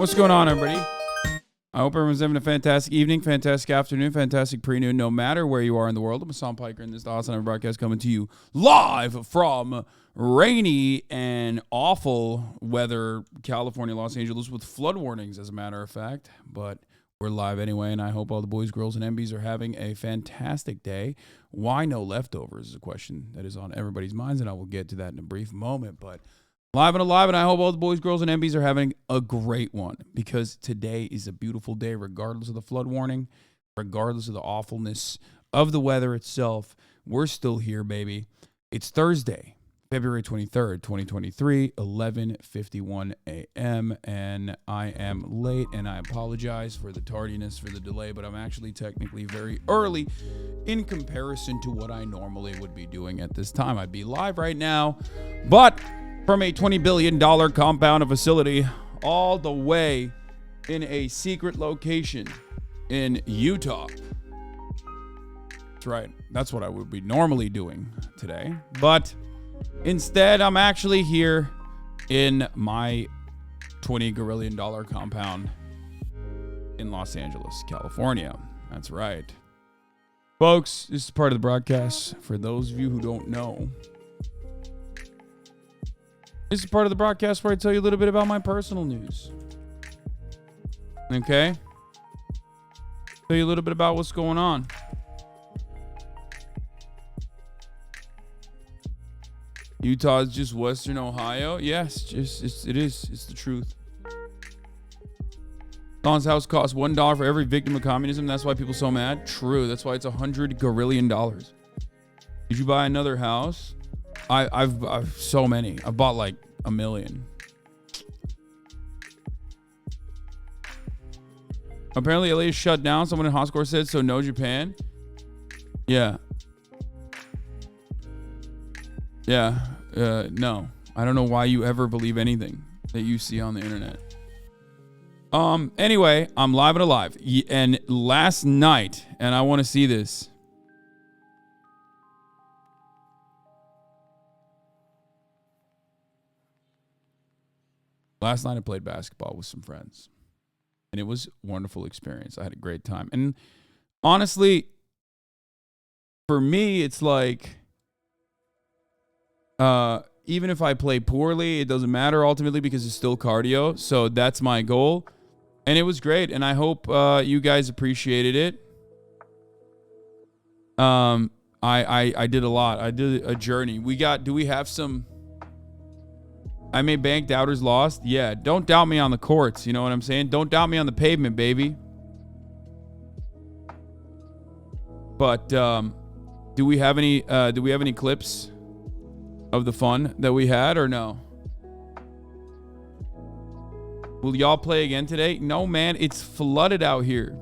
What's going on, everybody? I hope everyone's having a fantastic evening, fantastic afternoon, fantastic pre-noon, no matter where you are in the world. I'm Hasan Piker, and this is the HasanAbi broadcast coming to you live from rainy and awful weather, California, Los Angeles, with flood warnings, as a matter of fact. But we're live anyway, and I hope all the boys, girls, and MBs are having a fantastic day. Why no leftovers is a question that is on everybody's minds, and I will get to that in a brief moment. But live and alive, and I hope all the boys, girls, and MBs are having a great one, because today is a beautiful day regardless of the flood warning, regardless of the awfulness of the weather itself. We're still here, baby. It's Thursday, February 23rd, 2023, 11:51 a.m., and I am late, and I apologize for the tardiness, for the delay, but I'm actually technically very early in comparison to what I normally would be doing at this time. I'd be live right now, but from a $20 billion compound facility all the way in a secret location in Utah. That's right. That's what I would be normally doing today. But instead, I'm actually here in my $20 billion compound in Los Angeles, California. That's right. Folks, this is part of the broadcast. For those of you who don't know, this is part of the broadcast where I tell you a little bit about my personal news. Okay? Tell you a little bit about what's going on. Utah is just Western Ohio. Yes, it is. It's the truth. Don's house costs $1 for every victim of communism. That's why people are so mad. True. That's why it's $100 gazillion. Did you buy another house? I've so many. I bought like 1 million. Apparently LA is shut down. Someone in Hoscore said so. No, Japan. Yeah. No. I don't know why you ever believe anything that you see on the internet. Anyway, I'm live and alive. And last night, and I want to see this. Last night I played basketball with some friends, and it was a wonderful experience. I had a great time. And honestly, for me, it's like, even if I play poorly, it doesn't matter ultimately because it's still cardio. So that's my goal. And it was great. And I hope you guys appreciated it. I did a lot. I did a journey. Do we have some... I made bank doubters lost. Yeah, don't doubt me on the courts. You know what I'm saying? Don't doubt me on the pavement, baby. But do we have any clips of the fun that we had or no? Will y'all play again today? No, man. It's flooded out here.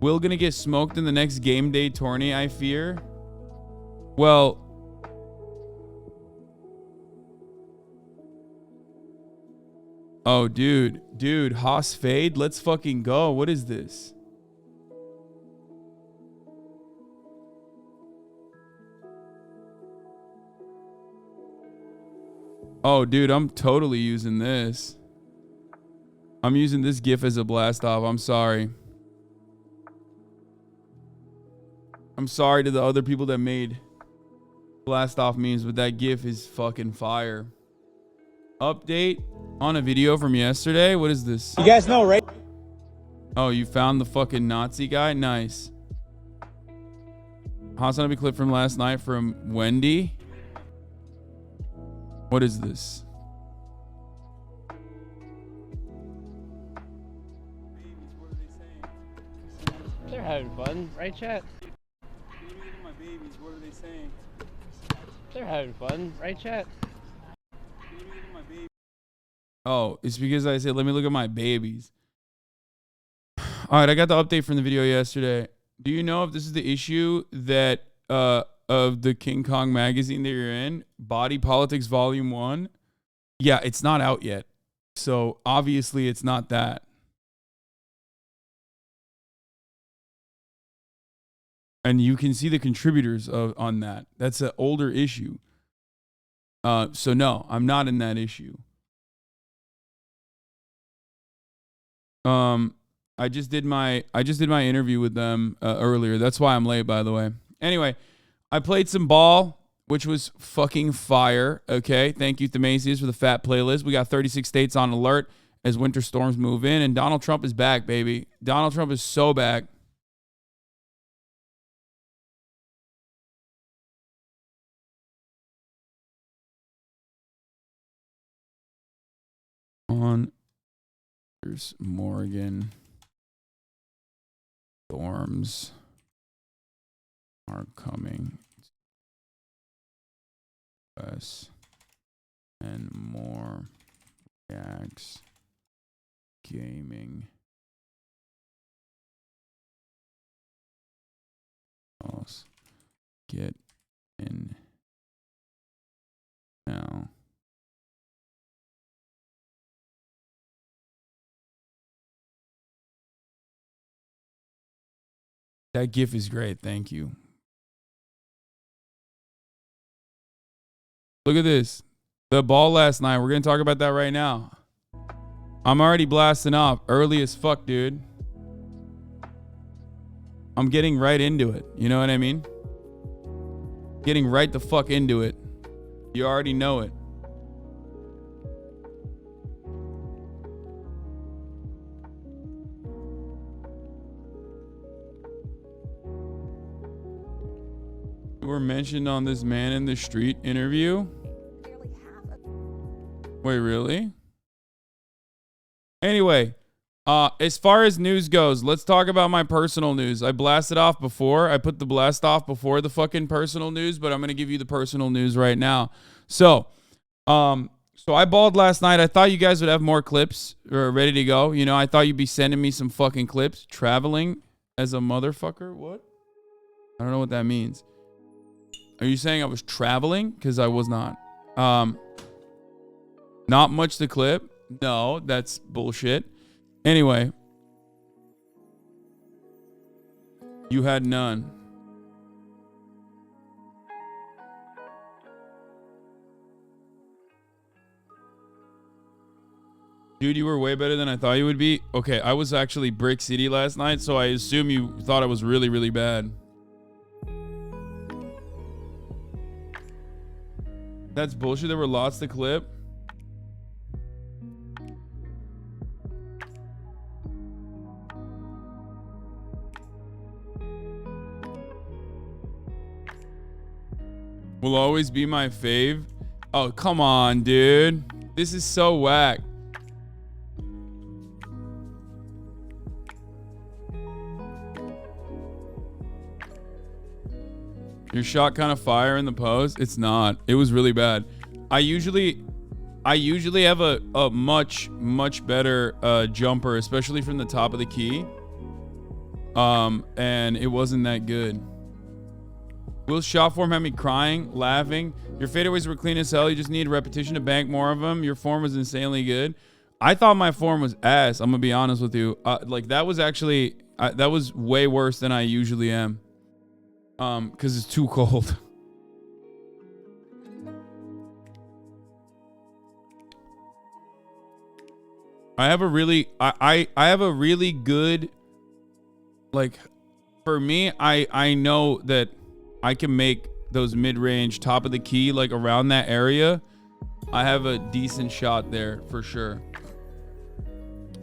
Will gonna get smoked in the next game day tourney, I fear. Well, oh, dude, Haas fade. Let's fucking go. What is this? Oh, dude, I'm totally using this. I'm using this GIF as a blast off. I'm sorry. I'm sorry to the other people that made blast off memes, but that GIF is fucking fire. Update on a video from yesterday. What is this? You guys know, right? Oh, you found the fucking Nazi guy? Nice. HasanAbi clip from last night from Wendy. What is this? They're having fun, right, chat? My babies, what are they saying? They're having fun, right, chat? Oh, it's because I said, let me look at my babies. All right, I got the update from the video yesterday. Do you know if this is the issue that of the King Kong magazine that you're in, Body Politics Volume 1? Yeah, it's not out yet. So obviously it's not that. And you can see the contributors on that. That's an older issue. So no, I'm not in that issue. I just did my interview with them earlier. That's why I'm late, by the way. Anyway, I played some ball, which was fucking fire. Okay, thank you, Themasius, for the fat playlist. We got 36 states on alert as winter storms move in, and Donald Trump is back, baby. Donald Trump is so back. On there's Morgan. Storms are coming. Us and more reacts gaming. Else get in now. That GIF is great. Thank you. Look at this. The ball last night. We're going to talk about that right now. I'm already blasting off early as fuck, dude. I'm getting right into it. You know what I mean? Getting right the fuck into it. You already know it. Were mentioned on this man in the street interview. Wait, really? Anyway, as far as news goes, let's talk about my personal news. I blasted off before. I put the blast off before the fucking personal news, but I'm gonna give you the personal news right now. So I balled last night. I thought you guys would have more clips ready to go. You know, I thought you'd be sending me some fucking clips. Traveling as a motherfucker? What? I don't know what that means. Are you saying I was traveling? Because I was not. Not much to clip. No, that's bullshit. Anyway. You had none. Dude, you were way better than I thought you would be. Okay, I was actually Brick City last night, so I assume you thought I was really, really bad. That's bullshit. There were lots to clip. Will always be my fave. Oh, come on, dude. This is so whack. Your shot kind of fire in the post? It's not. It was really bad. I usually I usually have a much better jumper, especially from the top of the key. And it wasn't that good. Will's shot form had me crying, laughing. Your fadeaways were clean as hell. You just needed repetition to bank more of them. Your form was insanely good. I thought my form was ass. I'm gonna be honest with you. Like that was actually that was way worse than I usually am. Because it's too cold. I have a really I have a really good, like, for me, I know that I can make those mid-range top of the key, like around that area. I have a decent shot there for sure.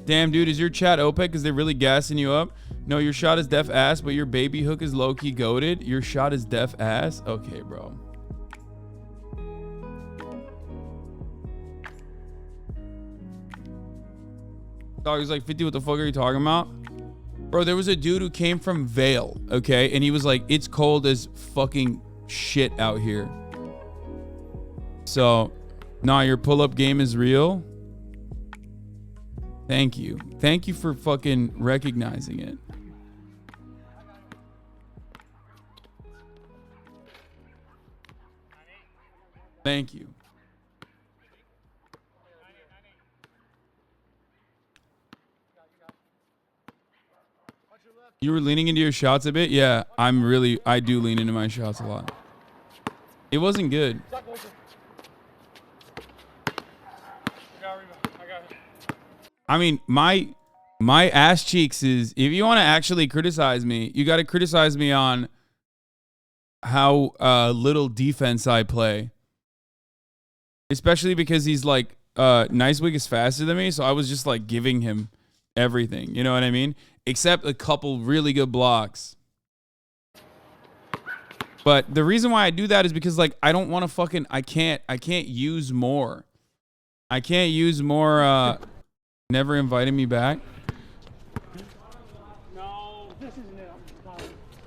Damn, dude, is your chat OPEC because they're really gassing you up? No, your shot is def ass, but your baby hook is low-key goated. Your shot is def ass? Okay, bro. Dog is like 50, what the fuck are you talking about? Bro, there was a dude who came from Vail, okay? And he was like, it's cold as fucking shit out here. So, nah, your pull-up game is real. Thank you. Thank you for fucking recognizing it. Thank you. You were leaning into your shots a bit? Yeah, I do lean into my shots a lot. It wasn't good. I mean, my ass cheeks is, if you want to actually criticize me, you got to criticize me on how little defense I play. Especially because he's like, Nicewig is faster than me, so I was just like giving him everything. You know what I mean? Except a couple really good blocks. But the reason why I do that is because, like, I don't want to fucking, I can't use more. I can't use more, never invited me back. No, this isn't it.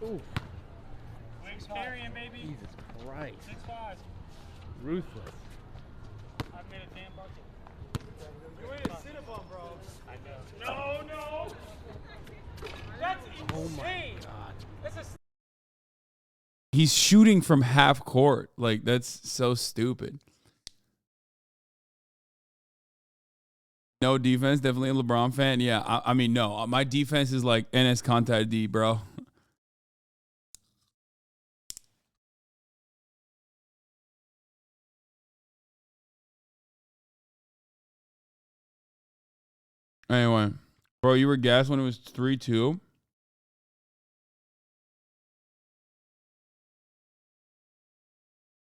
Ooh. Wings carrying, baby. Jesus Christ. 6'5". Ruthless. I've made a damn bucket. You ain't a Cinnabon, bro. I know. No. That's insane. Oh my God. That's a... He's shooting from half court. Like, that's so stupid. No defense, definitely a LeBron fan. Yeah, I mean, no. My defense is like NS Contact D, bro. Anyway, bro, you were gassed when it was 3-2.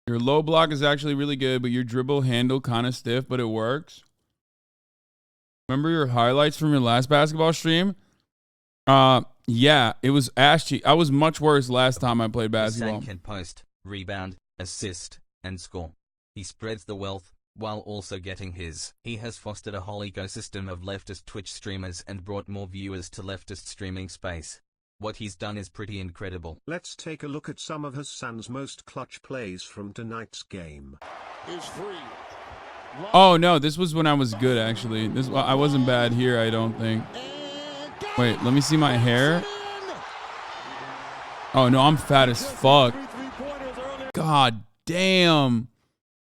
Your low block is actually really good, but your dribble handle kind of stiff, but it works. Remember your highlights from your last basketball stream? Yeah, it was ass cheek. I was much worse last time I played basketball. Hasan can post, rebound, assist, and score. He spreads the wealth, while also getting his. He has fostered a whole ecosystem of leftist Twitch streamers and brought more viewers to leftist streaming space. What he's done is pretty incredible. Let's take a look at some of Hasan's most clutch plays from tonight's game. Is free. Oh no, this was when I was good actually. I wasn't bad here, I don't think. Wait, let me see my hair. Oh no, I'm fat as fuck. God damn.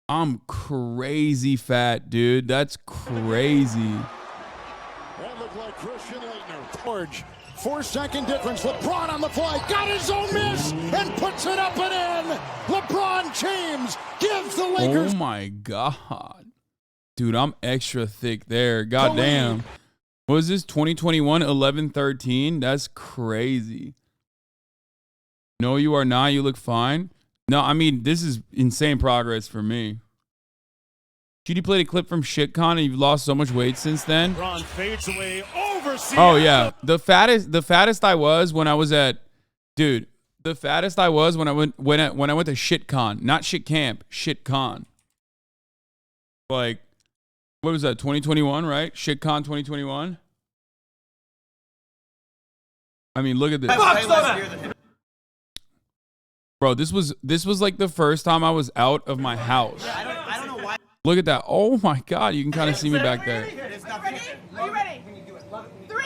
I'm crazy fat, dude. That's crazy. That looked like Christian Leitner. George, 4-second difference. LeBron on the fly, got his own miss and puts it up and in. LeBron James gives the Lakers. Oh my God. Dude, I'm extra thick there. God damn. What is this? 2021 11-13? That's crazy. No, you are not. You look fine. No, I mean, this is insane progress for me. GD played a clip from ShitCon and you've lost so much weight since then. LeBron fades away over Oh yeah. The fattest I was when I was at, dude, the fattest I was when I went to ShitCon, not Shit Camp, ShitCon. Like, what was that? 2021, right? ShitCon 2021. I mean, look at this. Bro, this was like the first time I was out of my house. I don't know why. Look at that. Oh my God. You can kind of see me back there. Are you ready? 3,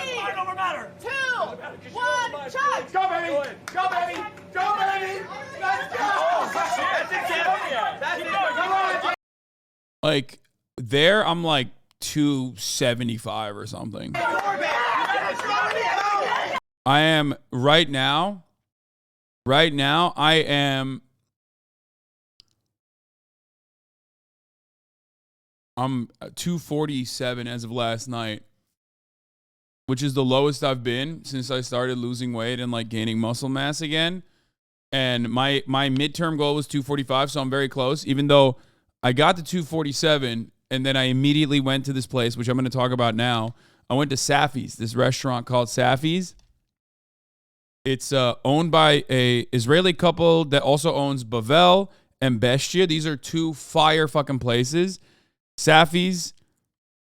2, 1, charge! Go, baby! Go, baby! Go, baby! Let's go! That's it, that's it. Like, there, I'm like 275 or something. I am right now, I am, I'm 247 as of last night, which is the lowest I've been since I started losing weight and like gaining muscle mass again. And my midterm goal was 245, so I'm very close, even though I got to 247, and then I immediately went to this place, which I'm going to talk about now. I went to Safi's, this restaurant called Safi's. It's owned by a Israeli couple that also owns Bavel and Bestia. These are two fire fucking places. Safi's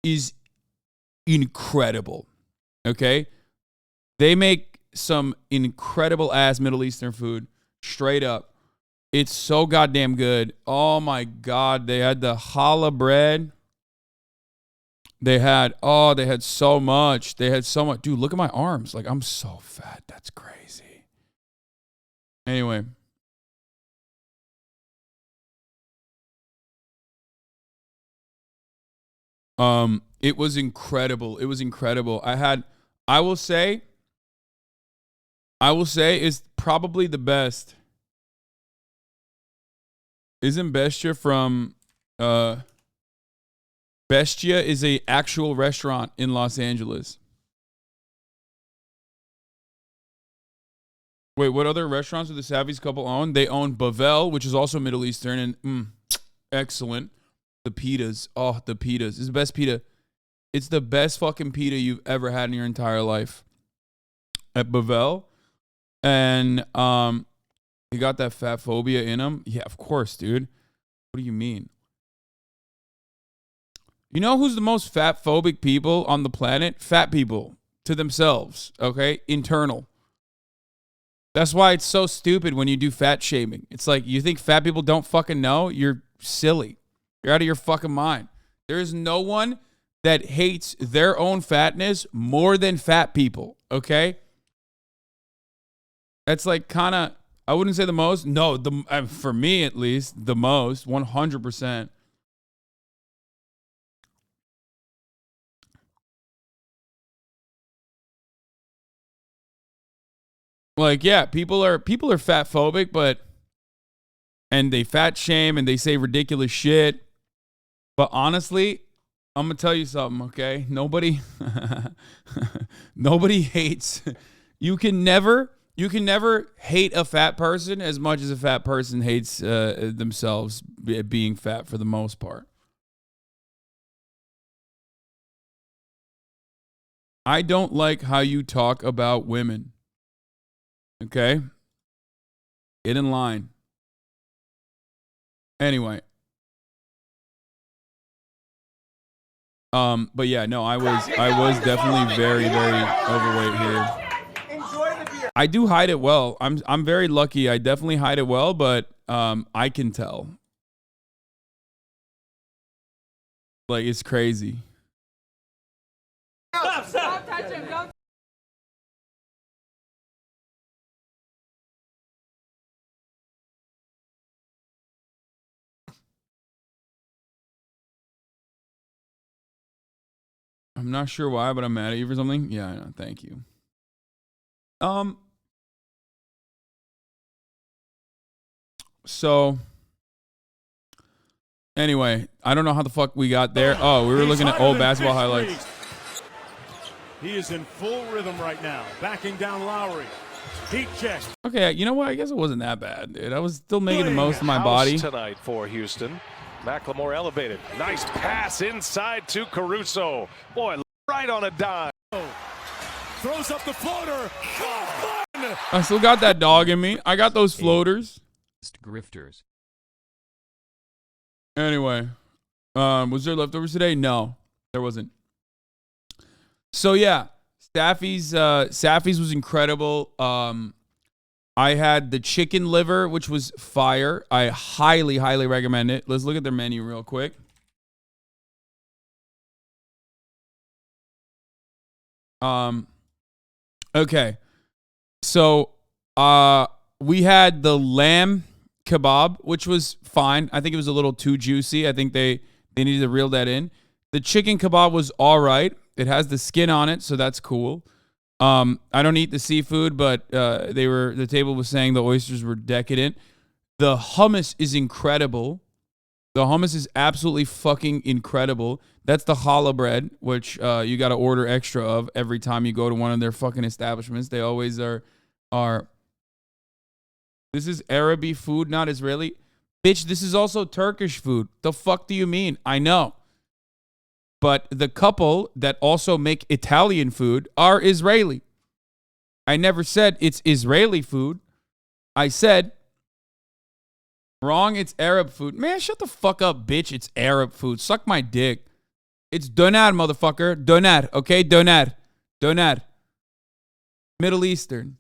is incredible, okay? They make some incredible ass Middle Eastern food, straight up. It's so goddamn good. Oh my God. They had the challah bread. They had so much. They had so much. Dude, look at my arms. Like, I'm so fat. That's crazy. Anyway. It was incredible. It was incredible. I will say it's probably the best. Isn't Bestia from Bestia is a actual restaurant in Los Angeles. Wait, what other restaurants do the Safi's couple own? They own Bavel, which is also Middle Eastern, and excellent. The pitas. Oh, the pitas. It's the best pita. It's the best fucking pita you've ever had in your entire life. At Bavel. And you got that fat phobia in them? Yeah, of course, dude. What do you mean? You know who's the most fat phobic people on the planet? Fat people to themselves, okay? Internal. That's why it's so stupid when you do fat shaming. It's like, you think fat people don't fucking know? You're silly. You're out of your fucking mind. There is no one that hates their own fatness more than fat people, okay? That's like kind of, I wouldn't say the most. No, for me at least, the most, 100%. Like, yeah, people are fat phobic, and they fat shame and they say ridiculous shit. But honestly, I'm gonna tell you something, okay? Nobody hates. You can never hate a fat person as much as a fat person hates themselves being fat for the most part. I don't like how you talk about women. Okay? Get in line. Anyway. But yeah, no, I was definitely very, very overweight here. I do hide it well. I'm very lucky. I definitely hide it well, but I can tell. Like, it's crazy. Stop touching him. Don't. I'm not sure why, but I'm mad at you for something. Yeah, I know. Thank you. So anyway, I don't know how the fuck we got there. Oh, we were looking at old basketball highlights. He is in full rhythm right now, backing down Lowry. Heat check. Okay, you know what? I guess it wasn't that bad, dude. I was still making the most of my body tonight for Houston. McLemore elevated. Nice pass inside to Caruso. Boy, right on a dime. Throws up the floater. I still got that dog in me. I got those floaters. Grifters. Anyway, was there leftovers today? No, there wasn't. So yeah, Safi's was incredible. I had the chicken liver, which was fire. I highly, highly recommend it. Let's look at their menu real quick. Okay. So we had the lamb kebab, which was fine. I think it was a little too juicy. I think they needed to reel that in. The chicken kebab was all right. It has the skin on it, so that's cool. I don't eat the seafood, but the table was saying the oysters were decadent. The hummus is incredible. The hummus is absolutely fucking incredible. That's the challah bread, which you got to order extra of every time you go to one of their fucking establishments. They always are. This is Arabi food, not Israeli. Bitch, this is also Turkish food. The fuck do you mean? I know. But the couple that also make Italian food are Israeli. I never said it's Israeli food. I said, wrong, it's Arab food. Man, shut the fuck up, bitch. It's Arab food. Suck my dick. It's doner, motherfucker. Doner, okay? Doner. Doner. Middle Eastern.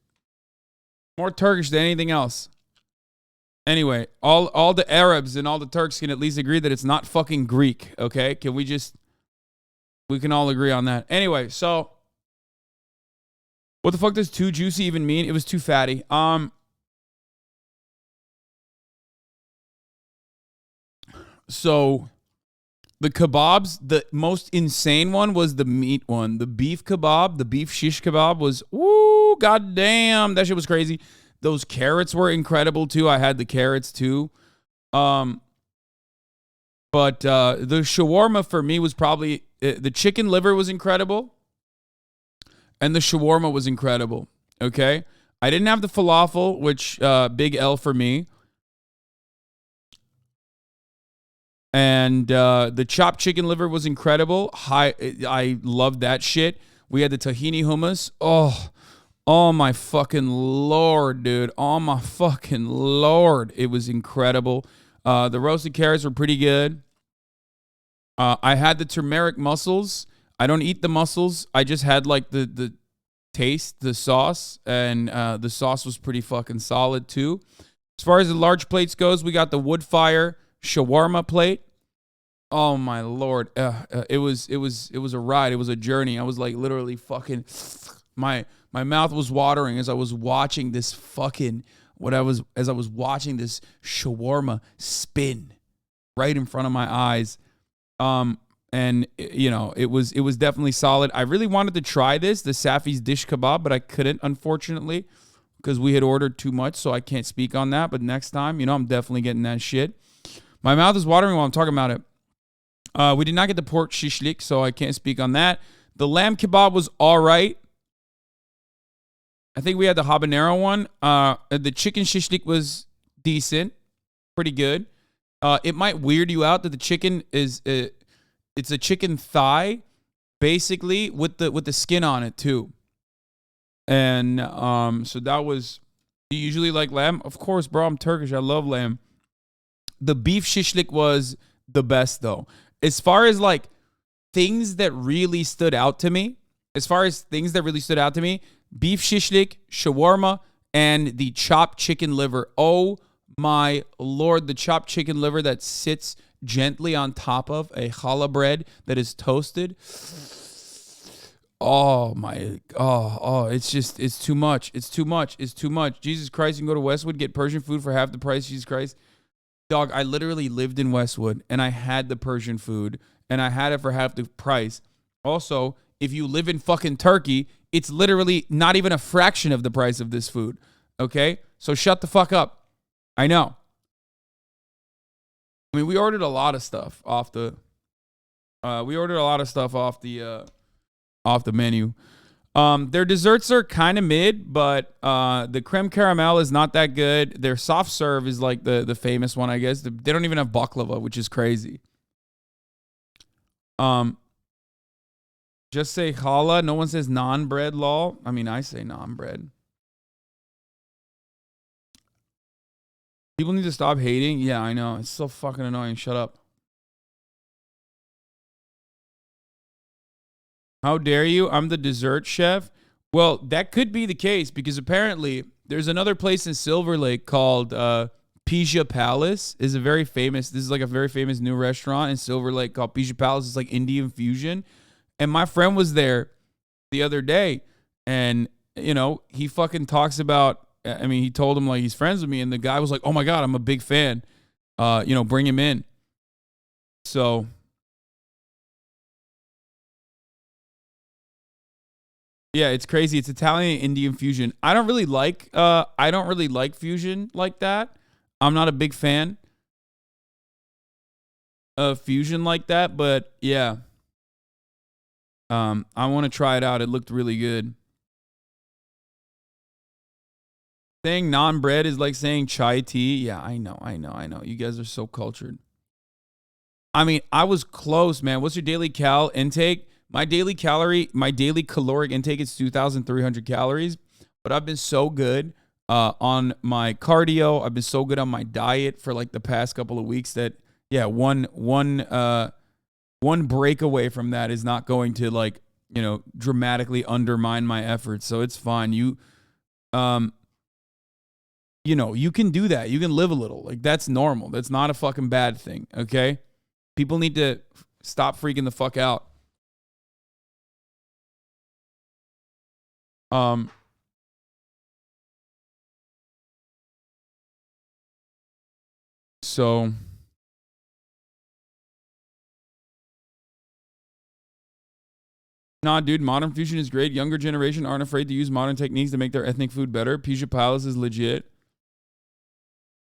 More Turkish than anything else. Anyway, all the Arabs and all the Turks can at least agree that it's not fucking Greek, okay? We can all agree on that. Anyway, so what the fuck does too juicy even mean? It was too fatty. So the kebabs, the most insane one was the meat one. The beef kebab, the beef shish kebab was, woo, goddamn, that shit was crazy. Those carrots were incredible too. I had the carrots too. But the shawarma for me was probably, the chicken liver was incredible. And the shawarma was incredible. Okay. I didn't have the falafel, which, big L for me. And the chopped chicken liver was incredible. I loved that shit. We had the tahini hummus. Oh my fucking Lord, dude. Oh my fucking Lord. It was incredible. The roasted carrots were pretty good. I had the turmeric mussels. I don't eat the mussels. I just had like the taste, the sauce, and the sauce was pretty fucking solid too. As far as the large plates goes, we got the wood fire shawarma plate. Oh my Lord. It was a ride. It was a journey. I was like literally fucking my mouth was watering as I was watching this fucking as I was watching this shawarma spin right in front of my eyes. And you know, it was definitely solid. I really wanted to try the Safi's dish kebab, but I couldn't, unfortunately, because we had ordered too much, so I can't speak on that. But next time, I'm definitely getting that shit. My mouth is watering while I'm talking about it. We did not get the pork shishlik, so I can't speak on that. The lamb kebab was all right. I think we had the habanero one. The chicken shishlik was decent, pretty good. It might weird you out that the chicken is it's a chicken thigh, basically with the skin on it too. And so that was. Do you usually like lamb? Of course, bro. I'm Turkish. I love lamb. The beef shishlik was the best though. As far as like things that really stood out to me, beef shishlik, shawarma, and the chopped chicken liver. Oh my Lord, the chopped chicken liver that sits gently on top of a challah bread that is toasted. It's too much. It's too much. Jesus Christ, you can go to Westwood, get Persian food for half the price. Jesus Christ. Dog, I literally lived in Westwood, and I had the Persian food, and I had it for half the price. Also, if you live in fucking Turkey, it's literally not even a fraction of the price of this food, okay? So shut the fuck up. I know. I mean, we ordered a lot of stuff off the menu. Their desserts are kind of mid, but the creme caramel is not that good. Their soft serve is like the famous one, I guess. They don't even have baklava, which is crazy. Just say challah. No one says non-bread, lol. I mean, I say non-bread. People need to stop hating. Yeah, I know. It's so fucking annoying. Shut up. How dare you? I'm the dessert chef. Well, that could be the case because apparently there's another place in Silver Lake called Pija Palace. This is a very famous new restaurant in Silver Lake called Pija Palace. It's like Indian fusion. And my friend was there the other day, and you know, he fucking talks about. I mean, he told him like he's friends with me, and the guy was like, "Oh my god, I'm a big fan. You know, bring him in." So. Yeah, it's crazy. It's Italian Indian fusion. I don't really like fusion like that. I'm not a big fan of fusion like that, but yeah. I want to try it out. It looked really good. Saying non-bread is like saying chai tea. Yeah, I know. You guys are so cultured. I mean, I was close, man. What's your daily cal intake? My daily caloric intake is 2,300 calories, but I've been so good on my cardio. I've been so good on my diet for like the past couple of weeks that, yeah, one break away from that is not going to like, you know, dramatically undermine my efforts. So it's fine. You know, you can do that. You can live a little. Like that's normal. That's not a fucking bad thing. Okay. People need to stop freaking the fuck out. So nah, dude, modern fusion is great. Younger generation aren't afraid to use modern techniques to make their ethnic food better. Pizza Palace is legit.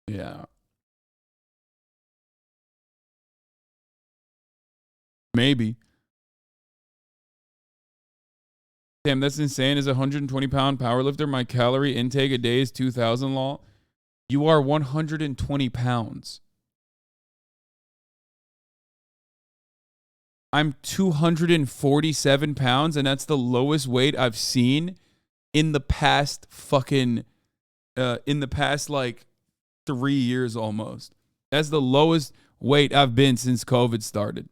Yeah. Maybe. Damn, that's insane. As a 120-pound powerlifter, my calorie intake a day is 2,000 law. You are 120 pounds. I'm 247 pounds, and that's the lowest weight I've seen in the past like 3 years almost. That's the lowest weight I've been since COVID started.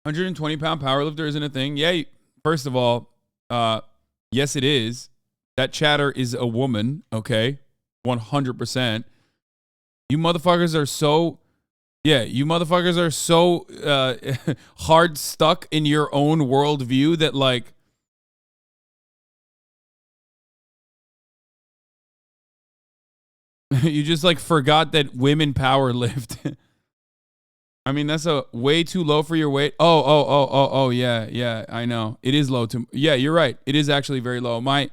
£120 powerlifter isn't a thing. Yeah, first of all, yes, it is. That chatter is a woman, okay? 100%. You motherfuckers are so hard stuck in your own worldview that like you just like forgot that women power lift. I mean, that's a way too low for your weight. Oh, yeah, I know. It is low to, yeah, you're right. It is actually very low. My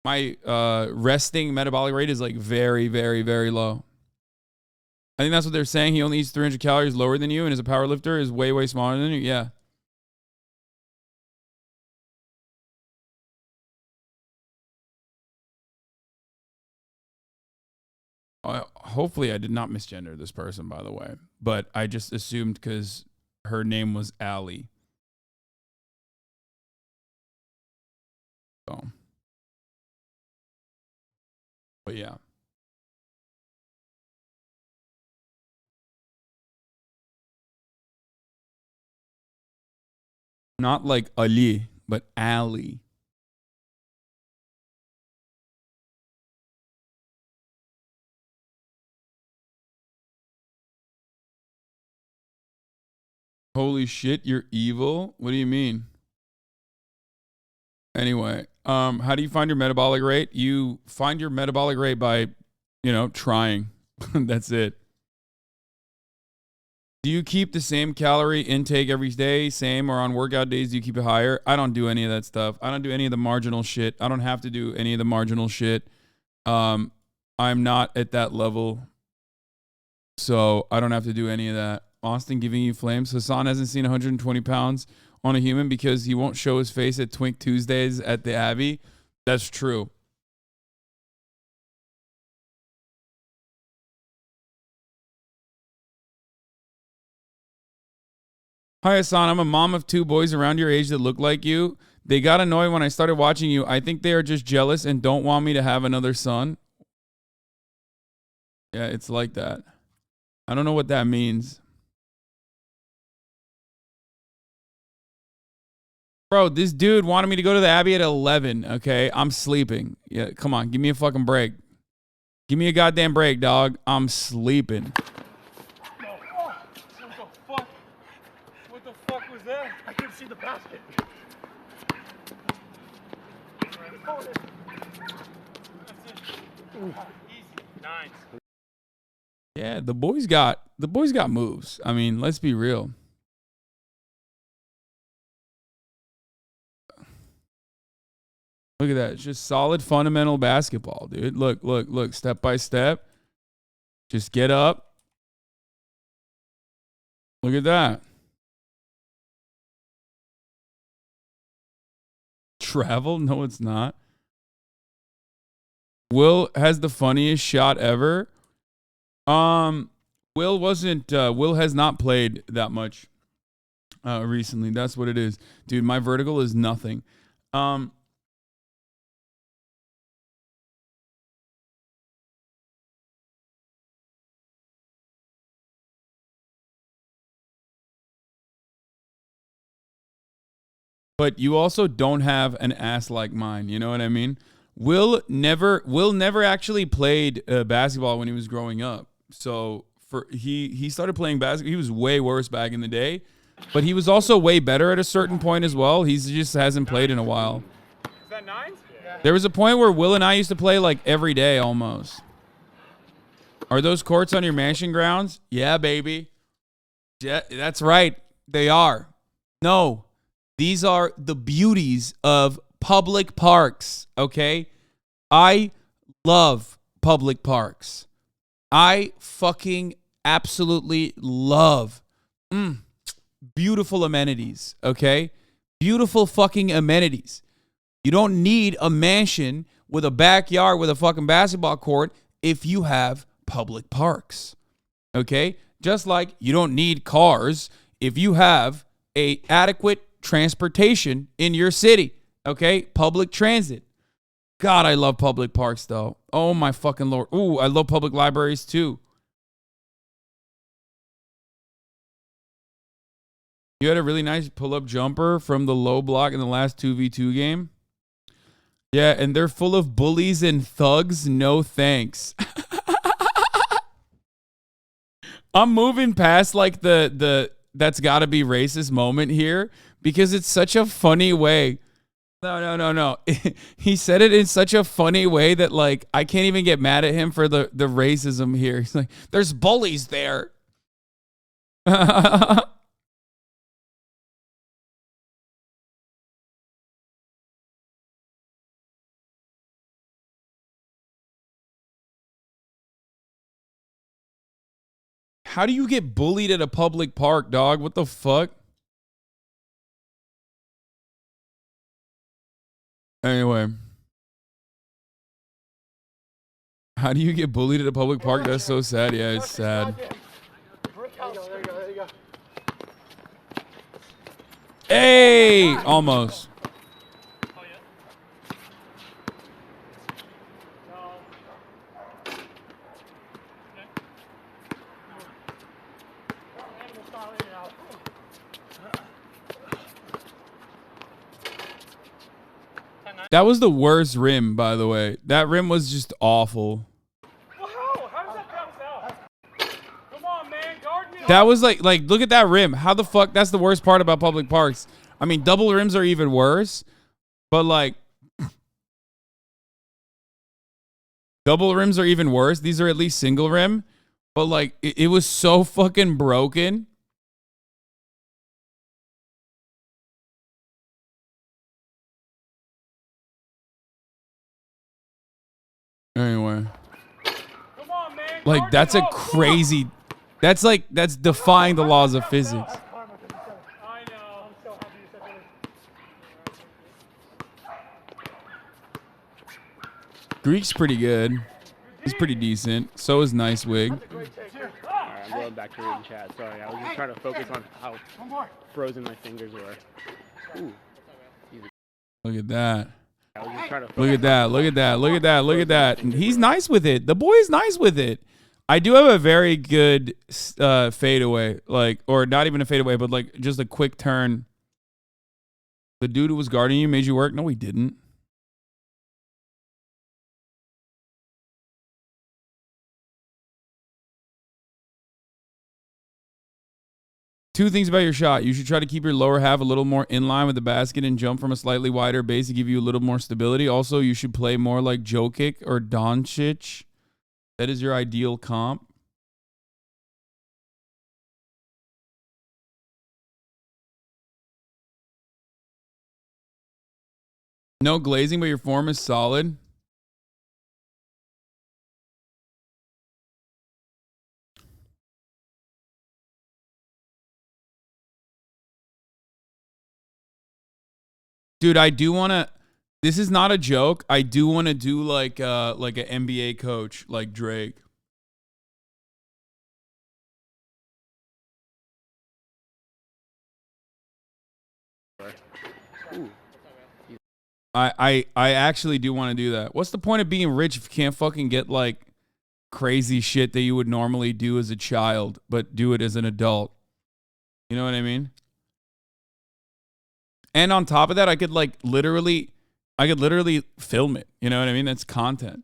resting metabolic rate is like very, very, very low. I think that's what they're saying. He only eats 300 calories lower than you and is a power lifter, is way, way smaller than you. Yeah. Hopefully I did not misgender this person, by the way. But I just assumed because her name was Allie. So. But yeah. Not like Ali, but Allie. Holy shit, you're evil? What do you mean? Anyway, how do you find your metabolic rate? You find your metabolic rate by, trying. That's it. Do you keep the same calorie intake every day, same, or on workout days do you keep it higher? I don't do any of that stuff. I don't do any of the marginal shit. I don't have to do any of the marginal shit. I'm not at that level, so I don't have to do any of that. Austin giving you flames. Hasan hasn't seen 120 pounds on a human because he won't show his face at Twink Tuesdays at the Abbey. That's true. Hi, Hasan. I'm a mom of 2 boys around your age that look like you. They got annoyed when I started watching you. I think they are just jealous and don't want me to have another son. Yeah, it's like that. I don't know what that means. Bro, this dude wanted me to go to the Abbey at 11, okay? I'm sleeping. Yeah, come on, give me a fucking break. Give me a goddamn break, dog. I'm sleeping. was there. I couldn't see the basket. Easy. 9. Yeah, the boys got moves. I mean, let's be real. Look at that. It's just solid fundamental basketball, dude. Look, step by step. Just get up. Look at that. Travel? No, it's not. Will has the funniest shot ever. Will has not played that much recently. That's what it is. Dude, my vertical is nothing. But you also don't have an ass like mine. You know what I mean? Will never actually played basketball when he was growing up. So he started playing basketball. He was way worse back in the day, but he was also way better at a certain point as well. He just hasn't played in a while. Is that 9? Yeah. There was a point where Will and I used to play like every day almost. Are those courts on your mansion grounds? Yeah, baby. Yeah, that's right. They are. No. These are the beauties of public parks, okay? I love public parks. I fucking absolutely love beautiful amenities, okay? Beautiful fucking amenities. You don't need a mansion with a backyard with a fucking basketball court if you have public parks, okay? Just like you don't need cars if you have a adequate transportation in your city, okay? Public transit. God, I love public parks, though. Oh, my fucking Lord. Ooh, I love public libraries, too. You had a really nice pull-up jumper from the low block in the last 2v2 game. Yeah, and they're full of bullies and thugs. No thanks. I'm moving past, like, the that's gotta be racist moment here because it's such a funny way. No. He said it in such a funny way that, like, I can't even get mad at him for the racism here. He's like, there's bullies there. How do you get bullied at a public park, dog? What the fuck? Anyway. How do you get bullied at a public park? That's so sad. Yeah, it's sad. There you go. Hey! Almost. Oh, yeah? That was the worst rim, by the way. That rim was just awful. Well, how does that bounce out? Come on, man. Guard me. That was like, look at that rim. How the fuck? That's the worst part about public parks. I mean, double rims are even worse, but like, double rims are even worse. These are at least single rim, but like, it was so fucking broken. Anyway. Come on, man. Like, Guard that's me. a Oh, crazy, that's defying the laws of physics. I know. I'm so happy you said that. Greek's pretty good. He's pretty decent. So is Nice Wig. Alright, I'm going back to reading chat. Sorry, I was just trying to focus on how frozen my fingers were. Ooh. Look at that. I was just trying to Look at that. Look at that. Look at that. Look at that. And he's nice with it. The boy is nice with it. I do have a very good fadeaway, like, or not even a fadeaway, but like just a quick turn. The dude who was guarding you made you work? No, he didn't. 2 things about your shot. You should try to keep your lower half a little more in line with the basket and jump from a slightly wider base to give you a little more stability. Also, you should play more like Jokic or Doncic. That is your ideal comp. No glazing, but your form is solid. Dude, I do want to, this is not a joke. I do want to do like an NBA coach like Drake. I actually do want to do that. What's the point of being rich if you can't fucking get like crazy shit that you would normally do as a child, but do it as an adult? You know what I mean? And on top of that, I could literally film it. You know what I mean? That's content.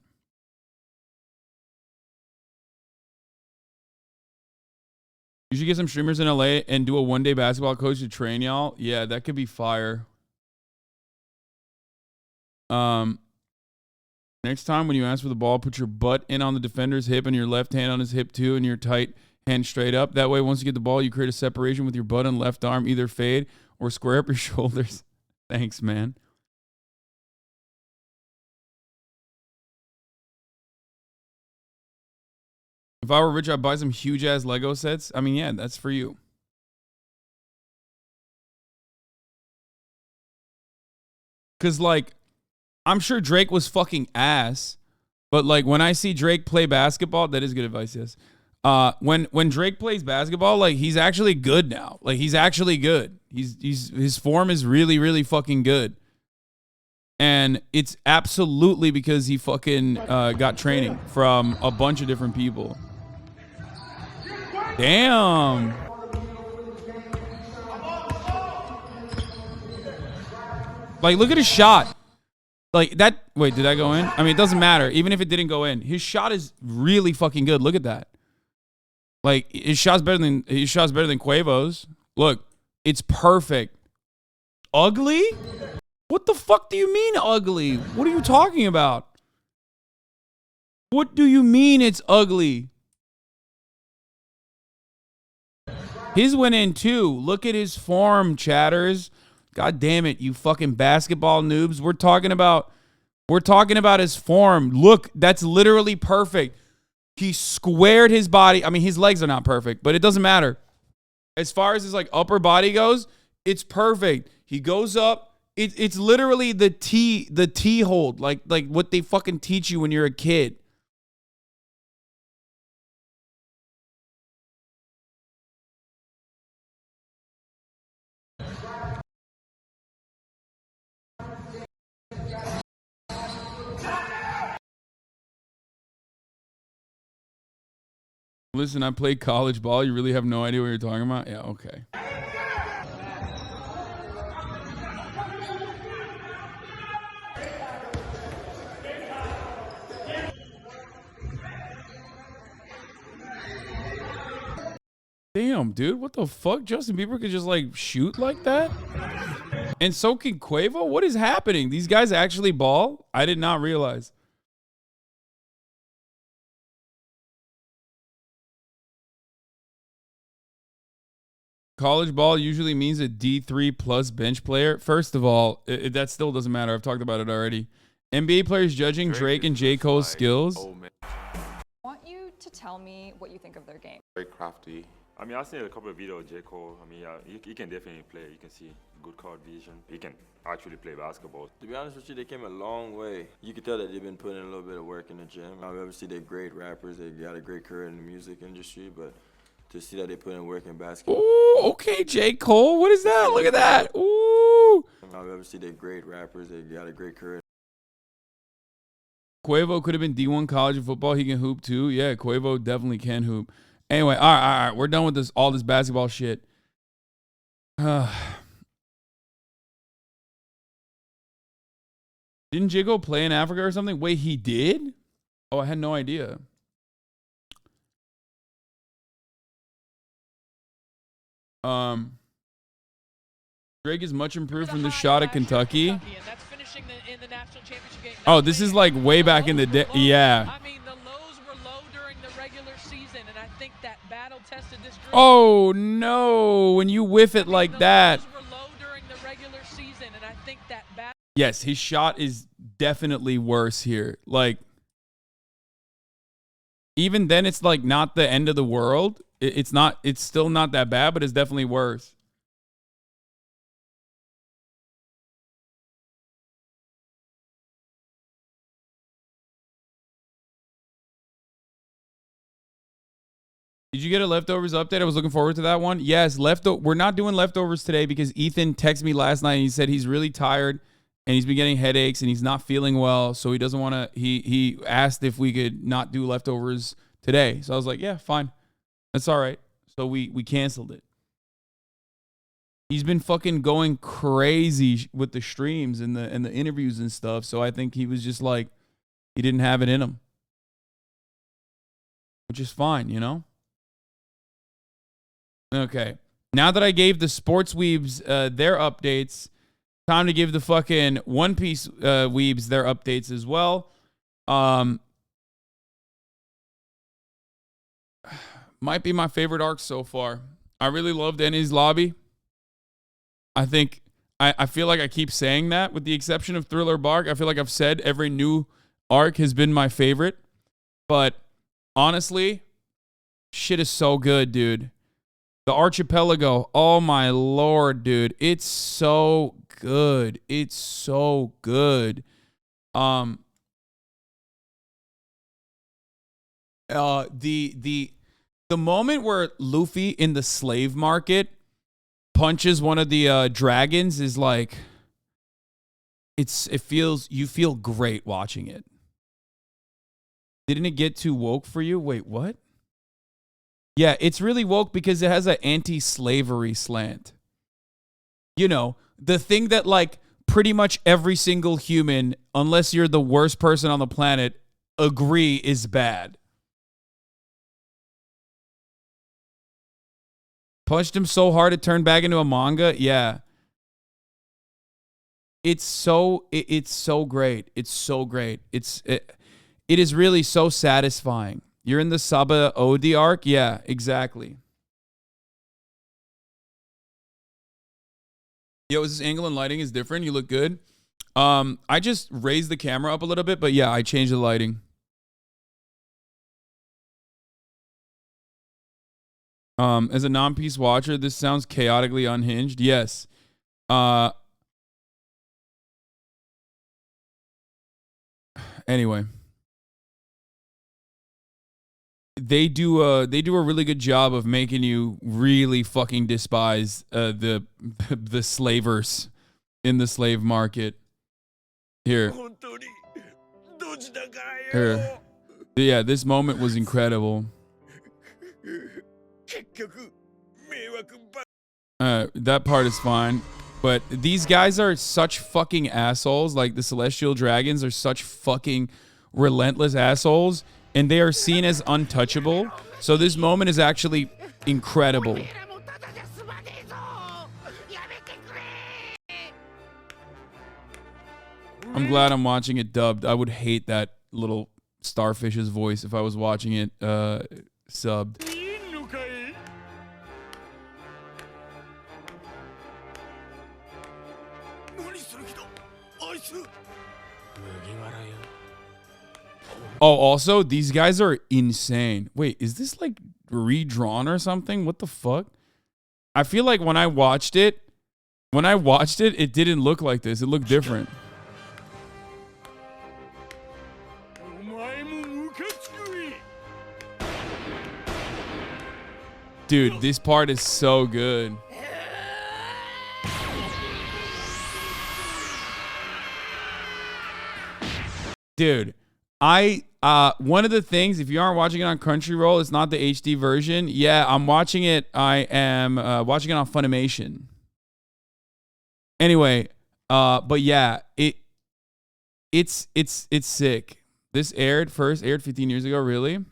You should get some streamers in LA and do a one-day basketball coach to train y'all. Yeah, that could be fire. Next time when you ask for the ball, put your butt in on the defender's hip and your left hand on his hip too, and your tight hand straight up. That way, once you get the ball, you create a separation with your butt and left arm, either fade or square up your shoulders. Thanks, man. If I were rich, I'd buy some huge-ass Lego sets. I mean, yeah, that's for you. Because, like, I'm sure Drake was fucking ass. But, like, when I see Drake play basketball, that is good advice, yes. When Drake plays basketball, like, he's actually good now. Like, he's actually good. His form is really, really fucking good. And it's absolutely because he fucking got training from a bunch of different people. Damn. Like, look at his shot. Like, that. Wait, did that go in? I mean, it doesn't matter. Even if it didn't go in, his shot is really fucking good. Look at that. Like, his shot's better than Quavo's. Look, it's perfect. Ugly? What the fuck do you mean ugly? What are you talking about? What do you mean it's ugly? His went in too. Look at his form, chatters. God damn it, you fucking basketball noobs. We're talking about his form. Look, that's literally perfect. He squared his body. I mean, his legs are not perfect, but it doesn't matter. As far as his like upper body goes, it's perfect. He goes up. It's literally the T hold, like what they fucking teach you when you're a kid. Listen, I played college ball. You really have no idea what you're talking about? Yeah, okay. Damn, dude, what the fuck? Justin Bieber could just like shoot like that? And so can Quavo? What is happening? These guys actually ball? I did not realize. College ball usually means a D3 plus bench player. First of all, that still doesn't matter. I've talked about it already. NBA players judging Drake and J. Cole's skills. I want you to tell me what you think of their game. Very crafty. I mean, I've seen a couple of videos of J. Cole. I mean, he can definitely play. You can see good court vision. He can actually play basketball. To be honest with you, they came a long way. You can tell that they've been putting in a little bit of work in the gym. Obviously, they're great rappers. They got a great career in the music industry, but to see that they put in work in basketball. Ooh, okay, J. Cole. What is that? Look at that. Ooh. Obviously, they're great rappers. They got a great career. Quavo could have been D1 college football. He can hoop too. Yeah, Quavo definitely can hoop. Anyway, all right. We're done with all this basketball shit. Didn't J. Cole play in Africa or something? Wait, he did? Oh, I had no idea. Drake is much improved from the shot at Kentucky. Oh, this is like way back in the day. Yeah. I mean, the lows were low during the regular season, and I think that battle tested this. Oh no! When you whiff it like that. Yes, his shot is definitely worse here. Like, even then, it's like not the end of the world. It's not. It's still not that bad, but it's definitely worse. Did you get a leftovers update? I was looking forward to that one. Yes, we're not doing leftovers today because Ethan texted me last night and he said he's really tired and he's been getting headaches and he's not feeling well, so he doesn't want to. He asked if we could not do leftovers today. So I was like, yeah, fine, that's all right. So we canceled it. He's been fucking going crazy with the streams and the interviews and stuff. So I think he was just like, he didn't have it in him, which is fine, you know. Okay, now that I gave the sports weebs their updates, time to give the fucking One Piece weebs their updates as well. Might be my favorite arc so far. I really loved Enies Lobby. I think I feel like I keep saying that with the exception of Thriller Bark. I feel like I've said every new arc has been my favorite. But honestly, shit is so good, dude. The Archipelago, oh my lord, dude. It's so good. It's so good. The moment where Luffy in the slave market punches one of the dragons is like, you feel great watching it. Didn't it get too woke for you? Wait, what? Yeah, it's really woke because it has an anti-slavery slant. You know, the thing that like pretty much every single human, unless you're the worst person on the planet, agree is bad. Punched him so hard it turned back into a manga. Yeah. It's so great. It's so great. It is really so satisfying. You're in the Saba Odi arc? Yeah, exactly. Yo, is this angle and lighting is different? You look good. I just raised the camera up a little bit, but yeah, I changed the lighting. As a non-piece watcher, this sounds chaotically unhinged. Yes. Anyway. They do a really good job of making you really fucking despise the slavers in the slave market. Here. Yeah, this moment was incredible. That part is fine, but these guys are such fucking assholes. Like the Celestial Dragons are such fucking relentless assholes. And they are seen as untouchable. So this moment is actually incredible. I'm glad I'm watching it dubbed. I would hate that little starfish's voice if I was watching it subbed. Oh, also, these guys are insane. Wait, is this like redrawn or something? What the fuck? I feel like when I watched it, it didn't look like this. It looked different. Dude, this part is so good. Dude, one of the things, if you aren't watching it on Crunchyroll, it's not the HD version. Yeah, I'm watching it. I am watching it on Funimation. Anyway, but yeah, it's sick. This aired 15 years ago, really?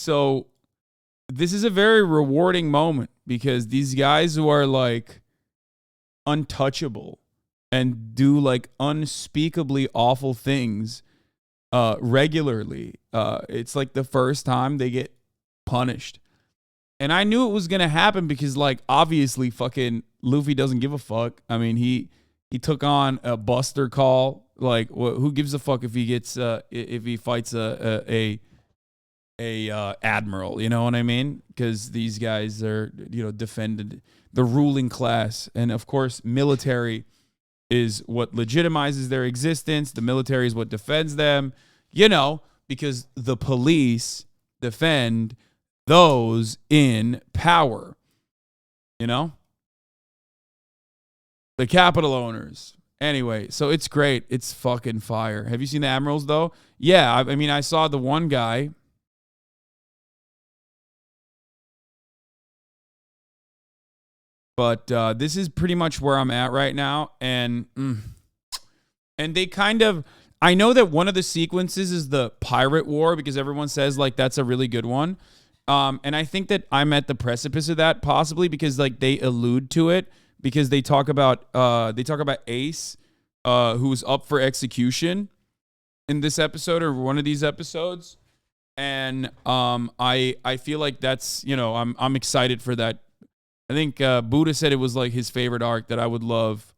So this is a very rewarding moment because these guys who are like untouchable and do like unspeakably awful things regularly, it's like the first time they get punished. And I knew it was going to happen because, like, obviously fucking Luffy doesn't give a fuck. I mean, he took on a Buster Call. Like, who gives a fuck if he gets if he fights a admiral, you know what I mean? Because these guys are, you know, defended the ruling class. And of course, military is what legitimizes their existence. The military is what defends them, you know, because the police defend those in power, you know, the capital owners. Anyway, so it's great. It's fucking fire. Have you seen the admirals though? Yeah. I mean, I saw the one guy. But this is pretty much where I'm at right now. And they kind of, I know that one of the sequences is the pirate war because everyone says like that's a really good one. And I think that I'm at the precipice of that possibly because like they allude to it because they talk about Ace, who's up for execution in this episode or one of these episodes. And I feel like that's, you know, I'm excited for that. I think Buddha said it was like his favorite arc that I would love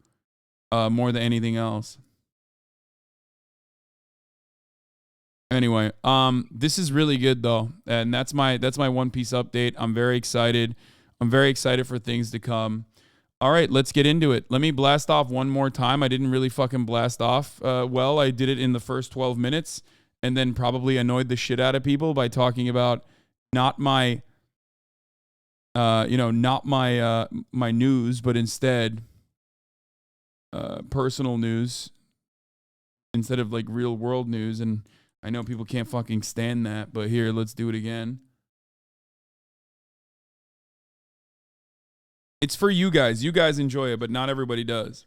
more than anything else. Anyway, this is really good though, and that's my One Piece update. I'm very excited. I'm very excited for things to come. All right, let's get into it. Let me blast off one more time. I didn't really fucking blast off well. I did it in the first 12 minutes, and then probably annoyed the shit out of people by talking about not my, not my news, but instead personal news instead of like real world news. And I know people can't fucking stand that, but here, let's do it again. It's for you guys. You guys enjoy it, but not everybody does.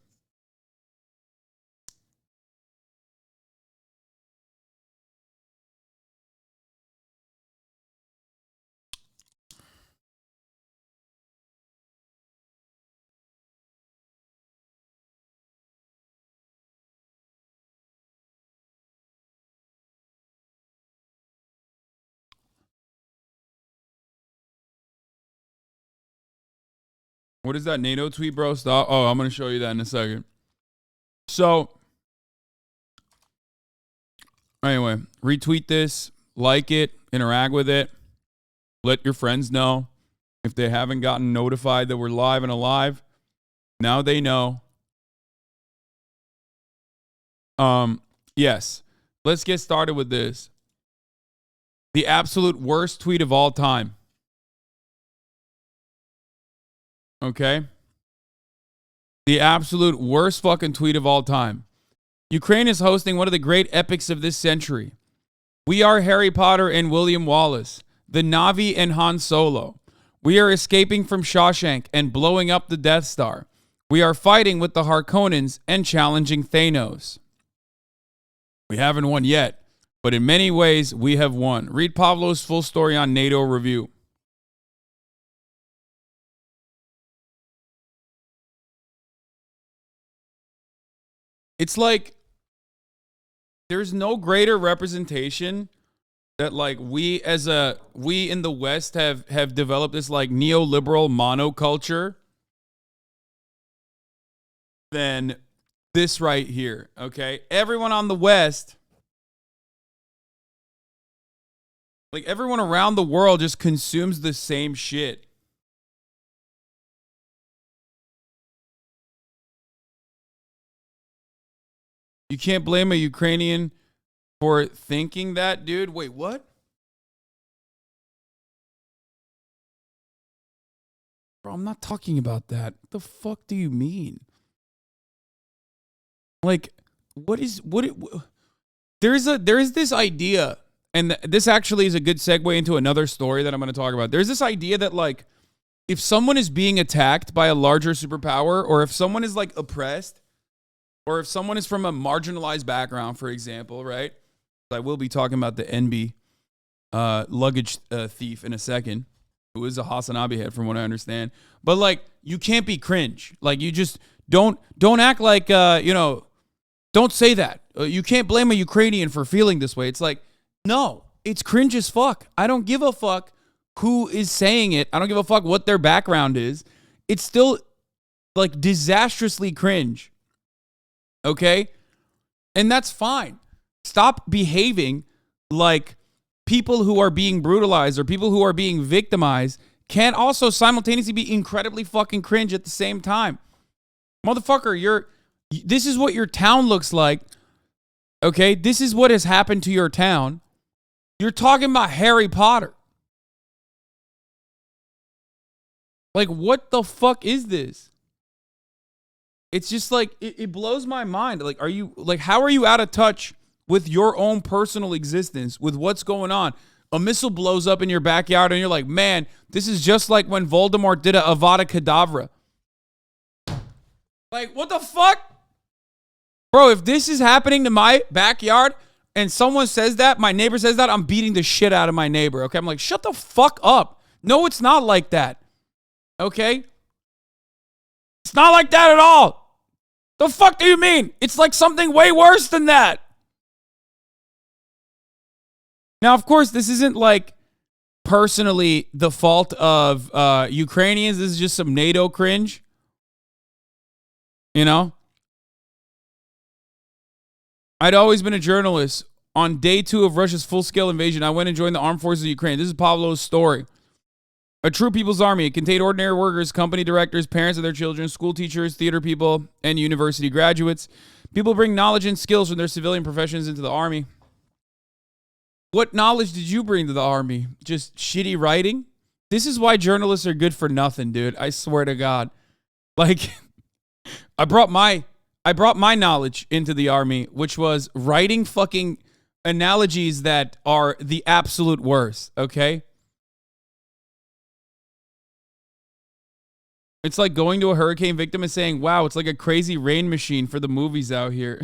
What is that NATO tweet, bro? Stop. Oh, I'm going to show you that in a second. So, anyway, retweet this, like it, interact with it. Let your friends know. If they haven't gotten notified that we're live and alive, now they know. Yes. Let's get started with this. The absolute worst tweet of all time. Okay? The absolute worst fucking tweet of all time. Ukraine is hosting one of the great epics of this century. We are Harry Potter and William Wallace, the Na'vi and Han Solo. We are escaping from Shawshank and blowing up the Death Star. We are fighting with the Harkonnens and challenging Thanos. We haven't won yet, but in many ways we have won. Read Pablo's full story on NATO Review. It's like there's no greater representation that like we in the West have developed this like neoliberal monoculture than this right here, okay? Everyone on the West, like everyone around the world just consumes the same shit. You can't blame a Ukrainian for thinking that, dude. Wait, what? Bro, I'm not talking about that. What the fuck do you mean? Like, there is this idea, and this actually is a good segue into another story that I'm going to talk about. There's this idea that like, if someone is being attacked by a larger superpower, or if someone is like oppressed, or if someone is from a marginalized background, for example, right? I will be talking about the NB. luggage thief in a second, who is a HasanAbi head from what I understand. But like, you can't be cringe. Like, you just don't act like don't say that. You can't blame a Ukrainian for feeling this way. It's like, no, it's cringe as fuck. I don't give a fuck who is saying it. I don't give a fuck what their background is. It's still like disastrously cringe. Okay? And that's fine. Stop behaving like people who are being brutalized or people who are being victimized can't also simultaneously be incredibly fucking cringe at the same time. Motherfucker, this is what your town looks like. Okay? This is what has happened to your town. You're talking about Harry Potter. Like, what the fuck is this? It's just like, it blows my mind. Like, how are you out of touch with your own personal existence, with what's going on? A missile blows up in your backyard and you're like, man, this is just like when Voldemort did a Avada Kedavra. Like, what the fuck? Bro, if this is happening to my backyard and someone says that, my neighbor says that, I'm beating the shit out of my neighbor, okay? I'm like, shut the fuck up. No, it's not like that. Okay? It's not like that at all. The fuck do you mean? It's like something way worse than that. Now, of course, this isn't like personally the fault of Ukrainians. This is just some NATO cringe. You know? I'd always been a journalist. On day 2 of Russia's full-scale invasion, I went and joined the armed forces of Ukraine. This is Pablo's story. A true people's army. It contained ordinary workers, company directors, parents of their children, school teachers, theater people, and university graduates. People bring knowledge and skills from their civilian professions into the army. What knowledge did you bring to the army? Just shitty writing? This is why journalists are good for nothing, dude. I swear to God. Like, I brought my knowledge into the army, which was writing fucking analogies that are the absolute worst, okay? It's like going to a hurricane victim and saying, wow, it's like a crazy rain machine for the movies out here.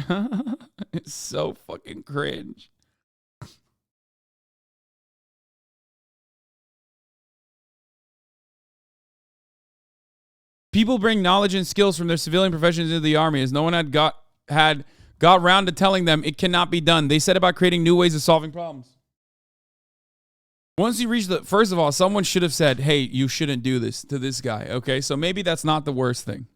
It's so fucking cringe. People bring knowledge and skills from their civilian professions into the army, as no one had got round to telling them it cannot be done. They said about creating new ways of solving problems. Once you reach first of all, someone should have said, hey, you shouldn't do this to this guy, okay? So maybe that's not the worst thing.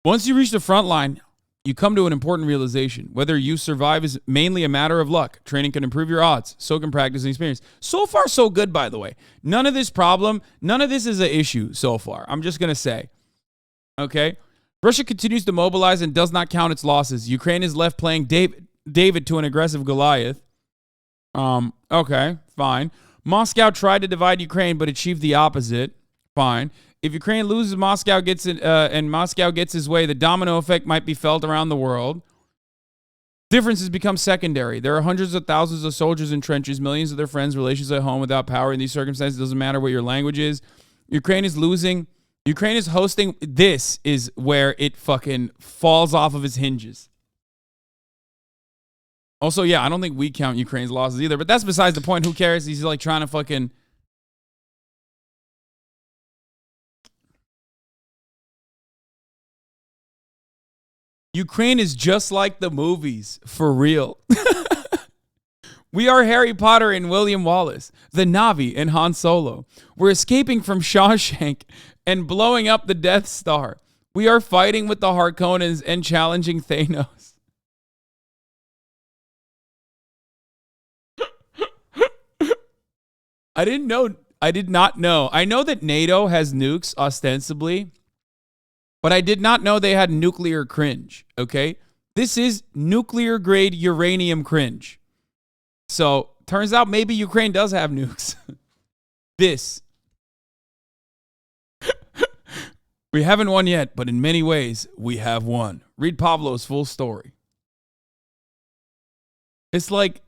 Once you reach the front line, you come to an important realization. Whether you survive is mainly a matter of luck. Training can improve your odds. So can practice and experience. So far, so good, by the way. None of this is an issue so far. I'm just going to say, okay? Russia continues to mobilize and does not count its losses. Ukraine is left playing David to an aggressive Goliath. Okay, fine. Moscow tried to divide Ukraine, but achieved the opposite. Fine. If Ukraine loses, Moscow gets it, and Moscow gets his way, the domino effect might be felt around the world. Differences become secondary. There are hundreds of thousands of soldiers in trenches, millions of their friends, relations at home without power. In these circumstances, it doesn't matter what your language is. Ukraine is losing. Ukraine is hosting. This is where it fucking falls off of its hinges. Also, yeah, I don't think we count Ukraine's losses either, but that's besides the point. Who cares? He's like trying to fucking... Ukraine is just like the movies, for real. We are Harry Potter and William Wallace, the Na'vi and Han Solo. We're escaping from Shawshank and blowing up the Death Star. We are fighting with the Harkonnens and challenging Thanos. I did not know. I know that NATO has nukes, ostensibly, but I did not know they had nuclear cringe, okay? This is nuclear-grade uranium cringe. So, turns out maybe Ukraine does have nukes. This. We haven't won yet, but in many ways, we have won. Read Pablo's full story. It's like,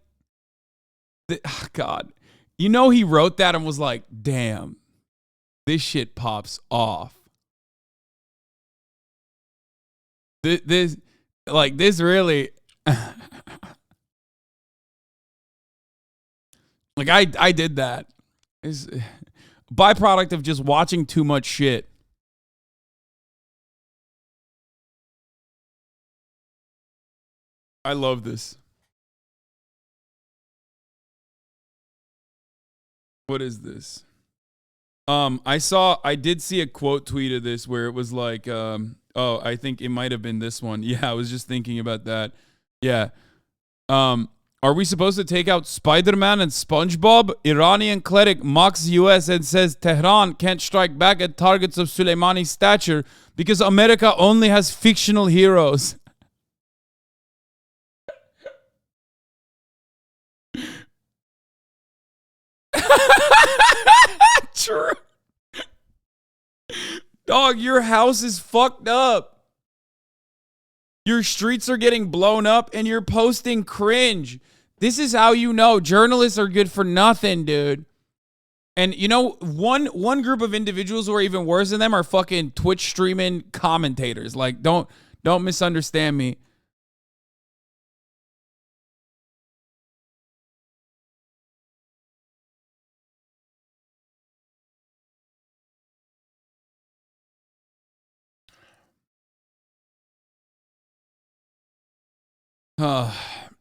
oh God. You know he wrote that and was like, damn, this shit pops off. This really... Like I did that. It's byproduct of just watching too much shit. I love this. What is this? I did see a quote tweet of this where it was like, I think it might have been this one. Yeah, I was just thinking about that. Yeah. Are we supposed to take out Spider-Man and SpongeBob? Iranian cleric mocks US and says Tehran can't strike back at targets of Soleimani's stature because America only has fictional heroes. True. Dog, your house is fucked up. Your streets are getting blown up and you're posting cringe. This is how you know journalists are good for nothing, dude. And you know, one group of individuals who are even worse than them are fucking Twitch streaming commentators. Like, don't misunderstand me.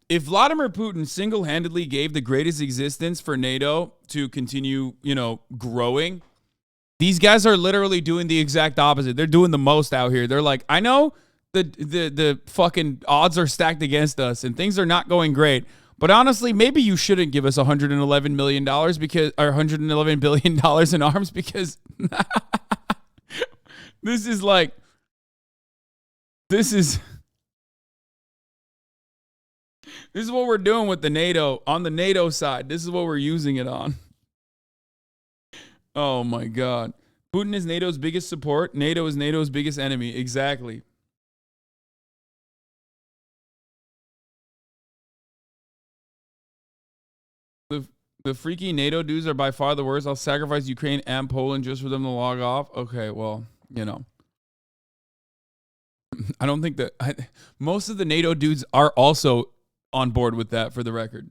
If Vladimir Putin single-handedly gave the greatest existence for NATO to continue, growing, these guys are literally doing the exact opposite. They're doing the most out here. They're like, I know the fucking odds are stacked against us and things are not going great, but honestly, maybe you shouldn't give us $111 million because, or $111 billion in arms because this is what we're doing with the NATO, on the NATO side. This is what we're using it on. Oh my God. Putin is NATO's biggest support. NATO is NATO's biggest enemy. Exactly. The freaky NATO dudes are by far the worst. I'll sacrifice Ukraine and Poland just for them to log off. Okay, well, I don't think that most of the NATO dudes are also on board with that, for the record.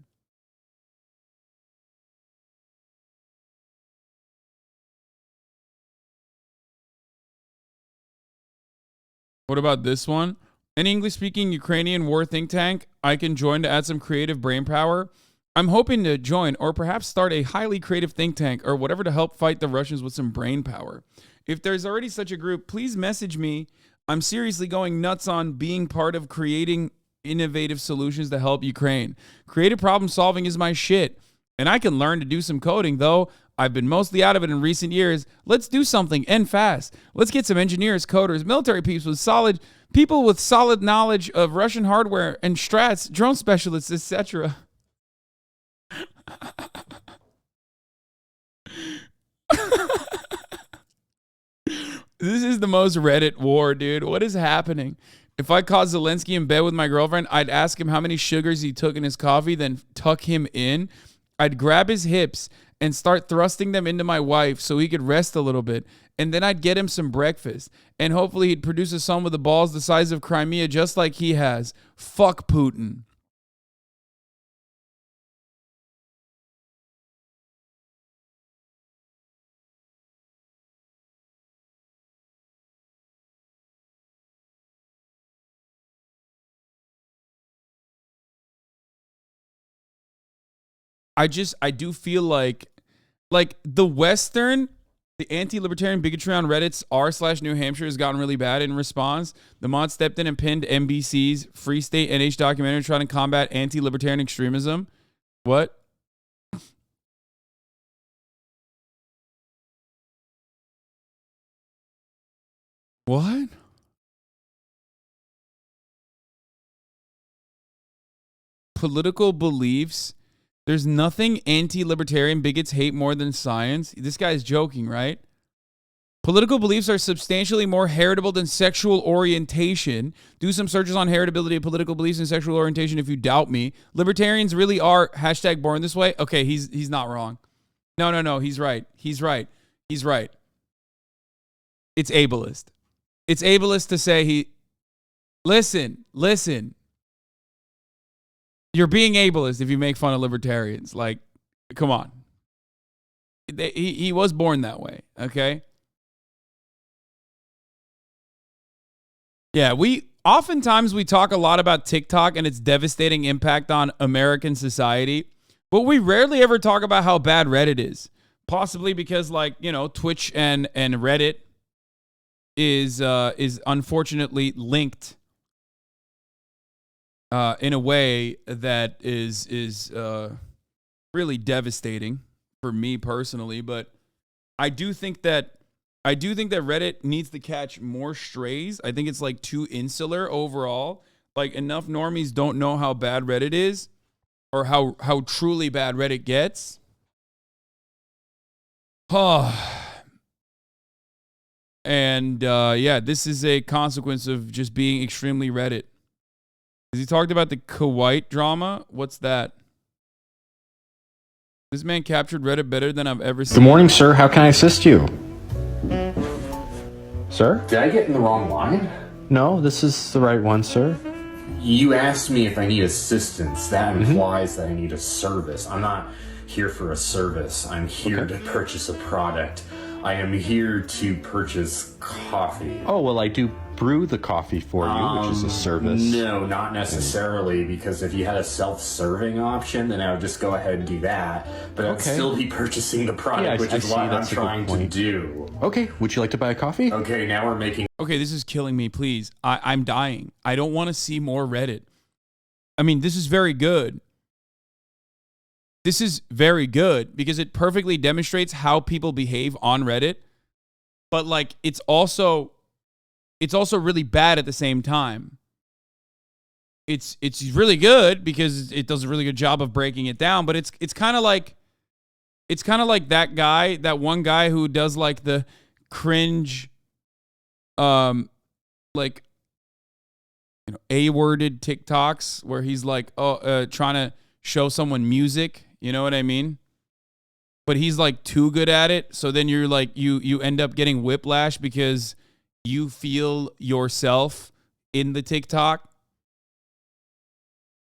What about this one? An English-speaking Ukrainian war think tank I can join to add some creative brain power. I'm hoping to join or perhaps start a highly creative think tank or whatever to help fight the Russians with some brain power. If there's already such a group, please message me. I'm seriously going nuts on being part of creating innovative solutions to help Ukraine. Creative problem solving is my shit. And I can learn to do some coding, though I've been mostly out of it in recent years. Let's do something and fast. Let's get some engineers, coders, military people with solid knowledge of Russian hardware and strats, drone specialists, etc. This is the most Reddit war, dude. What is happening? If I caught Zelensky in bed with my girlfriend, I'd ask him how many sugars he took in his coffee, then tuck him in. I'd grab his hips and start thrusting them into my wife so he could rest a little bit. And then I'd get him some breakfast. And hopefully he'd produce a son with the balls the size of Crimea just like he has. Fuck Putin. I do feel like the Western, the anti-libertarian bigotry on Reddit's r/New Hampshire has gotten really bad in response. The mod stepped in and pinned NBC's Free State NH documentary trying to combat anti-libertarian extremism. What? What? Political beliefs. There's nothing anti-libertarian bigots hate more than science. This guy's joking, right? Political beliefs are substantially more heritable than sexual orientation. Do some searches on heritability of political beliefs and sexual orientation if you doubt me. Libertarians really are #born this way. Okay, he's not wrong. No, he's right. He's right. It's ableist. It's ableist to say Listen. You're being ableist if you make fun of libertarians. Like, come on. He was born that way, okay? Yeah, oftentimes we talk a lot about TikTok and its devastating impact on American society, but we rarely ever talk about how bad Reddit is. Possibly because, like, you know, Twitch and Reddit is unfortunately linked in a way that is really devastating for me personally. But I do think that Reddit needs to catch more strays. I think it's like too insular overall. Like, enough normies don't know how bad Reddit is, or how truly bad Reddit gets. And yeah, this is a consequence of just being extremely Reddit. Has he talked about the Kuwait drama? What's that? This man captured Reddit better than I've ever seen. Good morning, sir. How can I assist you? Sir? Did I get in the wrong line? No, this is the right one, sir. You asked me if I need assistance. That implies that I need a service. I'm not here for a service. I'm here to purchase a product. I am here to purchase coffee. Oh, well, I do brew the coffee for you, which is a service. No, not necessarily, because if you had a self-serving option, then I would just go ahead and do that. But I'd still be purchasing the product, which is what I'm trying to do. Okay, would you like to buy a coffee? Okay, now we're making... Okay, this is killing me, please. I'm dying. I don't want to see more Reddit. I mean, this is very good. This is very good because it perfectly demonstrates how people behave on Reddit. But, like, it's also really bad at the same time. It's really good because it does a really good job of breaking it down, but it's kind of like that one guy who does like the cringe like, you know, A-worded TikToks where he's like trying to show someone music, you know what I mean? But he's like too good at it, so then you're like you end up getting whiplash because you feel yourself in the TikTok.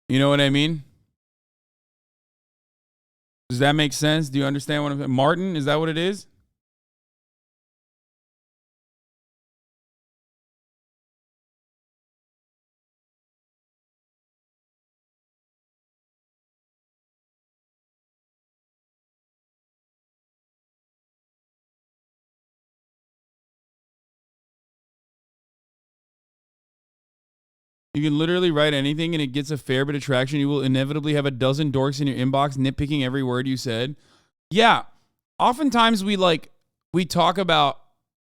You know what I mean? Does that make sense? Do you understand what I'm saying? Martin, is that what it is? You can literally write anything and it gets a fair bit of traction. You will inevitably have a dozen dorks in your inbox nitpicking every word you said. Yeah. Oftentimes we talk about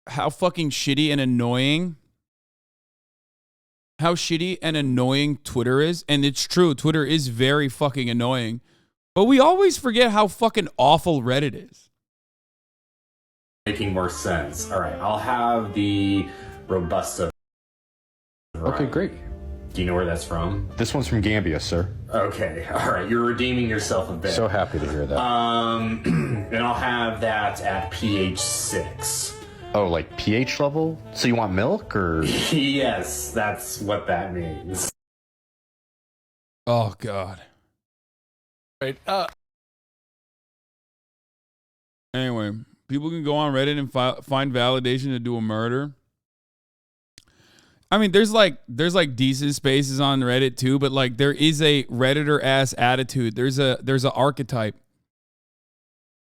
how fucking shitty and annoying Twitter is. And it's true. Twitter is very fucking annoying. But we always forget how fucking awful Reddit is. Making more sense. All right, I'll have the Robusta. Okay, great. Do you know where that's from? This one's from Gambia, sir. Okay, all right. You're redeeming yourself a bit. So happy to hear that. And I'll have that at pH 6. Oh, like pH level? So you want milk or? Yes, that's what that means. Oh, God. Right. Anyway, people can go on Reddit and find validation to do a murder. I mean, there's like decent spaces on Reddit too, but like there is a Redditor ass attitude. There's a archetype.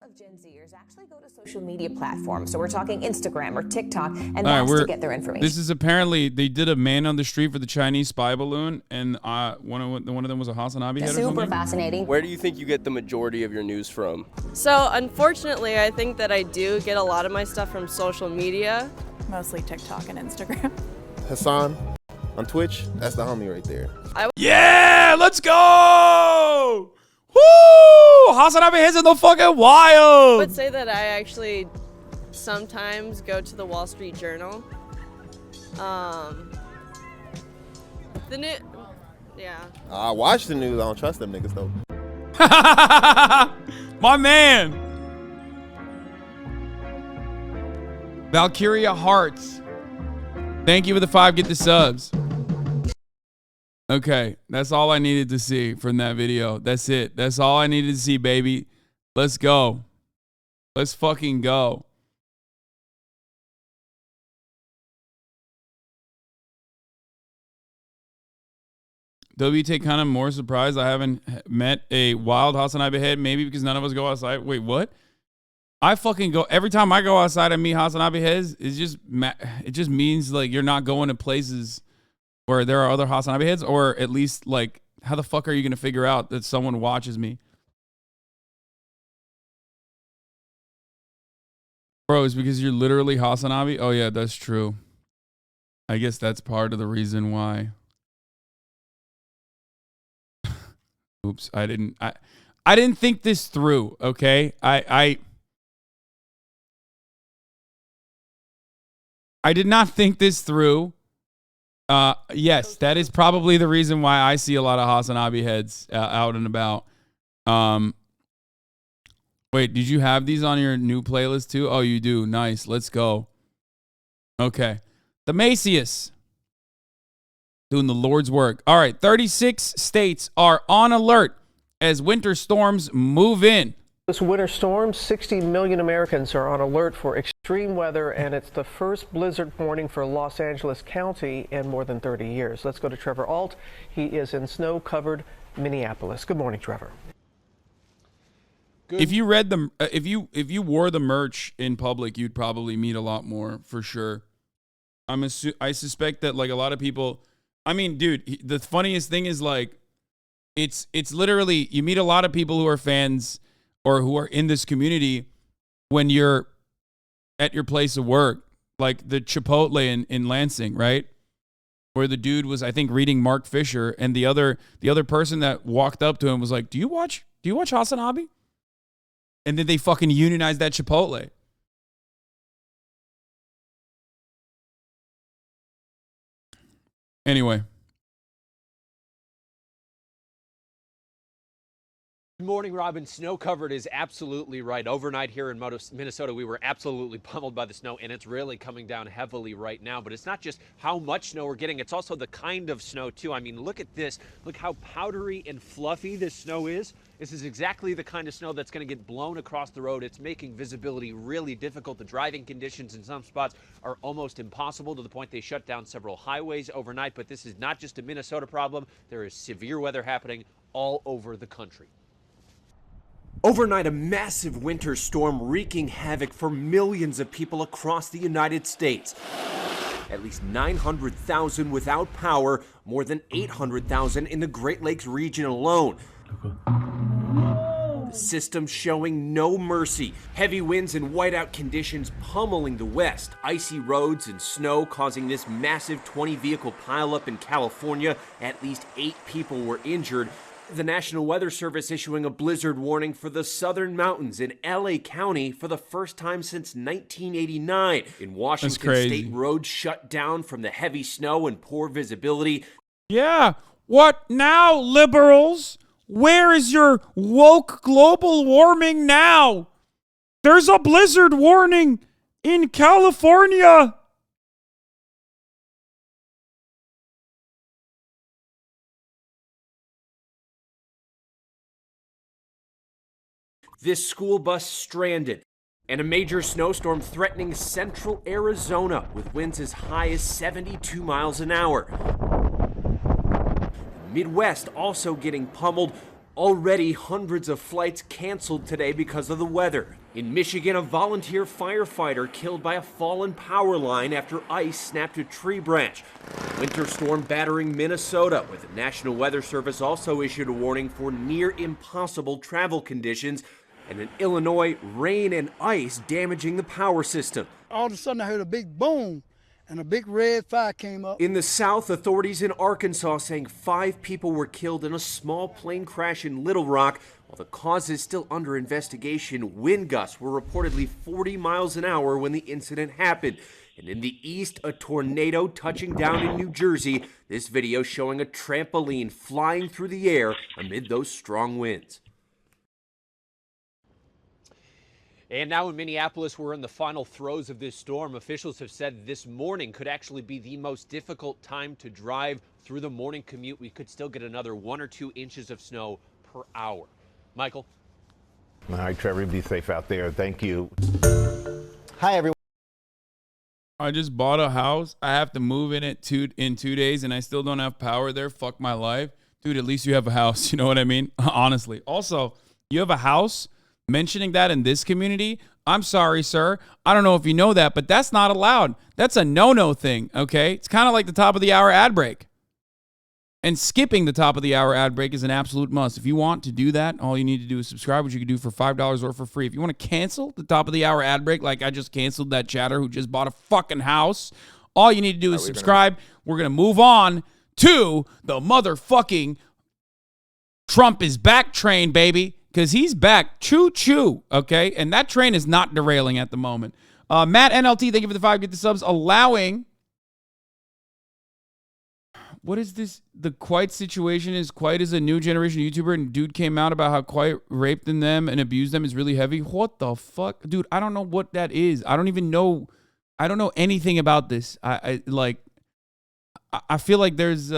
Of Gen Zers actually go to social media platforms. So we're talking Instagram or TikTok, and that's to get their information. This is apparently they did a man on the street for the Chinese spy balloon, and one of them was a HasanAbi head or something. Super fascinating. Where do you think you get the majority of your news from? So unfortunately, I think that I do get a lot of my stuff from social media. Mostly TikTok and Instagram. Hasan on Twitch, that's the homie right there. Yeah, let's go! Woo! HasanAbi is in the fucking wild! I would say that I actually sometimes go to the Wall Street Journal. Yeah. I watch the news, I don't trust them niggas though. My man! Valkyria Hearts. Thank you for the 5, get the subs. Okay, that's all I needed to see from that video. That's it. That's all I needed to see, baby. Let's go. Let's fucking go. WT kind of more surprised I haven't met a wild HasanAbi head, maybe because none of us go outside. Wait, what? I fucking go every time I go outside and meet HasanAbi heads. It just means like you're not going to places where there are other HasanAbi heads, or at least like how the fuck are you gonna figure out that someone watches me? Bro, it's because you're literally HasanAbi. Oh yeah, that's true. I guess that's part of the reason why. Oops, I didn't think this through, okay? I did not think this through. Yes, that is probably the reason why I see a lot of HasanAbi heads out and about. Wait, did you have these on your new playlist too? Oh, you do. Nice. Let's go. Okay. The Macius. Doing the Lord's work. All right. 36 states are on alert as winter storms move in. This winter storm, 60 million Americans are on alert for extreme weather, and it's the first blizzard warning for Los Angeles County in more than 30 years. Let's go to Trevor Alt. He is in snow-covered Minneapolis. Good morning, Trevor. If you read the, if you wore the merch in public, you'd probably meet a lot more for sure. I suspect that like a lot of people. I mean, dude, the funniest thing is like, it's literally you meet a lot of people who are fans or who are in this community when you're at your place of work, like the Chipotle in Lansing, right? Where the dude was, I think, reading Mark Fisher, and the other person that walked up to him was like, "Do you watch HasanAbi?" And then they fucking unionized that Chipotle. Anyway. Good morning, Robin. Snow covered is absolutely right. Overnight here in Minnesota, we were absolutely pummeled by the snow, and it's really coming down heavily right now. But it's not just how much snow we're getting, it's also the kind of snow, too. I mean, look at this. Look how powdery and fluffy this snow is. This is exactly the kind of snow that's going to get blown across the road. It's making visibility really difficult. The driving conditions in some spots are almost impossible, to the point they shut down several highways overnight. But this is not just a Minnesota problem. There is severe weather happening all over the country. Overnight, a massive winter storm wreaking havoc for millions of people across the United States. At least 900,000 without power, more than 800,000 in the Great Lakes region alone. The system showing no mercy. Heavy winds and whiteout conditions pummeling the west. Icy roads and snow causing this massive 20-vehicle pileup in California. At least 8 people were injured. The National Weather Service issuing a blizzard warning for the southern mountains in LA County for the first time since 1989. In Washington State, roads shut down from the heavy snow and poor visibility. Yeah, what now, liberals? Where is your woke global warming now? There's a blizzard warning in California. This school bus stranded, and a major snowstorm threatening central Arizona with winds as high as 72 miles an hour. The Midwest also getting pummeled. Already hundreds of flights canceled today because of the weather. In Michigan, a volunteer firefighter killed by a fallen power line after ice snapped a tree branch. Winter storm battering Minnesota, with the National Weather Service also issued a warning for near impossible travel conditions. And in Illinois, rain and ice damaging the power system. All of a sudden I heard a big boom and a big red fire came up. In the South, authorities in Arkansas saying 5 people were killed in a small plane crash in Little Rock. While the cause is still under investigation, wind gusts were reportedly 40 miles an hour when the incident happened. And in the east, a tornado touching down in New Jersey. This video showing a trampoline flying through the air amid those strong winds. And now in Minneapolis, we're in the final throes of this storm. Officials have said this morning could actually be the most difficult time to drive through the morning commute. We could still get another 1 or 2 inches of snow per hour. Michael? All right, Trevor, be safe out there. Thank you. Hi, everyone. I just bought a house. I have to move in it in 2 days, and I still don't have power there. Fuck my life. Dude, at least you have a house. You know what I mean? Honestly. Also, you have a house. Mentioning that in this community, I'm sorry, sir. I don't know if you know that, but that's not allowed. That's a no-no thing, okay? It's kind of like the top of the hour ad break. And skipping the top of the hour ad break is an absolute must. If you want to do that, all you need to do is subscribe, which you can do for $5 or for free. If you want to cancel the top of the hour ad break, like I just canceled that chatter who just bought a fucking house, all you need to do is subscribe. We're going to move on to the motherfucking Trump is back train, baby. Because he's back. Choo-choo, okay? And that train is not derailing at the moment. Matt NLT, thank you for the 5. Get the subs. Allowing... What is this? The Quiet situation is Quiet is a new generation YouTuber, and dude came out about how Quiet raped them and abused them is really heavy. What the fuck? Dude, I don't know what that is. I don't even know. I don't know anything about this. I feel like there's,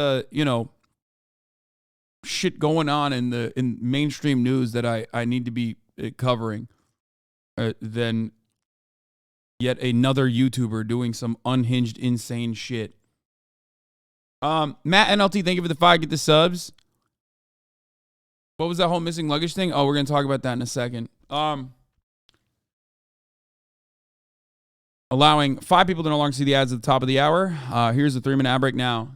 shit going on in mainstream news that I need to be covering than yet another YouTuber doing some unhinged, insane shit. Matt NLT, thank you for the 5. Get the subs. What was that whole missing luggage thing? Oh, we're going to talk about that in a second. Allowing 5 people to no longer see the ads at the top of the hour. Here's the 3-minute ad break now.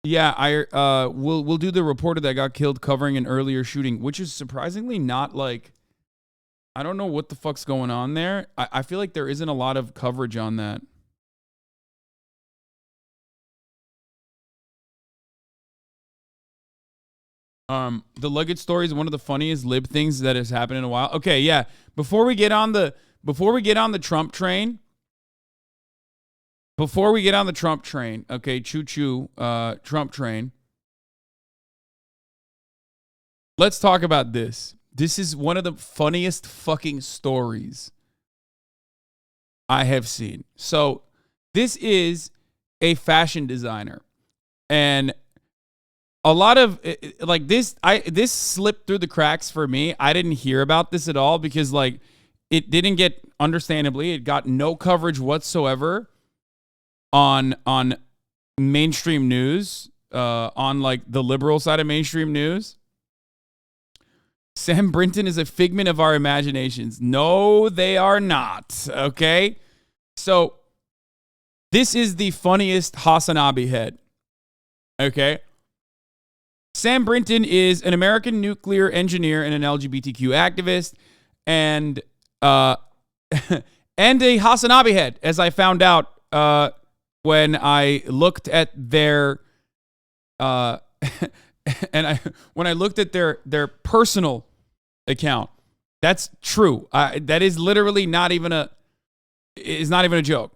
Yeah, we'll do the reporter that got killed covering an earlier shooting, which is surprisingly not like, I don't know what the fuck's going on there. I feel like there isn't a lot of coverage on that. The luggage story is one of the funniest lib things that has happened in a while. Okay, yeah. Before we get on the Trump train. Okay, choo-choo, Trump train. Let's talk about this. This is one of the funniest fucking stories I have seen. So, this is a fashion designer. And a lot of, like, this slipped through the cracks for me. I didn't hear about this at all because, like, it didn't get, understandably, it got no coverage whatsoever on mainstream news, on like the liberal side of mainstream news. Sam Brinton is a figment of our imaginations. No, they are not. Okay? So, this is the funniest HasanAbi head. Okay? Sam Brinton is an American nuclear engineer and an LGBTQ activist, and a HasanAbi head, as I found out when I looked at their when I looked at their personal account. That's true. That is literally not even a joke.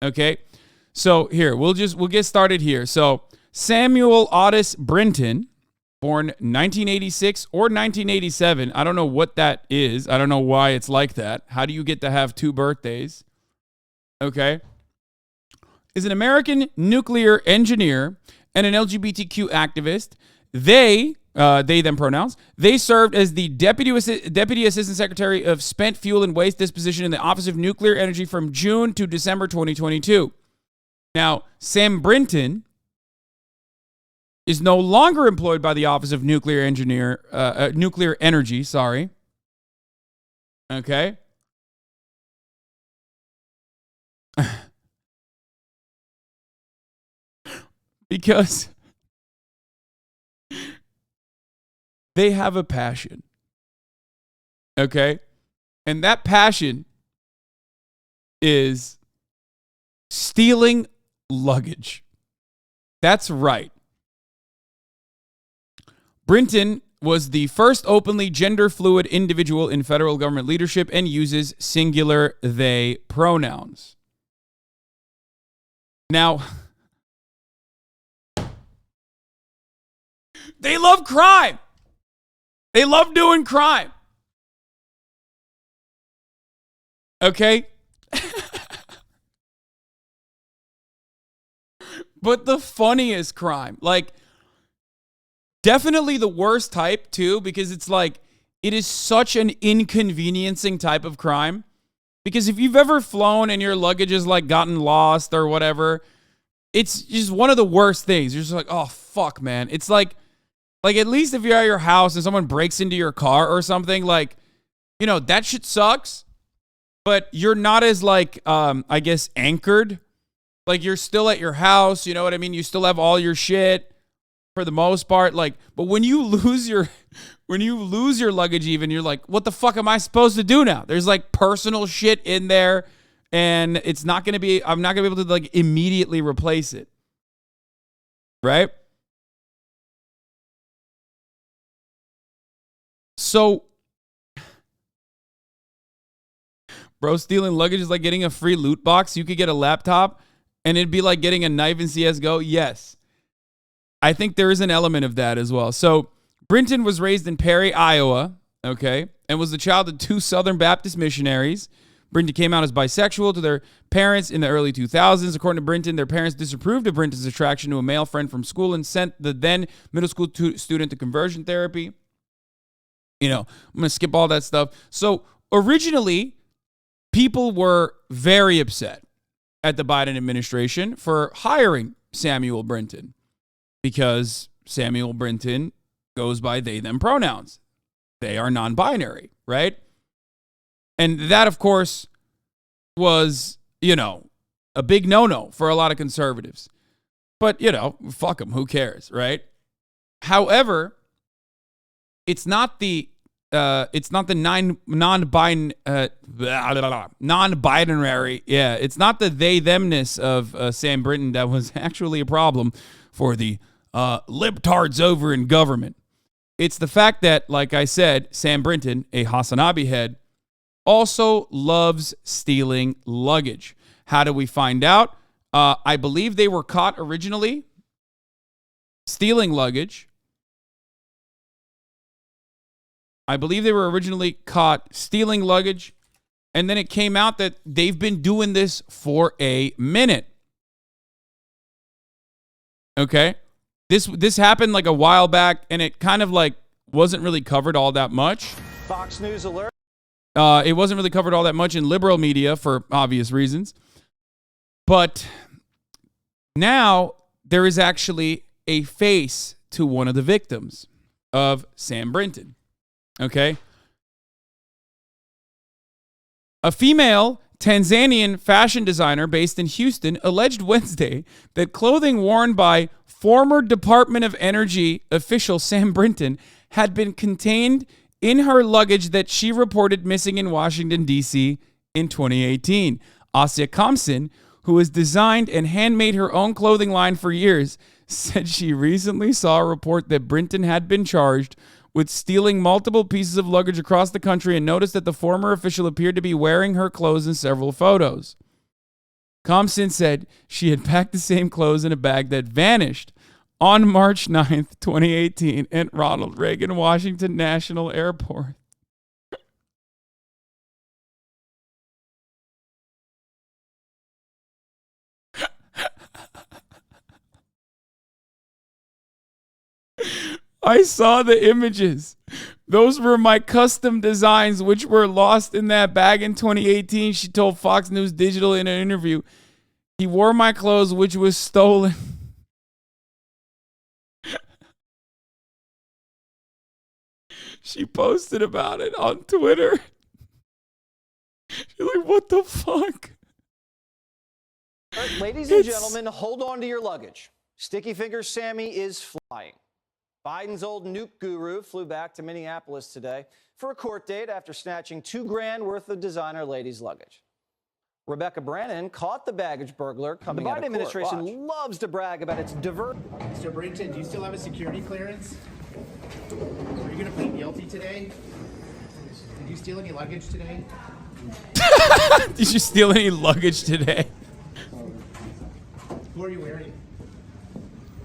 Okay? So here, we'll get started here. So Samuel Otis Brinton, born 1986 or 1987. I don't know what that is. I don't know why it's like that. How do you get to have 2 birthdays? Okay. Is an American nuclear engineer and an LGBTQ activist. They them pronouns. They served as the Deputy Assistant Secretary of Spent Fuel and Waste Disposition in the Office of Nuclear Energy from June to December 2022. Now, Sam Brinton is no longer employed by the Office of Nuclear Energy, sorry. Okay. Because they have a passion. Okay? And that passion is stealing luggage. That's right. Brinton was the first openly gender-fluid individual in federal government leadership and uses singular they pronouns. Now, they love crime. They love doing crime. Okay? But the funniest crime, like, definitely the worst type, too, because it's like, it is such an inconveniencing type of crime. Because if you've ever flown and your luggage has like gotten lost or whatever, it's just one of the worst things. You're just like, oh, fuck, man. It's like at least if you're at your house and someone breaks into your car or something, like, you know, that shit sucks. But you're not as like, I guess, anchored. Like, you're still at your house. You know what I mean? You still have all your shit for the most part. Like, but when you lose your luggage, even, you're like, what the fuck am I supposed to do now? There's like personal shit in there. And it's not going to be, I'm not going to be able to like immediately replace it. Right? So, bro, stealing luggage is like getting a free loot box. You could get a laptop and it'd be like getting a knife in CSGO. Yes. I think there is an element of that as well. So, Brinton was raised in Perry, Iowa, okay, and was the child of 2 Southern Baptist missionaries. Brinton came out as bisexual to their parents in the early 2000s. According to Brinton, their parents disapproved of Brinton's attraction to a male friend from school and sent the then middle school student to conversion therapy. You know, I'm going to skip all that stuff. So originally, people were very upset at the Biden administration for hiring Samuel Brinton because Samuel Brinton goes by they, them pronouns. They are non-binary, right? And that, of course, was, you know, a big no-no for a lot of conservatives. But, you know, fuck them. Who cares, right? However, it's not the non-binary. Yeah, it's not the they-themness of Sam Brinton that was actually a problem for the libtards over in government. It's the fact that, like I said, Sam Brinton, a HasanAbi head, also loves stealing luggage. How do we find out? I believe they were caught originally stealing luggage. And then it came out that they've been doing this for a minute. Okay? This happened like a while back, and it kind of like wasn't really covered all that much. Fox News alert. It wasn't really covered all that much in liberal media for obvious reasons. But now there is actually a face to one of the victims of Sam Brinton. Okay? A female Tanzanian fashion designer based in Houston alleged Wednesday that clothing worn by former Department of Energy official Sam Brinton had been contained in her luggage that she reported missing in Washington, D.C. in 2018. Asia Kamsin, who has designed and handmade her own clothing line for years, said she recently saw a report that Brinton had been charged with stealing multiple pieces of luggage across the country and noticed that the former official appeared to be wearing her clothes in several photos. Kamsin said she had packed the same clothes in a bag that vanished on March 9th, 2018 at Ronald Reagan Washington National Airport. I saw the images. Those were my custom designs, which were lost in that bag in 2018, she told Fox News Digital in an interview. He wore my clothes, which was stolen. She posted about it on Twitter. She's like, what the fuck? Ladies and gentlemen, hold on to your luggage. Sticky Fingers Sammy is flying. Biden's old nuke guru flew back to Minneapolis today for a court date after snatching $2,000 worth of designer ladies' luggage. Rebecca Brannon caught the baggage burglar coming out of court. The Biden administration loves to brag about its diverse. Mr. Brinton, do you still have a security clearance? Are you going to plead guilty today? Did you steal any luggage today? Did you steal any luggage today? Who are you wearing?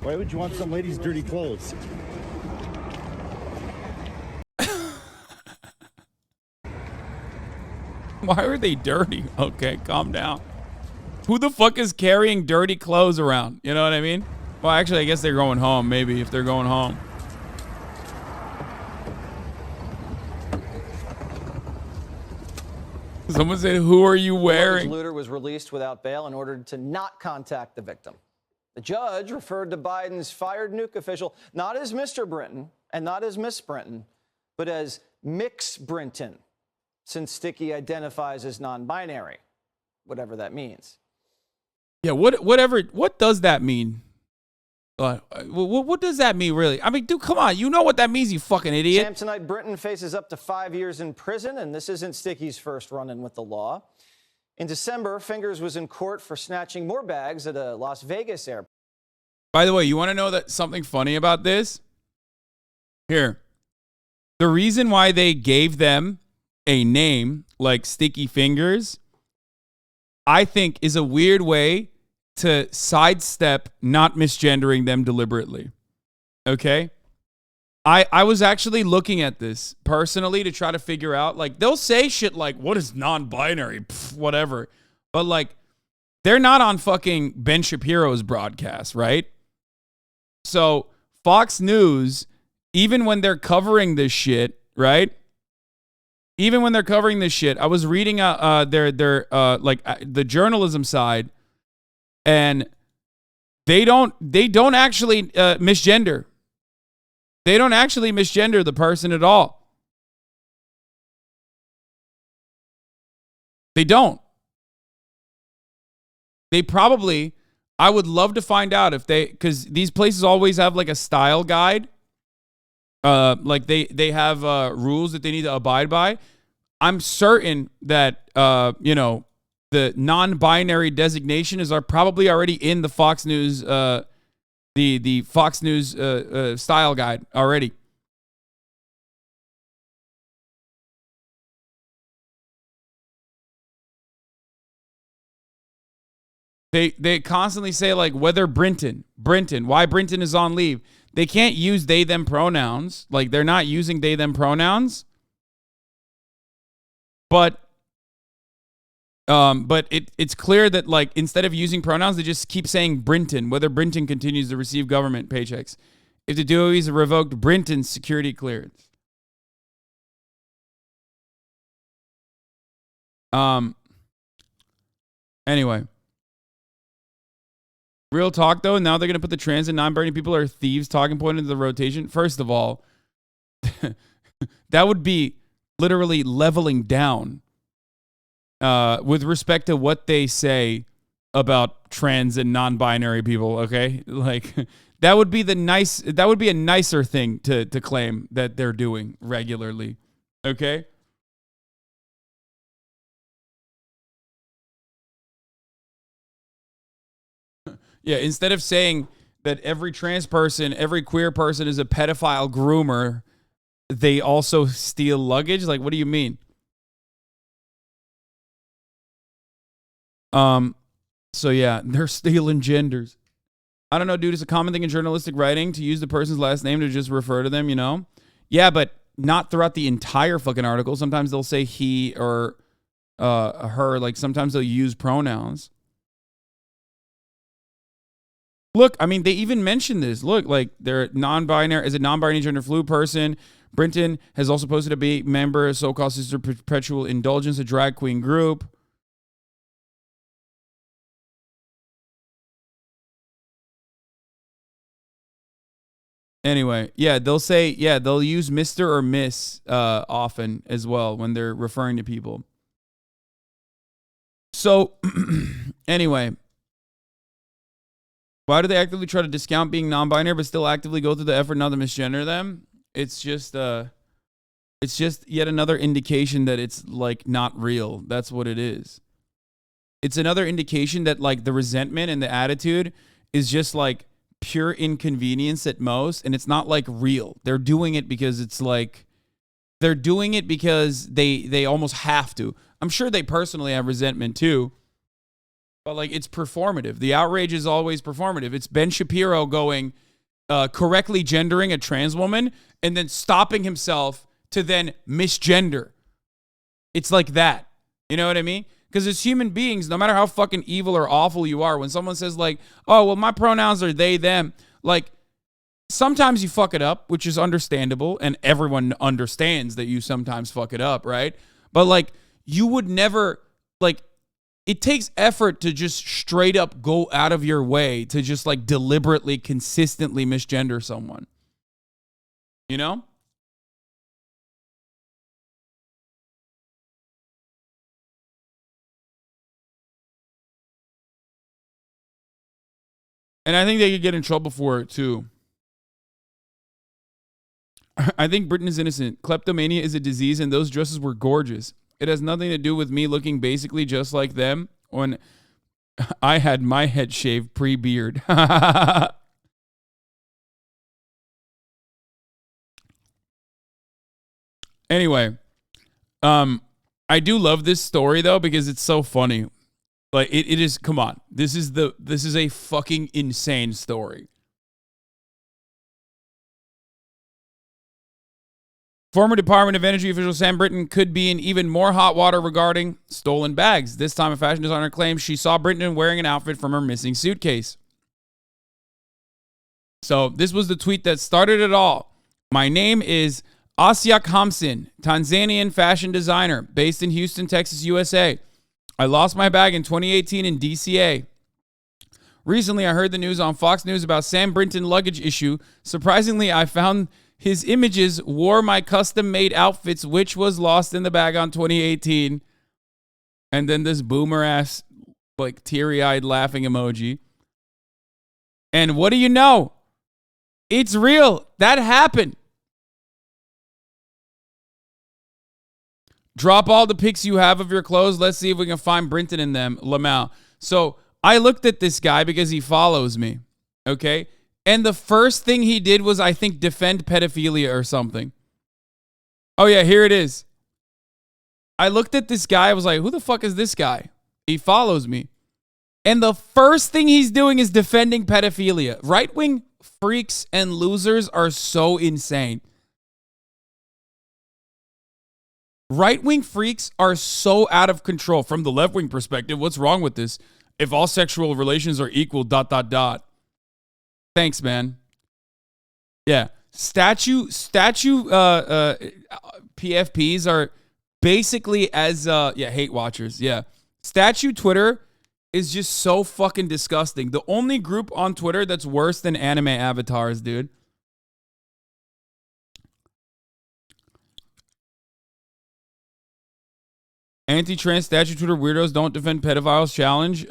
Why would you want some lady's dirty clothes? Why are they dirty? Okay, calm down. Who the fuck is carrying dirty clothes around? You know what I mean? Well, actually, I guess they're going home, maybe, if they're going home. Someone said, "Who are you The wearing?" looter was released without bail and ordered to not contact the victim. The judge referred to Biden's fired nuke official not as Mr. Brinton and not as Miss Brinton, but as Mix Brinton, since Sticky identifies as non-binary, whatever that means. Yeah, what does that mean? What does that mean, really? I mean, dude, come on. You know what that means, you fucking idiot. Samsonite Brinton faces up to 5 years in prison, and this isn't Sticky's first run-in with the law. In December, Fingers was in court for snatching more bags at a Las Vegas airport. By the way, you want to know that something funny about this? Here. The reason why they gave them a name like Sticky Fingers, I think, is a weird way to sidestep not misgendering them deliberately. Okay? I was actually looking at this personally to try to figure out, like, they'll say shit like, what is non-binary? Pff, whatever. But, like, they're not on fucking Ben Shapiro's broadcast, right? So Fox News, even when they're covering this shit, right? Even when they're covering this shit, I was reading the journalism side, and they don't actually misgender. They don't actually misgender the person at all. They don't. They probably, I would love to find out if they, because these places always have like a style guide. Like they have rules that they need to abide by. I'm certain that, the non-binary designation is probably already in the Fox News, the Fox News style guide already. They constantly say, like, whether Brinton, why Brinton is on leave. They can't use they, them pronouns. Like, they're not using they, them pronouns. But it's clear that, like, instead of using pronouns, they just keep saying Brinton, whether Brinton continues to receive government paychecks. If the DOE's revoked Brinton's security clearance. Anyway. Real talk, though, now they're going to put the trans and non-binary people are thieves talking point into the rotation. First of all, that would be literally leveling down with respect to what they say about trans and non-binary people, okay? Like, that would be a nicer thing to claim that they're doing regularly, okay? Yeah, instead of saying that every trans person, every queer person is a pedophile groomer, they also steal luggage? Like, what do you mean? So yeah, they're stealing genders. I don't know, dude. It's a common thing in journalistic writing to use the person's last name to just refer to them, you know? Yeah, but not throughout the entire fucking article. Sometimes they'll say he or her. Like, sometimes they'll use pronouns. Look, I mean, they even mentioned this. Look, like, they're non-binary, as a non-binary gender fluid person. Brinton has also posted to be member of so-called Sister Perpetual Indulgence, a drag queen group. Anyway, yeah, they'll use Mr. or Miss often as well when they're referring to people. So, anyway. Why do they actively try to discount being non-binary but still actively go through the effort not to misgender them? It's just yet another indication that it's, like, not real. That's what it is. It's another indication that, like, the resentment and the attitude is just, like, pure inconvenience at most, and it's not, like, real. They're doing it because it's, like, they're doing it because they almost have to. I'm sure they personally have resentment too. But, like, it's performative. The outrage is always performative. It's Ben Shapiro going, correctly gendering a trans woman and then stopping himself to then misgender. It's like that. You know what I mean? Because as human beings, no matter how fucking evil or awful you are, when someone says, like, oh, well, my pronouns are they, them, like, sometimes you fuck it up, which is understandable, and everyone understands that you sometimes fuck it up, right? But, like, you would never, like, it takes effort to just straight up go out of your way to just like deliberately, consistently misgender someone. You know? And I think they could get in trouble for it too. I think Brinton is innocent. Kleptomania is a disease and those dresses were gorgeous. It has nothing to do with me looking basically just like them when I had my head shaved pre-beard. Anyway, I do love this story though because it's so funny. Like it is. Come on, this is a fucking insane story. Former Department of Energy official Sam Brinton could be in even more hot water regarding stolen bags. This time, a fashion designer claims she saw Brinton wearing an outfit from her missing suitcase. So this was the tweet that started it all. My name is Asyak Hamsin, Tanzanian fashion designer based in Houston, Texas, USA. I lost my bag in 2018 in DCA. Recently, I heard the news on Fox News about Sam Brinton luggage issue. Surprisingly, I found his images wore my custom-made outfits, which was lost in the bag on 2018. And then this boomer-ass, like, teary-eyed laughing emoji. And what do you know? It's real. That happened. Drop all the pics you have of your clothes. Let's see if we can find Brinton in them. Lamau. So I looked at this guy because he follows me. Okay? And the first thing he did was, I think, defend pedophilia or something. Oh, yeah, here it is. I looked at this guy. I was like, who the fuck is this guy? He follows me. And the first thing he's doing is defending pedophilia. Right-wing freaks and losers are so insane. Right-wing freaks are so out of control. From the left-wing perspective, what's wrong with this? If all sexual relations are equal, ... Thanks, man. Yeah. Statue PFPs are basically as, hate watchers. Yeah. Statue Twitter is just so fucking disgusting. The only group on Twitter that's worse than anime avatars, dude. Anti-trans statue Twitter weirdos don't defend pedophiles challenge.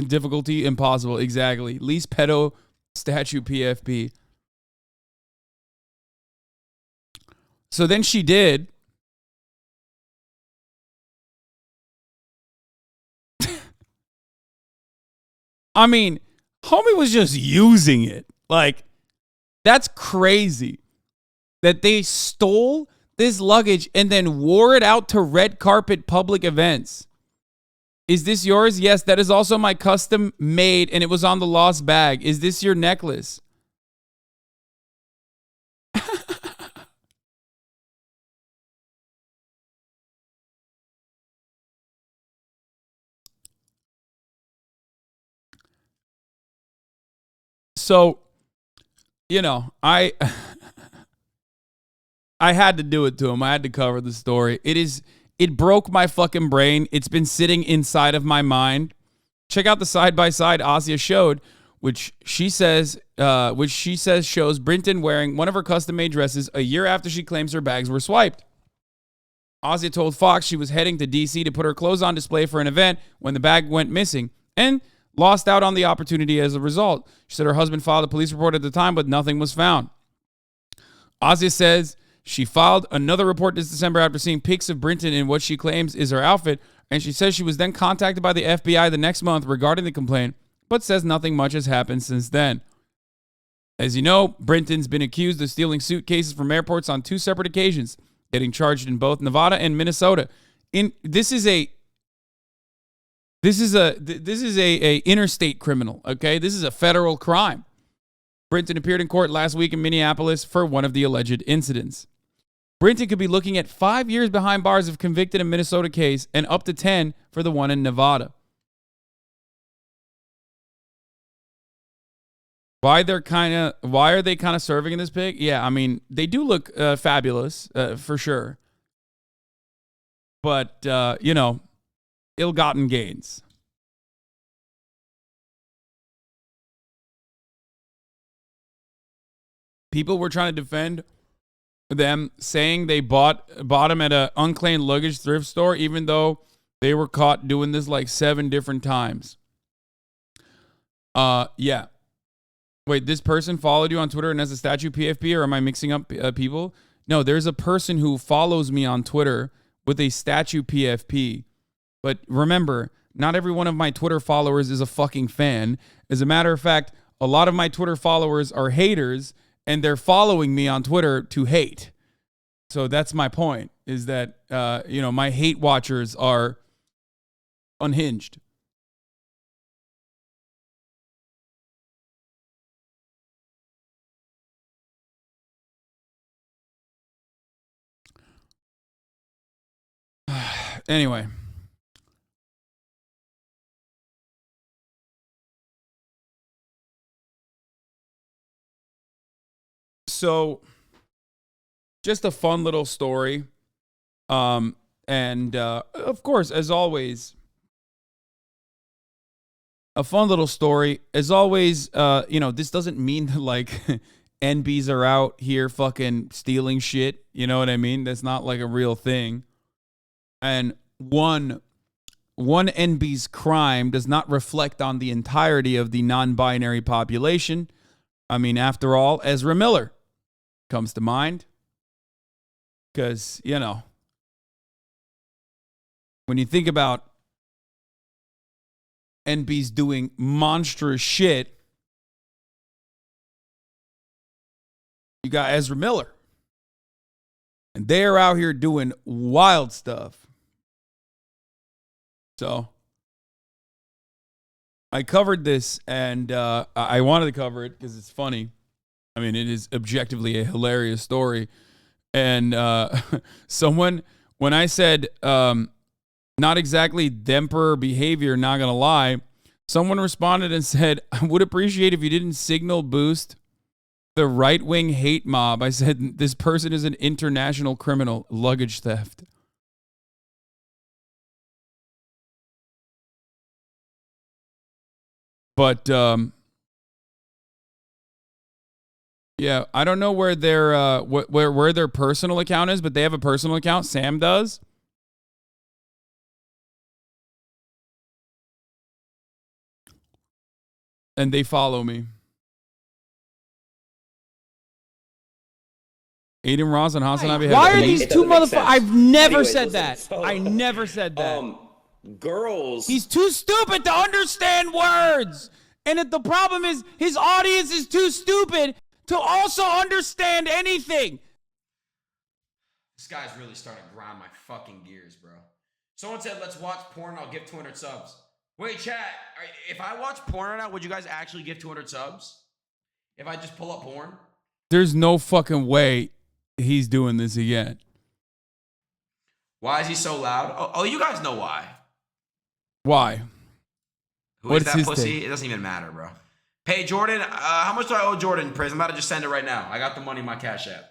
Difficulty impossible. Exactly. Least pedo statue PFP. So then she did. I mean, homie was just using it. Like, that's crazy that they stole this luggage and then wore it out to red carpet public events. Is this yours? Yes, that is also my custom made and it was on the lost bag. Is this your necklace? So, you know, I had to do it to him. I had to cover the story. It broke my fucking brain. It's been sitting inside of my mind. Check out the side-by-side Asia showed, which she says shows Brinton wearing one of her custom-made dresses a year after she claims her bags were swiped. Asia told Fox she was heading to D.C. to put her clothes on display for an event when the bag went missing and lost out on the opportunity as a result. She said her husband filed a police report at the time, but nothing was found. Asia says she filed another report this December after seeing pics of Brinton in what she claims is her outfit, and she says she was then contacted by the FBI the next month regarding the complaint, but says nothing much has happened since then. As you know, Brinton's been accused of stealing suitcases from airports on 2 separate occasions, getting charged in both Nevada and Minnesota. This is a interstate criminal, okay? This is a federal crime. Brinton appeared in court last week in Minneapolis for one of the alleged incidents. Brinton could be looking at 5 years behind bars if convicted in Minnesota case and up to 10 for the one in Nevada. Why are they kind of serving in this pic? Yeah, I mean, they do look fabulous, for sure. but, you know, ill-gotten gains. People were trying to defend them, saying they bought them at an unclaimed luggage thrift store, even though they were caught doing this like 7 different times. Yeah. Wait, this person followed you on Twitter and has a statue PFP, or am I mixing up people? No, there's a person who follows me on Twitter with a statue PFP. But remember, not every one of my Twitter followers is a fucking fan. As a matter of fact, a lot of my Twitter followers are haters, and they're following me on Twitter to hate. So that's my point, is that, you know, my hate watchers are unhinged. Anyway. So, just a fun little story. And of course, as always, a fun little story. As always, you know, this doesn't mean that, like, NBs are out here fucking stealing shit. You know what I mean? That's not like a real thing. And one NB's crime does not reflect on the entirety of the non-binary population. I mean, after all, Ezra Miller comes to mind. Because, you know, when you think about NBs doing monstrous shit, you got Ezra Miller. And they're out here doing wild stuff. So, I covered this, and I wanted to cover it because it's funny. I mean, it is objectively a hilarious story. And someone, when I said not exactly Demper behavior, not going to lie, someone responded and said, I would appreciate if you didn't signal boost the right-wing hate mob. I said, this person is an international criminal, luggage theft. But, yeah, I don't know where their where their personal account is, but they have a personal account. Sam does. And they follow me. Adin Ross and HasanAbi. Why are these two motherfuckers? I've never said that. I never said that. Girls. He's too stupid to understand words. And if the problem is his audience is too stupid to also understand anything. This guy's really starting to grind my fucking gears, bro. Someone said, let's watch porn. I'll give 200 subs. Wait, chat. If I watch porn right now, would you guys actually give 200 subs? If I just pull up porn? There's no fucking way he's doing this again. Why is he so loud? Oh, you guys know why. Why? Who is that pussy? It doesn't even matter, bro. Pay Jordan. How much do I owe Jordan, Piers? I'm about to just send it right now. I got the money in my Cash App.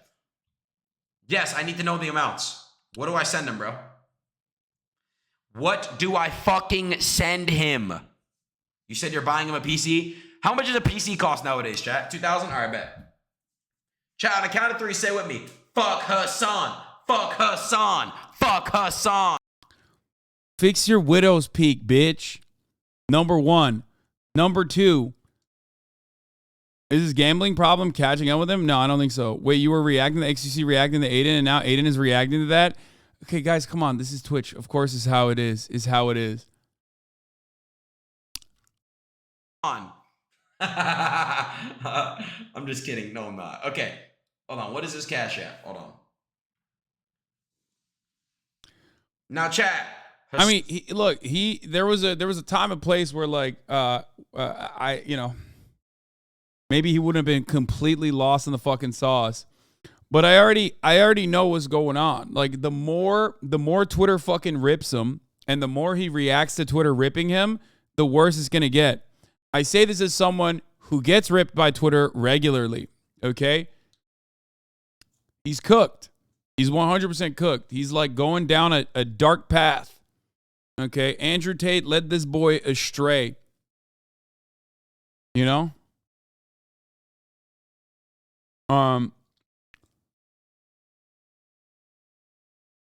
Yes, I need to know the amounts. What do I send him, bro? What do I fucking send him? You said you're buying him a PC? How much does a PC cost nowadays, chat? 2,000? All right, bet. Chat, on a count of 3, say with me. Fuck Hasan. Fuck Hasan. Fuck Hasan. Fix your widow's peak, bitch. Number 1. Number 2. Is this gambling problem catching up with him? No, I don't think so. Wait, you were reacting to XQC reacting to Adin, and now Adin is reacting to that? Okay, guys, come on. This is Twitch. Of course, is how it is. Is how it is. On. I'm just kidding. No, I'm not. Okay. Hold on. What is this Cash App? Hold on. Now, chat. I mean, there was a time and place where, like, you know, maybe he wouldn't have been completely lost in the fucking sauce. But I already know what's going on. Like, the more Twitter fucking rips him, and the more he reacts to Twitter ripping him, the worse it's gonna get. I say this as someone who gets ripped by Twitter regularly. Okay, he's cooked. He's 100% cooked. He's like going down a dark path. Okay, Andrew Tate led this boy astray. You know?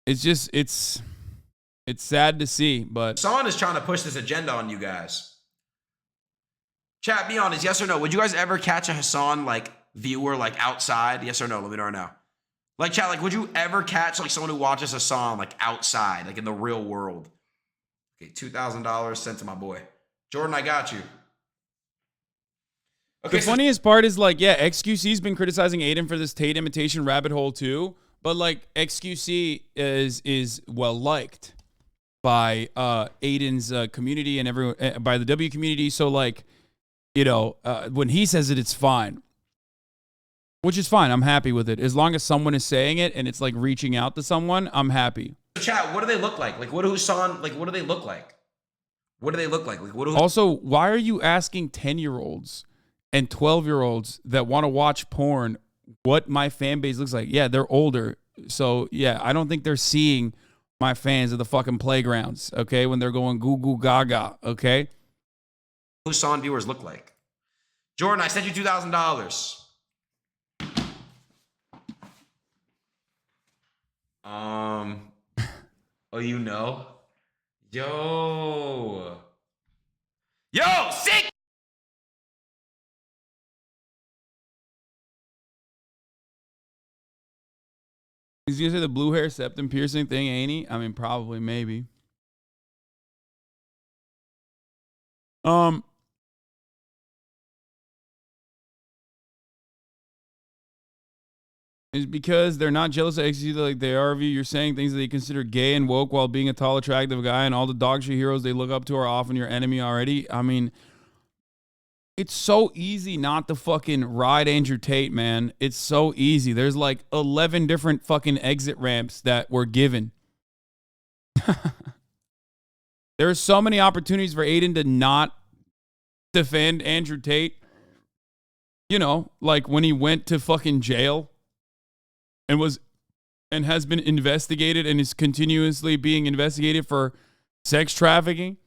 It's just it's sad to see, but Hasan is trying to push this agenda on you guys. Chat, be honest, yes or no? Would you guys ever catch a Hasan like viewer like outside? Yes or no? Let me know right now. Like chat, like would you ever catch like someone who watches Hasan like outside, like in the real world? Okay, $2,000 sent to my boy. Jordan, I got you. Okay, the funniest part is like, yeah, XQC's been criticizing Adin for this Tate imitation rabbit hole too, but like XQC is well liked by Adin's community and everyone, by the W community. So like, you know, when he says it, it's fine, which is fine. I'm happy with it as long as someone is saying it and it's like reaching out to someone. I'm happy. Chat, what do they look like? Like, what do Hasan, like, what do they look like? What do they look like? Like, what do also, why are you asking 10-year-olds and 12-year-olds that want to watch porn what my fan base looks like? Yeah, they're older. So, yeah, I don't think they're seeing my fans at the fucking playgrounds, okay, when they're going goo goo gaga, okay? Hasan viewers look like? Jordan, I sent you $2,000. Oh, you know? Yo, sick! He's gonna say the blue hair septum piercing thing, ain't he? I mean, probably, maybe. Is because they're not jealous of XQC like they are of you. You're saying things that they consider gay and woke while being a tall, attractive guy, and all the dog shit heroes they look up to are often your enemy already. I mean, it's so easy not to fucking ride Andrew Tate, man. It's so easy. There's like 11 different fucking exit ramps that were given. There are so many opportunities for Adin to not defend Andrew Tate. You know, like when he went to fucking jail and has been investigated and is continuously being investigated for sex trafficking.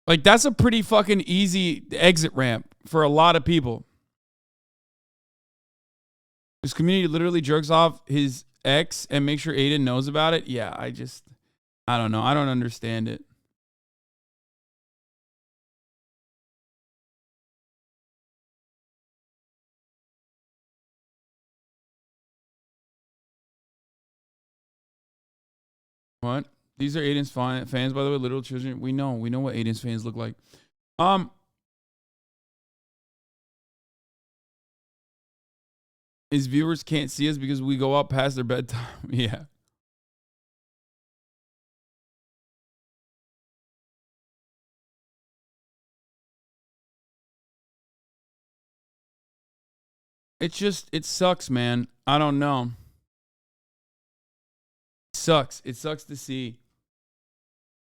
Like, that's a pretty fucking easy exit ramp for a lot of people. His community literally jerks off his ex and makes sure Adin knows about it. Yeah, I don't know. I don't understand it. What? These are Adin's fans, by the way, little children. We know what Adin's fans look like. His viewers can't see us because we go up past their bedtime. Yeah. It sucks, man. I don't know. Sucks. It sucks to see.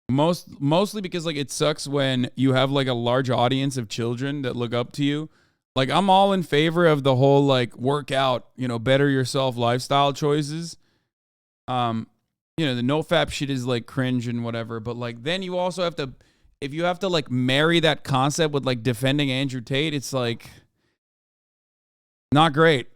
Mostly because like it sucks when you have like a large audience of children that look up to you. Like I'm all in favor of the whole like workout, you know, better yourself lifestyle choices. You know, the nofap shit is like cringe and whatever, but like then you also have to, if you have to like marry that concept with like defending Andrew Tate, it's like not great.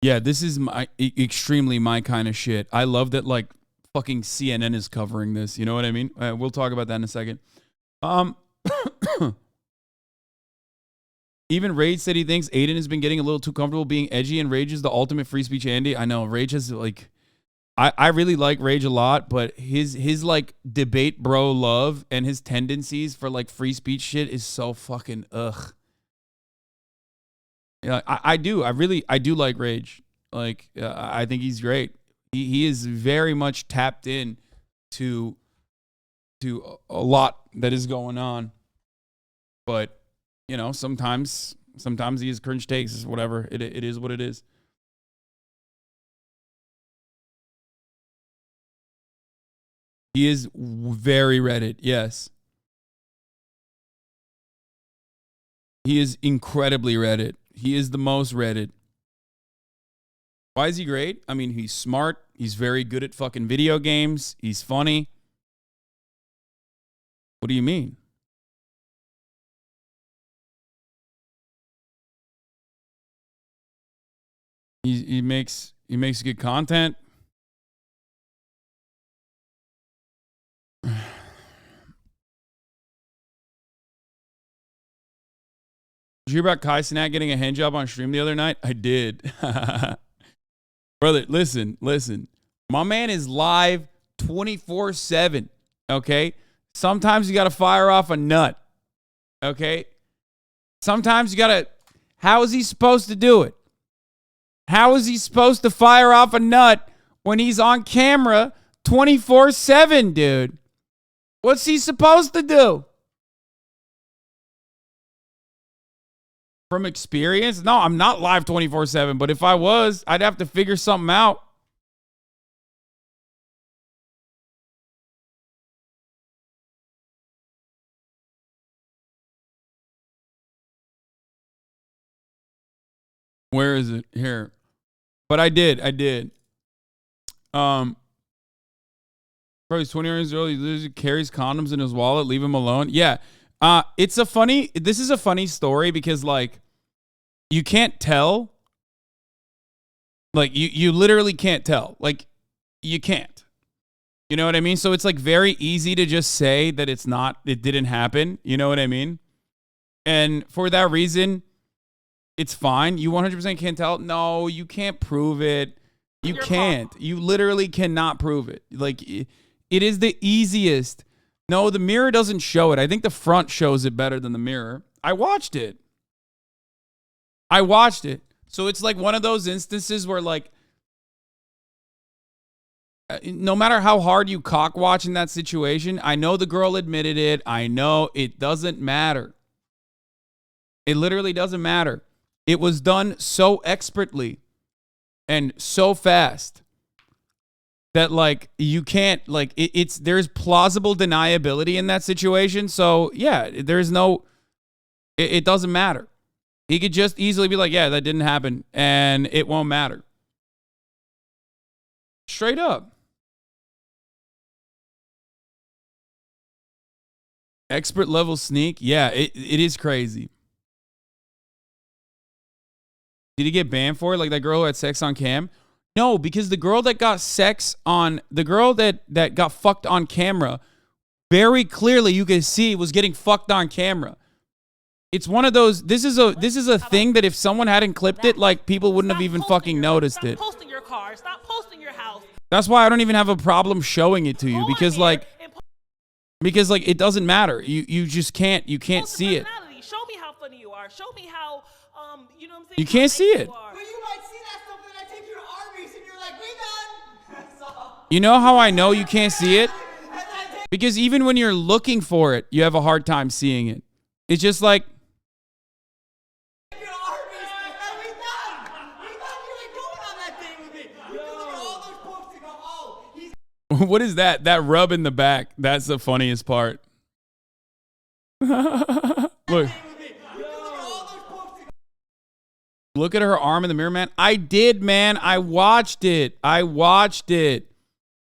Yeah, this is extremely my kind of shit. I love that like fucking CNN is covering this. You know what I mean? We'll talk about that in a second. Even Rage said he thinks Adin has been getting a little too comfortable being edgy, and Rage is the ultimate free speech Andy. I know Rage has like, I really like Rage a lot, but his like debate bro love and his tendencies for like free speech shit is so fucking ugh. Yeah, I do like Rage. Like, I think he's great. He is very much tapped in to a lot that is going on. But, you know, sometimes he has cringe takes, whatever. It is what it is. He is very Reddit, yes. He is incredibly Reddit. He is the most Reddit. Why is he great? I mean, he's smart. He's very good at fucking video games. He's funny. What do you mean? He makes good content. Did you hear about Kai Cenat getting a hand job on stream the other night? I did. Brother, listen. My man is live 24/7, okay? Sometimes you got to fire off a nut, okay? Sometimes you got to... How is he supposed to do it? How is he supposed to fire off a nut when he's on camera 24/7, dude? What's he supposed to do? From experience? No, I'm not live 24/7, but if I was, I'd have to figure something out. Where is it? Here. But I did. Bro, he's 20 years old. He carries condoms in his wallet. Leave him alone. Yeah. This is a funny story because, like, you can't tell. Like, you literally can't tell. Like, you can't. You know what I mean? So it's, like, very easy to just say that it didn't happen. You know what I mean? And for that reason, it's fine. You 100% can't tell. No, you can't prove it. You can't. You literally cannot prove it. Like, it is the easiest. No, the mirror doesn't show it. I think the front shows it better than the mirror. I watched it. So it's like one of those instances where, like, no matter how hard you cock watch in that situation, I know the girl admitted it. I know it doesn't matter. It literally doesn't matter. It was done so expertly and so fast that, like, you can't, like, there's plausible deniability in that situation. So yeah, there's no, it doesn't matter. He could just easily be like, yeah, that didn't happen, and it won't matter. Straight up. Expert level sneak. Yeah, it is crazy. Did he get banned for it? Like that girl who had sex on cam? No, because the girl that got got fucked on camera, very clearly you can see was getting fucked on camera. It's one of those, this is a thing that if someone hadn't clipped it, like, people wouldn't have even fucking noticed it. Stop posting your car. Stop posting your house. That's why I don't even have a problem showing it to you, because it doesn't matter. You just can't see it. Show me how funny you are. Show me how you know what I'm saying? You can't see it. But you might see that stuff when I take you to Arby's and you're like, we done. You know how I know you can't see it? Because even when you're looking for it, you have a hard time seeing it. It's just like, what is that? That rub in the back. That's the funniest part. Look at her arm in the mirror, man. I did, man. I watched it.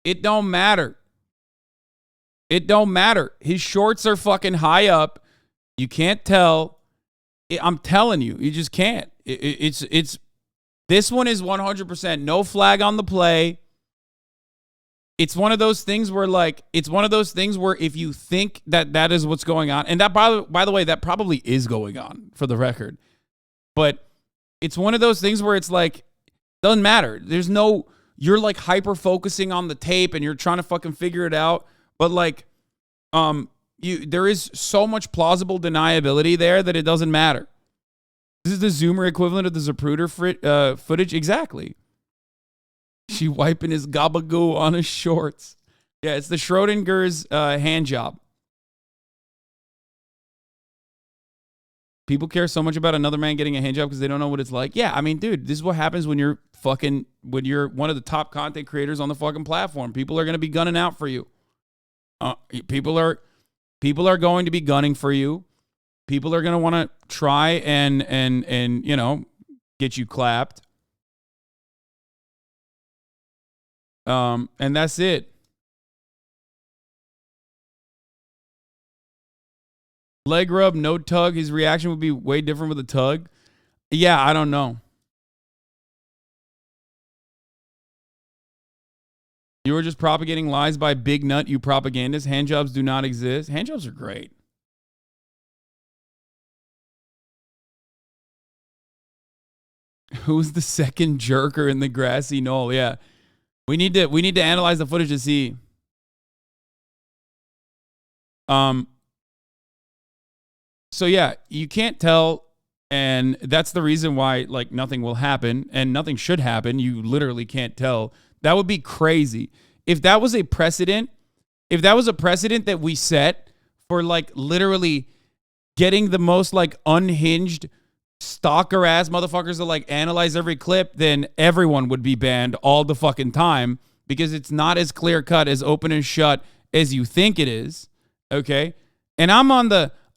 It don't matter. His shorts are fucking high up. You can't tell. I'm telling you, you just can't. It's this one is 100% no flag on the play. It's one of those things where, like, if you think that is what's going on, and that, by the way, that probably is going on, for the record. But it's one of those things where it's like, doesn't matter. You're like hyper focusing on the tape and you're trying to fucking figure it out. But, like, there is so much plausible deniability there that it doesn't matter. This is the Zoomer equivalent of the Zapruder footage. Exactly. She wiping his gabagoo on his shorts. Yeah, it's the Schrodinger's hand job. People care so much about another man getting a hand job because they don't know what it's like. Yeah, I mean, dude, this is what happens when you're one of the top content creators on the fucking platform. People are going to be gunning out for you. People are going to be gunning for you. people are gonna want to try and you know, get you clapped. And that's it. Leg rub, no tug. His reaction would be way different with a tug. Yeah, I don't know. You were just propagating lies by Big Nut, you propagandists. Handjobs do not exist. Handjobs are great. Who's the second jerker in the grassy knoll? Yeah. We need to analyze the footage to see. So yeah, you can't tell, and that's the reason why like nothing will happen and nothing should happen. You literally can't tell. That would be crazy. If that was a precedent, that we set for like literally getting the most like unhinged stalker ass motherfuckers to like analyze every clip, then everyone would be banned all the fucking time because it's not as clear cut, as open and shut as you think it is. Okay. And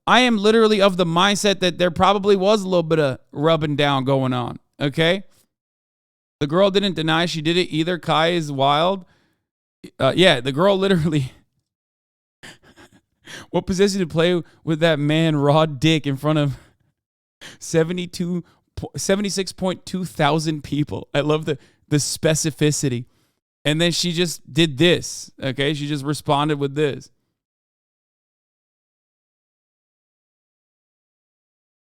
I am literally of the mindset that there probably was a little bit of rubbing down going on. Okay. The girl didn't deny she did it either. Kai is wild. Yeah, the girl literally. What possessed you to play with that man raw dick in front of 76.2 thousand people? I love the specificity. And then she just did this. Okay, she just responded with this.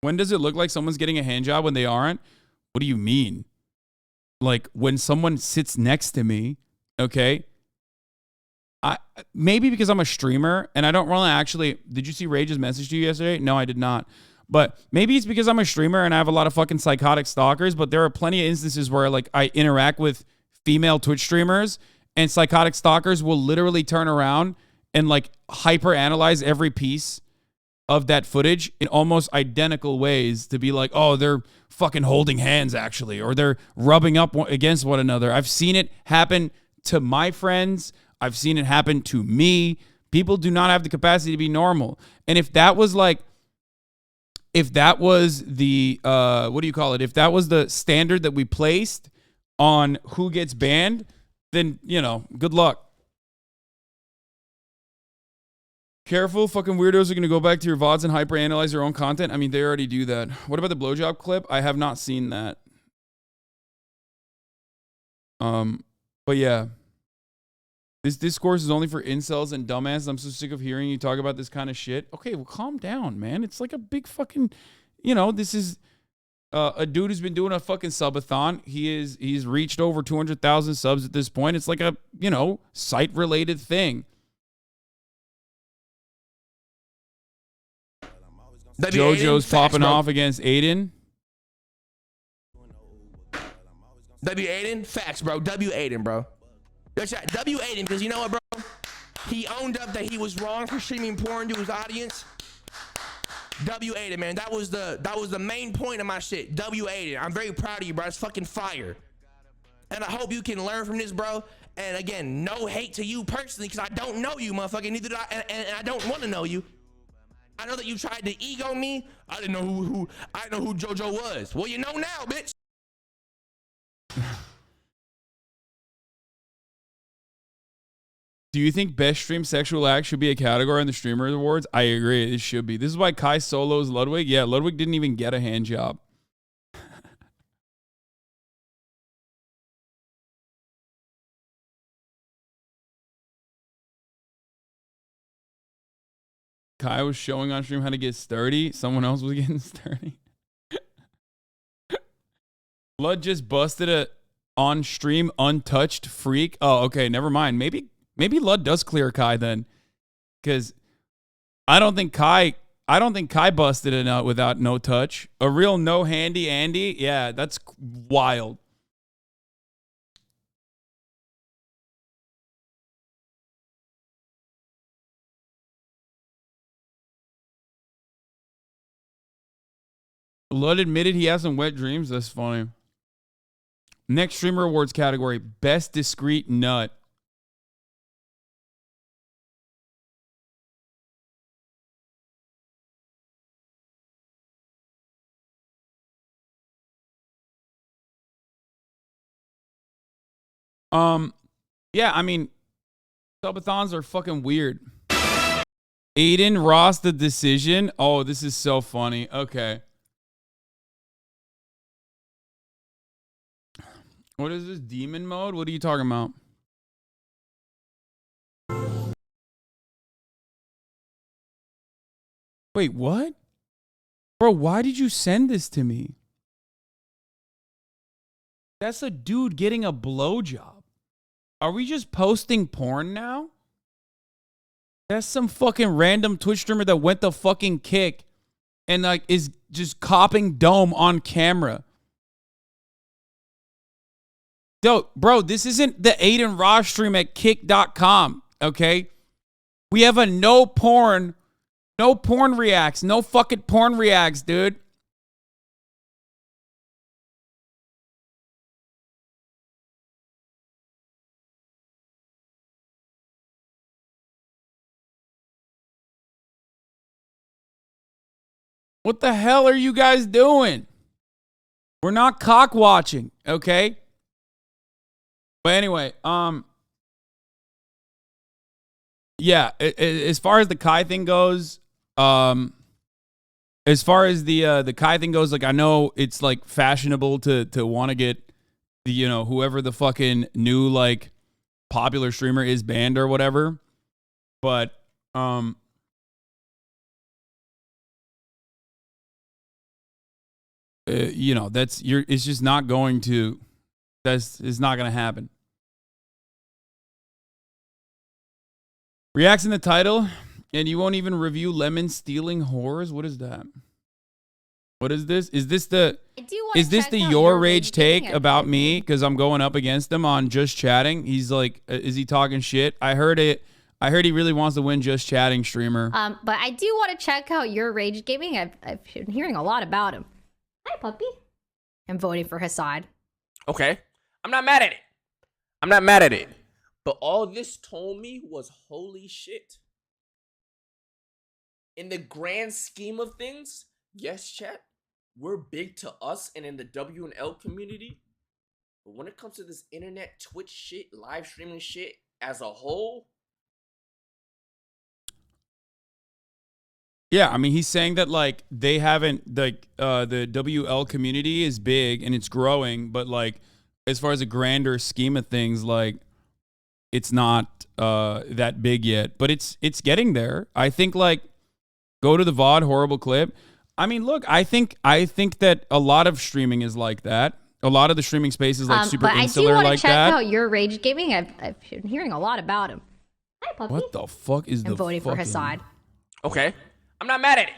When does it look like someone's getting a hand job when they aren't? What do you mean? Like when someone sits next to me, okay? Maybe because I'm a streamer and I don't really actually. Did you see Rage's message to you yesterday? No, I did not. But maybe it's because I'm a streamer and I have a lot of fucking psychotic stalkers. But there are plenty of instances where like I interact with female Twitch streamers and psychotic stalkers will literally turn around and like hyper analyze every piece of that footage in almost identical ways to be like, oh, they're fucking holding hands actually, or they're rubbing up against one another. I've seen it happen to my friends. I've seen it happen to me. People do not have the capacity to be normal. And if that was the, what do you call it? If that was the standard that we placed on who gets banned, then, you know, good luck. Careful, fucking weirdos are going to go back to your VODs and hyperanalyze their own content. I mean, they already do that. What about the blowjob clip? I have not seen that. But yeah. This discourse is only for incels and dumbasses. I'm so sick of hearing you talk about this kind of shit. Okay, well, calm down, man. It's like a big fucking, you know, this is a dude who's been doing a fucking subathon. He's reached over 200,000 subs at this point. It's like a, you know, site-related thing. JoJo's popping off against Adin. Adin, facts, bro. Adin, bro. Adin, because you know what, bro? He owned up that he was wrong for streaming porn to his audience. Adin, man. That was the main point of my shit. Adin. I'm very proud of you, bro. It's fucking fire. And I hope you can learn from this, bro. And again, no hate to you personally, because I don't know you, motherfucker. Neither do I, and I don't want to know you. I know that you tried to ego me. I didn't know who JoJo was. Well, you know now, bitch. Do you think best stream sexual act should be a category on the Streamer Awards? I agree. It should be. This is why Kai solos Ludwig. Yeah, Ludwig didn't even get a hand job. Kai was showing on stream how to get sturdy. Someone else was getting sturdy. Lud just busted a on stream untouched freak. Oh, okay, never mind. Maybe Lud does clear Kai then, because I don't think Kai busted it out without no touch. A real no handy Andy. Yeah, that's wild. Lud admitted he has some wet dreams. That's funny. Next Streamer Awards category, Best Discreet Nut. Yeah, I mean, subathons are fucking weird. Adin Ross, the decision. Oh, this is so funny. Okay. What is this? Demon mode? What are you talking about? Wait, what? Bro, why did you send this to me? That's a dude getting a blowjob. Are we just posting porn now? That's some fucking random Twitch streamer that went the fucking kick and like is just copping dome on camera. Yo, bro, this isn't the Adin Ross stream at kick.com, okay? We have a no porn reacts, no fucking porn reacts, dude. What the hell are you guys doing? We're not cock watching, okay? But anyway, yeah, as far as the Kai thing goes, like I know it's like fashionable to want to get the, you know, whoever the fucking new like popular streamer is banned or whatever. But you know, it's just not going to, it's not going to happen. Reacts in the title, and you won't even review lemon stealing whores? What is that? What is this? Is this the your rage take about me because I'm going up against him on just chatting? He's like, is he talking shit? I heard it. I heard he really wants to win just chatting streamer. But I do want to check out your rage gaming. I've been hearing a lot about him. Hi, puppy. I'm voting for Hasan. Okay. I'm not mad at it. I'm not mad at it. But all this told me was holy shit. In the grand scheme of things, yes, chat, we're big to us and in the W and L community. But when it comes to this internet, Twitch shit, live streaming shit as a whole. Yeah, I mean, he's saying that like they haven't, like the WL community is big and it's growing, but like as far as a grander scheme of things, like it's not that big yet, but it's getting there. I think like go to the VOD horrible clip. I mean, look, I think that a lot of streaming is like that. A lot of the streaming space is like super insular like that. But I do want to check out your rage gaming. I've been hearing a lot about him. Hi, puppy. What the fuck is I'm voting for Hasan. Okay. I'm not mad at it.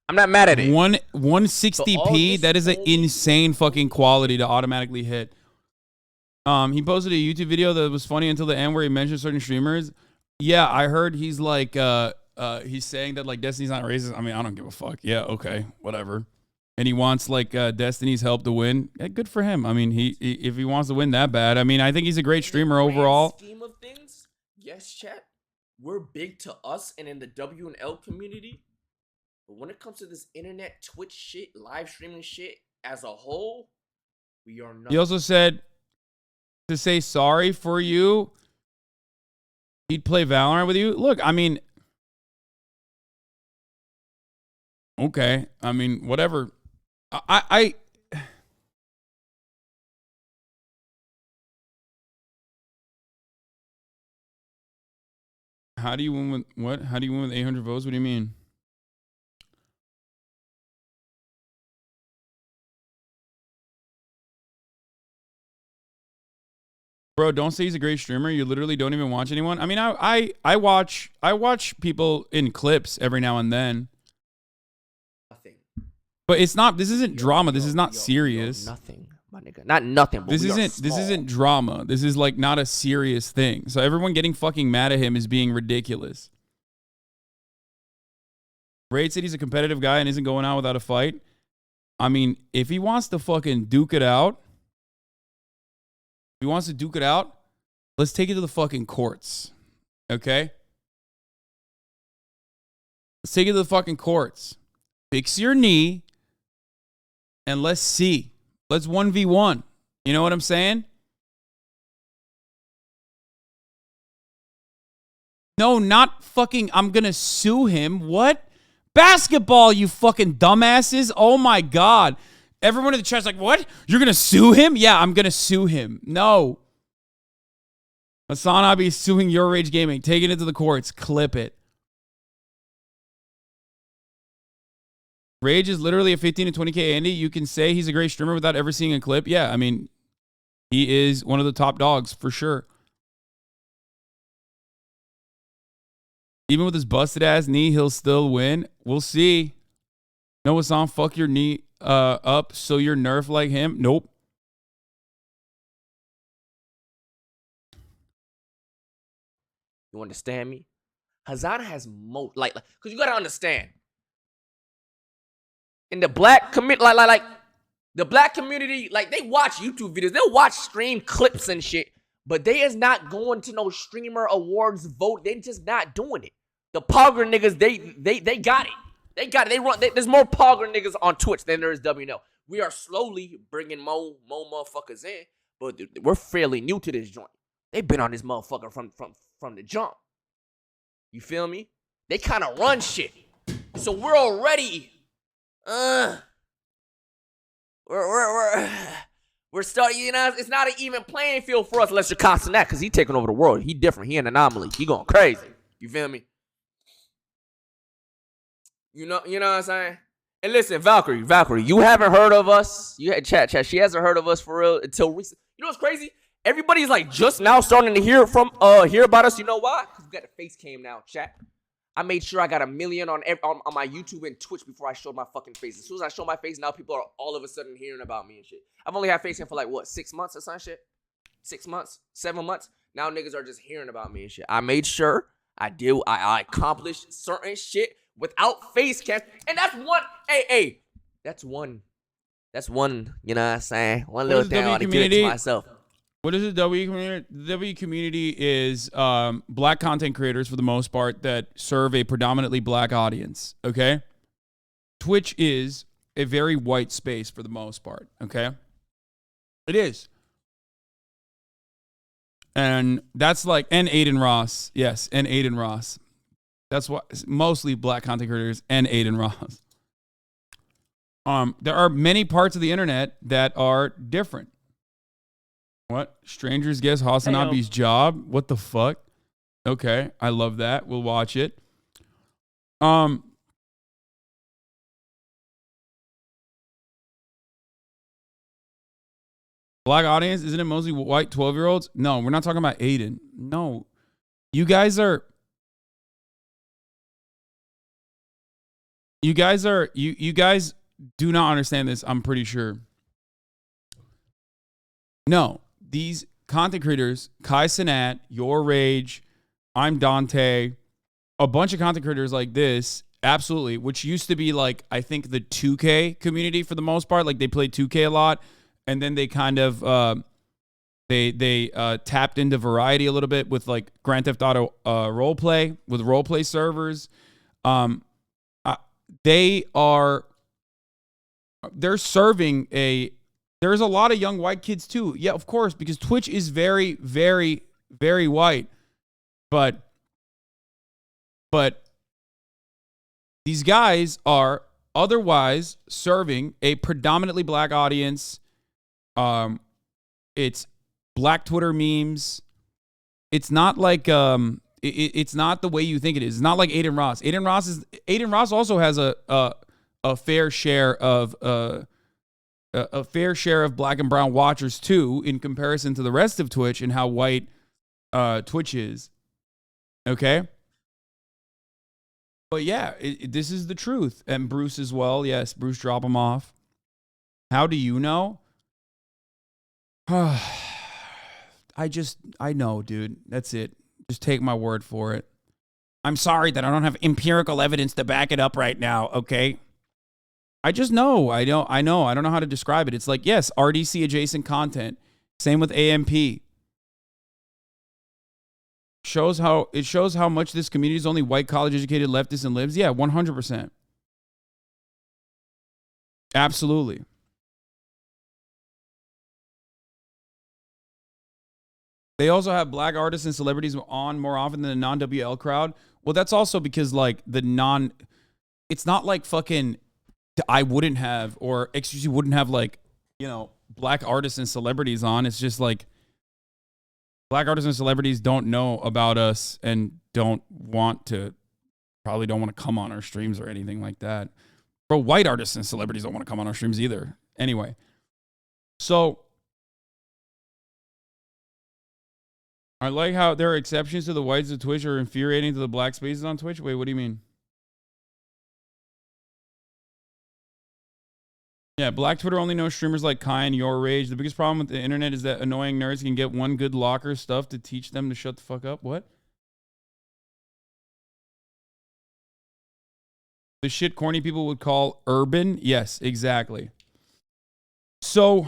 I'm not mad at it. 160p, that is an insane fucking quality to automatically hit. He posted a YouTube video that was funny until the end where he mentioned certain streamers. Yeah, I heard he's like he's saying that like Destiny's not racist. I mean, I don't give a fuck. Yeah, okay, whatever. And he wants like Destiny's help to win. Yeah, good for him. I mean, he if he wants to win that bad, I mean, I think he's a great streamer overall. Scheme of things, yes, chat. We're big to us and in the W and L community. But when it comes to this internet, Twitch shit, live streaming shit as a whole, we are not. He also said to say sorry for you. He'd play Valorant with you. Look, I mean, okay. I mean, whatever. I How do you win with what? How do you win with 800 votes? What do you mean? Bro, don't say he's a great streamer. You literally don't even watch anyone. I mean, I watch people in clips every now and then. Nothing. But it's not. This isn't drama. This is not serious. Nothing, my nigga. Not nothing. But this isn't drama. This is like not a serious thing. So everyone getting fucking mad at him is being ridiculous. Raid said he's a competitive guy and isn't going out without a fight. I mean, if he wants to fucking duke it out. If he wants to duke it out, let's take it to the fucking courts. Okay? Let's take it to the fucking courts. Fix your knee and let's see. Let's 1v1. You know what I'm saying? No, not fucking, I'm gonna sue him. What? Basketball, you fucking dumbasses. Oh my God. Everyone in the chat's like, what? You're gonna sue him? Yeah, I'm gonna sue him. No. HasanAbi is suing Your Rage Gaming. Take it into the courts. Clip it. Rage is literally a 15 to 20K Andy. You can say he's a great streamer without ever seeing a clip. Yeah, I mean, he is one of the top dogs for sure. Even with his busted ass knee, he'll still win. We'll see. No, Hasan, fuck your knee up so you're nerfed like him. Nope. You understand me? Hasan has because you gotta understand. In the black community, like the black community, like they watch YouTube videos, they'll watch stream clips and shit, but they is not going to no streamer awards vote. They just not doing it. The Pogger niggas, they got it. They got it. They run. There's more Pogger niggas on Twitch than there is WNO. We are slowly bringing more motherfuckers in, but we're fairly new to this joint. They've been on this motherfucker from the jump. You feel me? They kind of run shit. So we're already, we're starting, you know, it's not an even playing field for us unless you're Hasan, because he taking over the world. He different. He an anomaly. He going crazy. You feel me? You know what I'm saying? And listen, Valkyrie, you haven't heard of us. You had chat. She hasn't heard of us for real until recent. You know what's crazy? Everybody's like just now starting to hear about us. You know why? Because we got a face cam now, chat. I made sure I got 1 million on my YouTube and Twitch before I showed my fucking face. As soon as I show my face, now people are all of a sudden hearing about me and shit. I've only had face cam for like what, 6 months or some shit? 6 months, 7 months. Now niggas are just hearing about me and shit. I made sure I accomplished certain shit without face cam, and that's one. Hey, that's one. You know what I'm saying? One little thing I want to give it to myself. What is the W community? The W community is black content creators for the most part that serve a predominantly black audience, okay? Twitch is a very white space for the most part, okay? It is. And that's like, and Adin Ross. Yes, and Adin Ross. That's what, mostly black content creators and Adin Ross. There are many parts of the internet that are different. What? Strangers guess HasanAbi's job? What the fuck? Okay, I love that. We'll watch it. Black audience, isn't it mostly white 12-year-olds? No, we're not talking about Adin. No. You guys do not understand this, I'm pretty sure. No. These content creators, Kai Cenat, Your Rage, I'm Dante, a bunch of content creators like this, absolutely, which used to be like, I think the 2K community for the most part, like they played 2K a lot, and then they kind of, they tapped into variety a little bit with like Grand Theft Auto roleplay, with roleplay servers. They're serving there's a lot of young white kids too. Yeah, of course, because Twitch is very, very, very white. But these guys are otherwise serving a predominantly black audience. It's black Twitter memes. It's not like it's not the way you think it is. It's not like Adin Ross. Adin Ross also has a fair share of black and brown watchers too, in comparison to the rest of Twitch and how white Twitch is. Okay? But yeah, this is the truth. And Bruce as well. Yes, Bruce, drop him off. How do you know? I know, dude. That's it. Just take my word for it. I'm sorry that I don't have empirical evidence to back it up right now, okay? I just know. I don't know how to describe it. It's like, yes, RDC adjacent content. Same with AMP. It shows how much this community is only white, college educated leftists and libs. Yeah, 100%. Absolutely. They also have black artists and celebrities on more often than the non-WL crowd. Well, that's also because like it's not like fucking I wouldn't have, or excuse you wouldn't have like, you know, black artists and celebrities on. It's just like black artists and celebrities don't know about us and probably don't want to come on our streams or anything like that. Bro, white artists and celebrities don't want to come on our streams either. Anyway, so I like how there are exceptions to the whites of Twitch are infuriating to the black spaces on Twitch. Wait, what do you mean? Yeah, black Twitter only knows streamers like Kai and yourrage. The biggest problem with the internet is that annoying nerds can get one good locker stuff to teach them to shut the fuck up. What? The shit corny people would call urban? Yes, exactly. So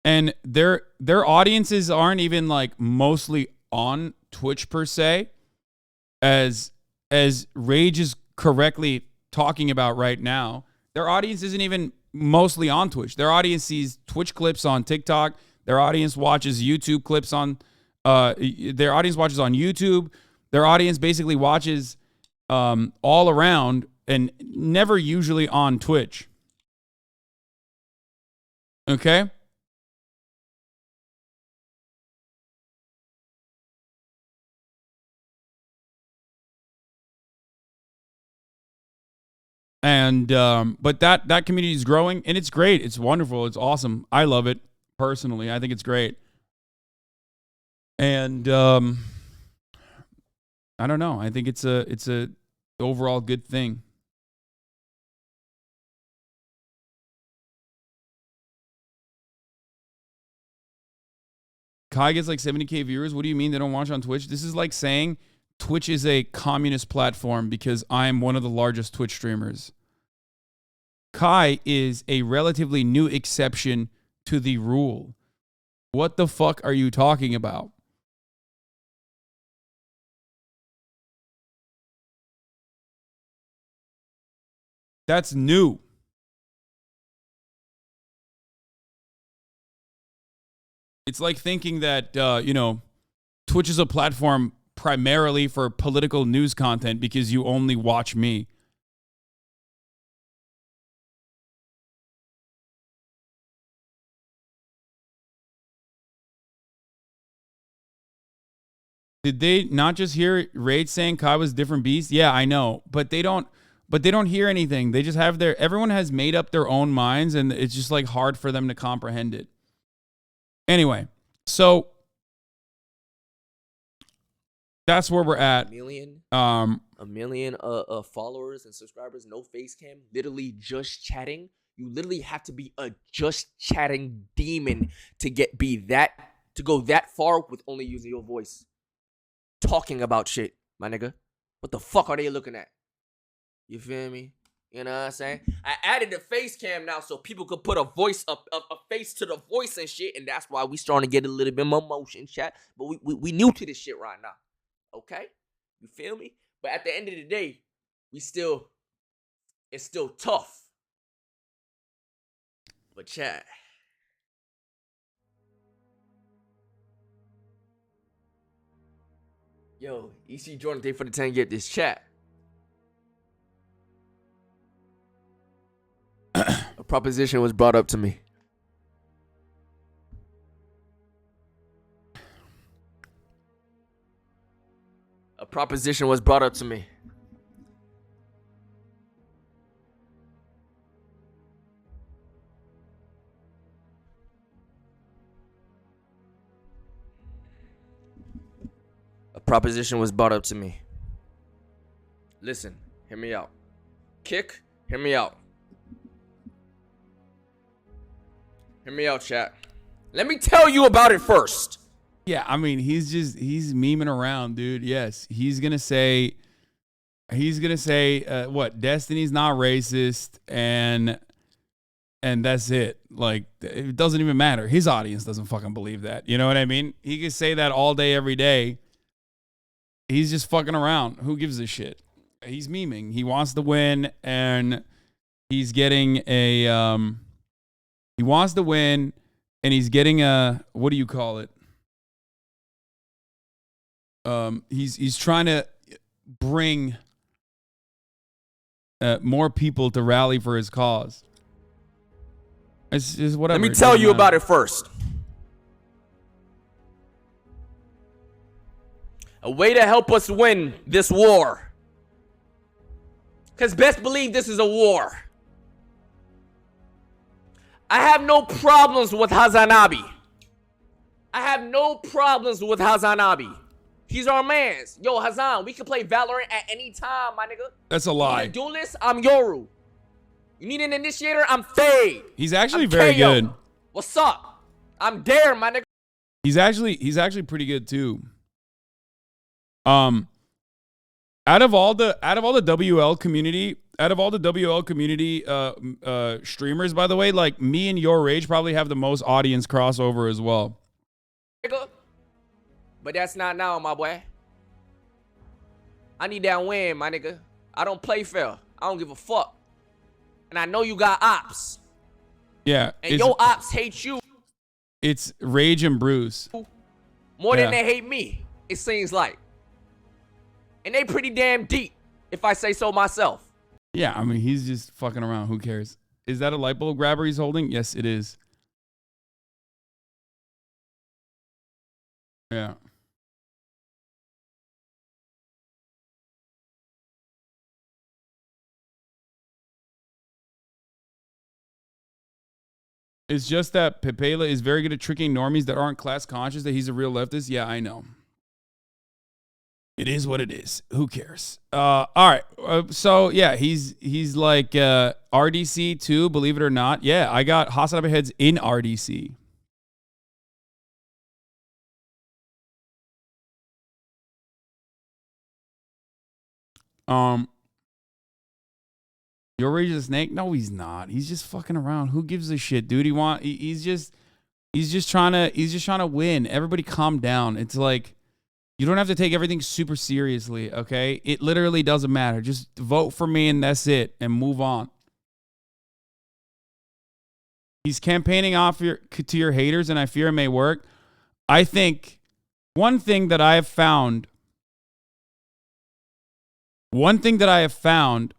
and their audiences aren't even like mostly on Twitch per se, as Rage is correctly talking about right now. Their audience isn't even mostly on Twitch. Their audience sees Twitch clips on TikTok. Their audience watches YouTube clips on their audience watches on YouTube. Their audience basically watches all around and never usually on Twitch. Okay? And but that community is growing, and it's great. It's wonderful. It's awesome. I love it personally. I think it's great. And I don't know. I think it's a overall good thing. Kai gets like 70K viewers. What do you mean they don't watch on Twitch? This is like saying Twitch is a communist platform because I'm one of the largest Twitch streamers. Kai is a relatively new exception to the rule. What the fuck are you talking about? That's new. It's like thinking that, you know, Twitch is a platform primarily for political news content because you only watch me. Did they not just hear Rage saying Kai was a different beast? Yeah, I know, but they don't hear anything. They just have everyone has made up their own minds, and it's just like hard for them to comprehend it. Anyway, so that's where we're at. A million followers and subscribers, no face cam, literally just chatting. You literally have to be a just chatting demon to go that far with only using your voice. Talking about shit, my nigga. What the fuck are they looking at? You feel me? You know what I'm saying? I added the face cam now so people could put a face to the voice and shit, and that's why we starting to get a little bit more motion chat. But we new to this shit right now. Okay? You feel me? But at the end of the day, it's still tough. But chat. Yo, EC Jordan, thank you for the 10. Get this chat. A proposition was brought up to me. A proposition was brought up to me. A proposition was brought up to me. Listen, hear me out. Kick, hear me out. Hear me out, chat. Let me tell you about it first. Yeah, I mean, he's memeing around, dude. Yes, he's gonna say what? Destiny's not racist, and and that's it. Like, it doesn't even matter. His audience doesn't fucking believe that. You know what I mean? He could say that all day, every day. He's just fucking around. Who gives a shit? He's memeing. He wants to win, and he's getting a, he wants to win, and he's getting a, what do you call it? He's trying to bring more people to rally for his cause. It's just whatever. Let me tell you about it first. A way to help us win this war. Because best believe this is a war. I have no problems with HasanAbi. I have no problems with HasanAbi. He's our mans. Yo, Hasan, we can play Valorant at any time, my nigga. That's a lie. You need a duelist? I'm Yoru. You need an initiator? I'm Fade. He's actually very good. What's up? I'm Dare, my nigga. He's actually pretty good too. Out of all the WL community, streamers, by the way, like me and yourrage probably have the most audience crossover as well. But that's not now, my boy. I need that win, my nigga. I don't play fair. I don't give a fuck. And I know you got ops. Yeah. And your ops hate you. It's Rage and Bruce. More than they hate me, it seems like. And they pretty damn deep, if I say so myself. Yeah, I mean, he's just fucking around. Who cares? Is that a light bulb grabber he's holding? Yes, it is. Yeah. It's just that Pepela is very good at tricking normies that aren't class conscious that he's a real leftist. Yeah, I know. It is what it is. Who cares? All right. So yeah, he's like RDC too. Believe it or not. Yeah, I got HasanAbi heads in RDC. yourrage is a snake? No, he's not. He's just fucking around. Who gives a shit, dude? He's just trying to win. Everybody calm down. It's like, you don't have to take everything super seriously, okay? It literally doesn't matter. Just vote for me and that's it, and move on. He's campaigning off to your haters, and I fear it may work. I think one thing that I have found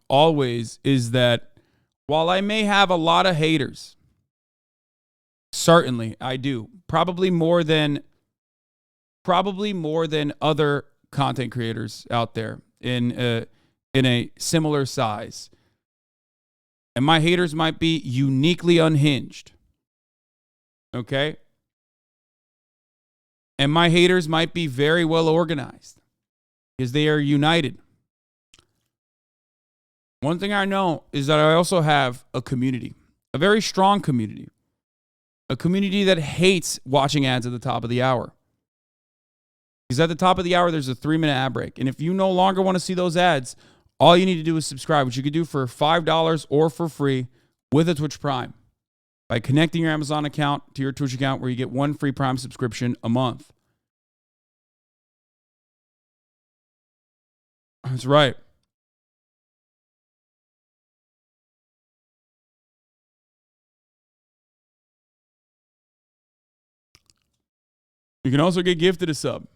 always is that while I may have a lot of haters, certainly I do, probably more than other content creators out there in a similar size. And my haters might be uniquely unhinged. Okay? And my haters might be very well organized because they are united. One thing I know is that I also have a community, a very strong community, a community that hates watching ads at the top of the hour. Because at the top of the hour, there's a 3-minute ad break. And if you no longer want to see those ads, all you need to do is subscribe, which you could do for $5 or for free with a Twitch Prime by connecting your Amazon account to your Twitch account, where you get 1 free Prime subscription a month. That's right. You can also get gifted a sub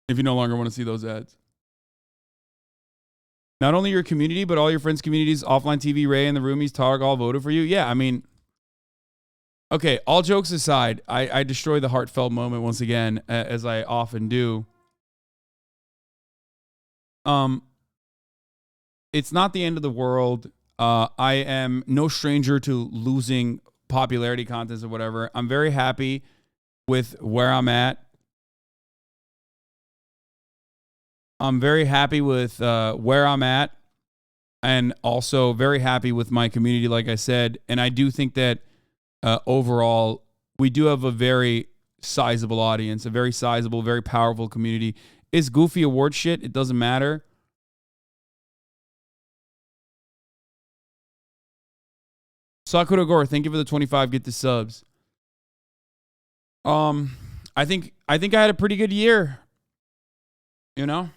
if you no longer want to see those ads. Not only your community, but all your friends' communities, Offline TV, Ray, and the Roomies, Targ, all voted for you. Yeah, I mean, okay, all jokes aside, I destroy the heartfelt moment once again, as I often do. It's not the end of the world. I am no stranger to losing popularity contests or whatever. I'm very happy with where I'm at. I'm very happy with where I'm at, and also very happy with my community, like I said. And I do think that overall, we do have a very sizable audience, a very sizable, very powerful community. It's goofy award shit. It doesn't matter. Sakura Gore, thank you for the 25 get the subs. I think I had a pretty good year. You know?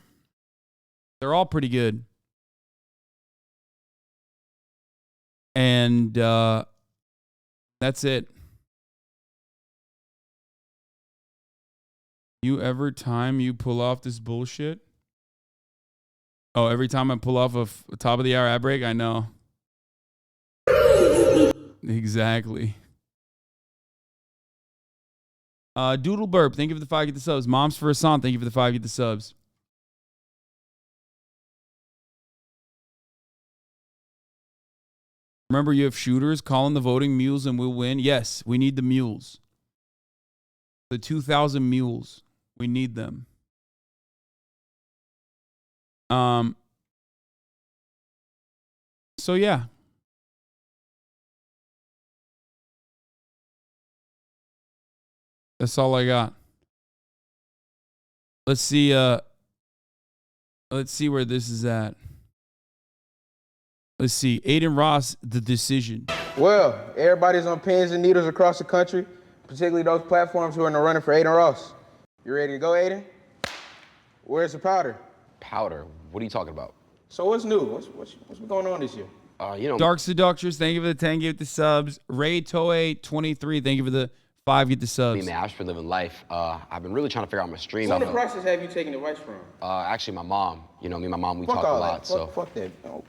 They're all pretty good. And that's it. Every time you pull off this bullshit? Oh, every time I pull off a top of the hour ad break, I know. Exactly. Doodle Burp, thank you for the 5 get the subs. Moms for Hasan, thank you for the 5 get the subs. Remember, you have shooters. Call in the voting mules and we'll win. Yes, we need the mules. The 2,000 mules. We need them. So yeah. That's all I got. Let's see where this is at. Let's see. Adin Ross, The Decision. Well, everybody's on pins and needles across the country, particularly those platforms who are in the running for Adin Ross. You ready to go, Adin? Where's the powder? Powder? What are you talking about? So what's new? What's been going on this year? Dark Seductress, thank you for the 10 get the subs. Ray Toei 23, thank you for the 5 get the subs. Man, I've just been living life. I've been really trying to figure out my stream. Who in the process have you taken advice from? Actually, my mom. You know, me and my mom, we Fuck talk a all lot. that. So Fuck that. Oh,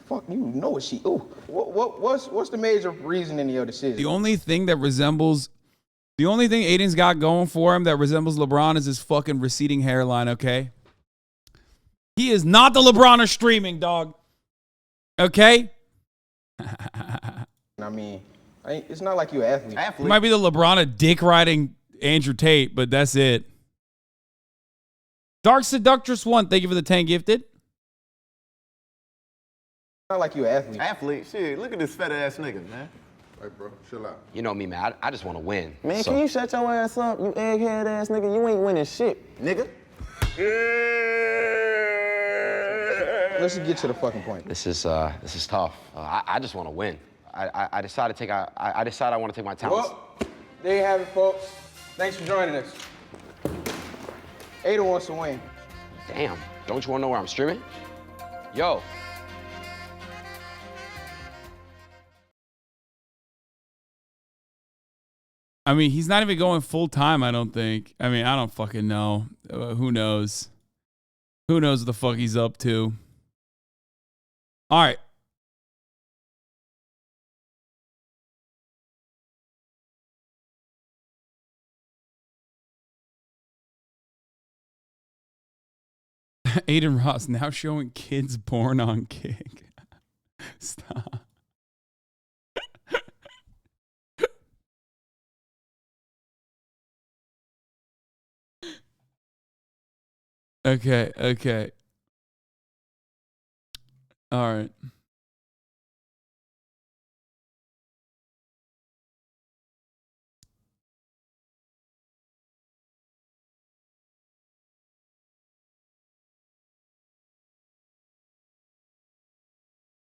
fuck, you know what she. Oh, what's the major reasoning in your decision? The only thing Aiden's got going for him that resembles LeBron is his fucking receding hairline, okay? He is not the LeBron of streaming, dog. Okay? I mean, it's not like you're an athlete. He might be the LeBron of dick riding Andrew Tate, but that's it. Dark Seductress 1, thank you for the 10 gifted. Not like you're an athlete. Athlete? Shit, look at this fat ass nigga, man. Hey, bro, chill out. You know me, man. I just want to win. Man, can you shut your ass up, you egghead ass nigga? You ain't winning shit, nigga. Let's just get to the fucking point. This is tough. I just want to win. I decided I want to take my talents. Well, there you have it, folks. Thanks for joining us. Ada wants to win. Damn, don't you want to know where I'm streaming? Yo. I mean, he's not even going full time, I don't think. I mean, I don't fucking know. Who knows? Who knows what the fuck he's up to? All right. Adin Ross now showing kids born on Kick. Stop. Okay. All right.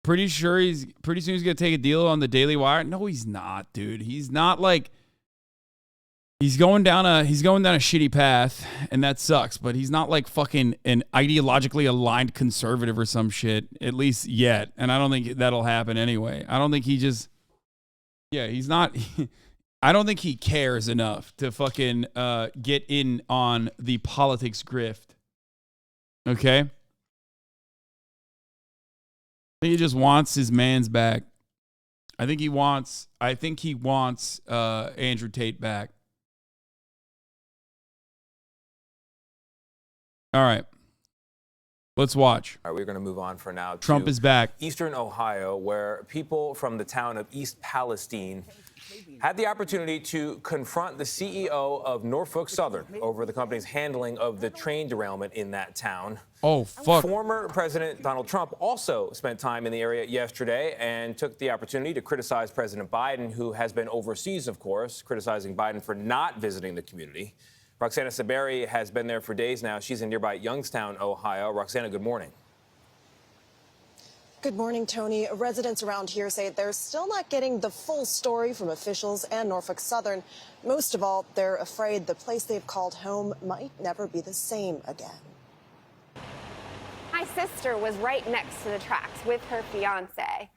Pretty sure pretty soon he's going to take a deal on the Daily Wire. No, he's not, dude. He's not like, he's going down a shitty path, and that sucks, but he's not like fucking an ideologically aligned conservative or some shit, at least yet. And I don't think that'll happen anyway. I don't think he's not, I don't think he cares enough to fucking get in on the politics grift. Okay? I think he just wants his man's back. I think he wants Andrew Tate back. All right. Let's watch. All right, we're going to move on for now. Trump is back. Eastern Ohio, where people from the town of East Palestine had the opportunity to confront the CEO of Norfolk Southern over the company's handling of the train derailment in that town. Oh, fuck. Former President Donald Trump also spent time in the area yesterday and took the opportunity to criticize President Biden, who has been overseas, of course, criticizing Biden for not visiting the community. Roxana Saberi has been there for days now. She's in nearby Youngstown, Ohio. Roxana, good morning. Good morning, Tony. Residents around here say they're still not getting the full story from officials and Norfolk Southern. Most of all, they're afraid the place they've called home might never be the same again. My sister was right next to the tracks with her fiance.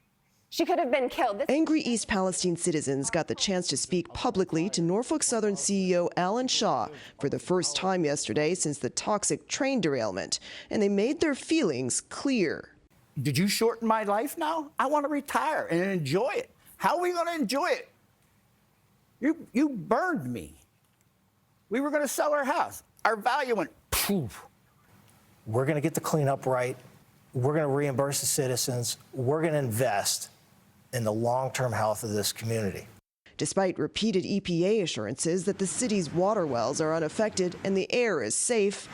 She could have been killed. Angry East Palestine citizens got the chance to speak publicly to Norfolk Southern CEO Alan Shaw for the first time yesterday since the toxic train derailment, and they made their feelings clear. Did you shorten my life now? I want to retire and enjoy it. How are we going to enjoy it? You burned me. We were going to sell our house. Our value went poof. We're going to get the cleanup right. We're going to reimburse the citizens. We're going to invest in the long-term health of this community. Despite repeated EPA assurances that the city's water wells are unaffected and the air is safe,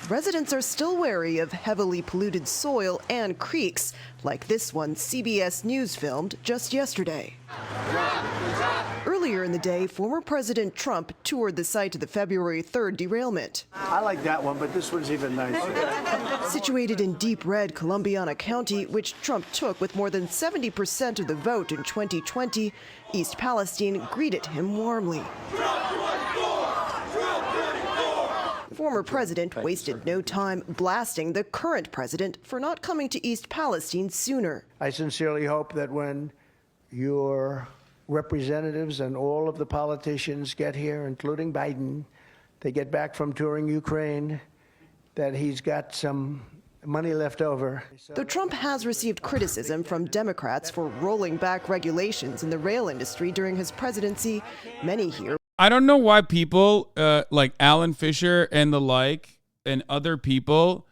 residents are still wary of heavily polluted soil and creeks, like this one CBS News filmed just yesterday. Earlier in the day, former President Trump toured the site of the February 3rd derailment. I like that one, but this one's even nicer. Situated in deep red Columbiana County, which Trump took with more than 70% of the vote in 2020, East Palestine greeted him warmly. Former president wasted no time blasting the current president for not coming to East Palestine sooner. I sincerely hope that when your representatives and all of the politicians get here, including Biden, they get back from touring Ukraine, that he's got some money left over. Though Trump has received criticism from Democrats for rolling back regulations in the rail industry during his presidency, many here. I don't know why people like Alan Fisher and the like and other people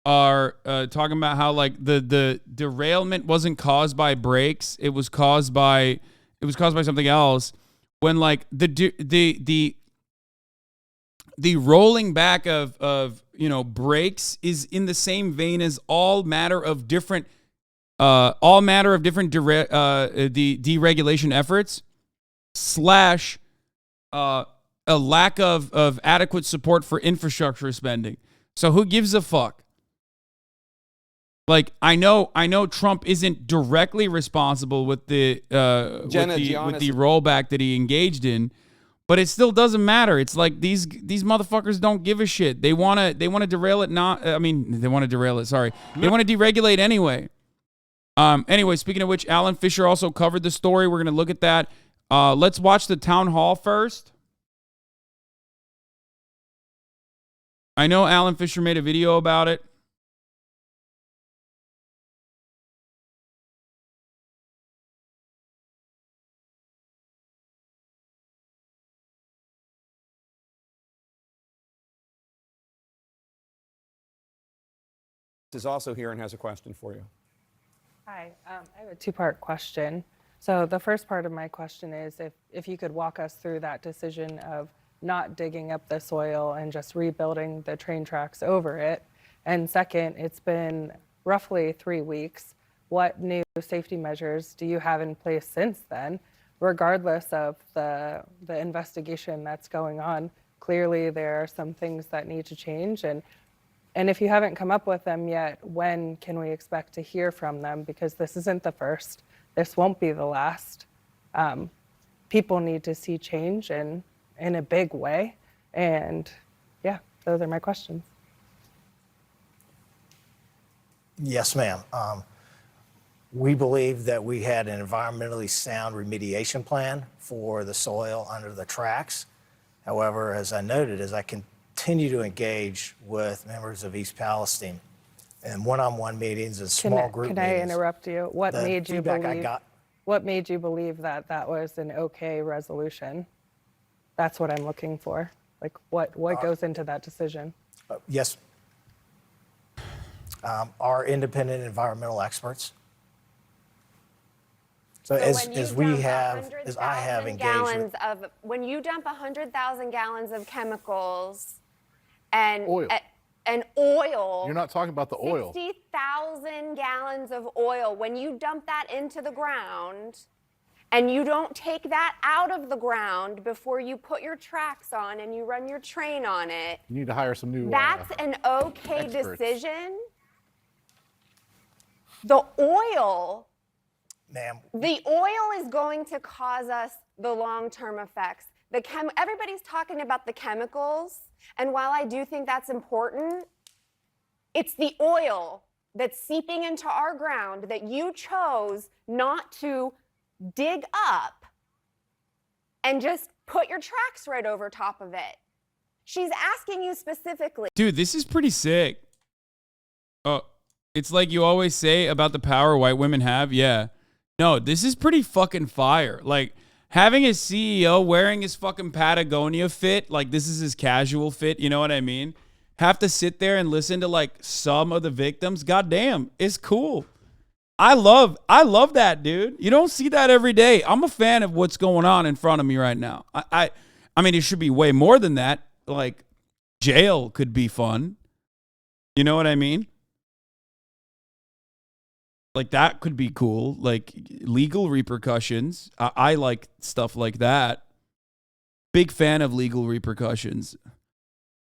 are talking about how like the derailment wasn't caused by brakes. It was caused by something else. When like the rolling back of brakes is in the same vein as all matter of different deregulation efforts / a lack of adequate support for infrastructure spending. So who gives a fuck? Like I know Trump isn't directly responsible with the rollback that he engaged in, but it still doesn't matter. It's like these motherfuckers don't give a shit. They want to derail it. They want to derail it. Sorry, they want to deregulate anyway. Anyway, speaking of which, Alan Fisher also covered the story. We're gonna look at that. Let's watch the town hall first. I know Alan Fisher made a video about it. Is also here and has a question for you. Hi, I have a two-part question. So the first part of my question is if you could walk us through that decision of not digging up the soil and just rebuilding the train tracks over it. And second, it's been roughly 3 weeks. What new safety measures do you have in place since then, regardless of the investigation that's going on? Clearly, there are some things that need to change. And if you haven't come up with them yet, when can we expect to hear from them? Because this isn't the first. This won't be the last. People need to see change in a big way. And yeah, those are my questions. Yes, ma'am. We believe that we had an environmentally sound remediation plan for the soil under the tracks. However, as I noted, as I continue to engage with members of East Palestine in one-on-one meetings and small group meetings. Can I interrupt you? What made you believe that that was an okay resolution? That's what I'm looking for. Like what goes into that decision? Yes. Our independent environmental experts. So as I have engaged with, when you dump 100,000 gallons of chemicals and oil. You're not talking about the oil. 60,000 gallons of oil. When you dump that into the ground and you don't take that out of the ground before you put your tracks on and you run your train on it. You need to hire some new That's an okay experts. decision. The oil, Ma'am, the oil is going to cause us the long-term effects. Everybody's talking about the chemicals, and while I do think that's important, it's the oil that's seeping into our ground that you chose not to dig up and just put your tracks right over top of it. She's asking you specifically. Dude, this is pretty sick. Oh, it's like you always say about the power white women have. Yeah. No, this is pretty fucking fire. Like, having a CEO wearing his fucking Patagonia fit, like this is his casual fit, you know what I mean? Have to sit there and listen to like some of the victims. Goddamn, it's cool. I love that, dude. You don't see that every day. I'm a fan of what's going on in front of me right now. I mean, it should be way more than that. Like, jail could be fun. You know what I mean? Like, that could be cool. Like, legal repercussions. I like stuff like that. Big fan of legal repercussions.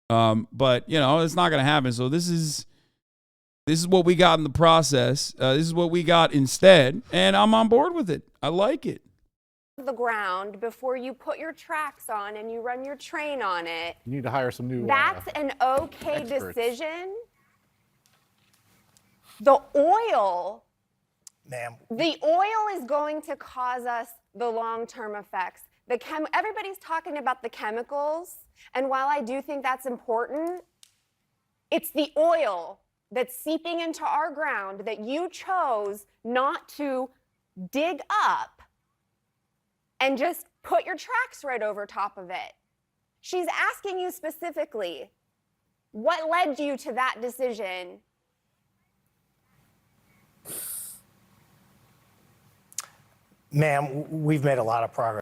But, you know, it's not going to happen. So this is what we got in the process. This is what we got instead. And I'm on board with it. I like it. The ground before you put your tracks on and you run your train on it. You need to hire some new. That's an okay experts. decision. The oil. Ma'am. The oil is going to cause us the long-term effects. Everybody's talking about the chemicals, and while I do think that's important, it's the oil that's seeping into our ground that you chose not to dig up and just put your tracks right over top of it. She's asking you specifically, what led you to that decision? Ma'am, we've made a lot of progress.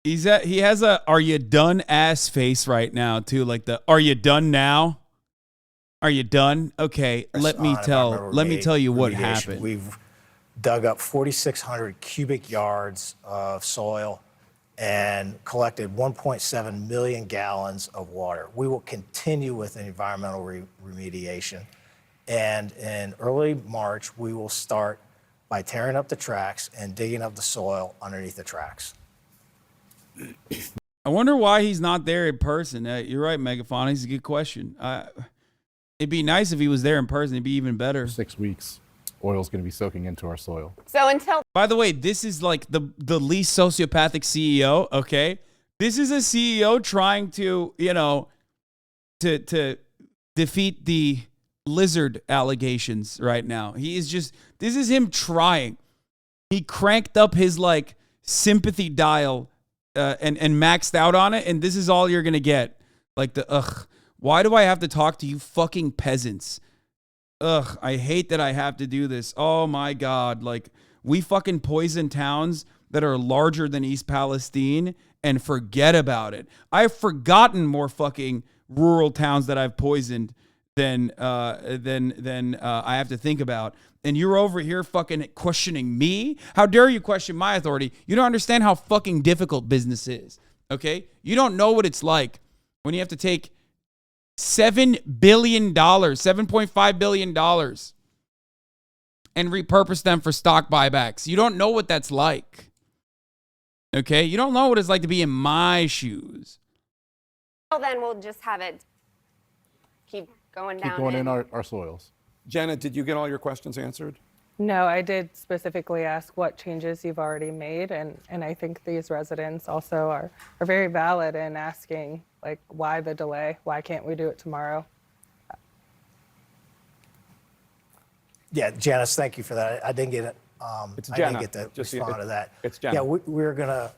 He has a "Are you done?" ass face right now too, like the "Are you done now? Are you done?" Okay, let me tell you what happened. We've dug up 4,600 cubic yards of soil and collected 1.7 million gallons of water. We will continue with environmental remediation, and in early March we will start by tearing up the tracks and digging up the soil underneath the tracks. I wonder why he's not there in person. You're right, Megaphon. It's a good question. It'd be nice if he was there in person. It'd be even better. 6 weeks, oil's going to be soaking into our soil. So until. By the way, this is like the least sociopathic CEO. Okay, this is a CEO trying to, you know, to defeat the lizard allegations right now. He is just. This is him trying. He cranked up his like sympathy dial. And maxed out on it, and this is all you're gonna get. Like why do I have to talk to you fucking peasants? I hate that I have to do this. Oh my God, like we fucking poison towns that are larger than East Palestine and forget about it. I've forgotten more fucking rural towns that I've poisoned than I have to think about. And you're over here fucking questioning me? How dare you question my authority? You don't understand how fucking difficult business is, okay? You don't know what it's like when you have to take $7 billion, $7.5 billion and repurpose them for stock buybacks. You don't know what that's like, okay? You don't know what it's like to be in my shoes. Well, then we'll just have it keep going down. Keep going in our soils. Jenna, did you get all your questions answered? No, I did specifically ask what changes you've already made, and I think these residents also are very valid in asking, like, why the delay? Why can't we do it tomorrow? Yeah, Janice, thank you for that. I didn't get it. It's I Jenna. didn't get to Just respond to that. It's Jenna. Yeah, we're gonna.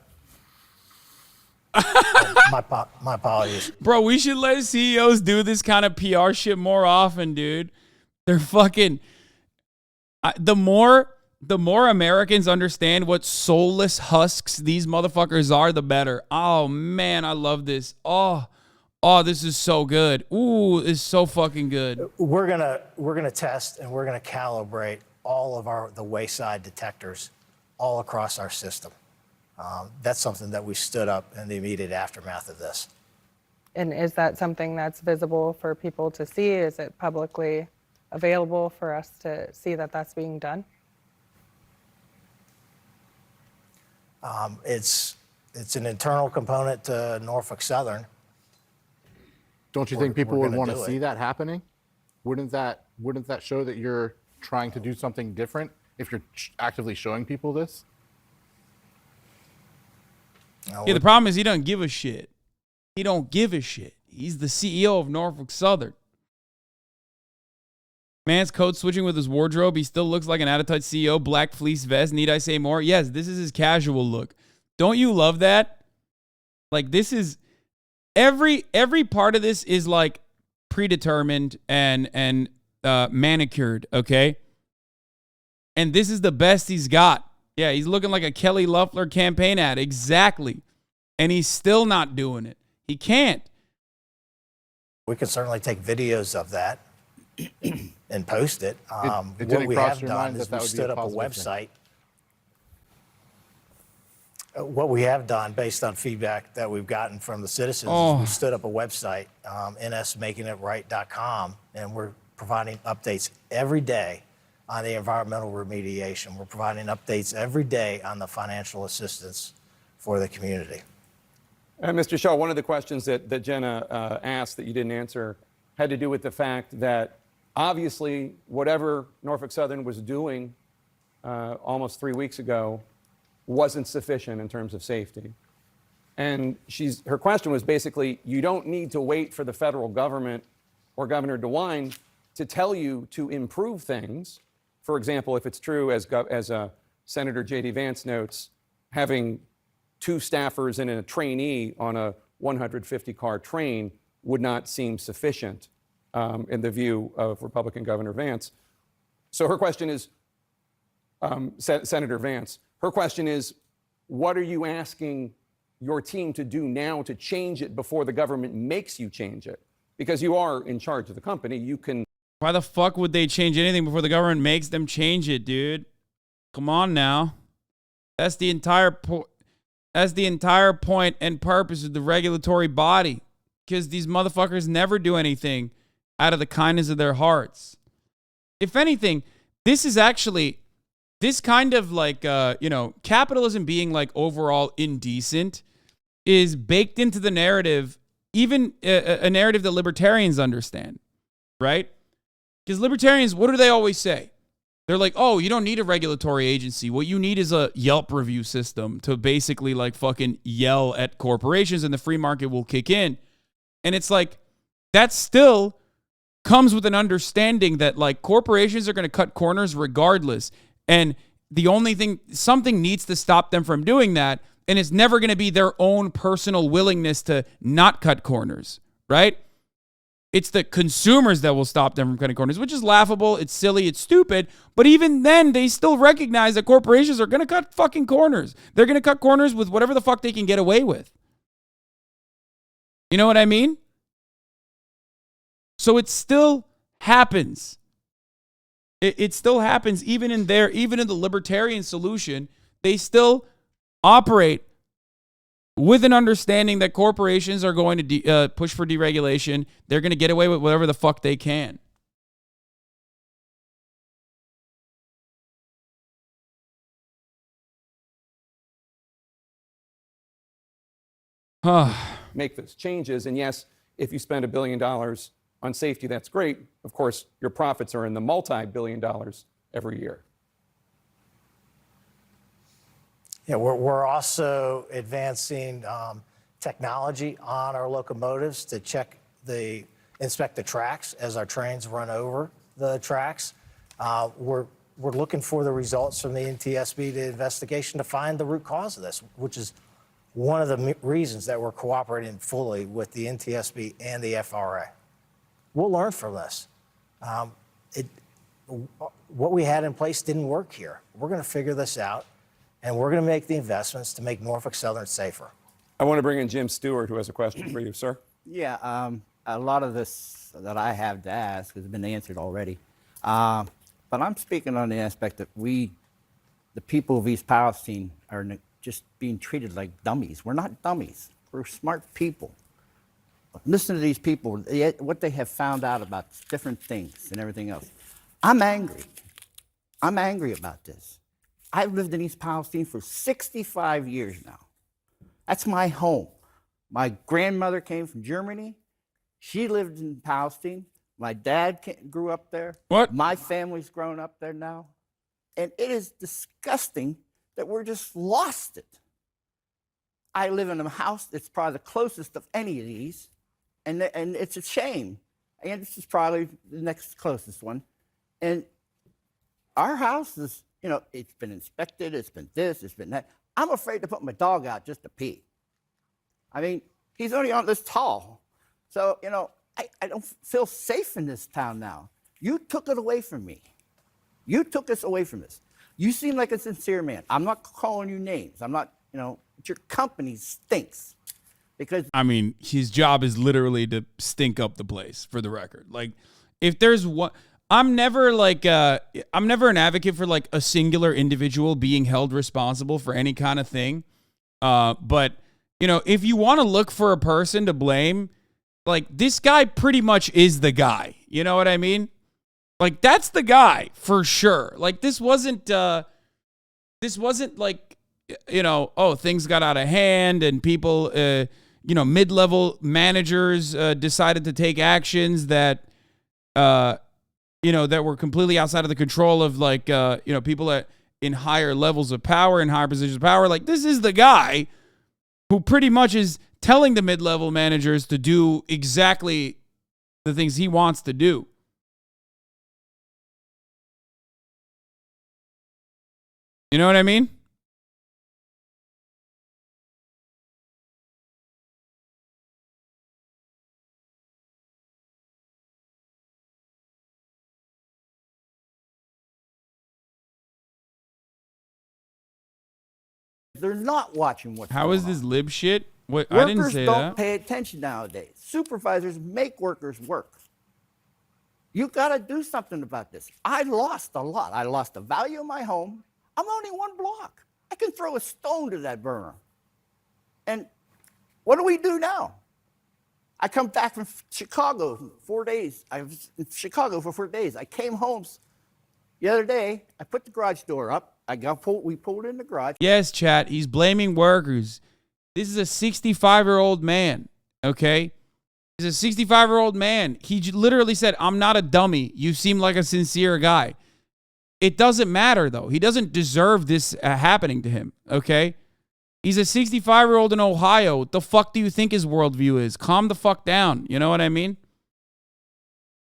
My apologies. Bro, we should let CEOs do this kind of PR shit more often, dude. They're fucking. The more Americans understand what soulless husks these motherfuckers are, the better. Oh man, I love this. Oh, this is so good. Ooh, it's so fucking good. We're gonna test and we're gonna calibrate all of the wayside detectors all across our system. That's something that we stood up in the immediate aftermath of this. And is that something that's visible for people to see? Is it publicly available for us to see that that's being done? It's an internal component to Norfolk Southern. Don't you think people would want to see that happening? Wouldn't that show that you're trying to do something different if you're actively showing people this? Yeah, the problem is he doesn't give a shit. He don't give a shit. He's the CEO of Norfolk Southern. Man's code switching with his wardrobe. He still looks like an out-of-touch CEO. Black fleece vest. Need I say more? Yes, this is his casual look. Don't you love that? Like, this is every part of this is like predetermined and manicured, okay? And this is the best he's got. Yeah, he's looking like a Kelly Loeffler campaign ad. Exactly. And he's still not doing it. He can't. We can certainly take videos of that and post it. It What we have done is we stood up a website. What we have done, based on feedback that we've gotten from the citizens, is we stood up a website, nsmakingitright.com, and we're providing updates every day on the environmental remediation. We're providing updates every day on the financial assistance for the community. Mr. Shaw, one of the questions that Jenna asked that you didn't answer had to do with the fact that obviously whatever Norfolk Southern was doing almost 3 weeks ago wasn't sufficient in terms of safety. And her question was basically, you don't need to wait for the federal government or Governor DeWine to tell you to improve things. For example, if it's true, as Senator J.D. Vance notes, having 2 staffers and a trainee on a 150-car train would not seem sufficient in the view of Republican Governor Vance. So her question is, Senator Vance, her question is, what are you asking your team to do now to change it before the government makes you change it? Because you are in charge of the company. You can. Why the fuck would they change anything before the government makes them change it, dude? Come on now. That's the entire point and purpose of the regulatory body. Because these motherfuckers never do anything out of the kindness of their hearts. If anything, this is actually, this kind of like, capitalism being like overall indecent is baked into the narrative, even a narrative that libertarians understand, right? Because libertarians, what do they always say? They're like, oh, you don't need a regulatory agency. What you need is a Yelp review system to basically like fucking yell at corporations and the free market will kick in. And it's like, that still comes with an understanding that like corporations are going to cut corners regardless. And the only thing, something needs to stop them from doing that. And it's never going to be their own personal willingness to not cut corners, right? It's the consumers that will stop them from cutting corners, which is laughable. It's silly. It's stupid. But even then, they still recognize that corporations are going to cut fucking corners. They're going to cut corners with whatever the fuck they can get away with. You know what I mean? So it still happens. It still happens even in the libertarian solution. They still operate with an understanding that corporations are going to push for deregulation. They're going to get away with whatever the fuck they can. Make those changes. And yes, if you spend $1 billion on safety, that's great. Of course, your profits are in the multi-billion dollars every year. Yeah, we're also advancing technology on our locomotives to inspect the tracks as our trains run over the tracks. We're looking for the results from the NTSB, the investigation, to find the root cause of this, which is one of the reasons that we're cooperating fully with the NTSB and the FRA. We'll learn from this. What we had in place didn't work here. We're going to figure this out. And we're going to make the investments to make Norfolk Southern safer. I want to bring in Jim Stewart, who has a question for you, sir. Yeah, a lot of this that I have to ask has been answered already. But I'm speaking on the aspect that the people of East Palestine, are just being treated like dummies. We're not dummies. We're smart people. Listen to these people, what they have found out about different things and everything else. I'm angry. I'm angry about this. I've lived in East Palestine for 65 years now. That's my home. My grandmother came from Germany. She lived in Palestine. My dad grew up there. What? My family's grown up there now. And it is disgusting that we're just lost it. I live in a house that's probably the closest of any of these, and it's a shame. And this is probably the next closest one. And our house is, you know, it's been inspected, it's been this, it's been that. I'm afraid to put my dog out just to pee. I mean, he's only on this tall. So, you know, I don't feel safe in this town now. You took it away from me. You took us away from this. You seem like a sincere man. I'm not calling you names. I'm not, you know, but your company stinks. Because I mean, his job is literally to stink up the place, for the record. Like, if there's one, I'm never an advocate for like a singular individual being held responsible for any kind of thing. But you know, if you want to look for a person to blame, like, this guy pretty much is the guy. You know what I mean? Like, that's the guy for sure. Like, this wasn't like, you know, oh, things got out of hand and people, you know, mid-level managers decided to take actions that, you know, that were completely outside of the control of, like, you know, people in higher levels of power, in higher positions of power. Like, this is the guy who pretty much is telling the mid-level managers to do exactly the things he wants to do. You know what I mean? they're not watching what's How going is this on. lib shit? What? I didn't Workers say don't that. pay attention nowadays. Supervisors make workers work. You got to do something about this. I lost a lot. I lost the value of my home. I'm only one block. I can throw a stone to that burner. And what do we do now? I come back from Chicago 4 days. I was in Chicago for 4 days. I came home the other day. I put the garage door up. We pulled in the garage. Yes, chat. He's blaming workers. This is a 65-year-old man, okay? He's a 65-year-old man. He literally said, I'm not a dummy. You seem like a sincere guy. It doesn't matter, though. He doesn't deserve this happening to him, okay? He's a 65-year-old in Ohio. What the fuck do you think his worldview is? Calm the fuck down. You know what I mean?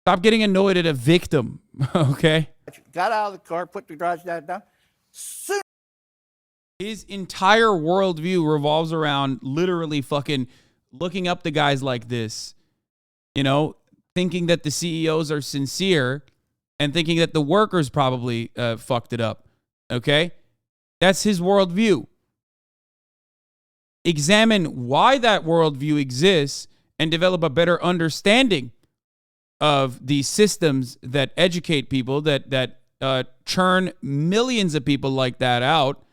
Stop getting annoyed at a victim, okay? Got out of the car, put the garage down. Soon. His entire worldview revolves around literally fucking looking up to guys like this, you know, thinking that the CEOs are sincere and thinking that the workers probably fucked it up, okay? That's his worldview. Examine why that worldview exists and develop a better understanding of the systems that educate people, that churn millions of people like that out.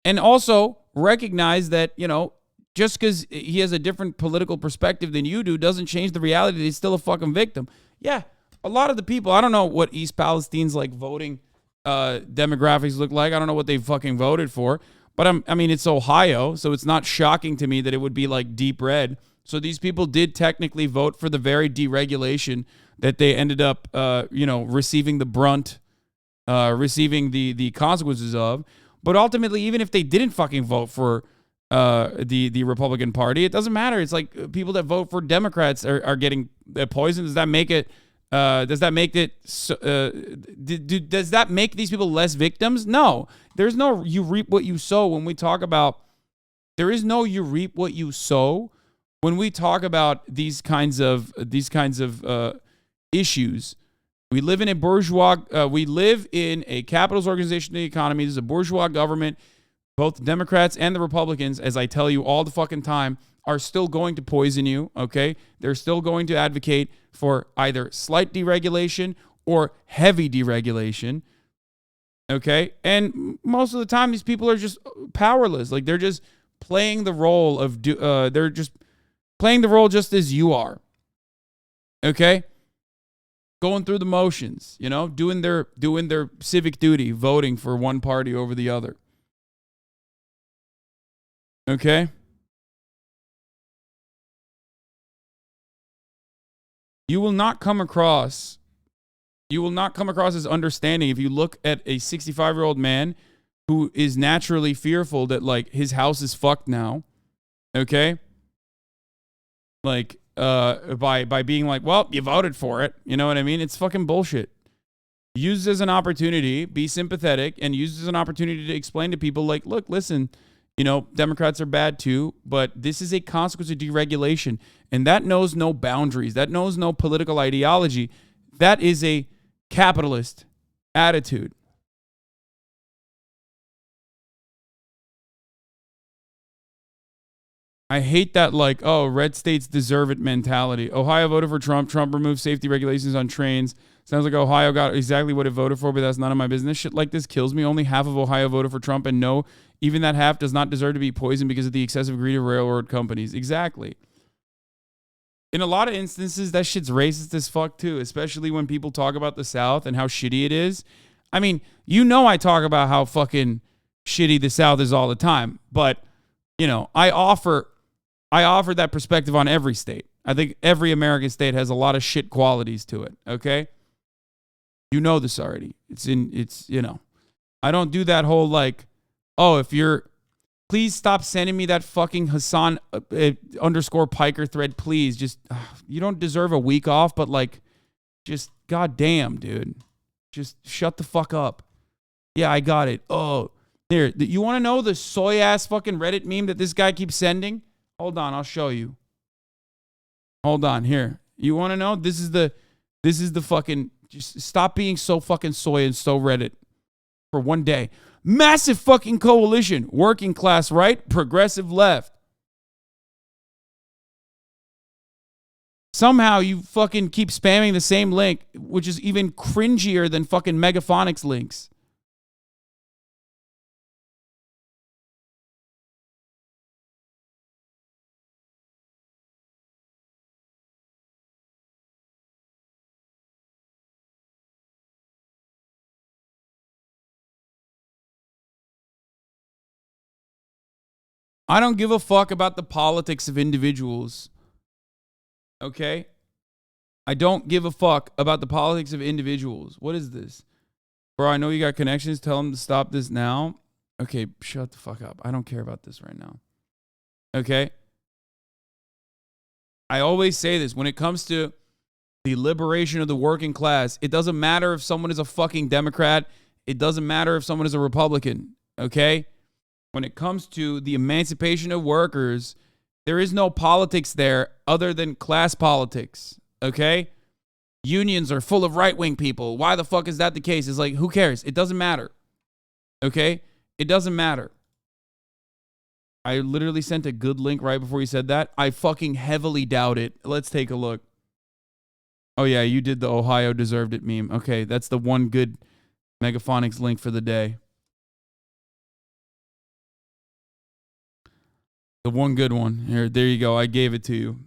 And also recognize that, you know, just because he has a different political perspective than you do doesn't change the reality that he's still a fucking victim. Yeah, a lot of the people, I don't know what East Palestine's like voting demographics look like. I don't know what they fucking voted for. But I mean, it's Ohio, so it's not shocking to me that it would be like deep red. So these people did technically vote for the very deregulation that they ended up, you know, receiving the brunt, receiving the consequences of. But ultimately, even if they didn't fucking vote for the Republican Party, it doesn't matter. It's like people that vote for Democrats are getting poisoned. Does that make it? Does that make these people less victims? No. There's no you reap what you sow when we talk about. There is no you reap what you sow when we talk about these kinds of issues. We live in a bourgeois. We live in a capitalist organization of the economy. This is a bourgeois government. Both the Democrats and the Republicans, as I tell you all the fucking time, are still going to poison you, okay? They're still going to advocate for either slight deregulation or heavy deregulation, okay? And most of the time, these people are just powerless. Like, they're just playing the role of, they're just playing the role just as you are, okay? going through the motions, you know, doing their civic duty, voting for one party over the other. Okay? You will not come across as understanding if you look at a 65-year-old man who is naturally fearful that, like, his house is fucked now. Okay? Like, by being like, well, you voted for it. You know what I mean? It's fucking bullshit. Use it as an opportunity, be sympathetic, and use it as an opportunity to explain to people, like, look, listen, you know, Democrats are bad too, but this is a consequence of deregulation. And that knows no boundaries. That knows no political ideology. That is a capitalist attitude. I hate that, like, oh, red states deserve it mentality. Ohio voted for Trump. Trump removed safety regulations on trains. Sounds like Ohio got exactly what it voted for, but that's none of my business. Shit like this kills me. Only half of Ohio voted for Trump, and no, even that half does not deserve to be poisoned because of the excessive greed of railroad companies. Exactly. In a lot of instances, that shit's racist as fuck too, especially when people talk about the South and how shitty it is. I mean, you know I talk about how fucking shitty the South is all the time, but, you know, I offer that perspective on every state. I think every American state has a lot of shit qualities to it, okay? You know this already. It's, you know. I don't do that whole, like, oh, please stop sending me that fucking Hasan underscore Piker thread, please. Just, you don't deserve a week off, but, like, just, goddamn, dude. Just shut the fuck up. Yeah, I got it. Oh, here, you want to know the soy-ass fucking Reddit meme that this guy keeps sending? Hold on, I'll show you. Hold on, here. You want to know? This is the fucking, just stop being so fucking soy and so Reddit for one day. Massive fucking coalition. Working class right, progressive left. Somehow you fucking keep spamming the same link, which is even cringier than fucking Megaphonics links. I don't give a fuck about the politics of individuals. Okay? I don't give a fuck about the politics of individuals. What is this? Bro, I know you got connections. Tell them to stop this now. Okay, shut the fuck up. I don't care about this right now. Okay? I always say this. When it comes to the liberation of the working class, it doesn't matter if someone is a fucking Democrat. It doesn't matter if someone is a Republican. Okay? When it comes to the emancipation of workers, there is no politics there other than class politics, okay? Unions are full of right-wing people. Why the fuck is that the case? It's like, who cares? It doesn't matter, okay? It doesn't matter. I literally sent a good link right before you said that. I fucking heavily doubt it. Let's take a look. Oh, yeah, you did the Ohio deserved it meme. Okay, that's the one good Megaphonics link for the day. The one good one. Here, there you go. I gave it to you.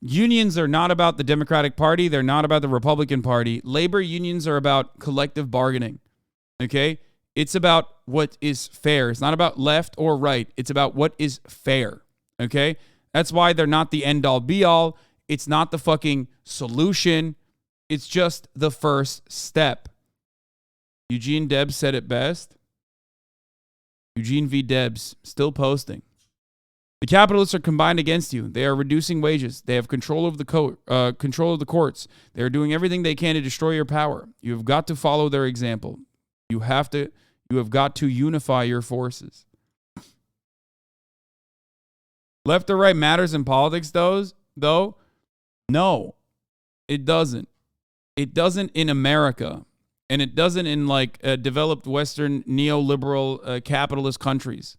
Unions are not about the Democratic Party. They're not about the Republican Party. Labor unions are about collective bargaining. Okay? It's about what is fair. It's not about left or right. It's about what is fair. Okay? That's why they're not the end-all be-all. It's not the fucking solution. It's just the first step. Eugene Debs said it best. Eugene V. Debs, still posting. The capitalists are combined against you. They are reducing wages. They have control of the courts. They are doing everything they can to destroy your power. You have got to follow their example. You have got to unify your forces. Left or right matters in politics, though? No, it doesn't. It doesn't in America. And it doesn't in like developed Western neoliberal capitalist countries.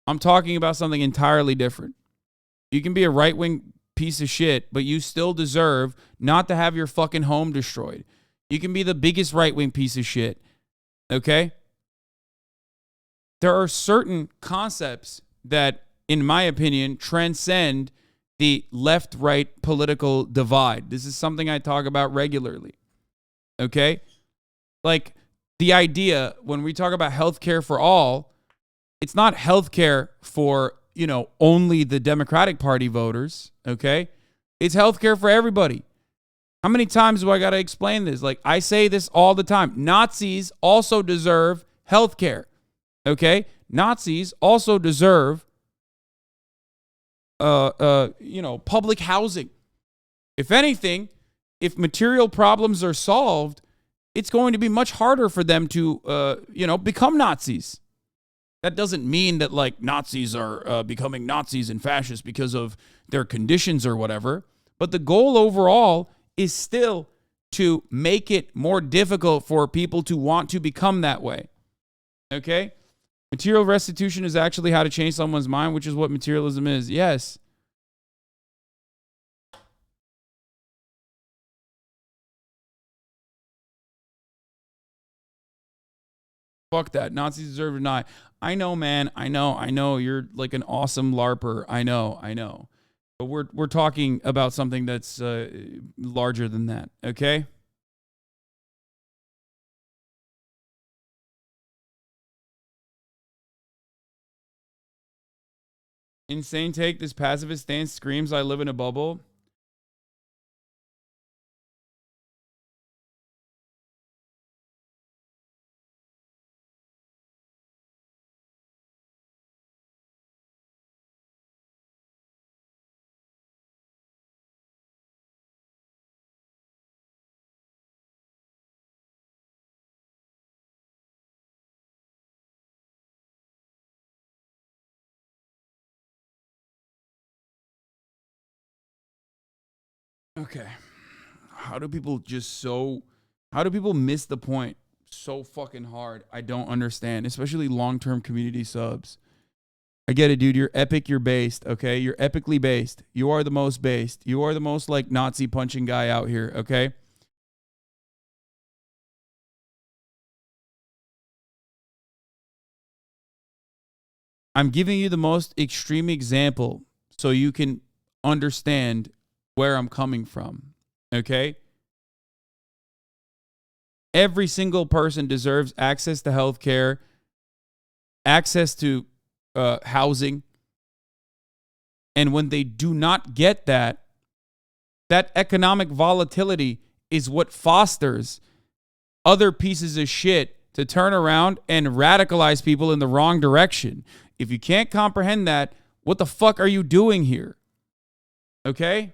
I'm talking about something entirely different. You can be a right-wing piece of shit, but you still deserve not to have your fucking home destroyed. You can be the biggest right-wing piece of shit. Okay? There are certain concepts that, in my opinion, transcend the left-right political divide. This is something I talk about regularly. Okay? Like, the idea when we talk about healthcare for all, it's not healthcare for, only the Democratic Party voters, okay? It's healthcare for everybody. How many times do I got to explain this? Like, I say this all the time. Nazis also deserve healthcare, okay? Nazis also deserve, public housing. If anything, if material problems are solved, it's going to be much harder for them to, become Nazis. That doesn't mean that, like, Nazis are becoming Nazis and fascists because of their conditions or whatever. But the goal overall is still to make it more difficult for people to want to become that way. Okay? Material restitution is actually how to change someone's mind, which is what materialism is. Yes. Fuck that. Nazis deserve to die. I know, man. I know. You're like an awesome LARPer. I know. But we're talking about something that's larger than that. Okay? Insane take. This pacifist stance screams, I live in a bubble. Okay. How do people miss the point so fucking hard? I don't understand, especially long-term community subs. I get it, dude. You're epic. You're based. Okay. You're epically based. You are the most based. You are the most like Nazi punching guy out here. Okay. I'm giving you the most extreme example so you can understand where I'm coming from. Okay. Every single person deserves access to healthcare, access to housing. And when they do not get that, that economic volatility is what fosters other pieces of shit to turn around and radicalize people in the wrong direction. If you can't comprehend that, what the fuck are you doing here? Okay?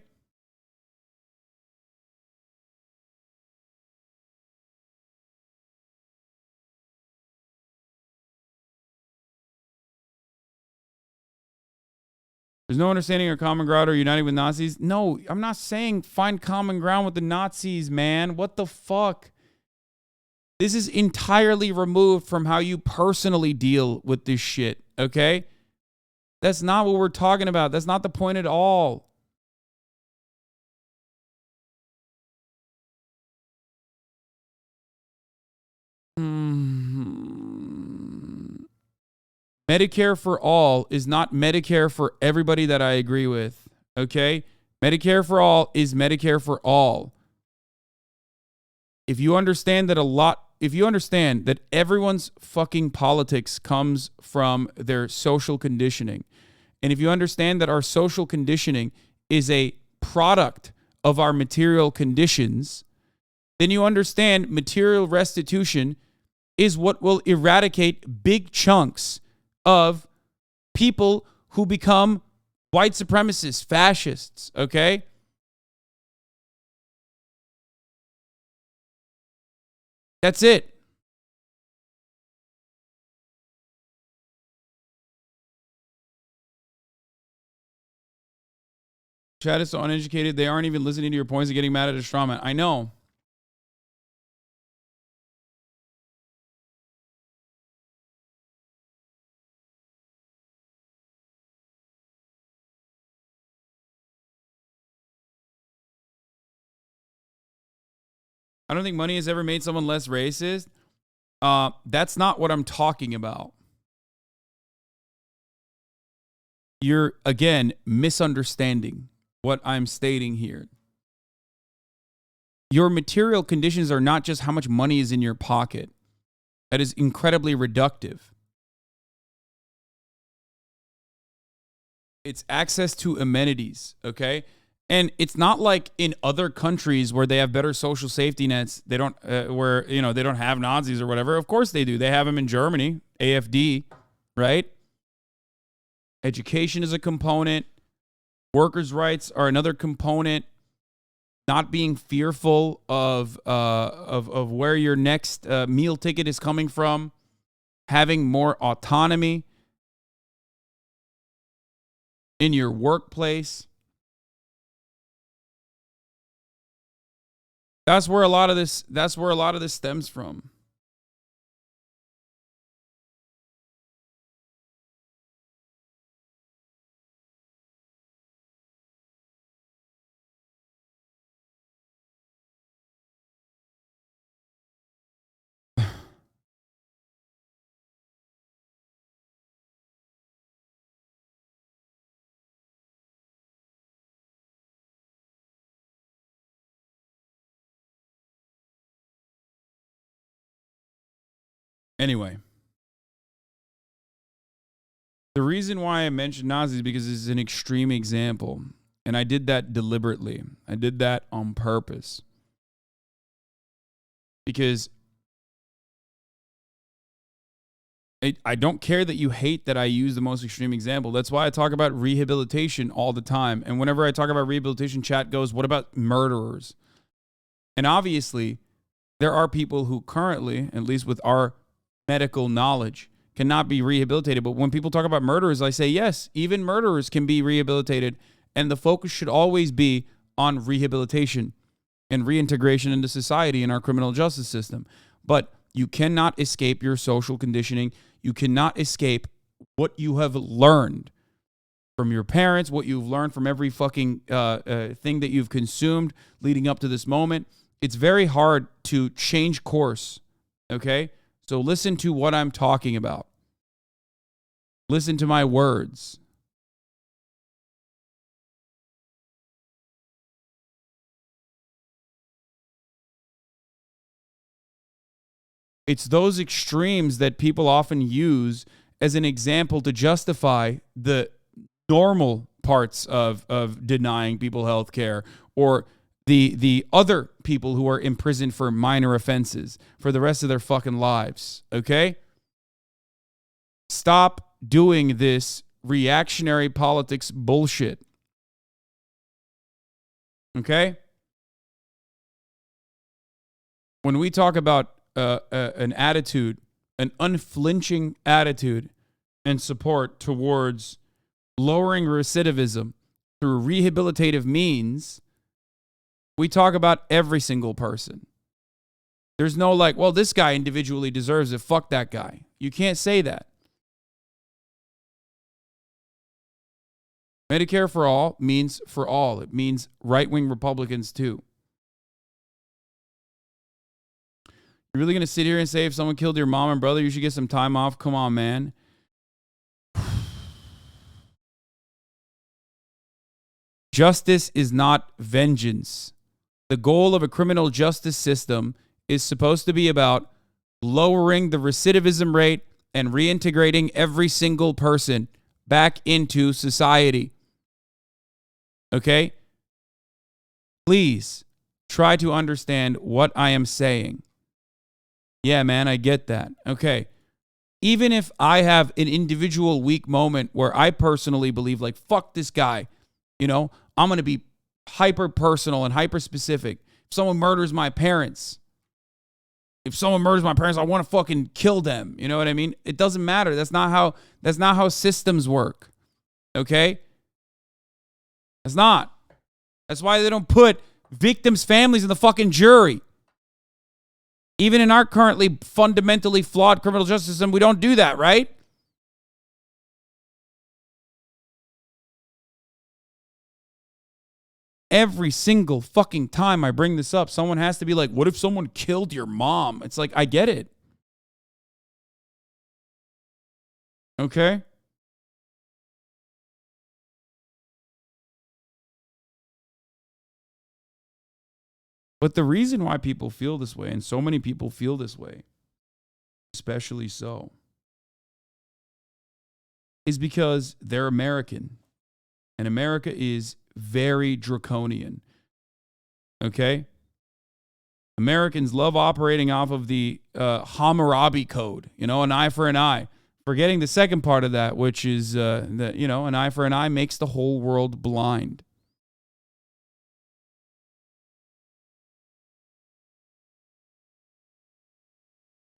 There's no understanding or common ground or uniting with Nazis. No, I'm not saying find common ground with the Nazis, man. What the fuck? This is entirely removed from how you personally deal with this shit, okay? That's not what we're talking about. That's not the point at all. Medicare for all is not Medicare for everybody that I agree with, okay? Medicare for all is Medicare for all. If you understand that everyone's fucking politics comes from their social conditioning, and if you understand that our social conditioning is a product of our material conditions, then you understand material restitution is what will eradicate big chunks of people who become white supremacists, fascists, okay? That's it. Chat is so uneducated, they aren't even listening to your points and getting mad at a straw man. I know. I don't think money has ever made someone less racist. That's not what I'm talking about. You're, again, misunderstanding. what I'm stating here. Your material conditions are not just how much money is in your pocket. That is incredibly reductive. It's access to amenities, okay? And it's not like in other countries where they have better social safety nets. They don't, where, you know, they don't have Nazis or whatever. Of course they do. They have them in Germany, AFD, right? Education is a component. Workers' rights are another component. Not being fearful of where your next meal ticket is coming from. Having more autonomy in your workplace. That's where a lot of this stems from. Anyway, the reason why I mentioned Nazis is because this is an extreme example. And I did that deliberately. I did that on purpose. Because I don't care that you hate that I use the most extreme example. That's why I talk about rehabilitation all the time. And whenever I talk about rehabilitation, chat goes, what about murderers? And obviously, there are people who currently, at least with our medical knowledge, cannot be rehabilitated. But when people talk about murderers, I say, yes, even murderers can be rehabilitated. And the focus should always be on rehabilitation and reintegration into society in our criminal justice system. But you cannot escape your social conditioning. You cannot escape what you have learned from your parents, what you've learned from every fucking thing that you've consumed leading up to this moment. It's very hard to change course, okay? So listen to what I'm talking about. Listen to my words. It's those extremes that people often use as an example to justify the normal parts of denying people health care, or the other people who are imprisoned for minor offenses for the rest of their fucking lives, okay? Stop doing this reactionary politics bullshit, okay? When we talk about an attitude, an unflinching attitude and support towards lowering recidivism through rehabilitative means, we talk about every single person. There's no like, well, this guy individually deserves it. Fuck that guy. You can't say that. Medicare for all means for all. It means right-wing Republicans too. You're really going to sit here and say if someone killed your mom and brother, you should get some time off? Come on, man. Justice is not vengeance. The goal of a criminal justice system is supposed to be about lowering the recidivism rate and reintegrating every single person back into society. Okay? Please try to understand what I am saying. Yeah, man, I get that. Okay. Even if I have an individual weak moment where I personally believe, like, fuck this guy, you know, I'm going to be hyper personal and hyper specific. If someone murders my parents, I want to fucking kill them. You know what I mean? It doesn't matter. That's not how systems work. Okay? That's not. That's why they don't put victims' families in the fucking jury. Even in our currently fundamentally flawed criminal justice system, we don't do that, right? Every single fucking time I bring this up, someone has to be like, what if someone killed your mom? It's like, I get it. Okay? But the reason why people feel this way, and so many people feel this way, especially so, is because they're American. And America is very draconian. Okay? Americans love operating off of the HasanAbi code, an eye for an eye. Forgetting the second part of that, which is that, an eye for an eye makes the whole world blind.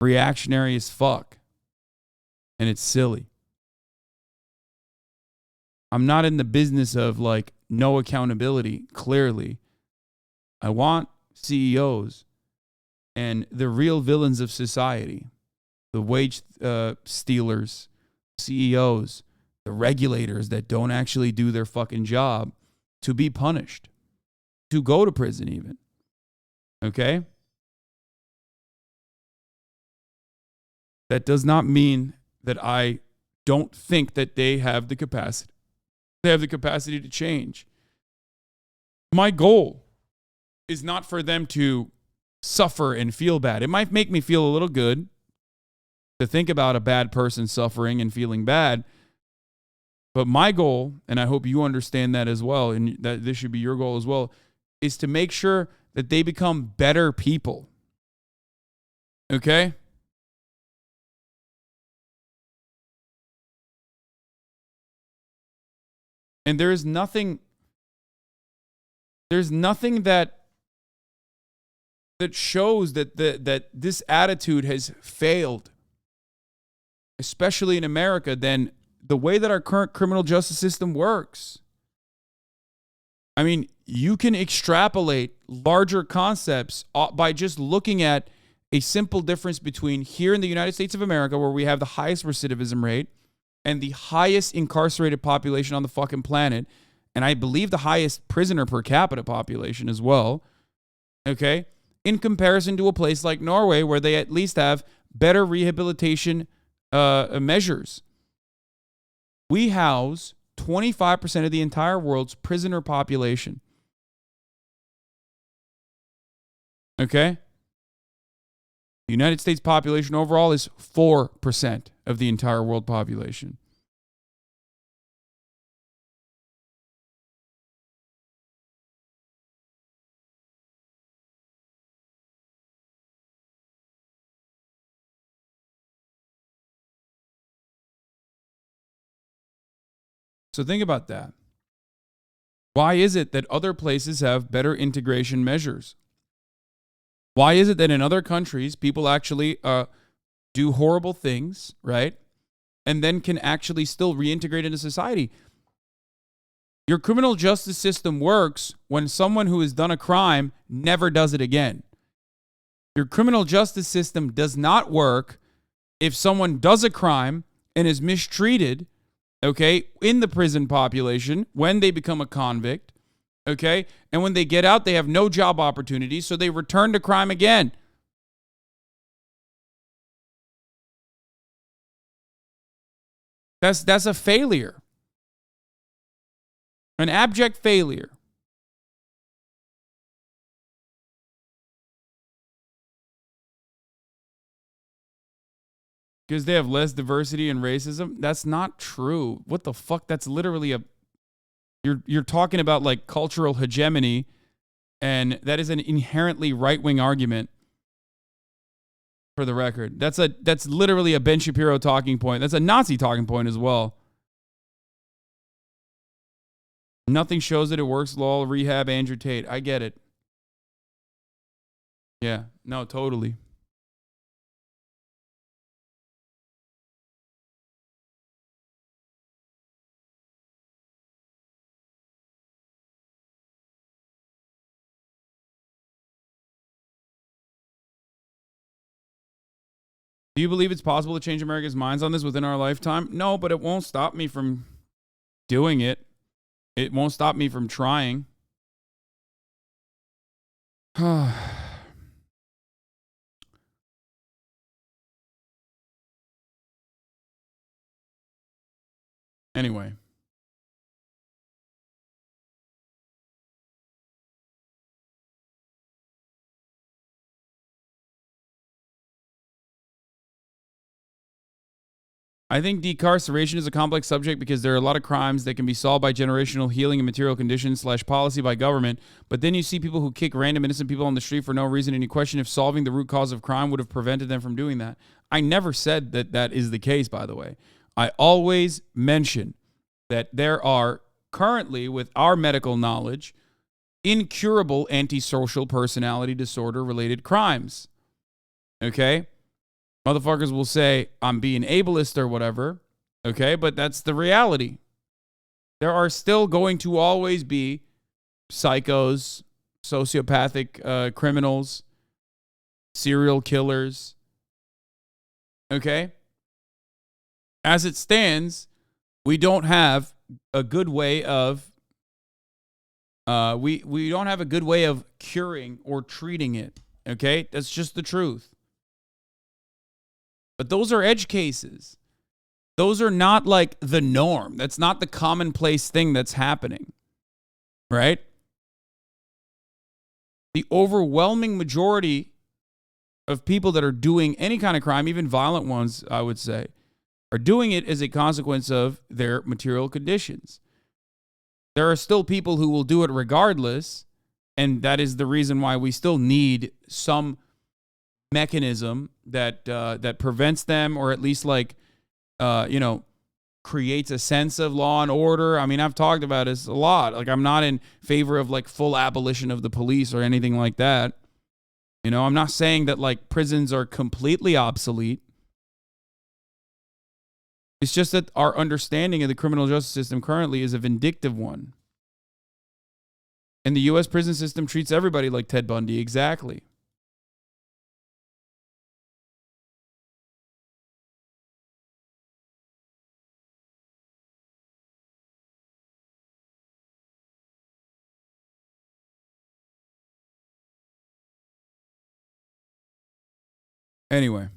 Reactionary as fuck. And it's silly. I'm not in the business of no accountability, clearly. I want CEOs and the real villains of society, the wage stealers, CEOs, the regulators that don't actually do their fucking job, to be punished, to go to prison even. Okay? That does not mean that I don't think that they have the capacity. They have the capacity to change. My goal is not for them to suffer and feel bad. It might make me feel a little good to think about a bad person suffering and feeling bad. But my goal, and I hope you understand that as well, and that this should be your goal as well, is to make sure that they become better people. Okay? And there's nothing that shows that this attitude has failed, especially in America, than the way that our current criminal justice system works. I mean, you can extrapolate larger concepts by just looking at a simple difference between here in the United States of America, where we have the highest recidivism rate and the highest incarcerated population on the fucking planet, and I believe the highest prisoner per capita population as well, okay, in comparison to a place like Norway, where they at least have better rehabilitation measures. We house 25% of the entire world's prisoner population. Okay? The United States population overall is 4% of the entire world population. So think about that. Why is it that other places have better integration measures? Why is it that in other countries, people actually do horrible things, right? And then can actually still reintegrate into society? Your criminal justice system works when someone who has done a crime never does it again. Your criminal justice system does not work if someone does a crime and is mistreated, okay, in the prison population when they become a convict, okay? And when they get out, they have no job opportunities, so they return to crime again. That's a failure. An abject failure. Because they have less diversity and racism? That's not true. What the fuck? That's literally you're talking about like cultural hegemony, and that is an inherently right-wing argument, for the record. That's literally a Ben Shapiro talking point. That's a Nazi talking point as well. Nothing shows that it works. Lol, rehab, Andrew Tate. I get it. Yeah, no, totally. Do you believe it's possible to change America's minds on this within our lifetime? No, but it won't stop me from doing it. It won't stop me from trying. Anyway. I think decarceration is a complex subject because there are a lot of crimes that can be solved by generational healing and material conditions / policy by government. But then you see people who kick random innocent people on the street for no reason, and you question if solving the root cause of crime would have prevented them from doing that. I never said that that is the case, by the way. I always mention that there are currently, with our medical knowledge, incurable antisocial personality disorder related crimes. Okay? Motherfuckers will say, I'm being ableist or whatever, okay? But that's the reality. There are still going to always be psychos, sociopathic criminals, serial killers, okay? As it stands, we don't have a good way of, we don't have a good way of curing or treating it, okay? That's just the truth. But those are edge cases. Those are not like the norm. That's not the commonplace thing that's happening, right? The overwhelming majority of people that are doing any kind of crime, even violent ones, I would say, are doing it as a consequence of their material conditions. There are still people who will do it regardless, and that is the reason why we still need some mechanism that that prevents them, or at least creates a sense of law and order. I mean, I've talked about this a lot. Like, I'm not in favor of like full abolition of the police or anything like that. You know, I'm not saying that like prisons are completely obsolete. It's just that our understanding of the criminal justice system currently is a vindictive one. And the U.S. prison system treats everybody like Ted Bundy. Exactly. Anyway.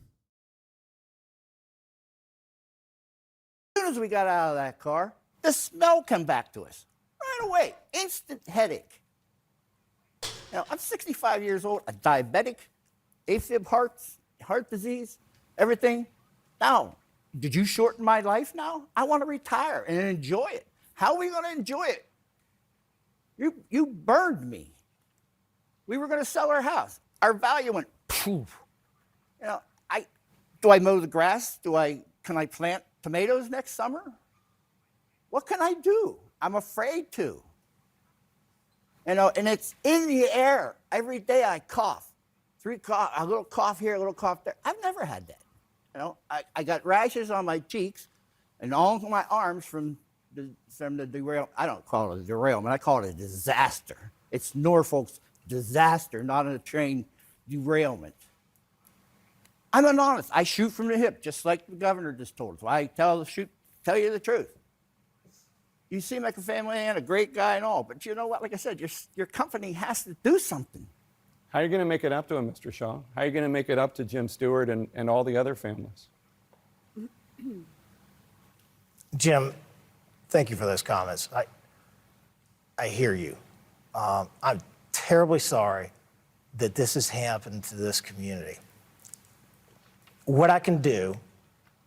As soon as we got out of that car, the smell came back to us right away. Instant headache. Now, I'm 65 years old, a diabetic, AFib heart disease, everything. Now, did you shorten my life now? I want to retire and enjoy it. How are we going to enjoy it? You burned me. We were going to sell our house. Our value went poof. You know, do I mow the grass? Can I plant tomatoes next summer? What can I do? I'm afraid to. You know, and it's in the air. Every day I cough. A little cough here, a little cough there. I've never had that. You know, I got rashes on my cheeks and all my arms from the derailment. I don't call it a derailment. I call it a disaster. It's Norfolk's disaster, not a train derailment. I'm an honest. I shoot from the hip, just like the governor just told us. I tell you the truth. You seem like a family man, a great guy and all, but you know what? Like I said, your company has to do something. How are you going to make it up to him, Mr. Shaw? How are you going to make it up to Jim Stewart and all the other families? Jim, thank you for those comments. I hear you. I'm terribly sorry that this has happened to this community. What I can do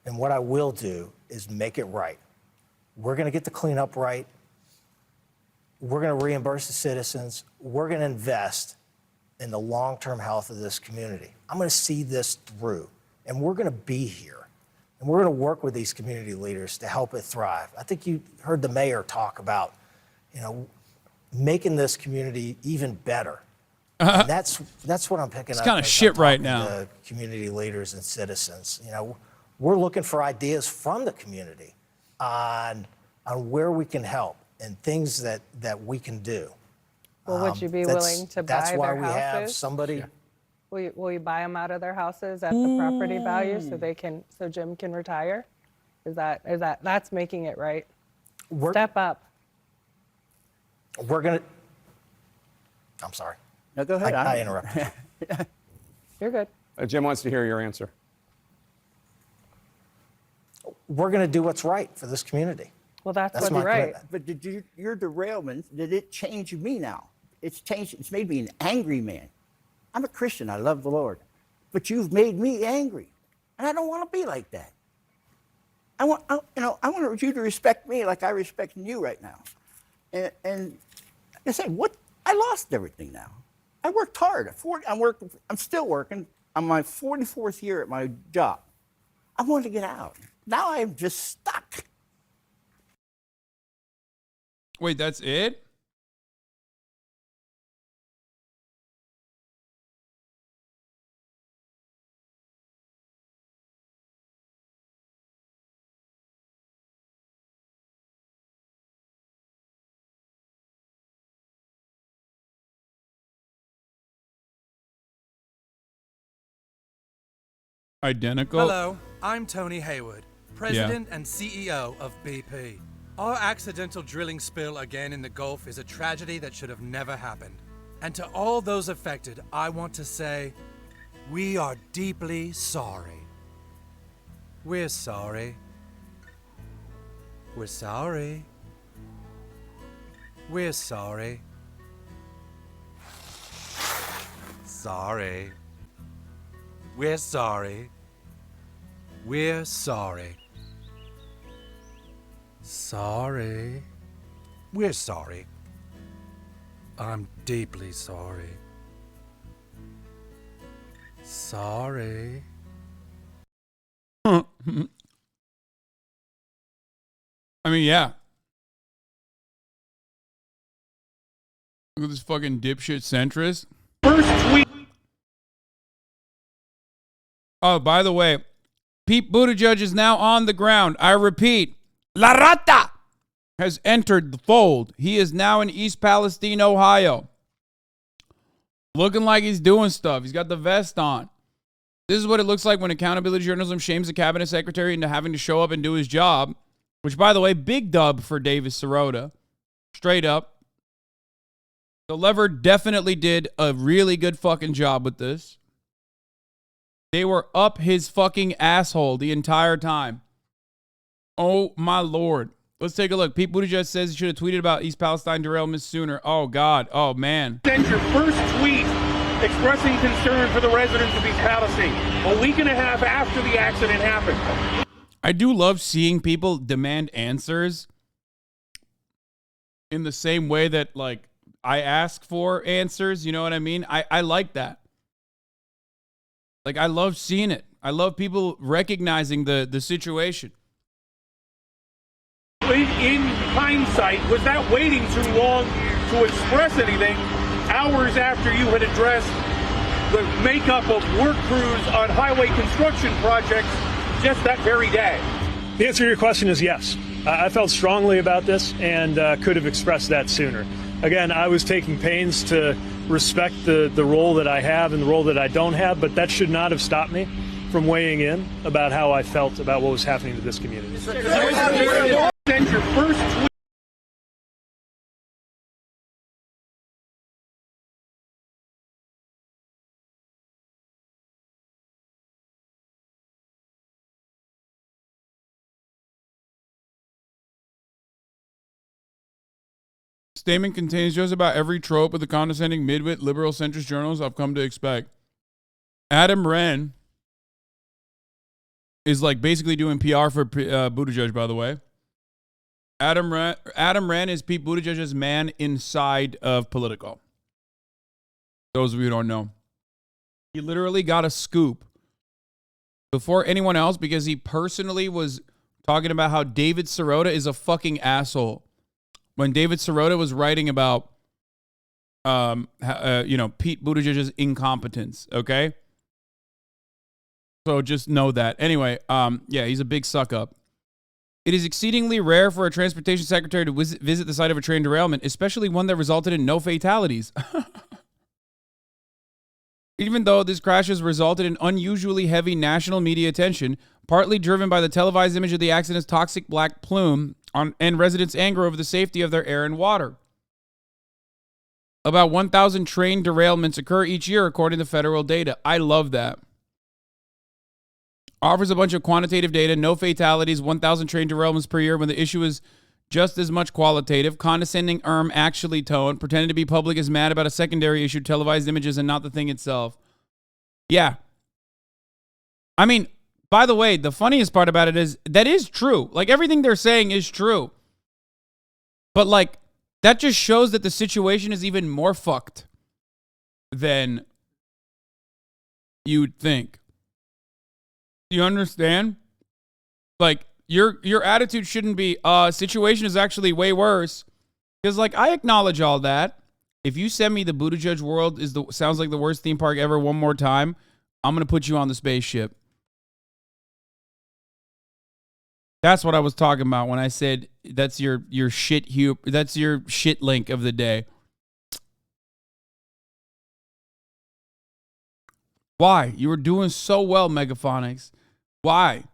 and what I will do is make it right. We're going to get the cleanup right. We're going to reimburse the citizens. We're going to invest in the long-term health of this community. I'm going to see this through, and we're going to be here. And we're going to work with these community leaders to help it thrive. I think you heard the mayor talk about, making this community even better. And that's what I'm picking up. It's kind of shit right now. The community leaders and citizens. We're looking for ideas from the community on where we can help and things that we can do. Well, would you be willing to buy their houses? That's why we have somebody. Yeah. Will you buy them out of their houses at the property value so Jim can retire? That's making it right? Step up. We're gonna. I'm sorry. No, go ahead. I interrupted you. You're good. Jim wants to hear your answer. We're going to do what's right for this community. Well, that's what's right. But did your derailment, did it change me now? It's made me an angry man. I'm a Christian. I love the Lord. But you've made me angry. And I don't want to be like that. I want you to respect me like I respect you right now. And like I said, I lost everything now. I worked hard. I'm still working. I'm my 44th year at my job. I wanted to get out. Now I'm just stuck. Wait, that's it? Identical? Hello, I'm Tony Hayward, President and CEO of BP. Our accidental drilling spill again in the Gulf is a tragedy that should have never happened. And to all those affected, I want to say, we are deeply sorry. We're sorry. We're sorry. We're sorry. Sorry. We're sorry. We're sorry. Sorry. We're sorry. I'm deeply sorry. Sorry. I mean, yeah. Look at this fucking dipshit centrist. First tweet. Oh, by the way, Pete Buttigieg is now on the ground. I repeat, La Rata has entered the fold. He is now in East Palestine, Ohio. Looking like he's doing stuff. He's got the vest on. This is what it looks like when accountability journalism shames the cabinet secretary into having to show up and do his job. Which, by the way, big dub for David Sirota. Straight up. The lever definitely did a really good fucking job with this. They were up his fucking asshole the entire time. Oh, my Lord. Let's take a look. Pete Buttigieg says he should have tweeted about East Palestine derailment sooner. Oh, God. Oh, man. Sent your first tweet expressing concern for the residents of East Palestine a week and a half after the accident happened. I do love seeing people demand answers in the same way that, like, I ask for answers. You know what I mean? I like that. Like, I love seeing it. I love people recognizing the situation. In hindsight, was that waiting too long to express anything hours after you had addressed the makeup of work crews on highway construction projects just that very day? The answer to your question is yes. I felt strongly about this and could have expressed that sooner. Again, I was taking pains to respect the role that I have and the role that I don't have, but that should not have stopped me from weighing in about how I felt about what was happening to this community. Send your first tweet. Statement contains just about every trope of the condescending midwit liberal centrist journals I've come to expect. Adam Wren is like basically doing PR for Buttigieg, by the way. Adam Wren is Pete Buttigieg's man inside of Politico. Those of you who don't know. He literally got a scoop before anyone else because he personally was talking about how David Sirota is a fucking asshole. When David Sirota was writing about, Pete Buttigieg's incompetence, okay? So just know that. Anyway, he's a big suck up. It is exceedingly rare for a transportation secretary to visit the site of a train derailment, especially one that resulted in no fatalities. Even though this crash has resulted in unusually heavy national media attention, partly driven by the televised image of the accident's toxic black plume and residents' anger over the safety of their air and water. About 1,000 train derailments occur each year, according to federal data. I love that. Offers a bunch of quantitative data, no fatalities, 1,000 train derailments per year when the issue is just as much qualitative. Condescending actually tone, pretending to be public is mad about a secondary issue, televised images, and not the thing itself. Yeah. I mean, By the way, the funniest part about it is that is true. Like, everything they're saying is true. But, like, that just shows that the situation is even more fucked than you'd think. You understand? Like, your attitude shouldn't be, situation is actually way worse. Because, like, I acknowledge all that. If you send me the Buttigieg World sounds like the worst theme park ever one more time, I'm going to put you on the spaceship. That's what I was talking about when I said that's your shit that's your shit link of the day. Why? You were doing so well, Megaphonics. Why?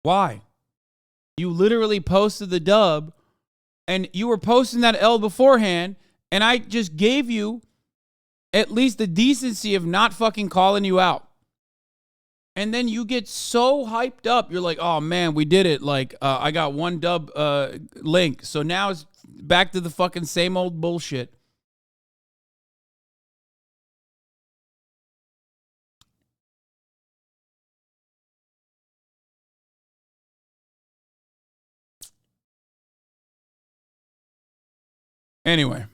Why? You literally posted the dub, and you were posting that L beforehand, and I just gave you at least the decency of not fucking calling you out. And then you get so hyped up. You're like, oh, man, we did it. Like, I got one dub link. So now it's back to the fucking same old bullshit. Anyway.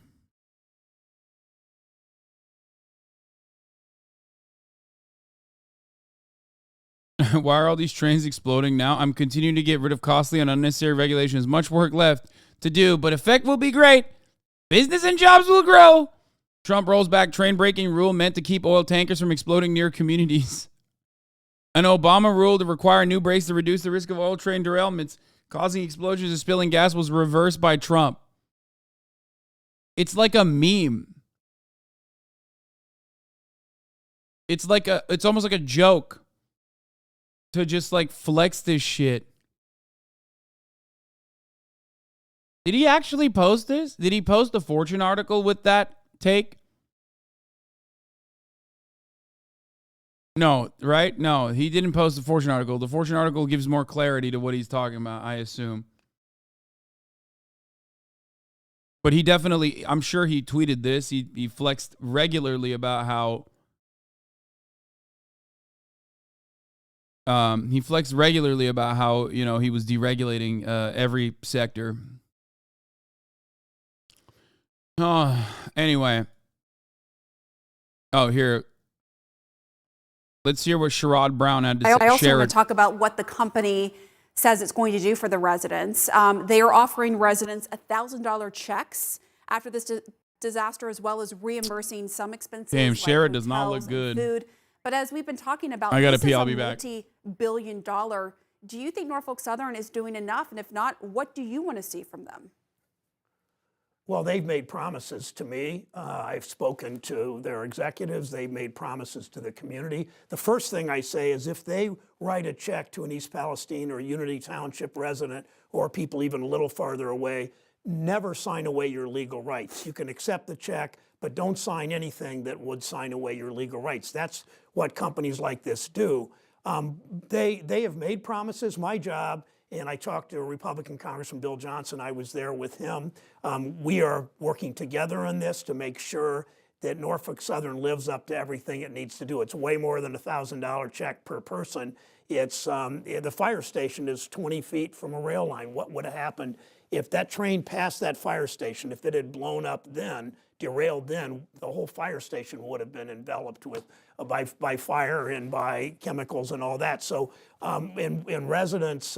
Why are all these trains exploding now? I'm continuing to get rid of costly and unnecessary regulations. Much work left to do, but effect will be great. Business and jobs will grow. Trump rolls back train braking rule meant to keep oil tankers from exploding near communities. An Obama rule to require new brakes to reduce the risk of oil train derailments causing explosions and spilling gas was reversed by Trump. It's like a meme. It's almost like a joke to just like flex this shit. Did he actually post this? Did he post the Fortune article with that take? No, right? No, he didn't post the Fortune article. The Fortune article gives more clarity to what he's talking about, I assume. But he definitely, I'm sure he tweeted this. He flexed regularly about how he flexed regularly about how, you know, he was deregulating every sector. Oh, anyway. Oh, here. Let's hear what Sherrod Brown had to say. I also want to talk about what the company says it's going to do for the residents. They are offering residents $1,000 checks after this disaster, as well as reimbursing some expenses. Damn, like Sherrod does not look hotels and good. Food. But as we've been talking about, I gotta this pee, is I'll a be back. multi-billion-dollar. Do you think Norfolk Southern is doing enough? And if not, what do you want to see from them? Well, they've made promises to me. I've spoken to their executives. They've made promises to the community. The first thing I say is if they write a check to an East Palestine or Unity Township resident or people even a little farther away, never sign away your legal rights. You can accept the check, but don't sign anything that would sign away your legal rights. That's what companies like this do. They have made promises. My job, and I talked to Republican Congressman Bill Johnson, I was there with him. We are working together on this to make sure that Norfolk Southern lives up to everything it needs to do. It's way more than a $1,000 check per person. It's the fire station is 20 feet from a rail line. What would have happened if that train passed that fire station, if it had blown up then, derailed then, the whole fire station would have been enveloped with by fire and by chemicals and all that. So in residents,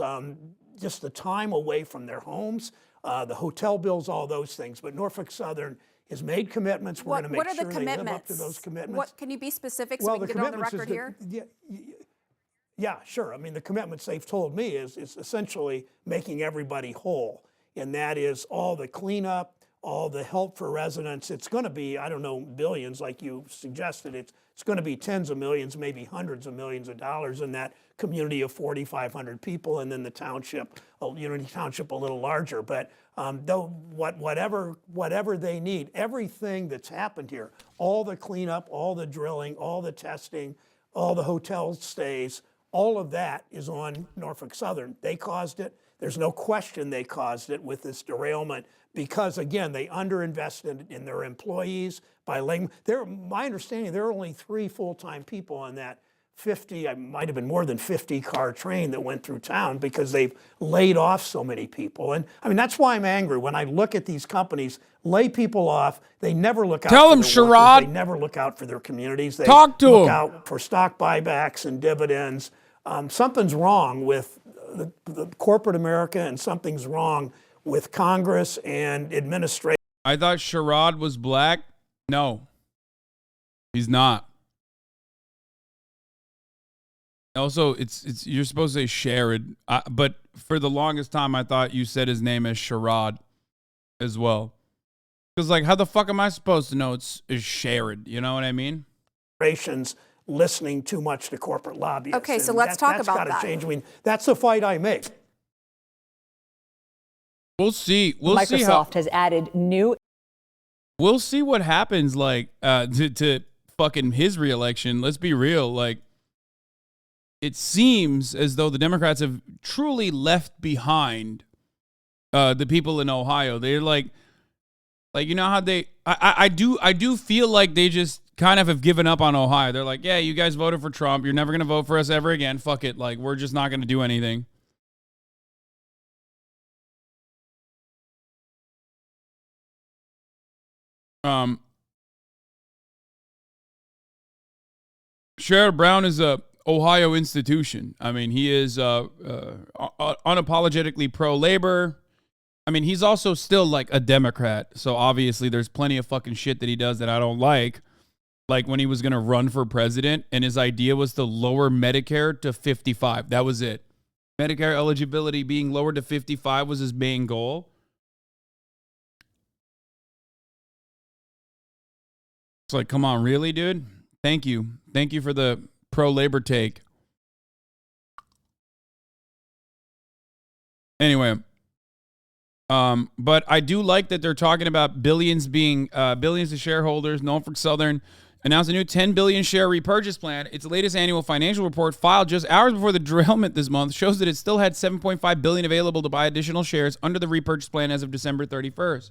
just the time away from their homes, the hotel bills, all those things. But Norfolk Southern has made commitments. We're going to make sure they live up to those commitments. What can you be specific so we can get it on the record here? Yeah, sure. I mean, the commitments they've told me is essentially making everybody whole. And that is all the cleanup, all the help for residents. It's going to be, I don't know, billions like you suggested. It's going to be tens of millions, maybe hundreds of millions of dollars in that community of 4,500 people, and then the township, Unity Township, a little larger. But whatever they need, everything that's happened here, all the cleanup, all the drilling, all the testing, all the hotel stays, all of that is on Norfolk Southern. They caused it. There's no question they caused it with this derailment because, again, they underinvested in their employees by laying. My understanding, there are only 3 full-time people on that 50, it might have been more than 50-car train that went through town because they've laid off so many people. And I mean, that's why I'm angry when I look at these companies lay people off. They never look out Tell for them, their Sherrod. workers. They never look out for their communities. They Talk to look them. out for stock buybacks and dividends. Something's wrong with the corporate America, and something's wrong with Congress and administration. I thought Sherrod was black. No, he's not. Also, it's you're supposed to say Sherrod, but for the longest time, I thought you said his name as Sherrod as well. Because, like, how the fuck am I supposed to know it's Sherrod? You know what I mean? Listening too much to corporate lobbyists. Okay, so And let's talk that's about gotta that. change. I mean, that's the fight I make. We'll see. We'll see how. Microsoft has added new. We'll see what happens. Like to fucking his reelection. Let's be real. Like, it seems as though the Democrats have truly left behind the people in Ohio. They're like you know how they. I do feel like they just kind of have given up on Ohio. They're like, yeah, you guys voted for Trump. You're never gonna vote for us ever again. Fuck it. Like, we're just not gonna do anything. Sherrod Brown is a Ohio institution. I mean, he is unapologetically pro-labor. I mean, he's also still like a Democrat. So obviously there's plenty of fucking shit that he does that I don't like. Like when he was going to run for president and his idea was to lower Medicare to 55. That was it. Medicare eligibility being lowered to 55 was his main goal. It's like, come on, really, dude? Thank you. Thank you for the pro-labor take. Anyway, but I do like that they're talking about billions being billions to shareholders. Norfolk Southern announced a new 10 billion share repurchase plan. Its latest annual financial report, filed just hours before the derailment this month, shows that it still had 7.5 billion available to buy additional shares under the repurchase plan as of December 31st.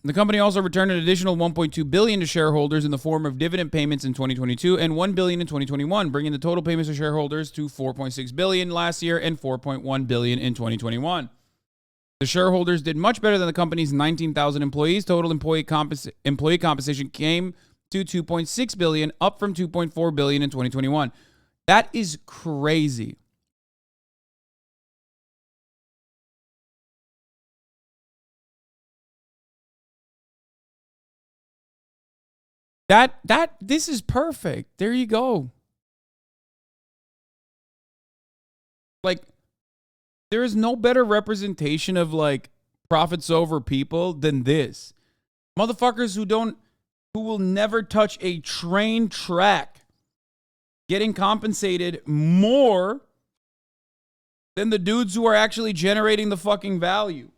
The company also returned an additional 1.2 billion to shareholders in the form of dividend payments in 2022 and 1 billion in 2021, bringing the total payments to shareholders to 4.6 billion last year and 4.1 billion in 2021. The shareholders did much better than the company's 19,000 employees. Total employee compensation came to 2.6 billion, up from 2.4 billion in 2021. That is crazy. This is perfect. There you go. Like, there is no better representation of like profits over people than this. Motherfuckers who will never touch a train track getting compensated more than the dudes who are actually generating the fucking value.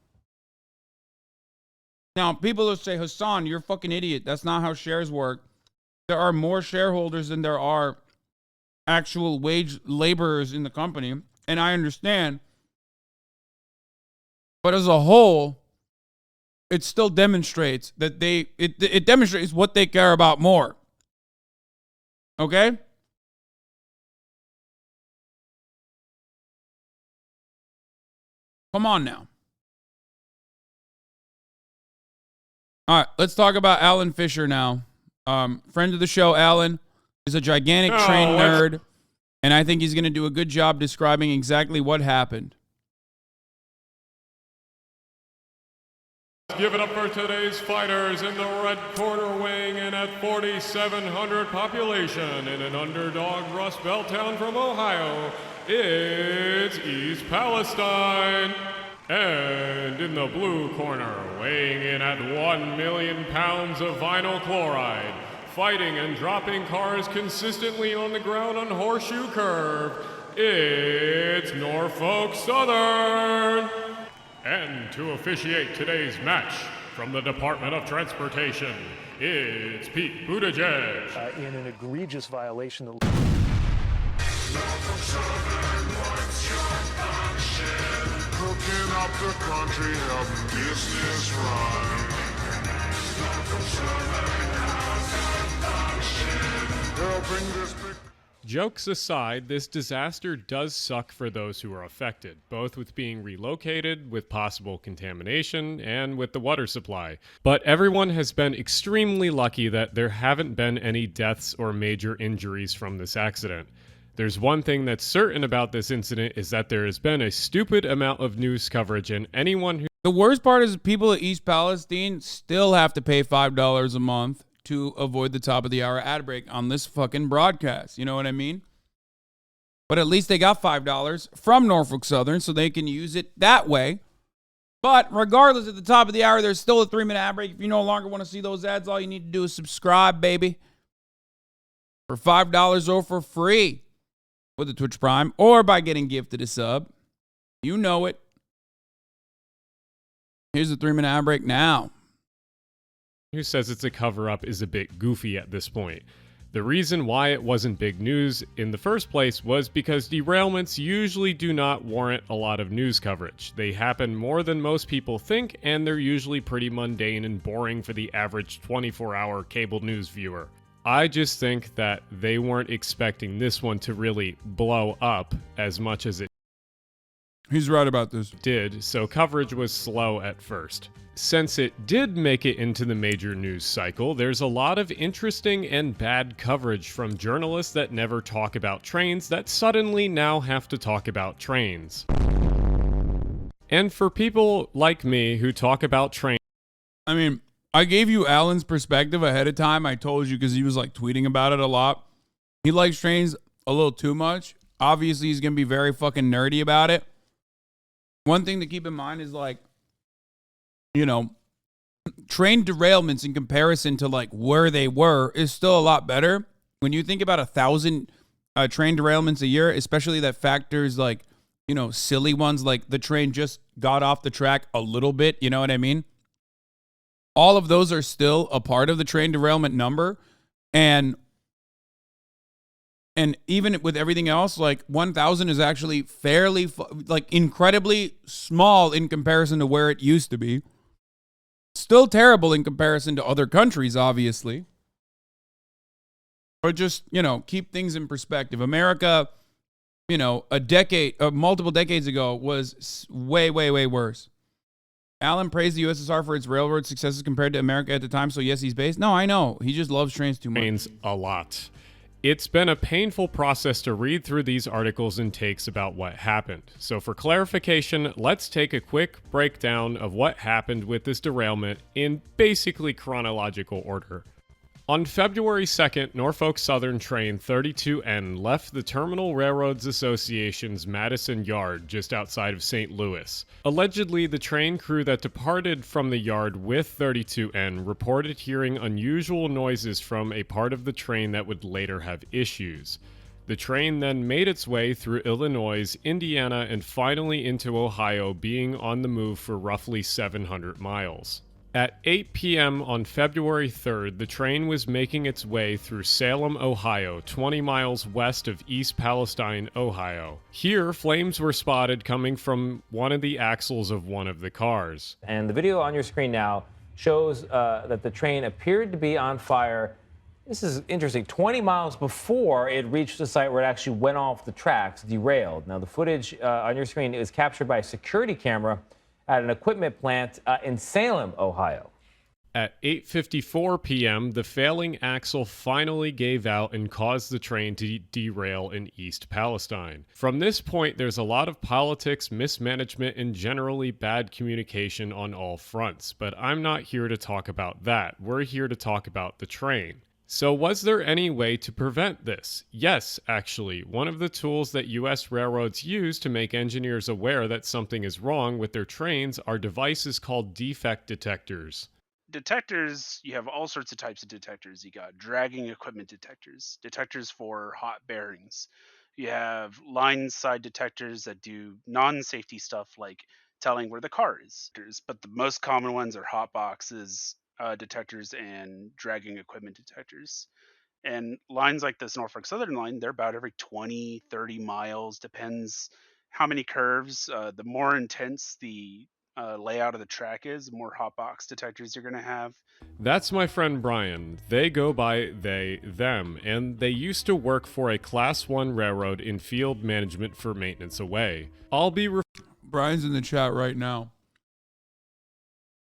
Now, people will say, Hasan, you're a fucking idiot. That's not how shares work. There are more shareholders than there are actual wage laborers in the company. And I understand. But as a whole, it still demonstrates that it demonstrates what they care about more. Okay? Come on now. All right, let's talk about Alan Fisher now. Friend of the show, Alan, is a gigantic train nerd, and I think he's going to do a good job describing exactly what happened. Give it up for today's fighters in the red corner, weighing in at 4,700 population in an underdog Rust Belt town from Ohio. It's East Palestine. And in the blue corner, weighing in at 1 million pounds of vinyl chloride, fighting and dropping cars consistently on the ground on Horseshoe Curve, it's Norfolk Southern. And to officiate today's match, from the Department of Transportation, it's Pete Buttigieg. In an egregious violation of... Hooking up the country, helping business run. They'll bring this big. Jokes aside, this disaster does suck for those who are affected, both with being relocated, with possible contamination, and with the water supply. But everyone has been extremely lucky that there haven't been any deaths or major injuries from this accident. There's one thing that's certain about this incident is that there has been a stupid amount of news coverage, and anyone who... The worst part is people at East Palestine still have to pay $5 a month to avoid the top of the hour ad break on this fucking broadcast. You know what I mean? But at least they got $5 from Norfolk Southern, so they can use it that way. But regardless, at the top of the hour, there's still a 3-minute ad break. If you no longer want to see those ads, all you need to do is subscribe, baby. For $5 or for free with the Twitch Prime or by getting gifted a sub. You know it. Here's the 3-minute ad break now. Who says it's a cover-up is a bit goofy at this point. The reason why it wasn't big news in the first place was because derailments usually do not warrant a lot of news coverage. They happen more than most people think, and they're usually pretty mundane and boring for the average 24-hour cable news viewer. I just think that they weren't expecting this one to really blow up as much as it He's right about this. did, so coverage was slow at first. Since it did make it into the major news cycle, there's a lot of interesting and bad coverage from journalists that never talk about trains that suddenly now have to talk about trains. And for people like me who talk about trains... I mean, I gave you Alan's perspective ahead of time. I told you because he was like tweeting about it a lot. He likes trains a little too much. Obviously, he's going to be very fucking nerdy about it. One thing to keep in mind is like, you know, train derailments in comparison to like where they were is still a lot better. When you think about 1,000 train derailments a year, especially that factors like, you know, silly ones like the train just got off the track a little bit, you know what I mean? All of those are still a part of the train derailment number. And even with everything else, like 1,000 is actually fairly, like incredibly small in comparison to where it used to be. Still terrible in comparison to other countries, obviously. But just, you know, keep things in perspective. America, you know, multiple decades ago was way, way, way worse. Alan praised the USSR for its railroad successes compared to America at the time, so yes, he's based. No, I know. He just loves trains too much. Trains a lot. It's been a painful process to read through these articles and takes about what happened. So for clarification, let's take a quick breakdown of what happened with this derailment in basically chronological order. On February 2nd, Norfolk Southern Train 32N left the Terminal Railroads Association's Madison Yard just outside of St. Louis. Allegedly, the train crew that departed from the yard with 32N reported hearing unusual noises from a part of the train that would later have issues. The train then made its way through Illinois, Indiana, and finally into Ohio, being on the move for roughly 700 miles. At 8 p.m. on February 3rd, the train was making its way through Salem, Ohio, 20 miles west of East Palestine, Ohio. Here, flames were spotted coming from one of the axles of one of the cars. And the video on your screen now shows that the train appeared to be on fire. This is interesting. 20 miles before it reached the site where it actually went off the tracks, derailed. Now, the footage on your screen is captured by a security camera at an equipment plant in Salem, Ohio. At 8:54 p.m., the failing axle finally gave out and caused the train to derail in East Palestine. From this point, there's a lot of politics, mismanagement, and generally bad communication on all fronts. But I'm not here to talk about that. We're here to talk about the train. So was there any way to prevent this? Yes, actually. One of the tools that U.S. railroads use to make engineers aware that something is wrong with their trains are devices called defect detectors. Detectors, you have all sorts of types of detectors. You got dragging equipment detectors, detectors for hot bearings. You have line side detectors that do non-safety stuff like telling where the car is. But the most common ones are hot boxes, detectors, and dragging equipment detectors. And lines like this Norfolk Southern line, they're about every 20, 30 miles, depends how many curves. The more intense the layout of the track is, the more hot box detectors you're going to have. That's my friend Brian. They go by they, them, and they used to work for a Class 1 railroad in field management for maintenance away. I'll be Brian's in the chat right now.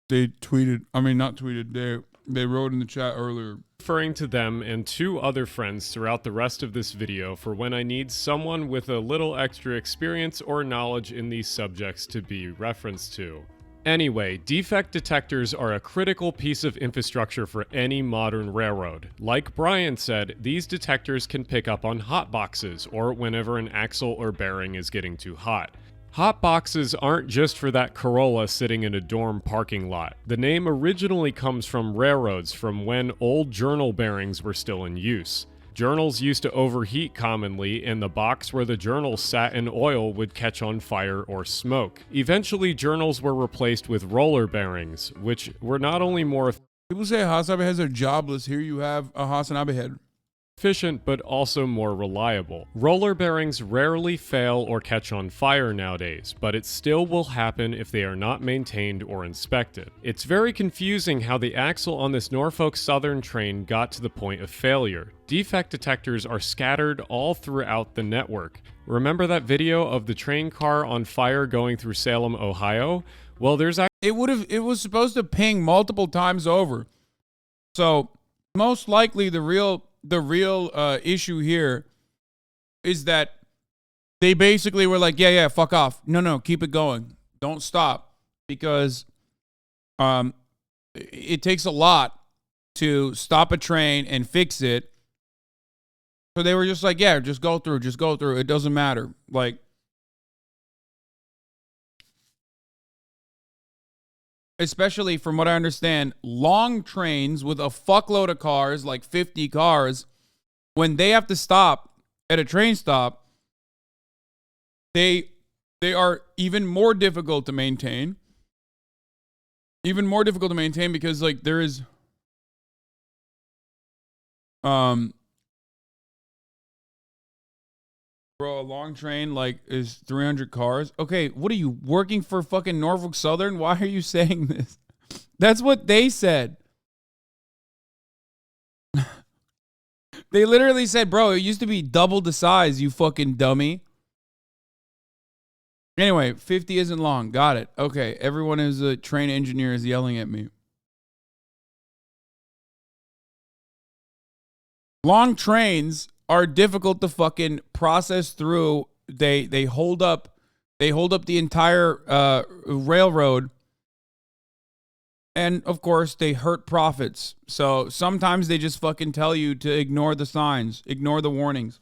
They tweeted, I mean, not tweeted, they wrote in the chat earlier. Referring to them and 2 other friends throughout the rest of this video for when I need someone with a little extra experience or knowledge in these subjects to be referenced to. Anyway, defect detectors are a critical piece of infrastructure for any modern railroad. Like Brian said, these detectors can pick up on hot boxes or whenever an axle or bearing is getting too hot. Hot boxes aren't just for that Corolla sitting in a dorm parking lot. The name originally comes from railroads from when old journal bearings were still in use. Journals used to overheat commonly, and the box where the journals sat in oil would catch on fire or smoke. Eventually, journals were replaced with roller bearings, which were not only more People say HasanAbi has a jobless. Here you have a HasanAbi head. efficient but also more reliable. Roller bearings rarely fail or catch on fire nowadays, but it still will happen if they are not maintained or inspected. It's very confusing how the axle on this Norfolk Southern train got to the point of failure. Defect detectors are scattered all throughout the network. Remember that video of the train car on fire going through Salem, Ohio? Well, there's it was supposed to ping multiple times over. So most likely the real issue here is that they basically were like, yeah, fuck off. No, keep it going. Don't stop, because it takes a lot to stop a train and fix it. So they were just like, yeah, just go through. It doesn't matter. Like, especially from what I understand, long trains with a fuckload of cars, like 50 cars, when they have to stop at a train stop, they are even more difficult to maintain. Because like there is bro, a long train like is 300 cars. Okay, what are you working for fucking Norfolk Southern? Why are you saying this? That's what they said. They literally said, bro, it used to be double the size, you fucking dummy. Anyway, 50 isn't long. Got it. Okay, everyone who's a train engineer is yelling at me. Long trains are difficult to fucking process through. They hold up the entire railroad, and of course they hurt profits. So sometimes they just fucking tell you to ignore the signs, ignore the warnings.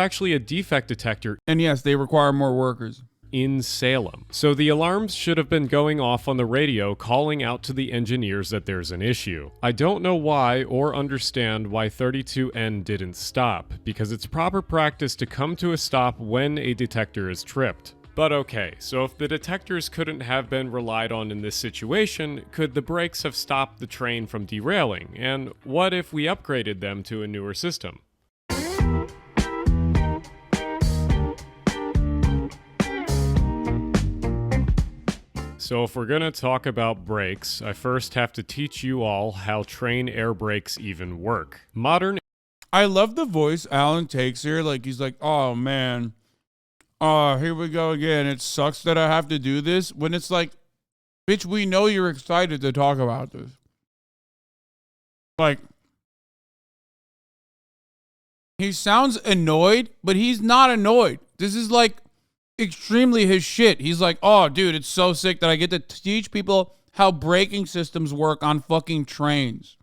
actually a defect detector. And yes, they require more workers. In Salem. So the alarms should have been going off on the radio calling out to the engineers that there's an issue. I don't know why or understand why 32N didn't stop, because it's proper practice to come to a stop when a detector is tripped. But okay, so if the detectors couldn't have been relied on in this situation, could the brakes have stopped the train from derailing? And what if we upgraded them to a newer system? So if we're going to talk about brakes, I first have to teach you all how train air brakes even work. I love the voice Alan takes here. Like, he's like, oh man, here we go again. It sucks that I have to do this. When it's like, bitch, we know you're excited to talk about this. Like, he sounds annoyed, but he's not annoyed. This is like extremely his shit. He's like, oh, dude, it's so sick that I get to teach people how braking systems work on fucking trains.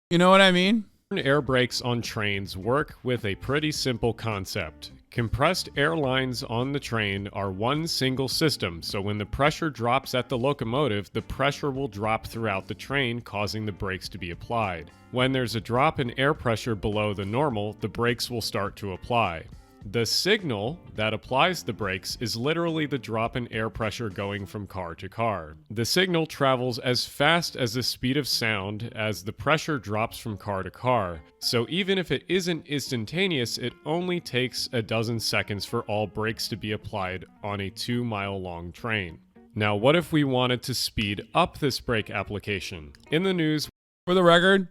You know what I mean? Air brakes on trains work with a pretty simple concept. Compressed air lines on the train are one single system, so when the pressure drops at the locomotive, the pressure will drop throughout the train, causing the brakes to be applied. When there's a drop in air pressure below the normal, the brakes will start to apply. The signal that applies the brakes is literally the drop in air pressure going from car to car. The signal travels as fast as the speed of sound as the pressure drops from car to car. So even if it isn't instantaneous, it only takes a dozen seconds for all brakes to be applied on a 2-mile long train. Now, what if we wanted to speed up this brake application? In the news, for the record,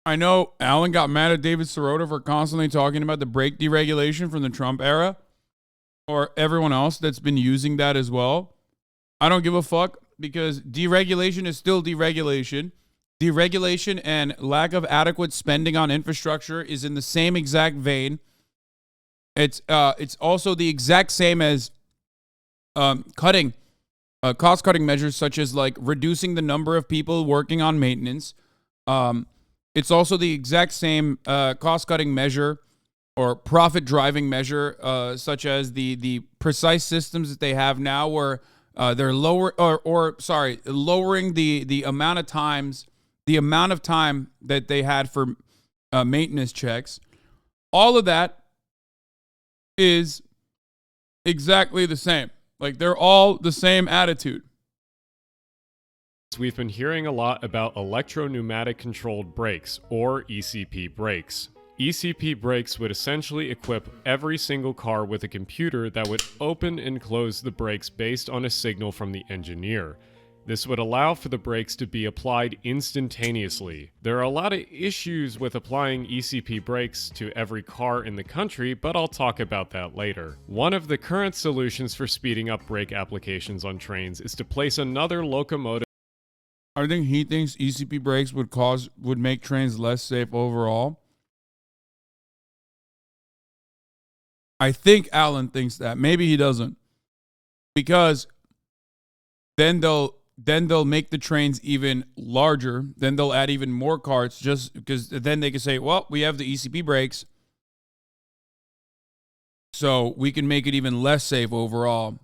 I know Alan got mad at David Sirota for constantly talking about the brake deregulation from the Trump era, or everyone else that's been using that as well. I don't give a fuck, because deregulation is still deregulation. Deregulation and lack of adequate spending on infrastructure is in the same exact vein. It's also the exact same as cost-cutting measures, such as like reducing the number of people working on maintenance. It's also the exact same cost-cutting measure or profit-driving measure, such as the precise systems that they have now, where they're lowering the amount of time that they had for maintenance checks. All of that is exactly the same. Like, they're all the same attitude. we've been hearing a lot about electro-pneumatic controlled brakes, or ECP brakes. ECP brakes would essentially equip every single car with a computer that would open and close the brakes based on a signal from the engineer. This would allow for the brakes to be applied instantaneously. There are a lot of issues with applying ECP brakes to every car in the country, but I'll talk about that later. One of the current solutions for speeding up brake applications on trains is to place another locomotive. I think he thinks ECP brakes would make trains less safe overall. I think Alan thinks that. Maybe he doesn't. Because then they'll make the trains even larger. Then they'll add even more carts, just because then they can say, well, we have the ECP brakes, so we can make it even less safe overall,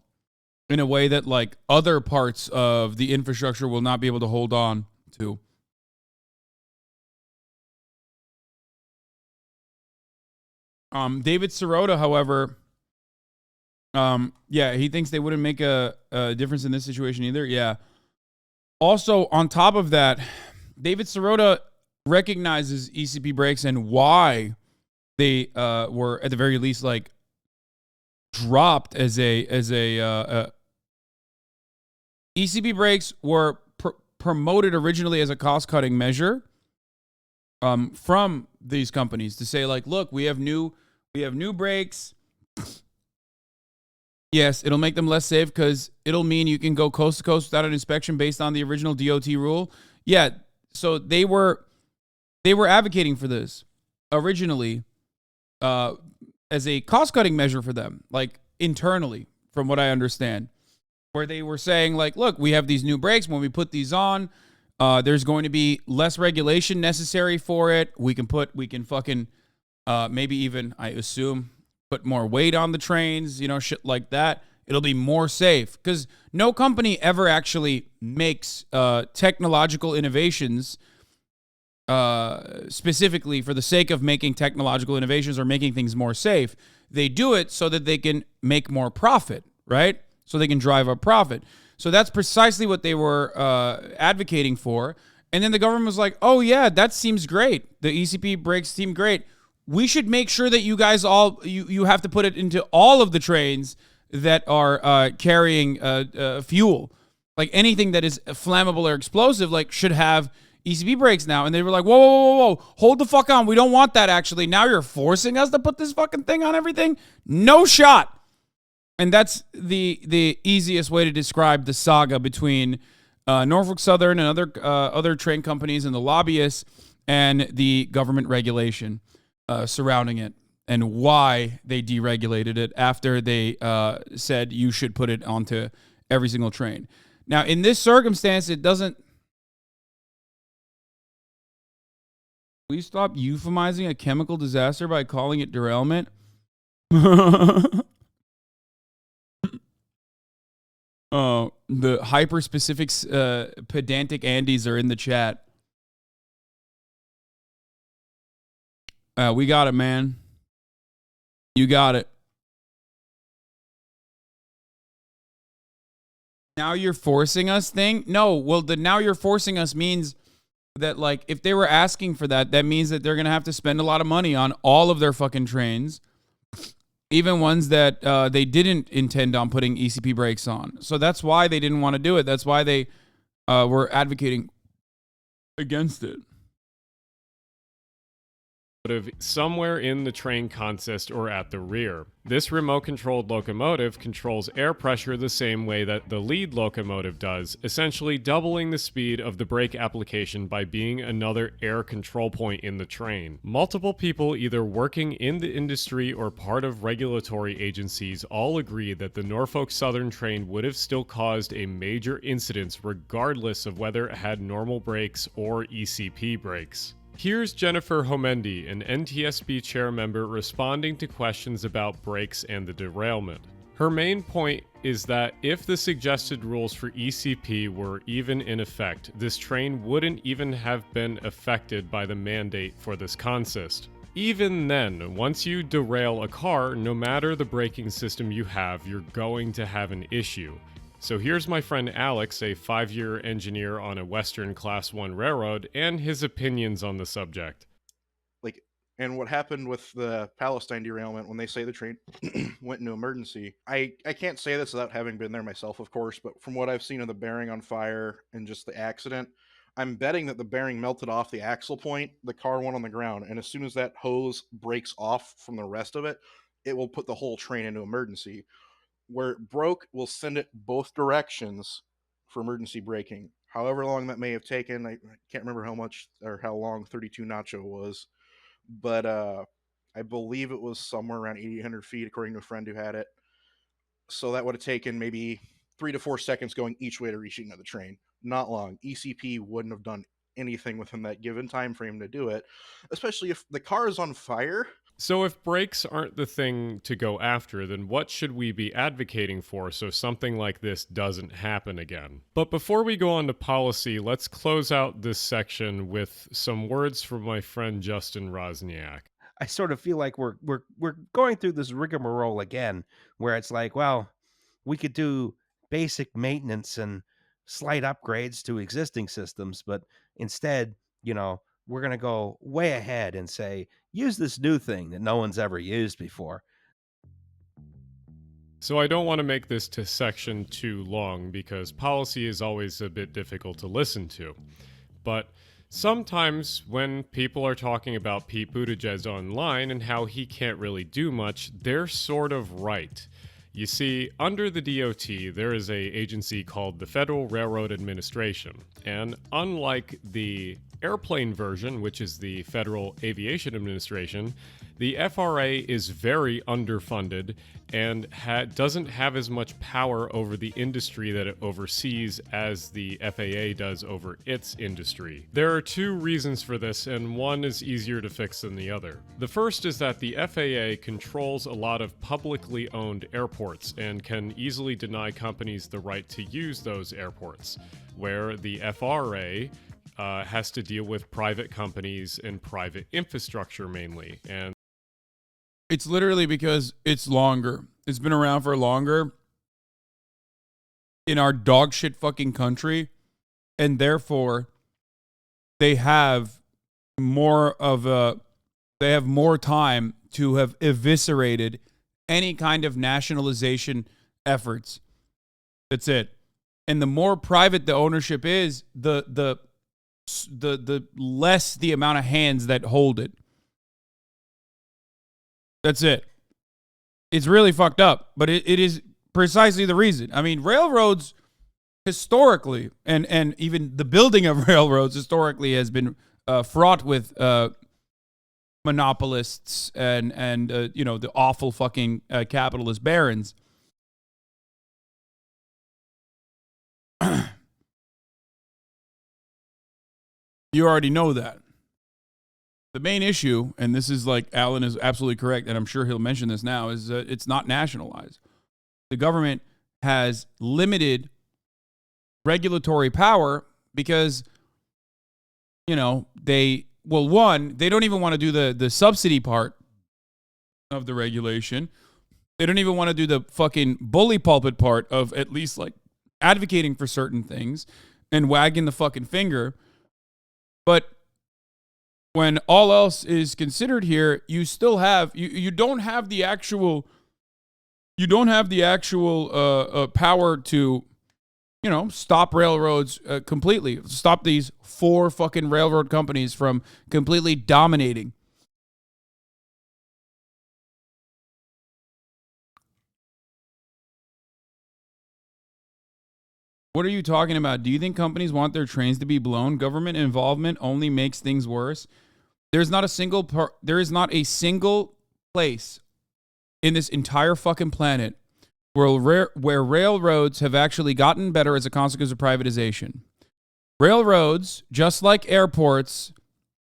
in a way that like other parts of the infrastructure will not be able to hold on to. David Sirota, however, he thinks they wouldn't make a difference in this situation either. Yeah. Also, on top of that, David Sirota recognizes ECP brakes and why they were at the very least like dropped as a ECP brakes were promoted originally as a cost-cutting measure from these companies to say like, look, we have new brakes. Yes, it'll make them less safe because it'll mean you can go coast to coast without an inspection based on the original DOT rule. Yeah, so they were advocating for this originally as a cost-cutting measure for them, like internally, from what I understand, where they were saying like, look, we have these new brakes. When we put these on, there's going to be less regulation necessary for it. We can fucking maybe even, I assume, put more weight on the trains, shit like that. It'll be more safe because no company ever actually makes technological innovations specifically for the sake of making technological innovations or making things more safe. They do it so that they can make more profit, right? So they can drive up profit. So that's precisely what they were advocating for. And then the government was like, oh yeah, that seems great. The ECP brakes seem great. We should make sure that you guys you have to put it into all of the trains that are carrying fuel. Like anything that is flammable or explosive, like should have ECP brakes now. And they were like, whoa, hold the fuck on. We don't want that actually. Now you're forcing us to put this fucking thing on everything? No shot. And that's the easiest way to describe the saga between Norfolk Southern and other train companies and the lobbyists and the government regulation surrounding it, and why they deregulated it after they said you should put it onto every single train. Now, in this circumstance, it doesn't... Please stop euphemizing a chemical disaster by calling it derailment. The hyper-specific pedantic Andes are in the chat. We got it, man. You got it. Now you're forcing us thing? No, well, the now you're forcing us means that, like, if they were asking for that, that means that they're going to have to spend a lot of money on all of their fucking trains, even ones that they didn't intend on putting ECP brakes on. So that's why they didn't want to do it. That's why they were advocating against it. Somewhere in the train consist or at the rear. This remote-controlled locomotive controls air pressure the same way that the lead locomotive does, essentially doubling the speed of the brake application by being another air control point in the train. Multiple people either working in the industry or part of regulatory agencies all agree that the Norfolk Southern train would have still caused a major incident regardless of whether it had normal brakes or ECP brakes. Here's Jennifer Homendi, an NTSB chair member, responding to questions about brakes and the derailment. Her main point is that if the suggested rules for ECP were even in effect, this train wouldn't even have been affected by the mandate for this consist. Even then, once you derail a car, no matter the braking system you have, you're going to have an issue. So here's my friend Alex, a 5-year engineer on a Western Class 1 railroad, and his opinions on the subject. And what happened with the Palestine derailment when they say the train went into emergency, I can't say this without having been there myself, of course, but from what I've seen of the bearing on fire and just the accident, I'm betting that the bearing melted off the axle point, the car went on the ground, and as soon as that hose breaks off from the rest of it, it will put the whole train into emergency. Where it broke, we'll send it both directions for emergency braking. However long that may have taken, I can't remember how much or how long 32 Nacho was, but I believe it was somewhere around 8,800 feet, according to a friend who had it. So that would have taken maybe 3 to 4 seconds going each way to reach the train. Not long. ECP wouldn't have done anything within that given time frame to do it, especially if the car is on fire. So if brakes aren't the thing to go after, then what should we be advocating for so something like this doesn't happen again? But before we go on to policy, let's close out this section with some words from my friend Justin Rosniak. I sort of feel like we're going through this rigmarole again, where it's like, well, we could do basic maintenance and slight upgrades to existing systems, but instead, we're going to go way ahead and say, use this new thing that no one's ever used before. So I don't want to make this section too long because policy is always a bit difficult to listen to. But sometimes when people are talking about Pete Buttigieg online and how he can't really do much, they're sort of right. You see, under the DOT, there is an agency called the Federal Railroad Administration. And unlike the airplane version, which is the Federal Aviation Administration, the FRA is very underfunded and doesn't have as much power over the industry that it oversees as the FAA does over its industry. There are two reasons for this, and one is easier to fix than the other. The first is that the FAA controls a lot of publicly owned airports and can easily deny companies the right to use those airports, where the FRA has to deal with private companies and private infrastructure mainly. And it's literally because it's longer. It's been around for longer in our dog shit fucking country, and therefore they have more time to have eviscerated any kind of nationalization efforts. That's it. And the more private the ownership is, the less the amount of hands that hold it. That's it. It's really fucked up, but it is precisely the reason. I mean, railroads historically, and even the building of railroads historically has been fraught with monopolists and the awful fucking capitalist barons. You already know that. The main issue, and this is like Alan is absolutely correct, and I'm sure he'll mention this now, is that it's not nationalized. The government has limited regulatory power because, they don't even want to do the subsidy part of the regulation. They don't even want to do the fucking bully pulpit part of at least like advocating for certain things and wagging the fucking finger. But when all else is considered here, you still have, you don't have the actual power to, you know, stop railroads completely. Stop these 4 fucking railroad companies from completely dominating. What are you talking about? Do you think companies want their trains to be blown? Government involvement only makes things worse. There is not a single place in this entire fucking planet where railroads have actually gotten better as a consequence of privatization. Railroads, just like airports,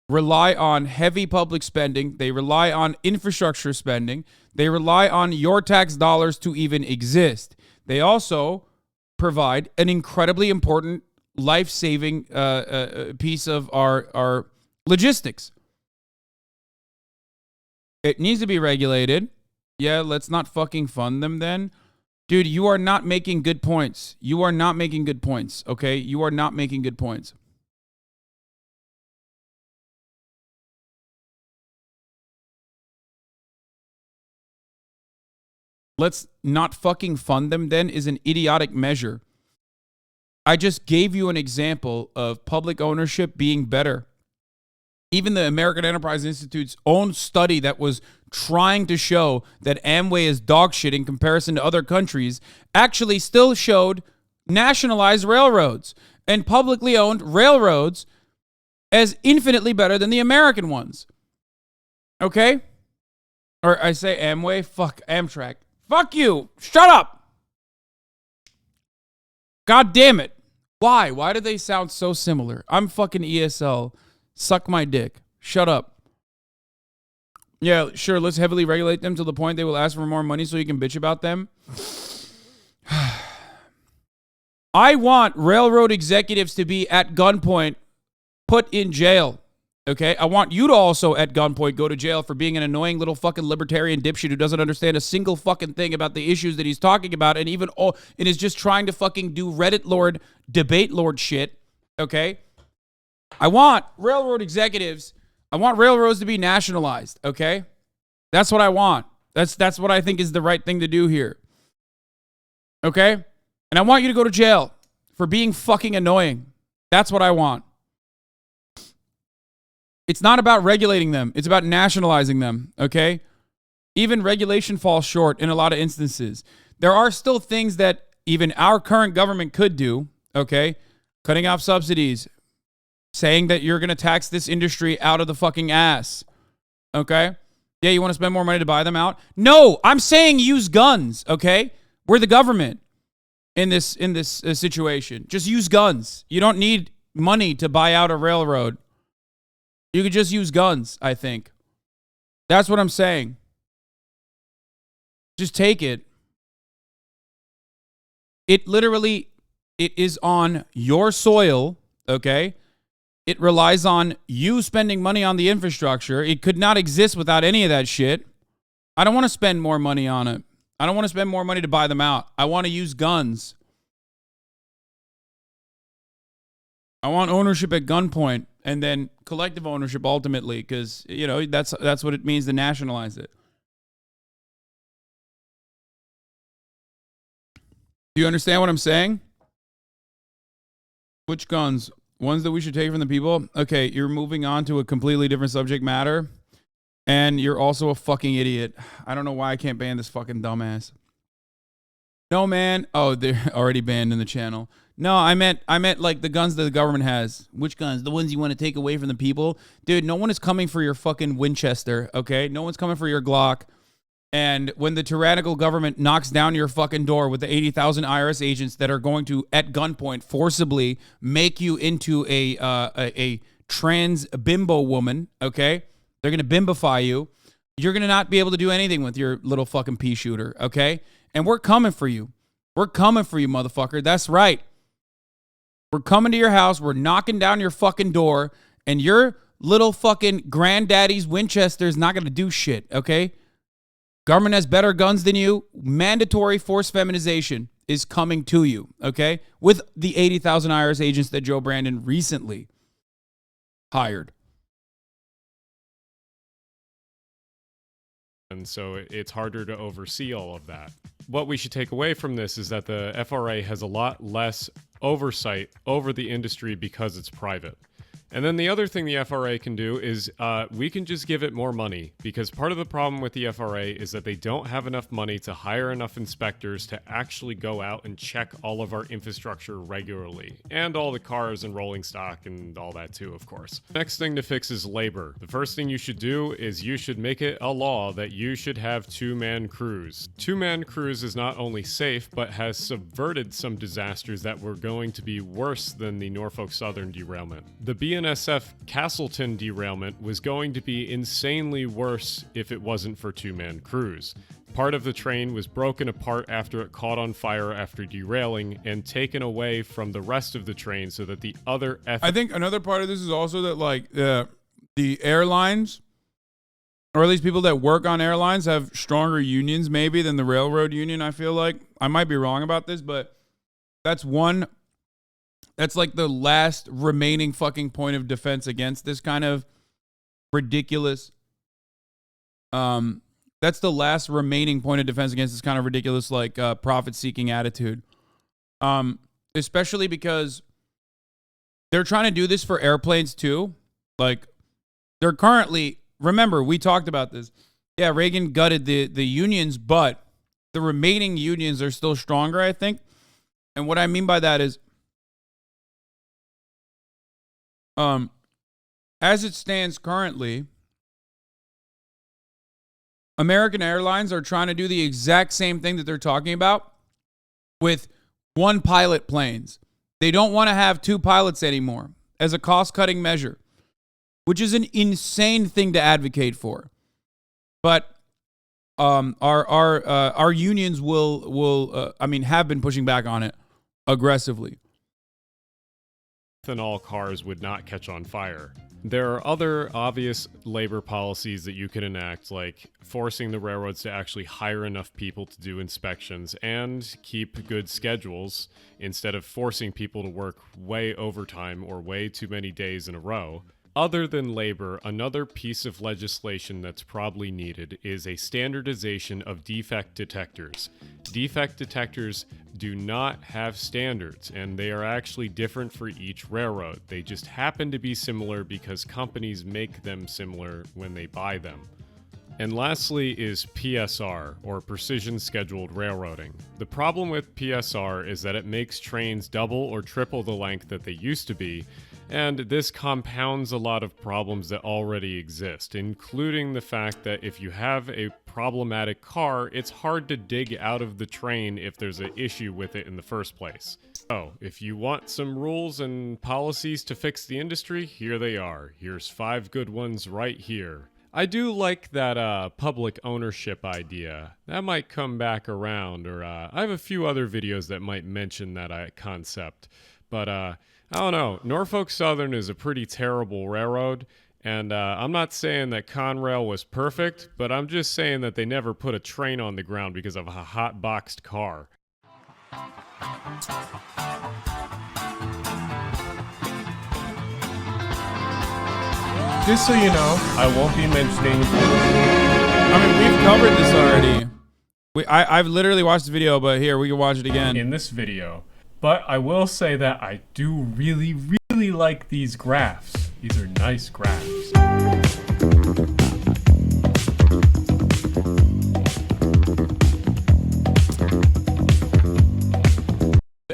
rely on heavy public spending. They rely on infrastructure spending. They rely on your tax dollars to even exist. They also provide an incredibly important life-saving piece of our logistics. It needs to be regulated. Yeah, let's not fucking fund them then. Dude, you are not making good points. You are not making good points, okay? You are not making good points. Let's not fucking fund them then is an idiotic measure. I just gave you an example of public ownership being better. Even the American Enterprise Institute's own study that was trying to show that Amway is dog shit in comparison to other countries actually still showed nationalized railroads and publicly owned railroads as infinitely better than the American ones. Okay? Or I say Amway, fuck Amtrak. Fuck you. Shut up. God damn it. Why? Why do they sound so similar? I'm fucking ESL. Suck my dick. Shut up. Yeah, sure, let's heavily regulate them to the point they will ask for more money so you can bitch about them. I want railroad executives to be at gunpoint, put in jail. Okay? I want you to also at gunpoint go to jail for being an annoying little fucking libertarian dipshit who doesn't understand a single fucking thing about the issues that he's talking about and is just trying to fucking do Reddit Lord, debate Lord shit. Okay? I want railroad executives, I want railroads to be nationalized, okay? That's what I want. That's what I think is the right thing to do here. Okay? And I want you to go to jail for being fucking annoying. That's what I want. It's not about regulating them. It's about nationalizing them, okay? Even regulation falls short in a lot of instances. There are still things that even our current government could do, okay? Cutting off subsidies, saying that you're going to tax this industry out of the fucking ass, okay? Yeah, you want to spend more money to buy them out? No, I'm saying use guns, okay? We're the government in this situation. Just use guns. You don't need money to buy out a railroad. You could just use guns, I think. That's what I'm saying. Just take it. It is on your soil, okay? It relies on you spending money on the infrastructure. It could not exist without any of that shit. I don't want to spend more money on it. I don't want to spend more money to buy them out. I want to use guns. I want ownership at gunpoint and then collective ownership ultimately, because, you know, that's what it means to nationalize it. Do you understand what I'm saying? Which guns? Ones that we should take from the people? Okay, you're moving on to a completely different subject matter. And you're also a fucking idiot. I don't know why I can't ban this fucking dumbass. No, man. Oh, they're already banned in the channel. No, I meant like the guns that the government has. Which guns? The ones you want to take away from the people? Dude, no one is coming for your fucking Winchester, okay? No one's coming for your Glock. And when the tyrannical government knocks down your fucking door with the 80,000 IRS agents that are going to, at gunpoint, forcibly make you into a trans bimbo woman, okay? They're going to bimbify you. You're going to not be able to do anything with your little fucking pea shooter, okay? And we're coming for you. We're coming for you, motherfucker. That's right. We're coming to your house. We're knocking down your fucking door. And your little fucking granddaddy's Winchester is not going to do shit, okay? Government has better guns than you. Mandatory forced feminization is coming to you, okay? With the 80,000 IRS agents that Joe Brandon recently hired. And so it's harder to oversee all of that. What we should take away from this is that the FRA has a lot less oversight over the industry because it's private. And then the other thing the FRA can do is we can just give it more money, because part of the problem with the FRA is that they don't have enough money to hire enough inspectors to actually go out and check all of our infrastructure regularly, and all the cars and rolling stock and all that too, of course. Next thing to fix is labor. The first thing you should do is you should make it a law that you should have two-man crews. Two-man crews is not only safe, but has subverted some disasters that were going to be worse than the Norfolk Southern derailment. The BNSF Castleton derailment was going to be insanely worse if it wasn't for two-man crews. Part of the train was broken apart after it caught on fire after derailing and taken away from the rest of the train so that the other... I think another part of this is also that, like, the airlines, or at least people that work on airlines, have stronger unions maybe than the railroad union, I feel like. I might be wrong about this, but that's like the last remaining fucking point of defense against this kind of ridiculous, that's the last remaining point of defense against this kind of ridiculous, like, profit-seeking attitude. Especially because they're trying to do this for airplanes too. Like, they're currently, remember, we talked about this. Yeah, Reagan gutted the unions, but the remaining unions are still stronger, I think. And what I mean by that is, as it stands currently, American Airlines are trying to do the exact same thing that they're talking about with one pilot planes. They don't want to have two pilots anymore as a cost-cutting measure, which is an insane thing to advocate for. But our unions will have been pushing back on it aggressively. Ethanol cars would not catch on fire. There are other obvious labor policies that you can enact, like forcing the railroads to actually hire enough people to do inspections and keep good schedules instead of forcing people to work way overtime or way too many days in a row. Other than labor, another piece of legislation that's probably needed is a standardization of defect detectors. Defect detectors do not have standards, and they are actually different for each railroad. They just happen to be similar because companies make them similar when they buy them. And lastly is PSR, or Precision Scheduled Railroading. The problem with PSR is that it makes trains double or triple the length that they used to be, and this compounds a lot of problems that already exist, including the fact that if you have a problematic car, it's hard to dig out of the train if there's an issue with it in the first place. So, if you want some rules and policies to fix the industry, here they are. Here's 5 good ones right here. I do like that public ownership idea. That might come back around, or I have a few other videos that might mention that concept. But I don't know. Norfolk Southern is a pretty terrible railroad, and I'm not saying that Conrail was perfect, but I'm just saying that they never put a train on the ground because of a hot-boxed car. Just so you know, I won't be mentioning... I mean, we've covered this already. I've literally watched the video, but here, we can watch it again. In this video. But I will say that I do really, really like these graphs. These are nice graphs.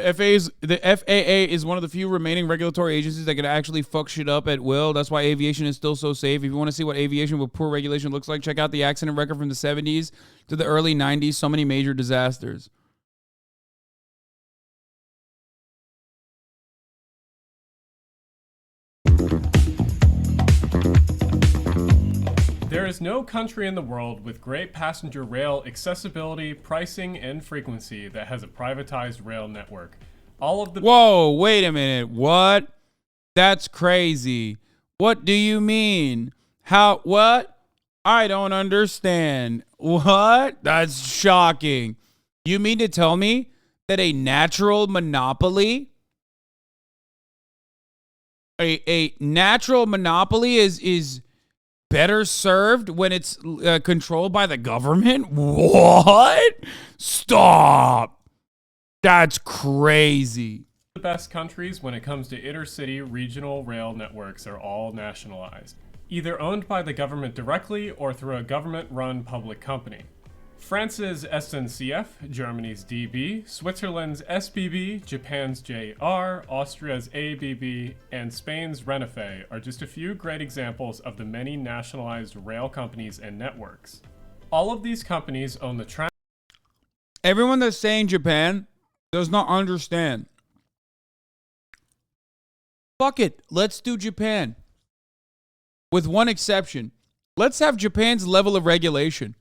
The FAA is one of the few remaining regulatory agencies that can actually fuck shit up at will. That's why aviation is still so safe. If you want to see what aviation with poor regulation looks like, check out the accident record from the 70s to the early 90s. So many major disasters. There is no country in the world with great passenger rail accessibility, pricing, and frequency that has a privatized rail network. All of the... Whoa, wait a minute. What? That's crazy. What do you mean? How? What? I don't understand. What? That's shocking. You mean to tell me that a natural monopoly, a natural monopoly is better served when it's controlled by the government? What? Stop. That's crazy. The best countries when it comes to intercity regional rail networks are all nationalized, either owned by the government directly or through a government-run public company. France's SNCF, Germany's DB, Switzerland's SBB, Japan's JR, Austria's ABB, and Spain's Renfe are just a few great examples of the many nationalized rail companies and networks. All of these companies own the Everyone that's saying Japan does not understand. Fuck it. Let's do Japan. With one exception. Let's have Japan's level of regulation.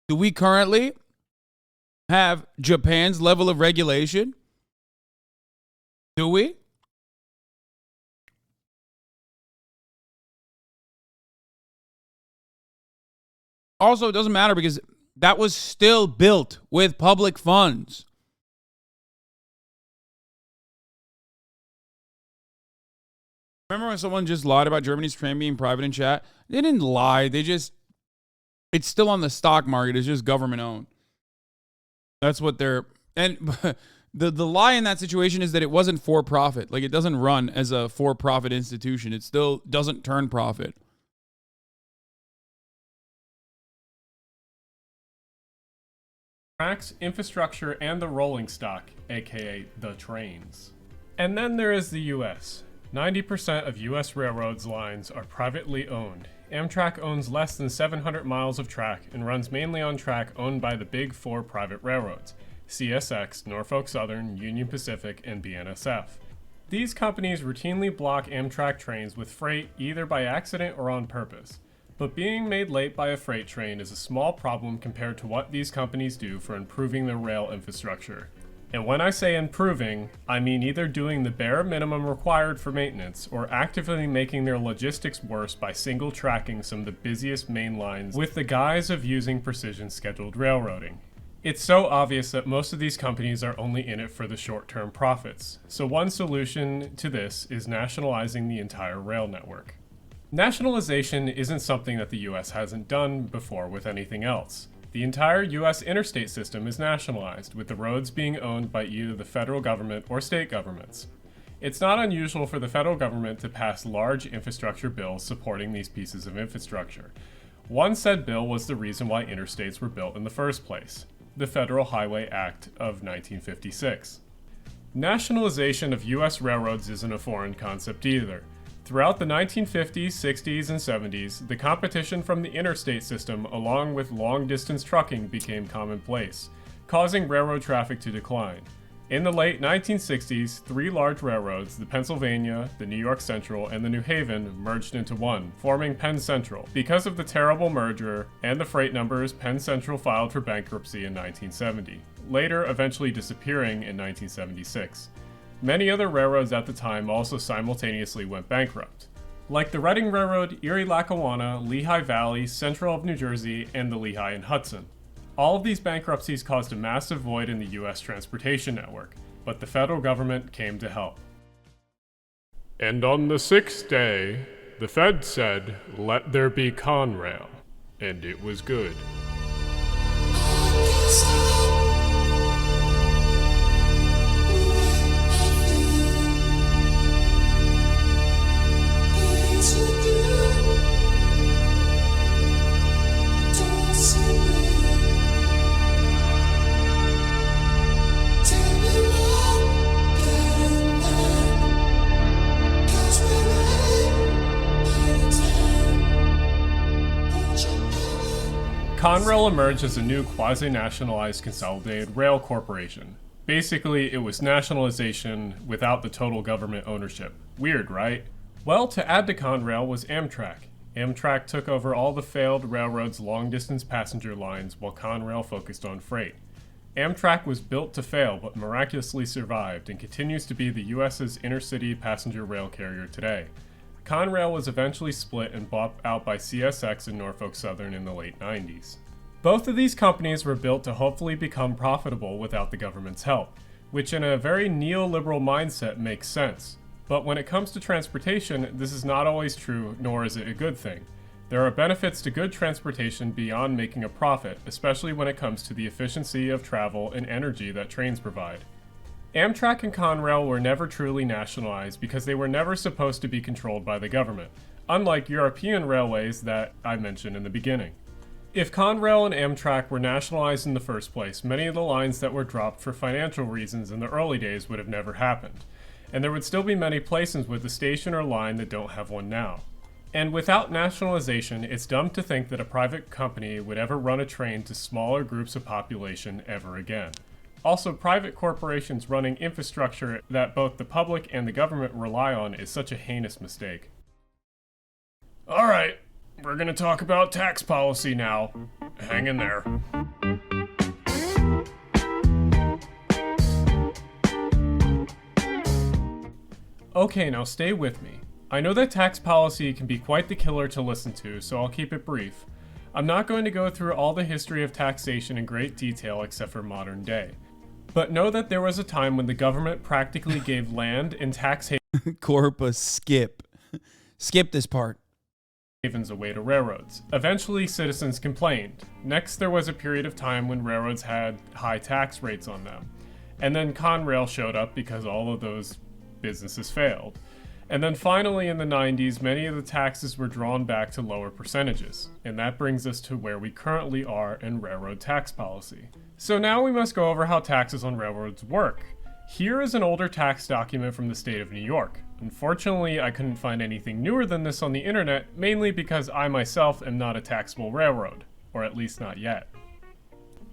Do we currently have Japan's level of regulation? Do we? Also, it doesn't matter because that was still built with public funds. Remember when someone just lied about Germany's train being private in chat? They didn't lie. It's still on the stock market. It's just government owned. That's what they're... And the lie in that situation is that it wasn't for profit. Like, it doesn't run as a for-profit institution. It still doesn't turn profit. tracks, infrastructure, and the rolling stock, aka the trains. And then there is the US. 90% of US railroads lines are privately owned. Amtrak owns less than 700 miles of track and runs mainly on track owned by the big four private railroads: CSX, Norfolk Southern, Union Pacific, and BNSF. These companies routinely block Amtrak trains with freight either by accident or on purpose. But being made late by a freight train is a small problem compared to what these companies do for improving the rail infrastructure. And when I say improving, I mean either doing the bare minimum required for maintenance or actively making their logistics worse by single tracking some of the busiest main lines with the guise of using precision scheduled railroading. It's so obvious that most of these companies are only in it for the short-term profits. So one solution to this is nationalizing the entire rail network. Nationalization isn't something that the US hasn't done before with anything else. The entire US interstate system is nationalized, with the roads being owned by either the federal government or state governments. It's not unusual for the federal government to pass large infrastructure bills supporting these pieces of infrastructure. One said bill was the reason why interstates were built in the first place: the Federal Highway Act of 1956. Nationalization of US railroads isn't a foreign concept either. Throughout the 1950s, 60s, and 70s, the competition from the interstate system along with long-distance trucking became commonplace, causing railroad traffic to decline. In the late 1960s, three large railroads, the Pennsylvania, the New York Central, and the New Haven, merged into one, forming Penn Central. Because of the terrible merger and the freight numbers, Penn Central filed for bankruptcy in 1970, later eventually disappearing in 1976. Many other railroads at the time also simultaneously went bankrupt, like the Reading Railroad, Erie-Lackawanna, Lehigh Valley, Central of New Jersey, and the Lehigh and Hudson. All of these bankruptcies caused a massive void in the US transportation network, but the federal government came to help. And on the sixth day, the Fed said, "Let there be Conrail," and it was good. Conrail emerged as a new quasi-nationalized consolidated rail corporation. Basically, it was nationalization without the total government ownership. Weird, right? Well, to add to Conrail was Amtrak. Amtrak took over all the failed railroads' long-distance passenger lines while Conrail focused on freight. Amtrak was built to fail but miraculously survived and continues to be the US's intercity passenger rail carrier today. Conrail was eventually split and bought out by CSX and Norfolk Southern in the late 90s. Both of these companies were built to hopefully become profitable without the government's help, which in a very neoliberal mindset makes sense. But when it comes to transportation, this is not always true, nor is it a good thing. There are benefits to good transportation beyond making a profit, especially when it comes to the efficiency of travel and energy that trains provide. Amtrak and Conrail were never truly nationalized because they were never supposed to be controlled by the government, unlike European railways that I mentioned in the beginning. If Conrail and Amtrak were nationalized in the first place, many of the lines that were dropped for financial reasons in the early days would have never happened, and there would still be many places with a station or line that don't have one now. And without nationalization, it's dumb to think that a private company would ever run a train to smaller groups of population ever again. Also, private corporations running infrastructure that both the public and the government rely on is such a heinous mistake. Alright, we're gonna talk about tax policy now. Hang in there. Okay, now stay with me. I know that tax policy can be quite the killer to listen to, so I'll keep it brief. I'm not going to go through all the history of taxation in great detail except for modern day. But know that there was a time when the government practically gave land and tax Corpus, skip. Skip this part. havens away to railroads. Eventually, citizens complained. Next, there was a period of time when railroads had high tax rates on them. And then Conrail showed up because all of those businesses failed. And then finally in the 90s, many of the taxes were drawn back to lower percentages. And that brings us to where we currently are in railroad tax policy. So now we must go over how taxes on railroads work. Here is an older tax document from the state of New York. Unfortunately, I couldn't find anything newer than this on the internet, mainly because I myself am not a taxable railroad, or at least not yet.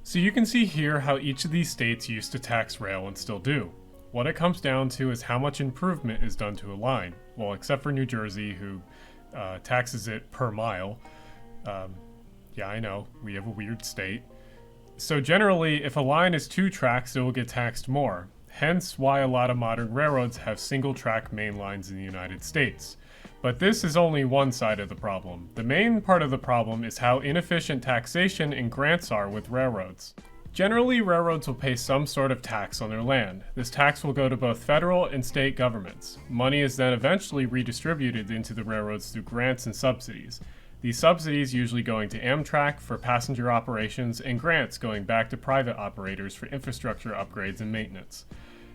So you can see here how each of these states used to tax rail and still do. What it comes down to is how much improvement is done to a line. Well, except for New Jersey, who taxes it per mile. Yeah, I know, we have a weird state. So generally, if a line is 2 tracks, it will get taxed more. Hence why a lot of modern railroads have single-track main lines in the United States. But this is only one side of the problem. The main part of the problem is how inefficient taxation and grants are with railroads. Generally, railroads will pay some sort of tax on their land. This tax will go to both federal and state governments. Money is then eventually redistributed into the railroads through grants and subsidies. These subsidies usually going to Amtrak for passenger operations and grants going back to private operators for infrastructure upgrades and maintenance.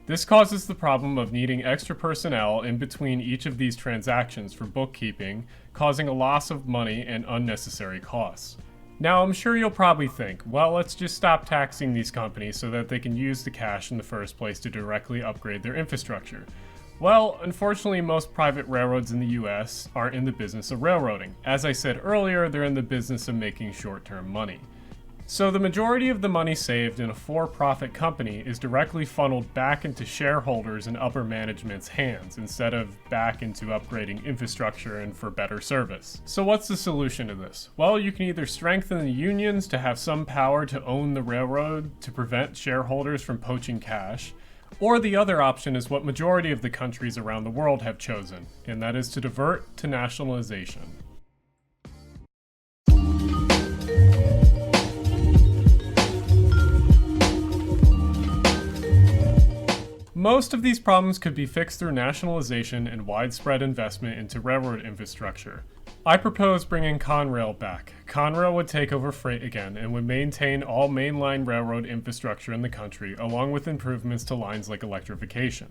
This causes the problem of needing extra personnel in between each of these transactions for bookkeeping, causing a loss of money and unnecessary costs. Now, I'm sure you'll probably think, well, let's just stop taxing these companies so that they can use the cash in the first place to directly upgrade their infrastructure. Well, unfortunately, most private railroads in the US aren't in the business of railroading. As I said earlier, they're in the business of making short-term money. So the majority of the money saved in a for-profit company is directly funneled back into shareholders and upper management's hands instead of back into upgrading infrastructure and for better service. So what's the solution to this? Well, you can either strengthen the unions to have some power to own the railroad to prevent shareholders from poaching cash, or the other option is what majority of the countries around the world have chosen, and that is to divert to nationalization. Most of these problems could be fixed through nationalization and widespread investment into railroad infrastructure. I propose bringing Conrail back. Conrail would take over freight again and would maintain all mainline railroad infrastructure in the country, along with improvements to lines like electrification.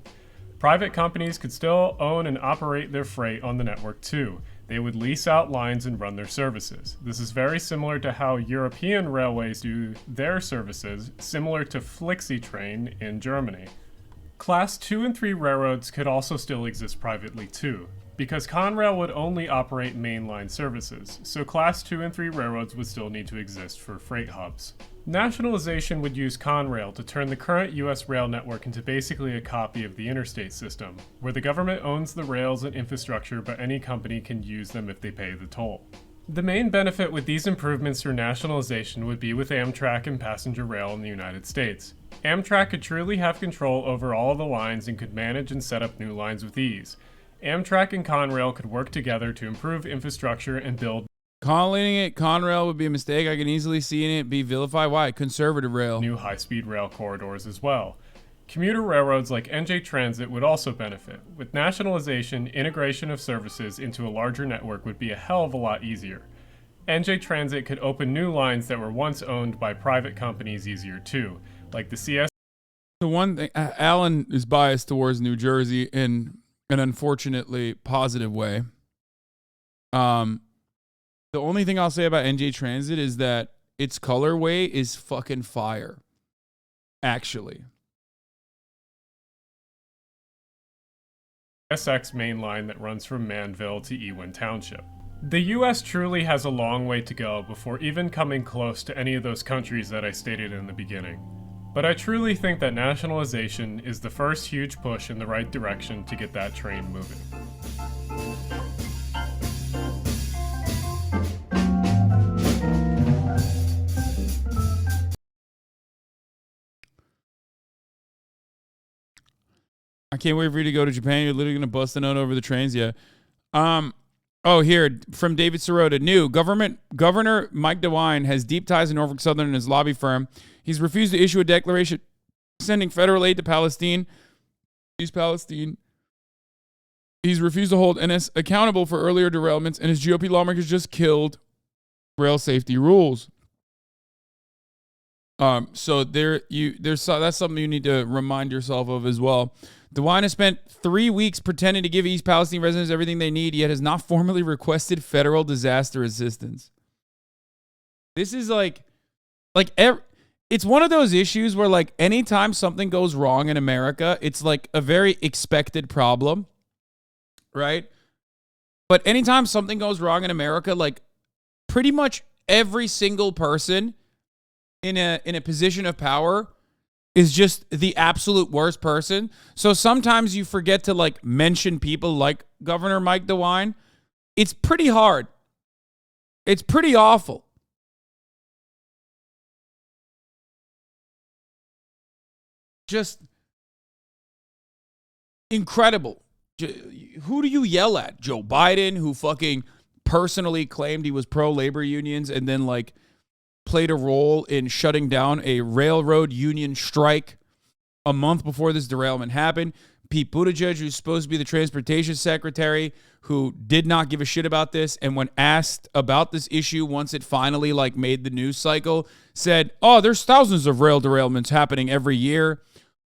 Private companies could still own and operate their freight on the network too. They would lease out lines and run their services. This is very similar to how European railways do their services, similar to FlexiTrain in Germany. Class 2 and 3 railroads could also still exist privately too, because Conrail would only operate mainline services, so Class 2 and 3 railroads would still need to exist for freight hubs. Nationalization would use Conrail to turn the current US rail network into basically a copy of the interstate system, where the government owns the rails and infrastructure but any company can use them if they pay the toll. The main benefit with these improvements through nationalization would be with Amtrak and passenger rail in the United States. Amtrak could truly have control over all of the lines and could manage and set up new lines with ease. Amtrak and Conrail could work together to improve infrastructure and build. Calling it Conrail would be a mistake. I can easily see it be vilified. Why? Conservative rail. New high-speed rail corridors as well. Commuter railroads like NJ Transit would also benefit. With nationalization, integration of services into a larger network would be a hell of a lot easier. NJ Transit could open new lines that were once owned by private companies easier too, like the CS. The one thing, Alan is biased towards New Jersey in an unfortunately positive way. The only thing I'll say about NJ Transit is that its colorway is fucking fire. Actually. SX main line that runs from Manville to Ewing Township. The US truly has a long way to go before even coming close to any of those countries that I stated in the beginning. But I truly think that nationalization is the first huge push in the right direction to get that train moving. I can't wait for you to go to Japan. You're literally going to bust a nut over the trains. Yeah. Oh, here, from David Sirota. New Governor Mike DeWine has deep ties in Norfolk Southern and his lobby firm. He's refused to issue a declaration sending federal aid to Palestine. East Palestine. He's refused to hold NS accountable for earlier derailments, and his GOP lawmakers just killed rail safety rules. So that's something you need to remind yourself of as well. DeWine has spent 3 weeks pretending to give East Palestine residents everything they need, yet has not formally requested federal disaster assistance. This is it's one of those issues where like anytime something goes wrong in America, it's like a very expected problem, right? But anytime something goes wrong in America, like pretty much every single person in a position of power is just the absolute worst person. So sometimes you forget to like mention people like Governor Mike DeWine. It's pretty hard. It's pretty awful. Just incredible. Who do you yell at? Joe Biden, who fucking personally claimed he was pro-labor unions and then like played a role in shutting down a railroad union strike a month before this derailment happened. Pete Buttigieg, who's supposed to be the transportation secretary, who did not give a shit about this, and when asked about this issue once it finally like made the news cycle, said, "Oh, there's thousands of rail derailments happening every year."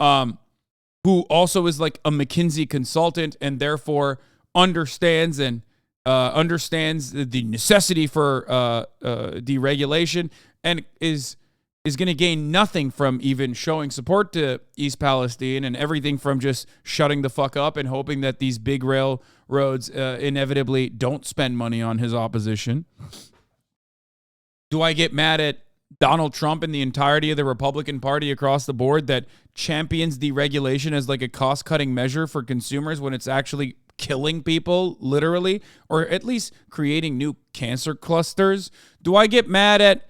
Who also is like a McKinsey consultant and therefore understands the necessity for deregulation, and is going to gain nothing from even showing support to East Palestine, and everything from just shutting the fuck up and hoping that these big railroads inevitably don't spend money on his opposition. Do I get mad at Donald Trump and the entirety of the Republican Party across the board that champions deregulation as like a cost-cutting measure for consumers when it's actually killing people, literally, or at least creating new cancer clusters? Do I get mad at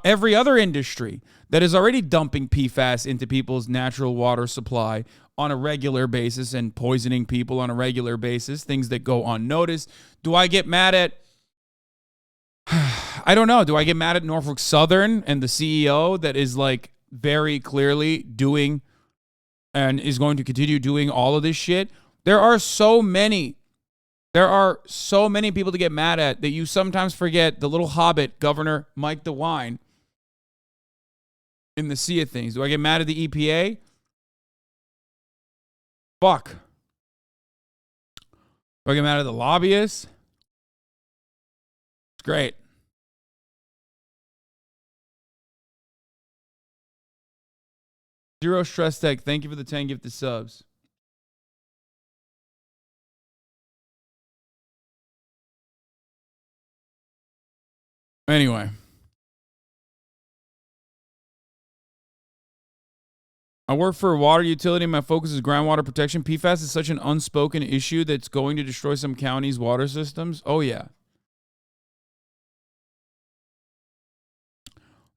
every other industry that is already dumping PFAS into people's natural water supply on a regular basis and poisoning people on a regular basis, things that go unnoticed? Do I get mad at I don't know. Do I get mad at Norfolk Southern and the CEO that is like very clearly doing and is going to continue doing all of this shit? There are so many people to get mad at that you sometimes forget the little hobbit, Governor Mike DeWine, in the sea of things. Do I get mad at the EPA? Fuck. Do I get mad at the lobbyists? It's great. Zero Stress Tech, thank you for the 10 gifted subs. Anyway. I work for a water utility. My focus is groundwater protection. PFAS is such an unspoken issue that's going to destroy some counties' water systems. Oh, yeah.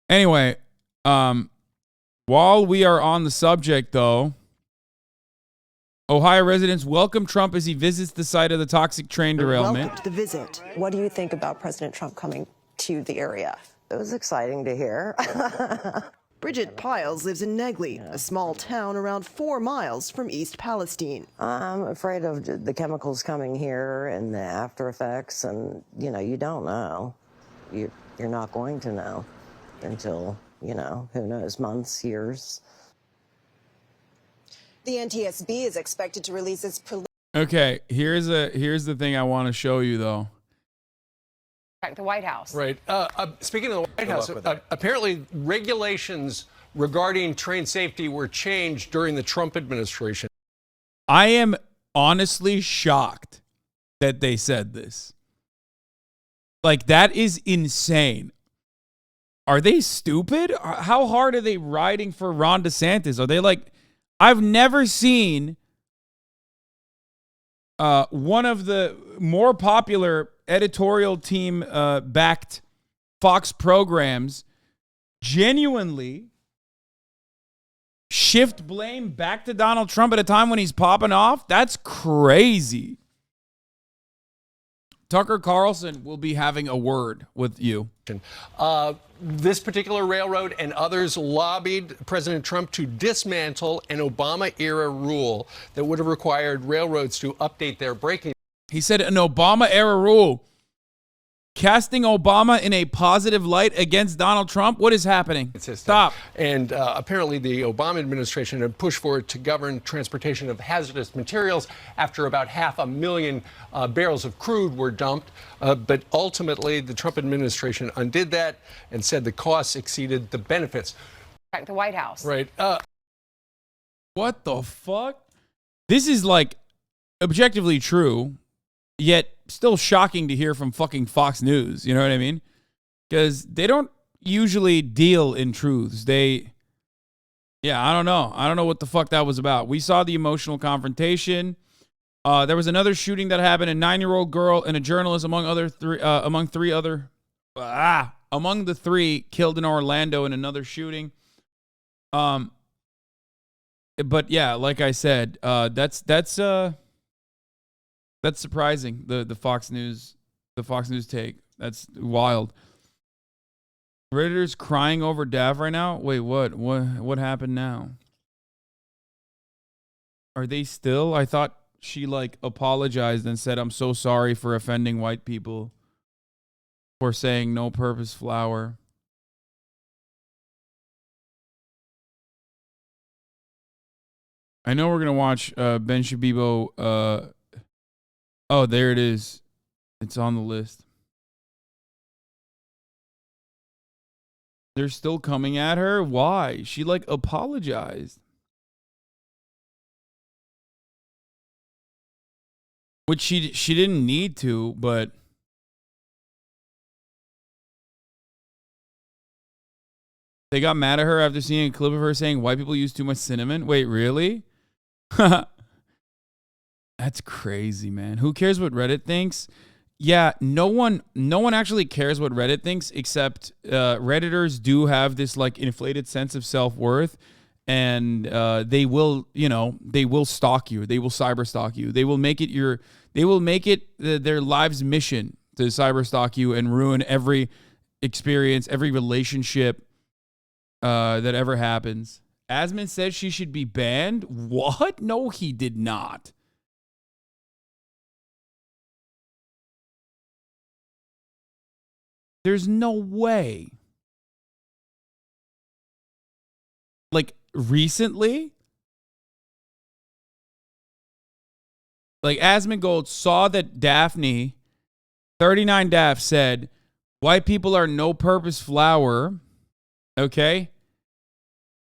Anyway, while we are on the subject, though, Ohio residents welcome Trump as he visits the site of the toxic train derailment. Welcomed the visit. What do you think about President Trump coming to the area? It was exciting to hear. Bridget Piles lives in Negley, a small town around 4 miles from East Palestine. I'm afraid of the chemicals coming here and the after effects, and you don't know. You're not going to know until, who knows, months, years. The NTSB is expected to release its Okay, here's the thing I want to show you though. The White House. Right. Speaking of the White House, apparently regulations regarding train safety were changed during the Trump administration. I am honestly shocked that they said this. Like, that is insane. Are they stupid? How hard are they riding for Ron DeSantis? Are they like, I've never seen one of the more popular editorial team backed Fox programs genuinely shift blame back to Donald Trump at a time when he's popping off. That's crazy. Tucker Carlson will be having a word with you. This particular railroad and others lobbied President Trump to dismantle an Obama-era rule that would have required railroads to update their braking. He said an Obama-era rule. Casting Obama in a positive light against Donald Trump? What is happening? Stop. And apparently the Obama administration had pushed for it to govern transportation of hazardous materials after about 500,000 barrels of crude were dumped. But ultimately, the Trump administration undid that and said the costs exceeded the benefits. The White House. Right. What the fuck? This is like objectively true, yet still shocking to hear from fucking Fox News. You know what I mean? Because they don't usually deal in truths. I don't know. I don't know what the fuck that was about. We saw the emotional confrontation. There was another shooting that happened. A 9-year-old girl and a journalist among the three killed in Orlando in another shooting. But yeah, like I said, that's surprising. The Fox News take. That's wild. Redditors crying over Dav right now. Wait, what happened now? Are they still? I thought she apologized and said, "I'm so sorry for offending white people for saying no purpose flower." I know we're gonna watch Ben Shabibo. Oh, there it is. It's on the list. They're still coming at her? Why? She apologized. Which she didn't need to, but they got mad at her after seeing a clip of her saying white people use too much cinnamon. Wait, really? That's crazy, man. Who cares what Reddit thinks? Yeah, no one actually cares what Reddit thinks, except Redditors do have this inflated sense of self-worth, and they will stalk you. They will cyber stalk you. They will make it their life's mission to cyber stalk you and ruin every experience, every relationship that ever happens. Asmon says she should be banned. What? No, he did not. There's no way. Recently? Asmongold saw that Daphne, 39 Daph, said, white people are no purpose flower. Okay?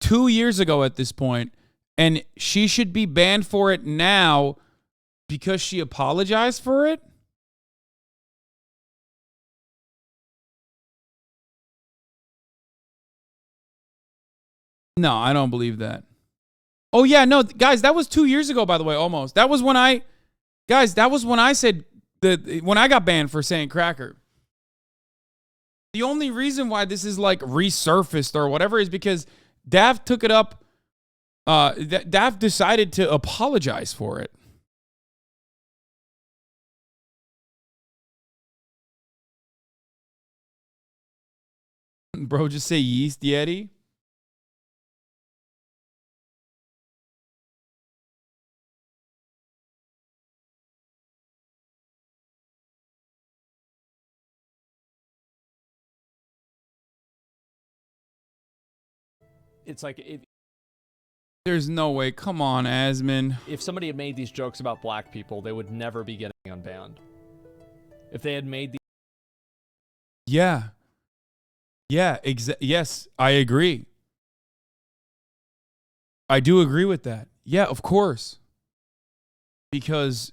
2 years ago at this point, and she should be banned for it now because she apologized for it? No, I don't believe that. Oh, yeah, no, guys, that was 2 years ago, by the way, almost. That was when I said, when I got banned for saying cracker. The only reason why this is resurfaced or whatever is because Dav took it up Daft decided to apologize for it. Bro, just say yeast Yeti. It's like There's no way. Come on, Asmon. if somebody had made these jokes about black people, they would never be getting unbanned. If they had made these. Yeah. Yeah, yes, I agree. I do agree with that. Yeah, of course. Because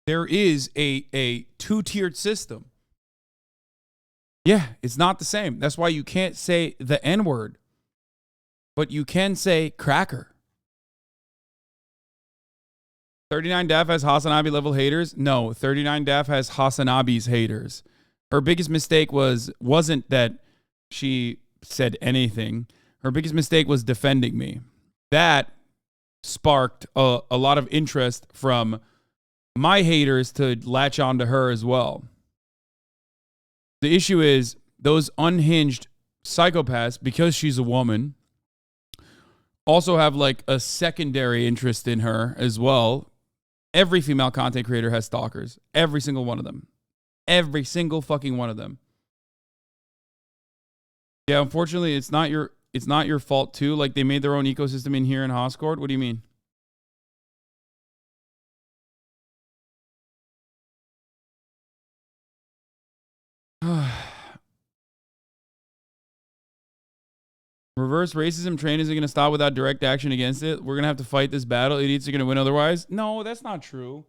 there is a two-tiered system. Yeah, it's not the same. That's why you can't say the N-word. But you can say cracker. 39 Daf has HasanAbi level haters? No, 39 Daf has HasanAbi's haters. Her biggest mistake wasn't that she said anything. Her biggest mistake was defending me. That sparked a lot of interest from my haters to latch on to her as well. The issue is those unhinged psychopaths, because she's a woman, also have like a secondary interest in her as well. Every female content creator has stalkers. Every single one of them. Every single fucking one of them. Yeah, unfortunately, it's not your fault too. Like, they made their own ecosystem in here in Hoscord. What do you mean? Reverse racism train isn't going to stop without direct action against it. We're going to have to fight this battle. Idiots are going to win otherwise. No, that's not true.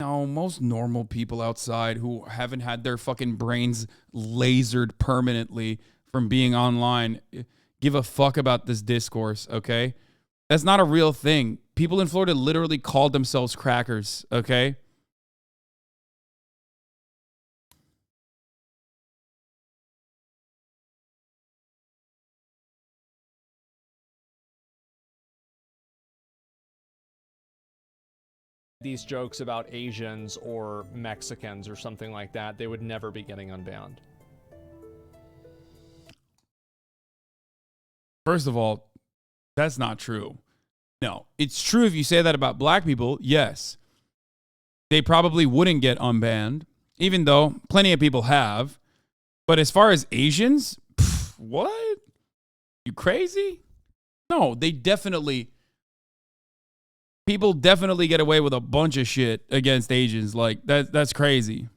No, most normal people outside who haven't had their fucking brains lasered permanently from being online give a fuck about this discourse, okay? That's not a real thing. People in Florida literally called themselves crackers, okay? These jokes about Asians or Mexicans or something like that, they would never be getting unbanned. First of all, that's not true. No, it's true if you say that about black people, yes. They probably wouldn't get unbanned, even though plenty of people have. But as far as Asians, what? You crazy? No, they definitely... People definitely get away with a bunch of shit against Asians. Like, that's crazy.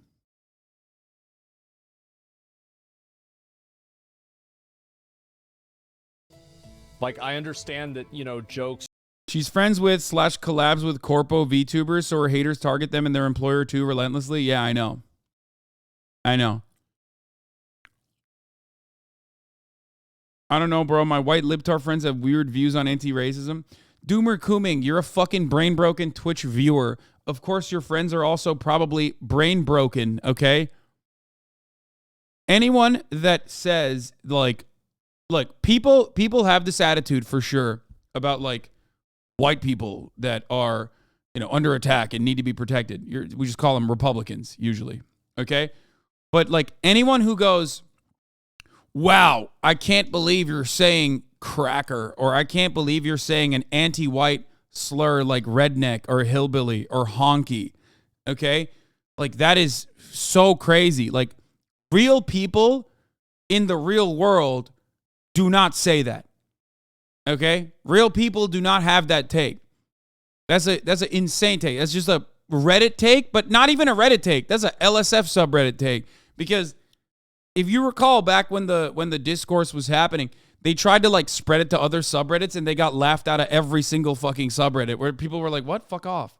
Like, I understand that, you know, jokes. She's friends with / collabs with corpo VTubers, so her haters target them and their employer too relentlessly. Yeah, I know. I know. I don't know, bro. My white libtard friends have weird views on anti-racism. Doomer Kooming, you're a fucking brain-broken Twitch viewer. Of course, your friends are also probably brain-broken, okay? Anyone that says, like, look, people have this attitude for sure about, like, white people that are, you know, under attack and need to be protected. We just call them Republicans, usually, okay? But, like, anyone who goes, wow, I can't believe you're saying cracker, or I can't believe you're saying an anti-white slur like redneck or hillbilly or honky, okay? Like, that is so crazy. Like, real people in the real world do not say that, okay? Real people do not have that take. That's an insane take. That's just a Reddit take, but not even a Reddit take. That's a LSF subreddit take. Because if you recall back when the discourse was happening, they tried to like spread it to other subreddits and they got laughed out of every single fucking subreddit where people were like, what? Fuck off.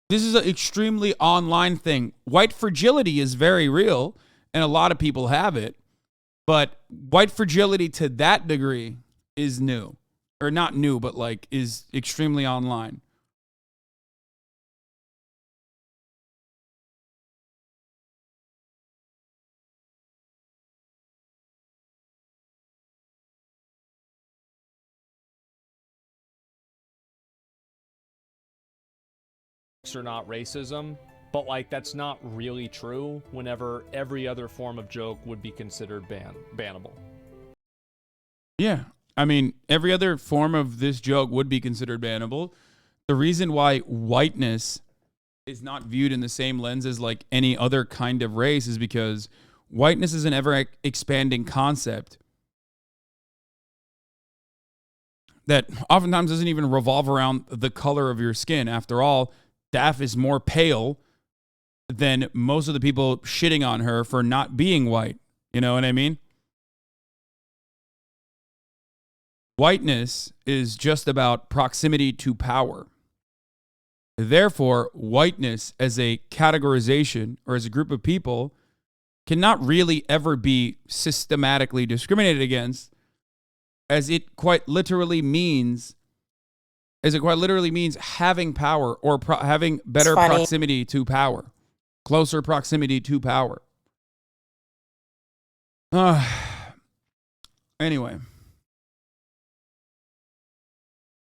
This is an extremely online thing. White fragility is very real and a lot of people have it, but white fragility to that degree is new. Or not new, but like is extremely online. are not racism, but like that's not really true whenever every other form of joke would be considered bannable. Yeah. I mean, every other form of this joke would be considered bannable. The reason why whiteness is not viewed in the same lens as like any other kind of race is because whiteness is an ever expanding concept that oftentimes doesn't even revolve around the color of your skin. After all, Daff is more pale than most of the people shitting on her for not being white. You know what I mean? Whiteness is just about proximity to power. Therefore, whiteness as a categorization or as a group of people cannot really ever be systematically discriminated against, as it quite literally means having power or having better proximity to power, closer proximity to power. Anyway.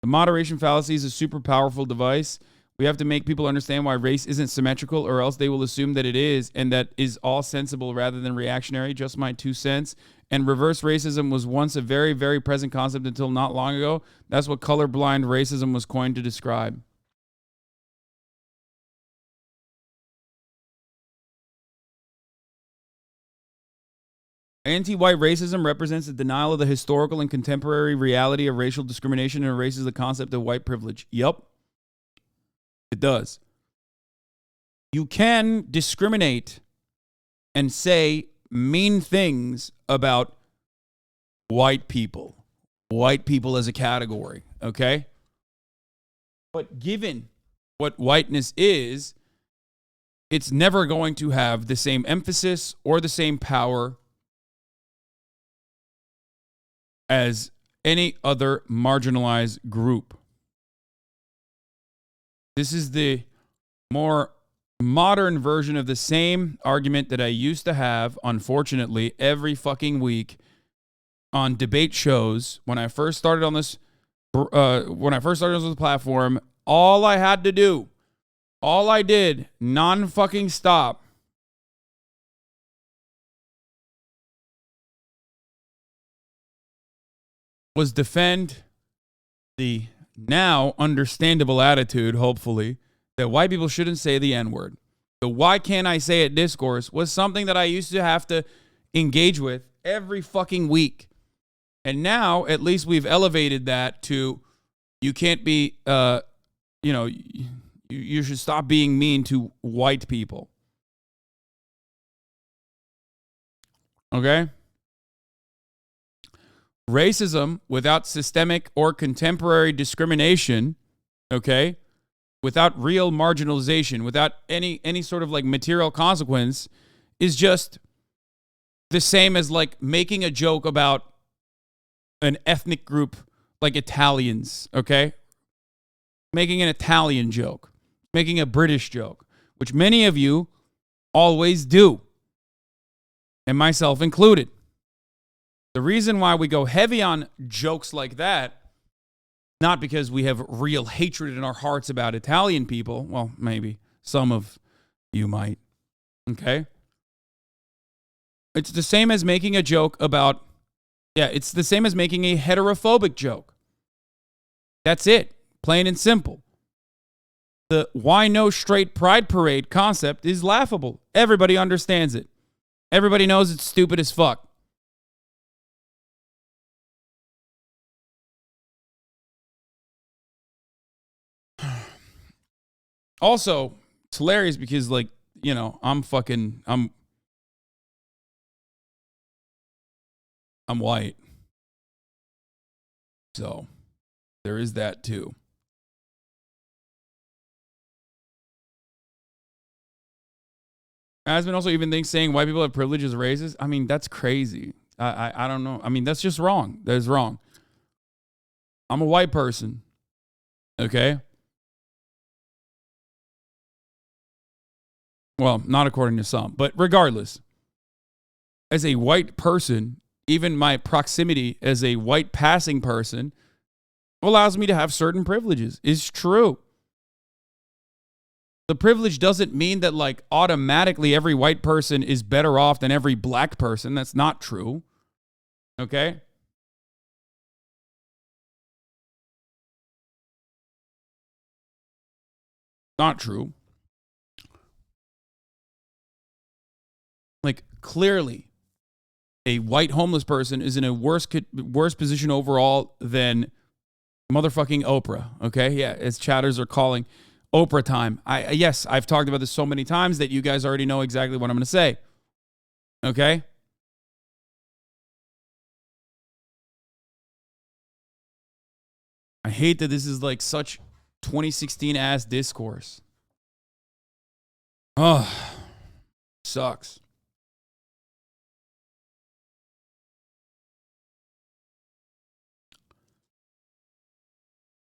The moderation fallacy is a super powerful device. We have to make people understand why race isn't symmetrical, or else they will assume that it is, and that is all sensible rather than reactionary. Just my 2 cents. And reverse racism was once a very, very present concept until not long ago. That's what colorblind racism was coined to describe. Anti-white racism represents the denial of the historical and contemporary reality of racial discrimination and erases the concept of white privilege. Yup. It does. You can discriminate and say mean things about white people as a category, okay? But given what whiteness is, it's never going to have the same emphasis or the same power as any other marginalized group. This is the more modern version of the same argument that I used to have, unfortunately, every fucking week on debate shows. When I first started on this platform, all I had to do, all I did, non-fucking stop, was defend the now understandable attitude, hopefully, that white people shouldn't say the N-word. The why can't I say it discourse was something that I used to have to engage with every fucking week. And now, at least we've elevated that to, you can't be, you should stop being mean to white people. Okay? Racism without systemic or contemporary discrimination, okay, without real marginalization, without any sort of like material consequence, is just the same as like making a joke about an ethnic group like Italians, okay? Making an Italian joke, making a British joke, which many of you always do, and myself included. The reason why we go heavy on jokes like that, not because we have real hatred in our hearts about Italian people. Well, maybe some of you might. Okay? It's the same as making a joke about, it's the same as making a heterophobic joke. That's it. Plain and simple. The why no straight pride parade concept is laughable. Everybody understands it. Everybody knows it's stupid as fuck. Also, it's hilarious because, like, I'm white. So, there is that too. Asmon also even thinks saying white people have privilege is racist. I mean, that's crazy. I don't know. I mean, that's just wrong. That is wrong. I'm a white person. Okay? Well, not according to some, but regardless, as a white person, even my proximity as a white passing person allows me to have certain privileges. It's true. The privilege doesn't mean that like automatically every white person is better off than every black person. That's not true. Okay? Not true. Like, clearly, a white homeless person is in a worse position overall than motherfucking Oprah. Okay? Yeah, as chatters are calling Oprah time. Yes, I've talked about this so many times that you guys already know exactly what I'm going to say. Okay? I hate that this is like such 2016 ass discourse. Oh, sucks.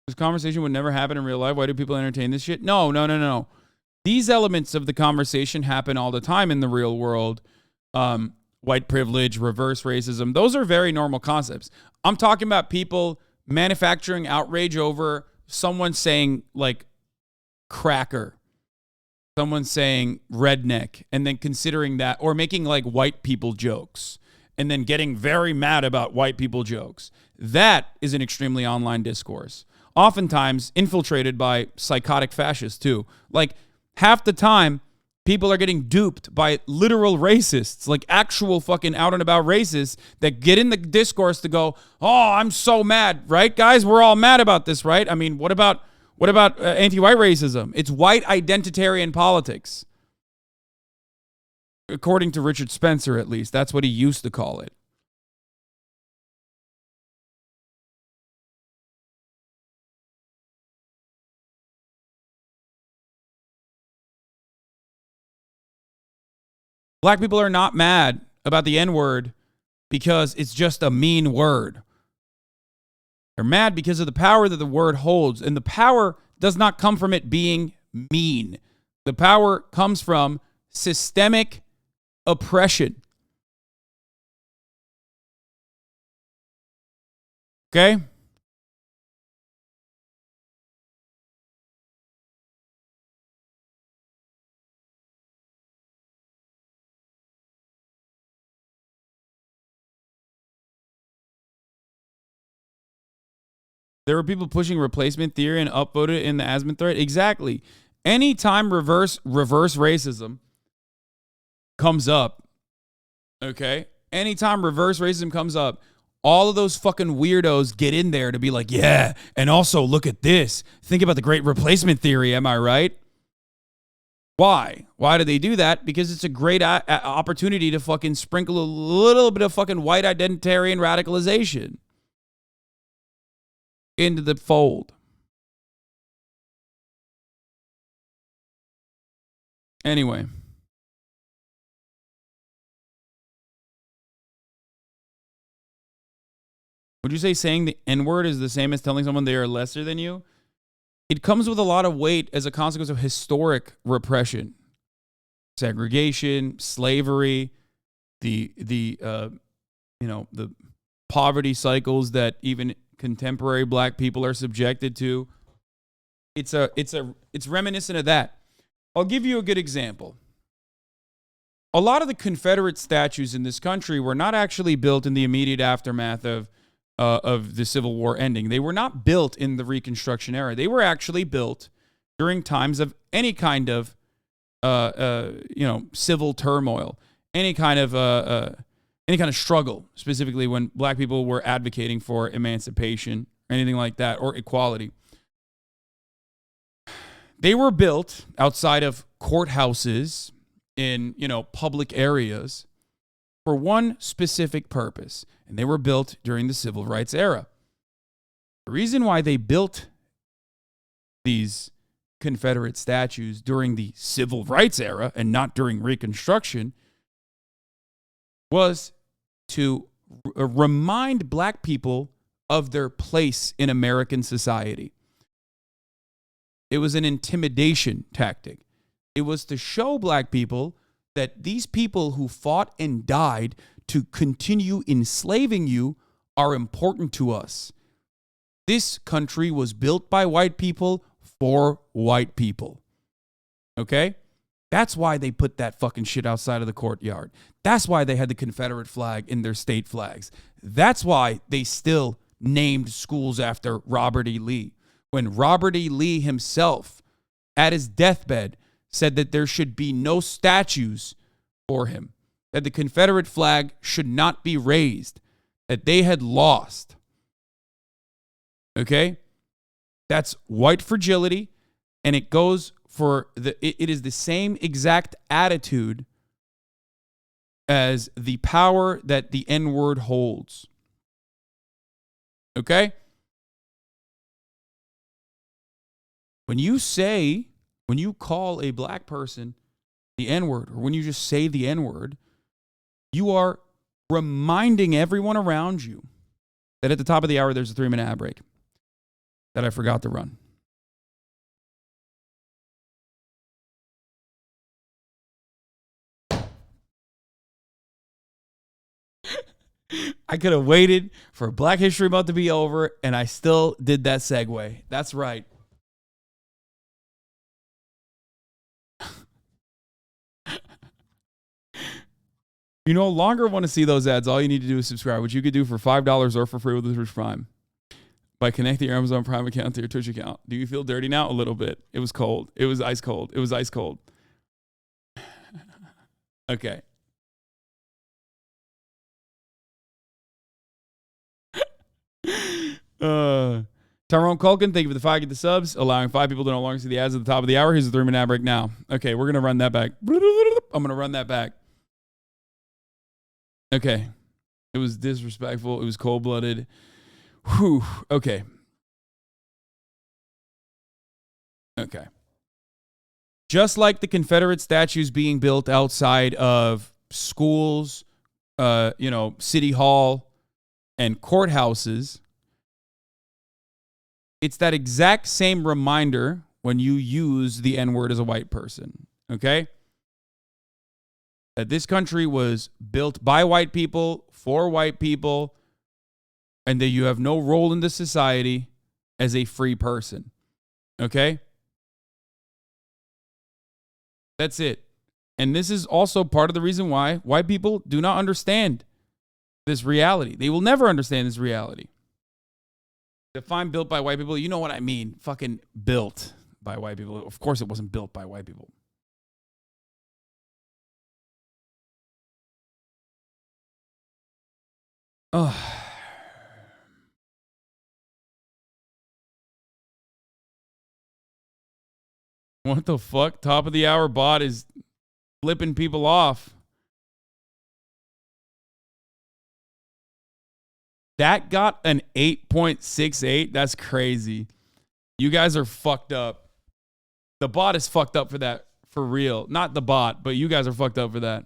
This conversation would never happen in real life. Why do people entertain this shit? No. These elements of the conversation happen all the time in the real world. White privilege, reverse racism. Those are very normal concepts. I'm talking about people manufacturing outrage over someone saying like cracker, someone saying redneck, and then considering that, or making like white people jokes and then getting very mad about white people jokes. That is an extremely online discourse. Oftentimes infiltrated by psychotic fascists too. Like half the time, people are getting duped by literal racists, like actual fucking out and about racists that get in the discourse to go, oh, I'm so mad, right? Guys, we're all mad about this, right? I mean, what about anti-white racism? It's white identitarian politics. According to Richard Spencer, at least. That's what he used to call it. Black people are not mad about the N-word because it's just a mean word. They're mad because of the power that the word holds. And the power does not come from it being mean. The power comes from systemic oppression. Okay? There were people pushing replacement theory and upvoted in the Asmon thread. Exactly. Anytime reverse racism comes up, okay? Anytime reverse racism comes up, all of those fucking weirdos get in there to be like, yeah, and also look at this. Think about the great replacement theory, am I right? Why? Why do they do that? Because it's a great opportunity to fucking sprinkle a little bit of fucking white identitarian radicalization into the fold. Anyway. Would you say saying the N-word is the same as telling someone they are lesser than you? It comes with a lot of weight as a consequence of historic repression, segregation, slavery, the poverty cycles that even contemporary black people are subjected to. It's reminiscent of that. I'll give you a good example. A lot of the Confederate statues in this country were not actually built in the immediate aftermath of the Civil War ending. They were not built in the Reconstruction era. They were actually built during times of any kind of civil turmoil, any kind of struggle, specifically when black people were advocating for emancipation or anything like that, or equality. They were built outside of courthouses in, public areas for one specific purpose, and they were built during the Civil Rights era. The reason why they built these Confederate statues during the Civil Rights era and not during Reconstruction was to remind black people of their place in American society. It was an intimidation tactic. It was to show black people that these people who fought and died to continue enslaving you are important to us. This country was built by white people for white people. Okay? That's why they put that fucking shit outside of the courtyard. That's why they had the Confederate flag in their state flags. That's why they still named schools after Robert E. Lee. When Robert E. Lee himself, at his deathbed, said that there should be no statues for him, that the Confederate flag should not be raised, that they had lost. Okay? That's white fragility, and it goes for it is the same exact attitude as the power that the N-word holds. Okay? When you call a black person the N-word, or when you just say the N-word, you are reminding everyone around you that at the top of the hour, there's a 3-minute ad break that I forgot to run. I could have waited for Black History Month to be over, and I still did that segue. That's right. You no longer want to see those ads. All you need to do is subscribe, which you could do for $5 or for free with the Twitch Prime by connecting your Amazon Prime account to your Twitch account. Do you feel dirty now? A little bit. It was cold. It was ice cold. It was ice cold. Okay. Tyrone Culkin, thank you for the 5 get the subs, allowing 5 people to no longer see the ads at the top of the hour. Here's a 3-minute ad break now. Okay, we're going to run that back. I'm going to run that back. Okay. It was disrespectful. It was cold-blooded. Whew. Okay. Okay. Just like the Confederate statues being built outside of schools, City Hall, and courthouses, it's that exact same reminder when you use the N-word as a white person, okay? That this country was built by white people, for white people, and that you have no role in the society as a free person, okay? That's it. And this is also part of the reason why white people do not understand this reality. They will never understand this reality. Define built by white people. You know what I mean. Fucking built by white people. Of course it wasn't built by white people. Oh. What the fuck? Top of the hour bot is flipping people off. That got an 8.68. That's crazy. You guys are fucked up. The bot is fucked up for that, for real. Not the bot, but you guys are fucked up for that.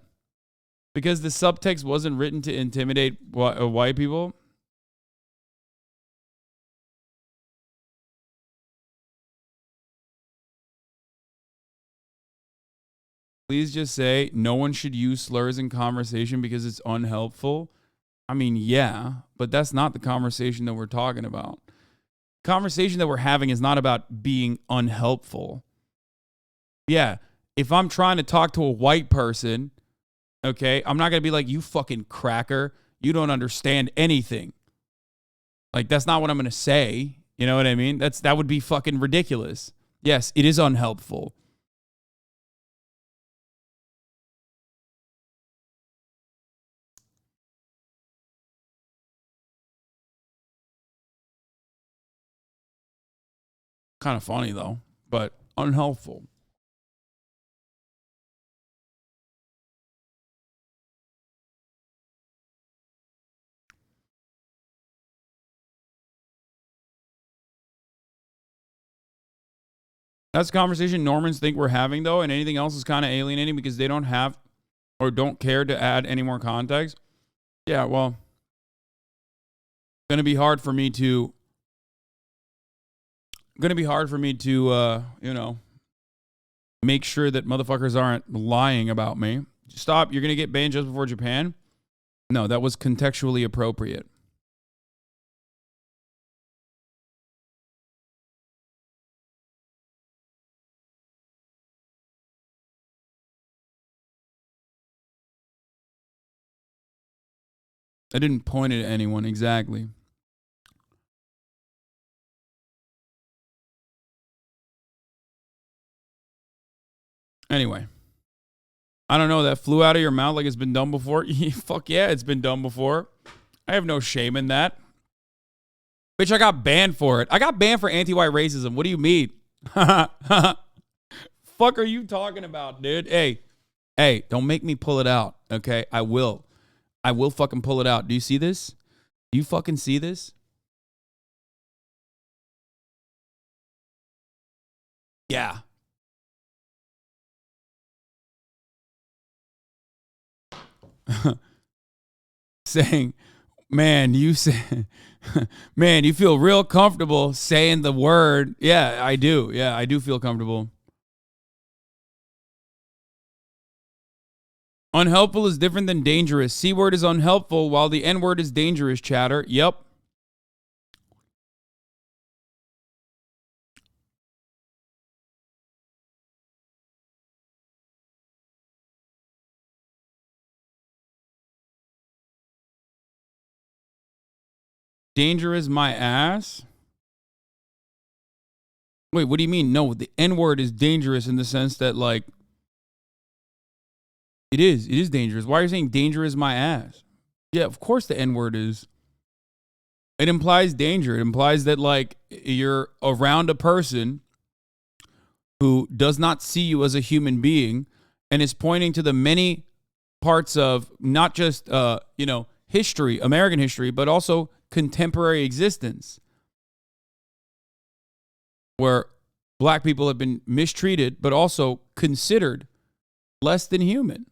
Because the subtext wasn't written to intimidate white people. Please just say no one should use slurs in conversation because it's unhelpful. I mean, yeah, but that's not the conversation that we're talking about. The conversation that we're having is not about being unhelpful. Yeah, if I'm trying to talk to a white person, okay, I'm not going to be like, you fucking cracker. You don't understand anything. Like, that's not what I'm going to say. You know what I mean? That would be fucking ridiculous. Yes, it is unhelpful. Kind of funny, though, but unhelpful. That's a conversation Normans think we're having, though, and anything else is kind of alienating because they don't have or don't care to add any more context. Yeah, well, it's going to be hard for me to make sure that motherfuckers aren't lying about me. Stop. You're going to get banned just before Japan? No, that was contextually appropriate. I didn't point it at anyone exactly. Anyway, I don't know. That flew out of your mouth like it's been done before. Fuck yeah, it's been done before. I have no shame in that. Bitch, I got banned for it. I got banned for anti-white racism. What do you mean? Fuck are you talking about, dude? Hey, don't make me pull it out, okay? I will fucking pull it out. Do you see this? Do you fucking see this? Yeah. Saying, man, you feel real comfortable saying the word. Yeah, I do. Yeah, I do feel comfortable. Unhelpful is different than dangerous. C word is unhelpful while the N word is dangerous, chatter. Yep. Dangerous my ass? Wait, what do you mean? No, the N word is dangerous in the sense that, like, it is dangerous. Why are you saying dangerous my ass? Yeah, of course the N word is. It implies danger. It implies that, like, you're around a person who does not see you as a human being and is pointing to the many parts of not just, history, American history, but also contemporary existence where black people have been mistreated, but also considered less than human.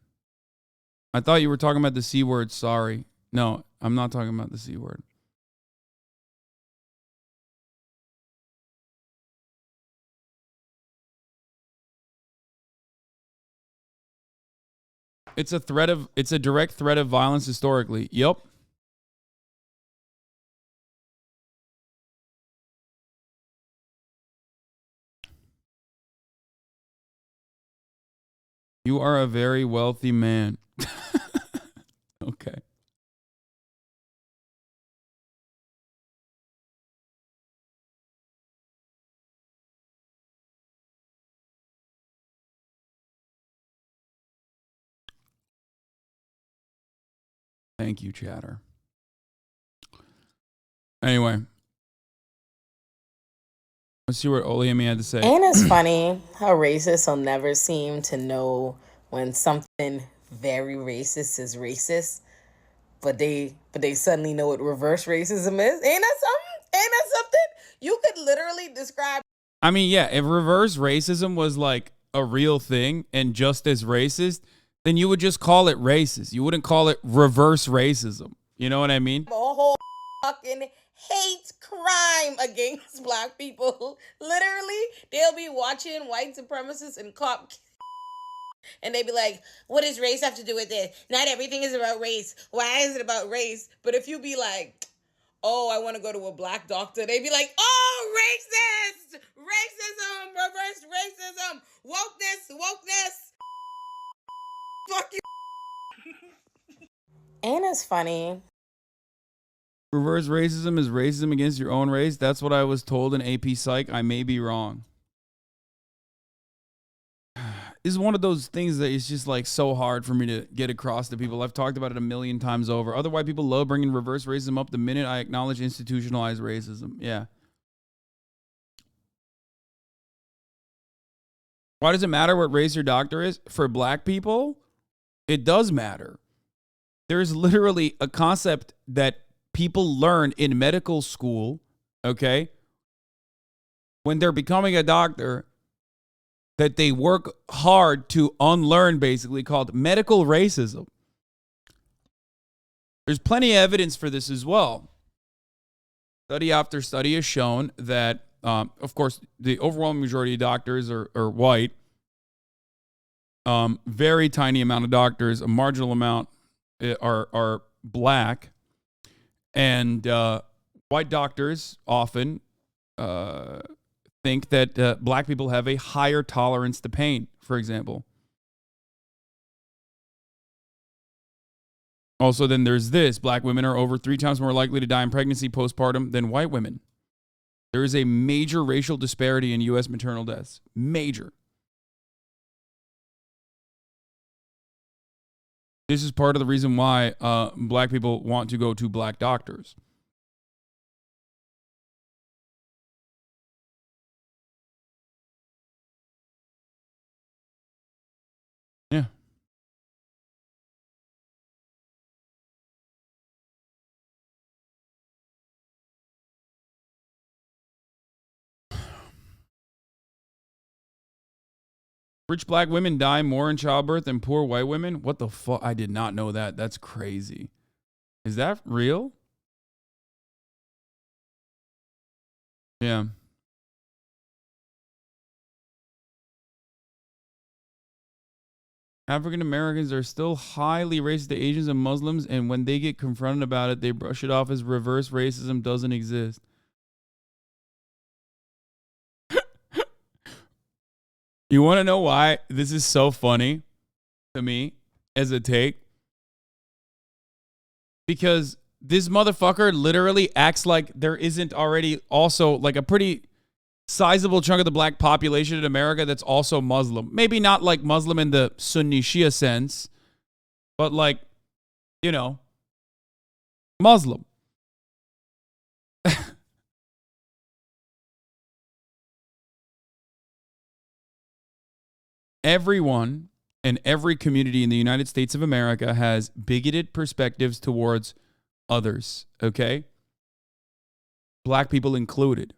I thought you were talking about the C word. Sorry. No, I'm not talking about the C word. It's a direct threat of violence historically. Yep. You are a very wealthy man. Okay. Thank you, chatter. Anyway. Let's see what Oliemi had to say. And it's funny how racists will never seem to know when something very racist is racist, but they suddenly know what reverse racism is. Ain't that something? You could literally describe. I mean, yeah, if reverse racism was like a real thing and just as racist, then you would just call it racist. You wouldn't call it reverse racism. You know what I mean? A whole fucking hate crime against black people. Literally, they'll be watching white supremacists and cop and they be like, what does race have to do with this? Not everything is about race. Why is it about race? But if you be like, oh, I want to go to a black doctor, they be like, oh, racist! Racism! Reverse racism! Wokeness! Fuck you. And it's funny. Reverse racism is racism against your own race. That's what I was told in AP Psych. I may be wrong. This is one of those things that is just like so hard for me to get across to people. I've talked about it a million times over. Other white people love bringing reverse racism up the minute I acknowledge institutionalized racism. Yeah. Why does it matter what race your doctor is? For black people, it does matter. There is literally a concept that people learn in medical school, okay, when they're becoming a doctor, that they work hard to unlearn, basically, called medical racism. There's plenty of evidence for this as well. Study after study has shown that, of course, the overwhelming majority of doctors are white. Very tiny amount of doctors, a marginal amount are black. And white doctors often think that black people have a higher tolerance to pain, for example. Also, then there's this. Black women are over 3 times more likely to die in pregnancy postpartum than white women. There is a major racial disparity in U.S. maternal deaths. Major. This is part of the reason why black people want to go to black doctors. Yeah. Rich black women die more in childbirth than poor white women? What the fuck? I did not know that. That's crazy. Is that real? Yeah. African Americans are still highly racist to Asians and Muslims, and when they get confronted about it, they brush it off as reverse racism doesn't exist. You want to know why this is so funny to me as a take? Because this motherfucker literally acts like there isn't already also like a pretty sizable chunk of the black population in America that's also Muslim. Maybe not like Muslim in the Sunni Shia sense, but like, you know, Muslim. Everyone and every community in the United States of America has bigoted perspectives towards others, okay? Black people included.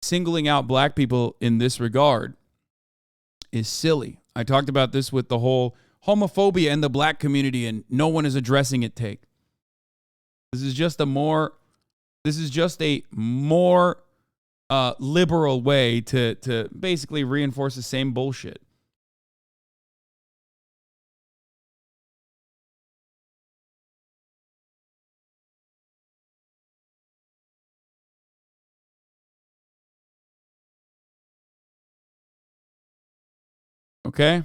Singling out black people in this regard is silly. I talked about this with the whole homophobia in the black community and no one is addressing it take. This is just a more liberal way to basically reinforce the same bullshit. Okay?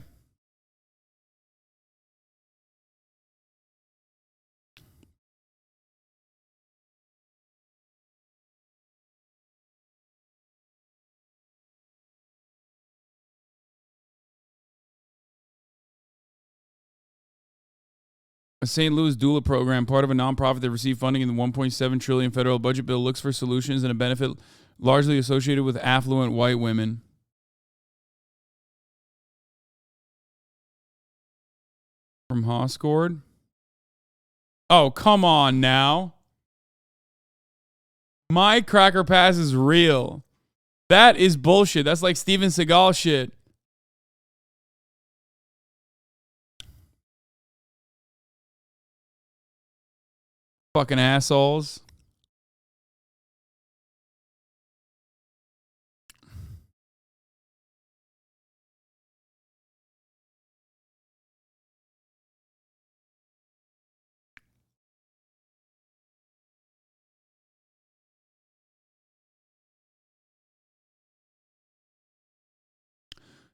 A St. Louis doula program, part of a nonprofit that received funding in the $1.7 trillion federal budget bill, looks for solutions and a benefit largely associated with affluent white women. From Hoscord. Oh, come on now. My Cracker Pass is real. That is bullshit. That's like Steven Seagal shit. Fucking assholes.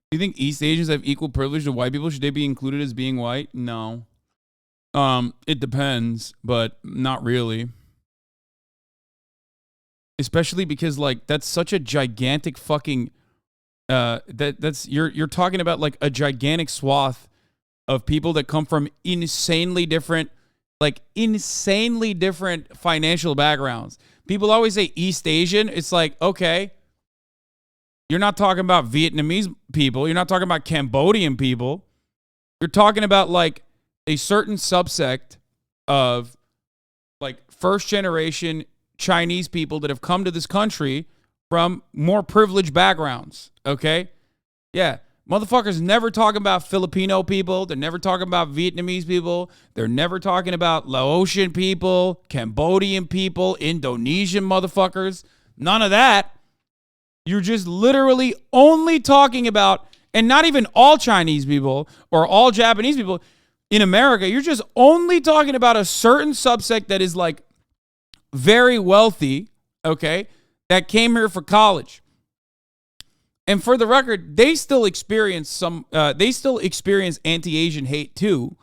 Do you think East Asians have equal privilege to white people? Should they be included as being white? No. It depends, but not really. Especially because like that's such a gigantic fucking that's you're talking about like a gigantic swath of people that come from insanely different financial backgrounds. People always say East Asian. It's like, okay, you're not talking about Vietnamese people. You're not talking about Cambodian people. You're talking about like a certain subsect of like first generation Chinese people that have come to this country from more privileged backgrounds. Okay. Yeah. Motherfuckers never talking about Filipino people. They're never talking about Vietnamese people. They're never talking about Laotian people, Cambodian people, Indonesian motherfuckers. None of that. You're just literally only talking about, and not even all Chinese people or all Japanese people in America. You're just only talking about a certain subsect that is like very wealthy, okay, that came here for college. And for the record, they still experience anti-Asian hate too,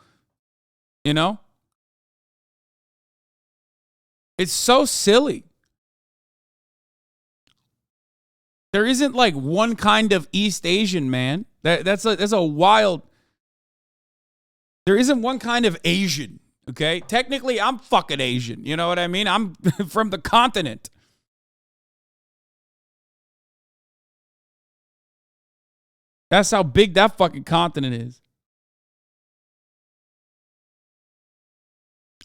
you know? It's so silly. There isn't like one kind of East Asian, man. That's a wild. There isn't one kind of Asian, okay? Technically, I'm fucking Asian. You know what I mean? I'm from the continent. That's how big that fucking continent is.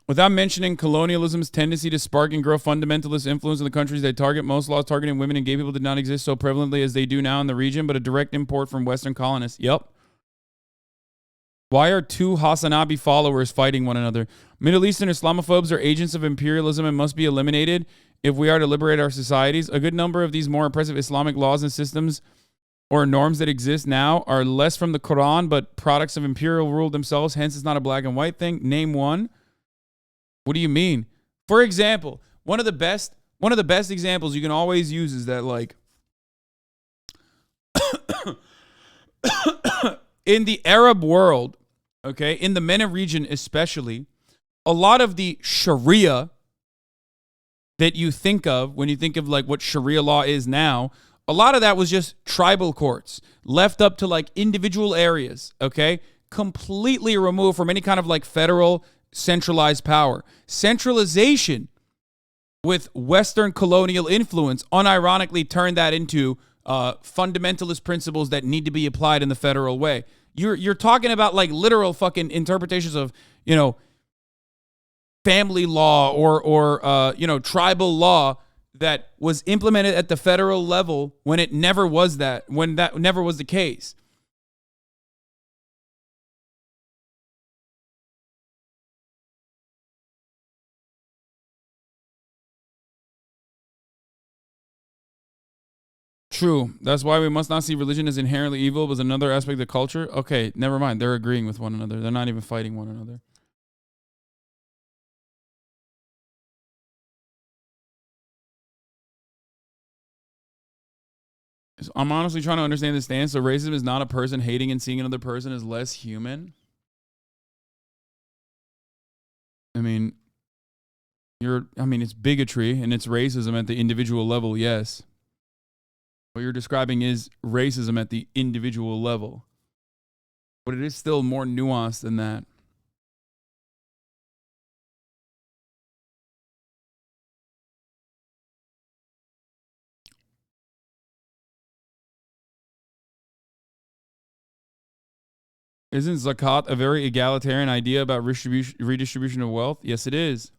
Without mentioning colonialism's tendency to spark and grow fundamentalist influence in the countries they target, most laws targeting women and gay people did not exist so prevalently as they do now in the region, but a direct import from Western colonists. Yep. Why are two HasanAbi followers fighting one another? Middle Eastern Islamophobes are agents of imperialism and must be eliminated if we are to liberate our societies. A good number of these more oppressive Islamic laws and systems or norms that exist now are less from the Quran, but products of imperial rule themselves. Hence, it's not a black and white thing. Name one. What do you mean? For example, one of the best examples you can always use is that, like, in the Arab world, okay, in the MENA region especially, a lot of the Sharia that you think of when you think of like what Sharia law is now, a lot of that was just tribal courts left up to like individual areas, okay, completely removed from any kind of like federal centralized power. Centralization with Western colonial influence unironically turned that into fundamentalist principles that need to be applied in the federal way. You're talking about like literal fucking interpretations of, you know, family law or you know, tribal law that was implemented at the federal level when it never was that, when that never was the case. True. That's why we must not see religion as inherently evil, but as another aspect of culture. Okay, never mind. They're agreeing with one another. They're not even fighting one another. So I'm honestly trying to understand the stance. So racism is not a person hating and seeing another person as less human. I mean, it's bigotry and it's racism at the individual level, yes. What you're describing is racism at the individual level. But it is still more nuanced than that. Isn't zakat a very egalitarian idea about redistribution of wealth? Yes, it is.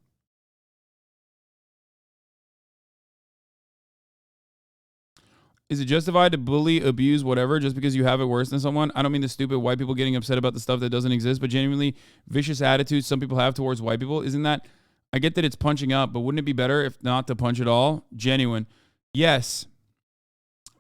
Is it justified to bully, abuse, whatever, just because you have it worse than someone? I don't mean the stupid white people getting upset about the stuff that doesn't exist, but genuinely vicious attitudes some people have towards white people. Isn't that, I get that it's punching up, but wouldn't it be better if not to punch at all? Genuine. Yes.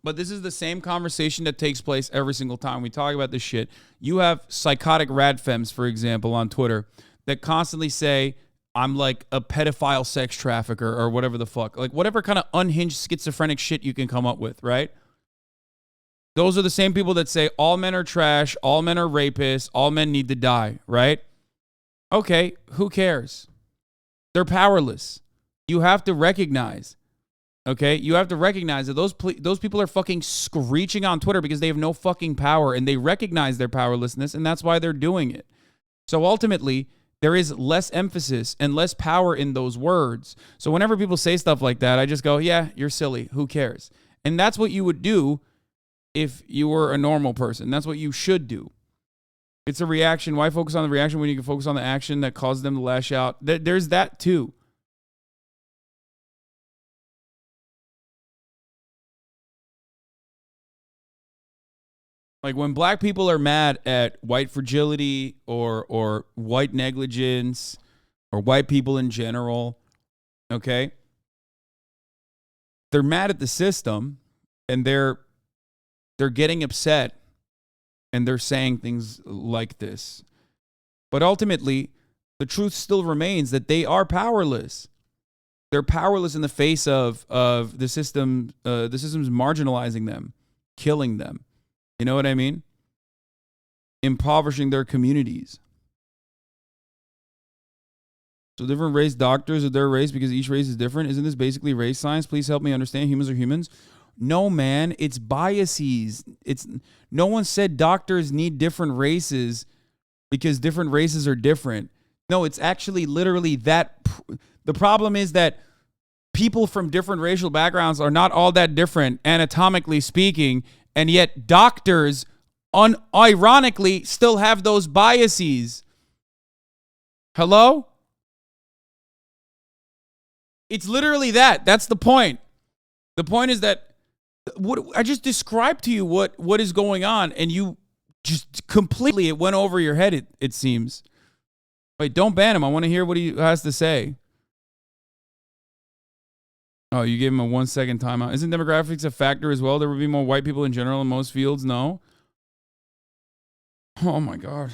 But this is the same conversation that takes place every single time we talk about this shit. You have psychotic radfems, for example, on Twitter that constantly say, I'm like a pedophile sex trafficker or whatever the fuck. Like whatever kind of unhinged schizophrenic shit you can come up with, right? Those are the same people that say all men are trash, all men are rapists, all men need to die, right? Okay, who cares? They're powerless. You have to recognize, okay? You have to recognize that those people are fucking screeching on Twitter because they have no fucking power and they recognize their powerlessness and that's why they're doing it. So ultimately, there is less emphasis and less power in those words. So whenever people say stuff like that, I just go, yeah, you're silly. Who cares? And that's what you would do if you were a normal person. That's what you should do. It's a reaction. Why focus on the reaction when you can focus on the action that caused them to lash out? There's that too. Like when black people are mad at white fragility or white negligence or white people in general, okay? They're mad at the system and they're getting upset and they're saying things like this. But ultimately, the truth still remains that they are powerless. They're powerless in the face of the system. The system's marginalizing them, killing them. You know what I mean? Impoverishing their communities. So different race doctors of their race because each race is different. Isn't this basically race science? Please help me understand. Humans are humans. No, man, it's biases. It's no one said doctors need different races because different races are different. No, it's actually literally that. The problem is that people from different racial backgrounds are not all that different, anatomically speaking, and yet doctors, unironically, still have those biases. Hello? It's literally that. That's the point. The point is that what I just described to you what is going on, and you just completely, it went over your head, it seems. Wait, don't ban him. I want to hear what he has to say. Oh, you gave him a 1 second timeout. Isn't demographics a factor as well? There would be more white people in general in most fields? No. Oh my God.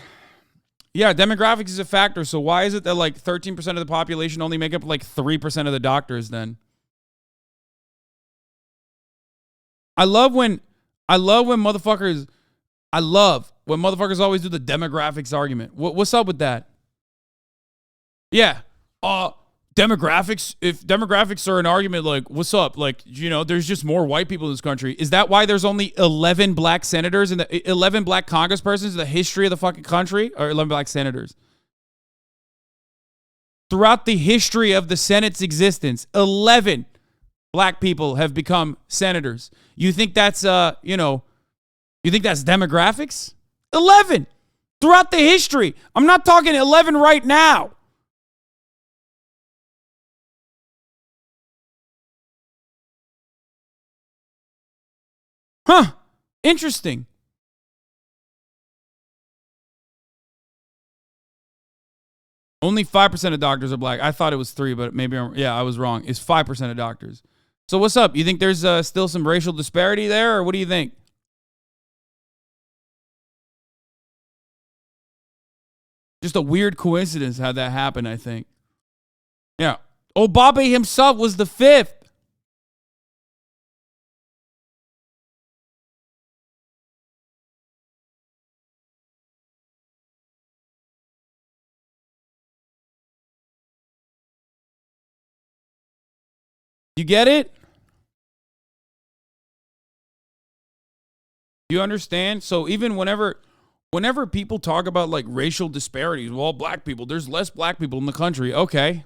Yeah, demographics is a factor. So why is it that like 13% of the population only make up like 3% of the doctors then? I love when motherfuckers always do the demographics argument. What's up with that? Yeah. Demographics, if demographics are an argument, like, what's up? Like, you know, there's just more white people in this country. Is that why there's only 11 black senators and 11 black congresspersons in the history of the fucking country? Or 11 black senators? Throughout the history of the Senate's existence, 11 black people have become senators. You think that's, you think that's demographics? 11 throughout the history. I'm not talking 11 right now. Huh. Interesting. Only 5% of doctors are black. I thought it was 3, but maybe I was wrong. It's 5% of doctors. So what's up? You think there's still some racial disparity there, or what do you think? Just a weird coincidence how that happened, I think. Yeah. Obama himself was the 5th. You get it? You understand? So even whenever people talk about like racial disparities, well, black people, there's less black people in the country. Okay.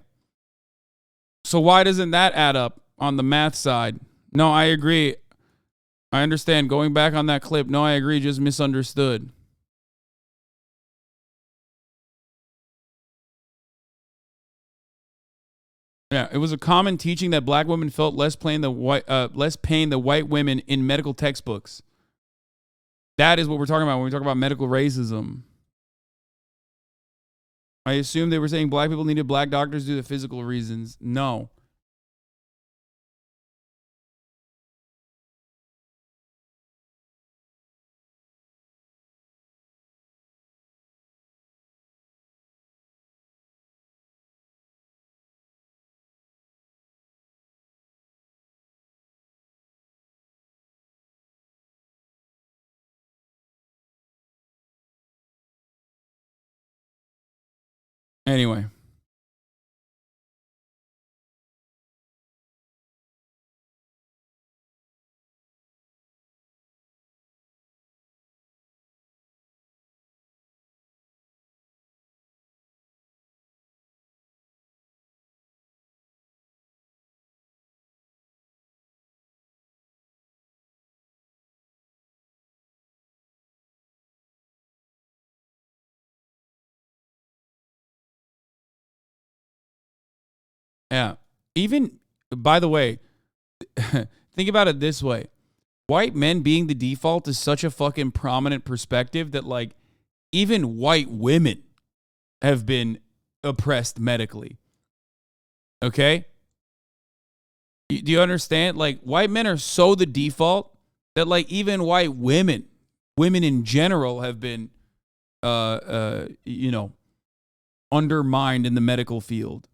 So why doesn't that add up on the math side? No, I agree. I understand. Going back on that clip, no, I agree, just misunderstood. Yeah, it was a common teaching that black women felt less pain than white women in medical textbooks. That is what we're talking about when we talk about medical racism. I assume they were saying black people needed black doctors due to physical reasons. No. Anyway. Yeah. Even, by the way, think about it this way. White men being the default is such a fucking prominent perspective that, like, even white women have been oppressed medically. Okay? Do you understand? Like, white men are so the default that, like, even white women in general have been, undermined in the medical field.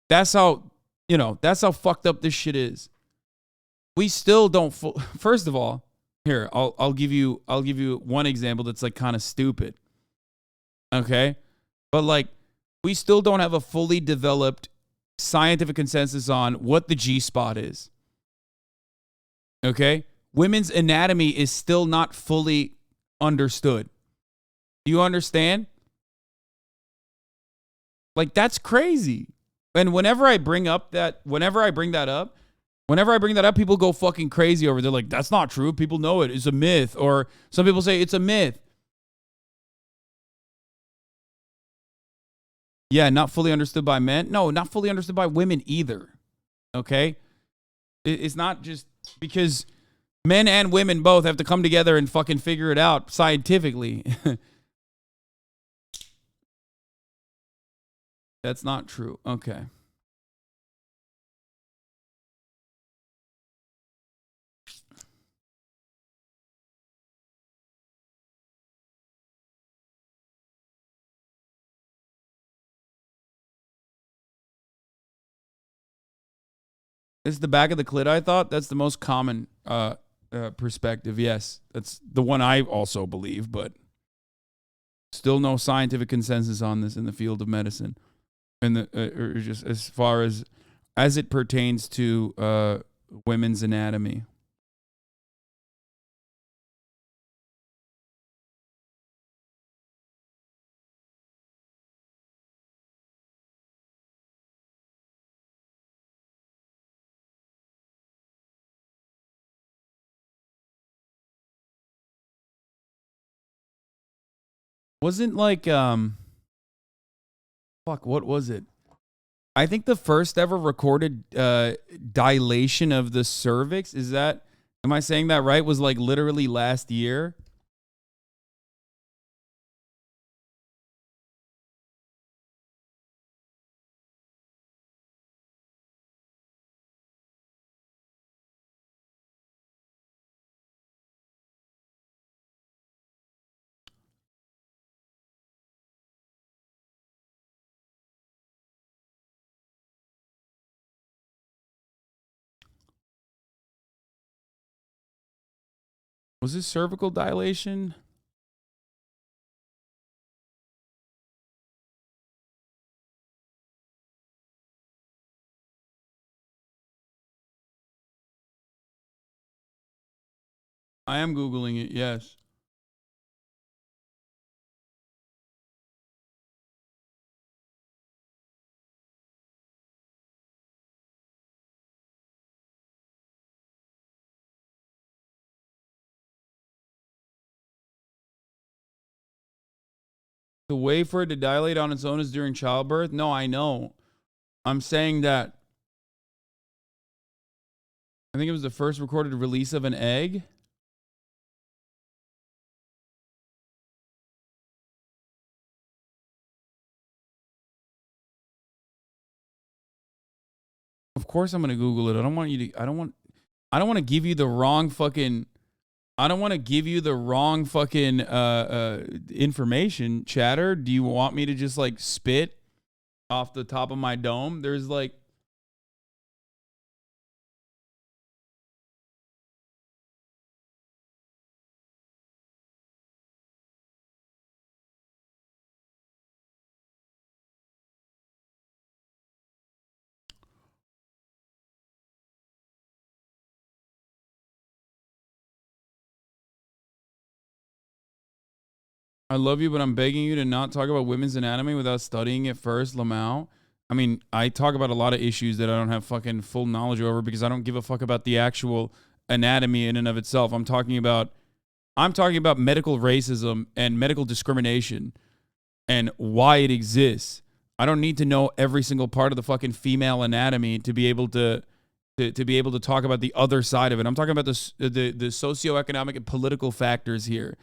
That's how fucked up this shit is. We still don't. First of all, here I'll give you one example that's like kind of stupid. Okay, But like, we still don't have a fully developed scientific consensus on what the G-spot is. Okay? Women's anatomy is still not fully understood. Do you understand? Like, that's crazy. And whenever I bring that up, people go fucking crazy over it. They're like, that's not true. People know it. It's a myth. Or some people say it's a myth. Yeah, not fully understood by men. No, not fully understood by women either. Okay? It's not just because men and women both have to come together and fucking figure it out scientifically. That's not true. Okay. This is the back of the clit, I thought. That's the most common perspective. Yes, that's the one I also believe, but still no scientific consensus on this in the field of medicine. And or just as far as it pertains to women's anatomy. Wasn't like what was it? I think the first ever recorded dilation of the cervix, am I saying that right? Was like literally last year. Was this cervical dilation? I am Googling it, yes. The way for it to dilate on its own is during childbirth? No, I know. I'm saying that I think it was the first recorded release of an egg. Of course I'm going to Google it. I don't want to give you the wrong fucking information, chatter. Do you want me to just like spit off the top of my dome? There's like I love you, but I'm begging you to not talk about women's anatomy without studying it first, Lamau. I mean, I talk about a lot of issues that I don't have fucking full knowledge over because I don't give a fuck about the actual anatomy in and of itself. I'm talking about medical racism and medical discrimination and why it exists. I don't need to know every single part of the fucking female anatomy to be able to be able to talk about the other side of it. I'm talking about the socioeconomic and political factors here.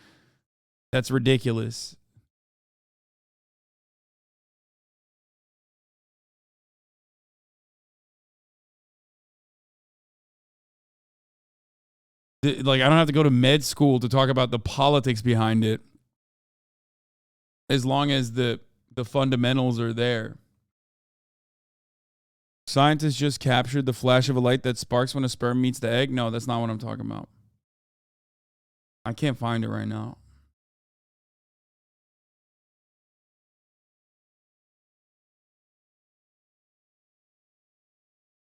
That's ridiculous. Like, I don't have to go to med school to talk about the politics behind it, as long as the fundamentals are there. Scientists just captured the flash of a light that sparks when a sperm meets the egg. No, that's not what I'm talking about. I can't find it right now.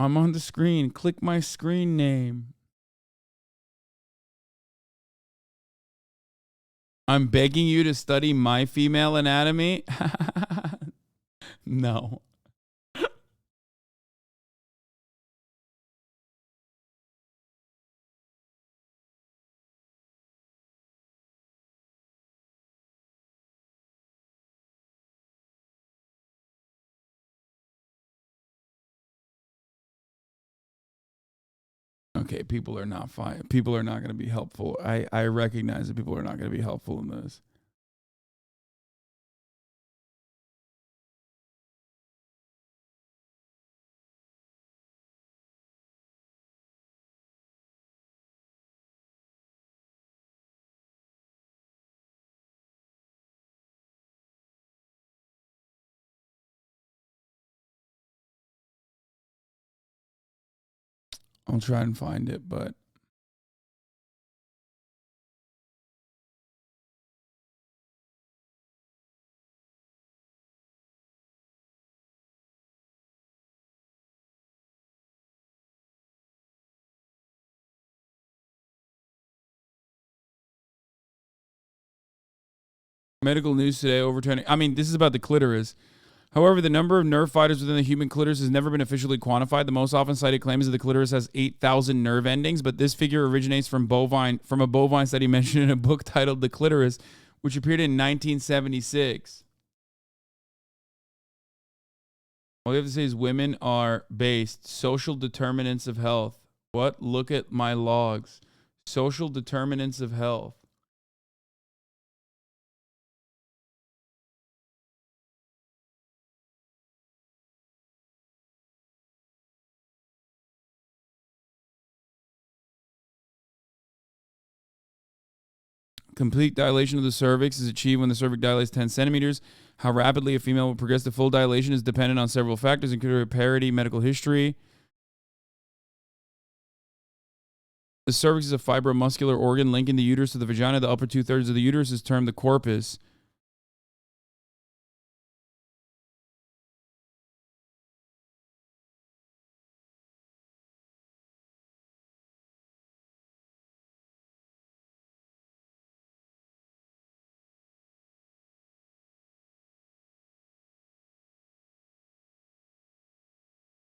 I'm on the screen. Click my screen name. I'm begging you to study my female anatomy. No. Okay, people are not fine. People are not going to be helpful. I recognize that people are not going to be helpful in this. I'll try and find it, but medical news today overturning. I mean, this is about the clitoris. However, the number of nerve fibers within the human clitoris has never been officially quantified. The most often cited claim is that the clitoris has 8,000 nerve endings, but this figure originates from a bovine study mentioned in a book titled The Clitoris, which appeared in 1976. All you have to say is women are based. Social determinants of health. What? Look at my logs. Social determinants of health. Complete dilation of the cervix is achieved when the cervix dilates 10 centimeters. How rapidly a female will progress to full dilation is dependent on several factors, including heredity, medical history. The cervix is a fibromuscular organ linking the uterus to the vagina. The upper two-thirds of the uterus is termed the corpus.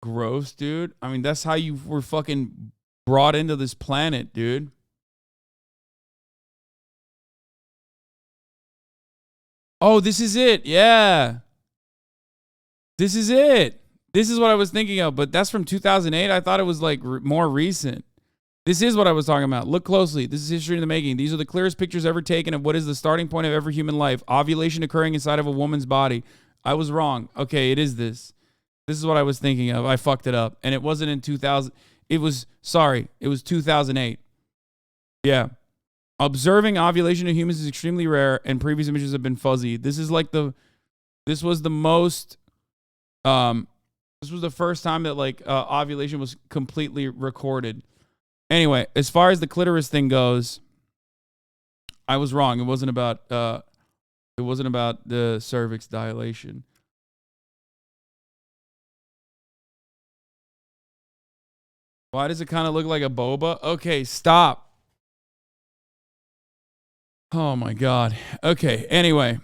Gross, dude. I mean, that's how you were fucking brought into this planet, dude. Oh, this is it. Yeah. This is it. This is what I was thinking of, but that's from 2008. I thought it was like more recent. This is what I was talking about. Look closely. This is history in the making. These are the clearest pictures ever taken of what is the starting point of every human life. Ovulation occurring inside of a woman's body. I was wrong. Okay, it is this. This is what I was thinking of. I fucked it up. And it wasn't in 2000. It was 2008. Yeah. Observing ovulation in humans is extremely rare, and previous images have been fuzzy. This was the first time that like ovulation was completely recorded. Anyway, as far as the clitoris thing goes, I was wrong. It wasn't about the cervix dilation. Why does it kind of look like a boba? Okay, stop. Oh my God. Okay, anyway.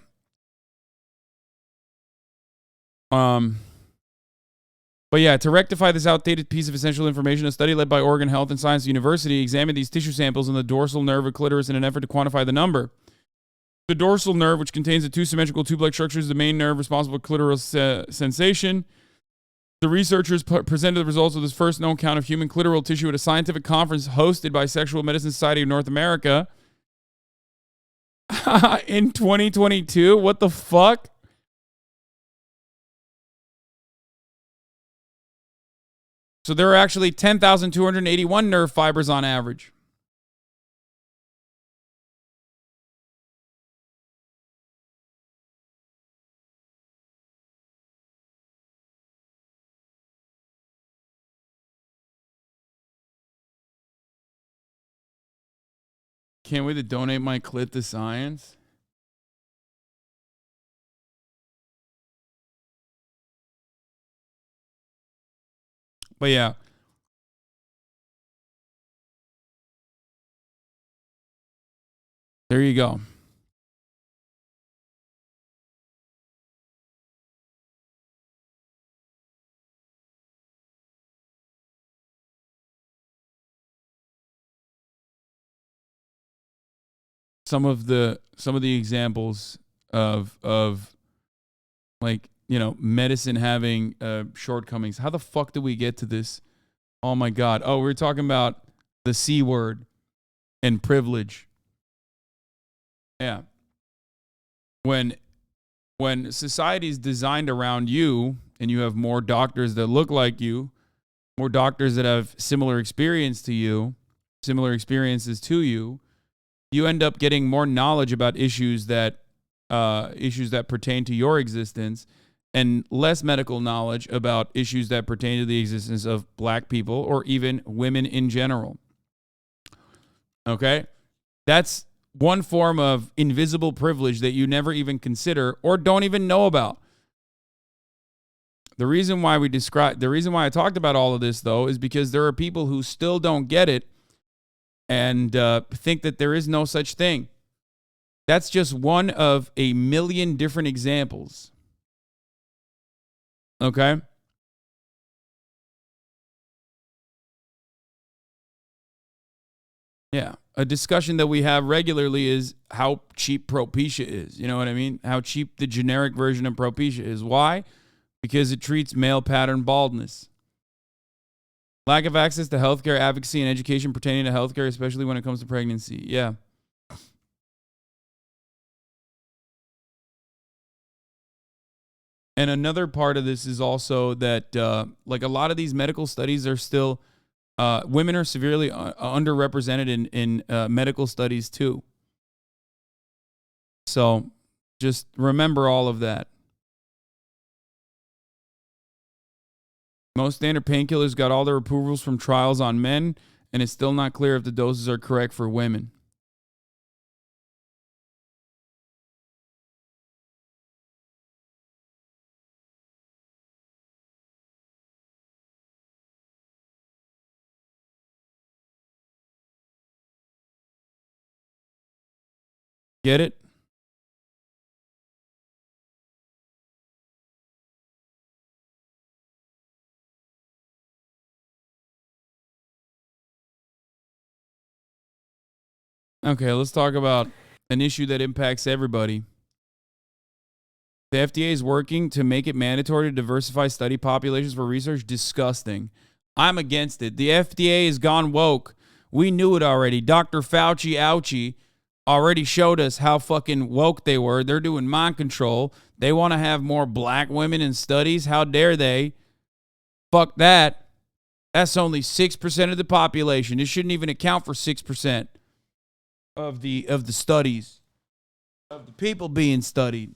But yeah, to rectify this outdated piece of essential information, a study led by Oregon Health and Science University examined these tissue samples in the dorsal nerve of clitoris in an effort to quantify the number. The dorsal nerve, which contains the two symmetrical tube-like structures, is the main nerve responsible for clitoral sensation. The researchers presented the results of this first known count of human clitoral tissue at a scientific conference hosted by Sexual Medicine Society of North America in 2022. What the fuck? So there are actually 10,281 nerve fibers on average. Can't wait to donate my clit to science. But yeah. There you go. Some of the examples of like, you know, medicine having shortcomings. How the fuck did we get to this? Oh my God. Oh, we were talking about the C word and privilege. Yeah. When society is designed around you and you have more doctors that look like you, more doctors that have similar experiences to you, you end up getting more knowledge about issues that pertain to your existence and less medical knowledge about issues that pertain to the existence of black people or even women in general. Okay? That's one form of invisible privilege that you never even consider or don't even know about. The reason why I talked about all of this, though, is because there are people who still don't get it and think that there is no such thing. That's just one of a million different examples. Okay? Yeah. A discussion that we have regularly is how cheap Propecia is. You know what I mean? How cheap the generic version of Propecia is. Why? Because it treats male pattern baldness. Lack of access to healthcare, advocacy, and education pertaining to healthcare, especially when it comes to pregnancy. Yeah. And another part of this is also that, like a lot of these medical studies are still, women are severely underrepresented in medical studies too. So just remember all of that. Most standard painkillers got all their approvals from trials on men, and it's still not clear if the doses are correct for women. Get it? Okay, let's talk about an issue that impacts everybody. The FDA is working to make it mandatory to diversify study populations for research. Disgusting. I'm against it. The FDA has gone woke. We knew it already. Dr. Fauci ouchie already showed us how fucking woke they were. They're doing mind control. They want to have more black women in studies. How dare they? Fuck that. That's only 6% of the population. It shouldn't even account for 6% of the studies, of the people being studied.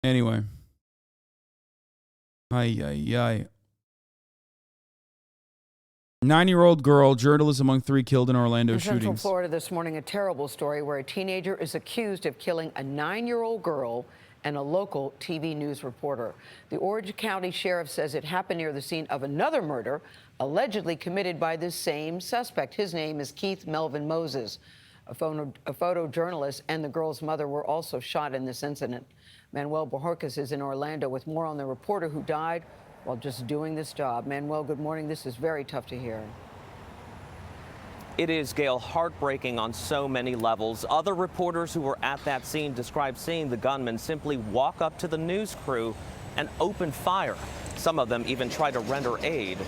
Anyway. Ay, ay, ay. 9-year-old girl, journalist among 3 killed in Orlando in Central shootings. Florida this morning, a terrible story where a teenager is accused of killing a 9-year-old girl and a local TV news reporter. The Orange County Sheriff says it happened near the scene of another murder allegedly committed by this same suspect. His name is Keith Melvin Moses. A photojournalist and the girl's mother were also shot in this incident. Manuel Bojorquez is in Orlando with more on the reporter who died while just doing this job. Manuel, good morning. This is very tough to hear. It is, Gail, heartbreaking on so many levels. Other reporters who were at that scene described seeing the gunman simply walk up to the news crew and open fire. Some of them even tried to render aid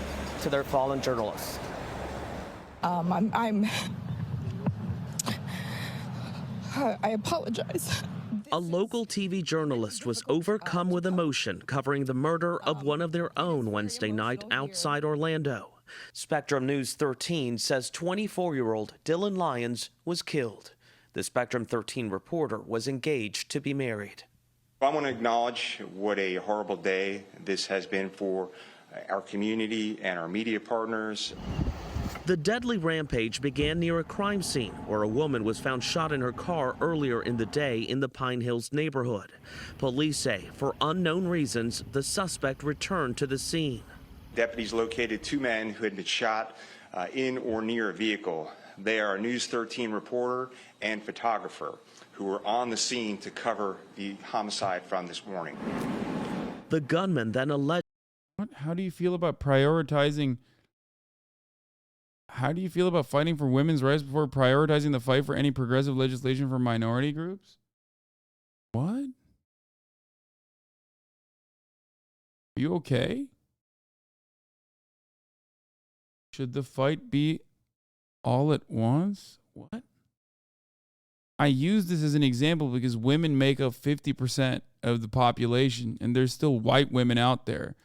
to their fallen journalists. I apologize. A local TV journalist was overcome with emotion covering the murder of one of their own Wednesday night outside Orlando. Spectrum News 13 says 24-year-old Dylan Lyons was killed. The Spectrum 13 reporter was engaged to be married. I want to acknowledge what a horrible day this has been for our community and our media partners. The deadly rampage began near a crime scene where a woman was found shot in her car earlier in the day in the Pine Hills neighborhood. Police say, for unknown reasons, the suspect returned to the scene. Deputies located 2 men who had been shot in or near a vehicle. They are a News 13 reporter and photographer who were on the scene to cover the homicide from this morning. The gunman then alleged. How do you feel about prioritizing? How do you feel about fighting for women's rights before prioritizing the fight for any progressive legislation for minority groups? What? Are you okay? Should the fight be all at once? What? I use this as an example because women make up 50% of the population, and there's still white women out there.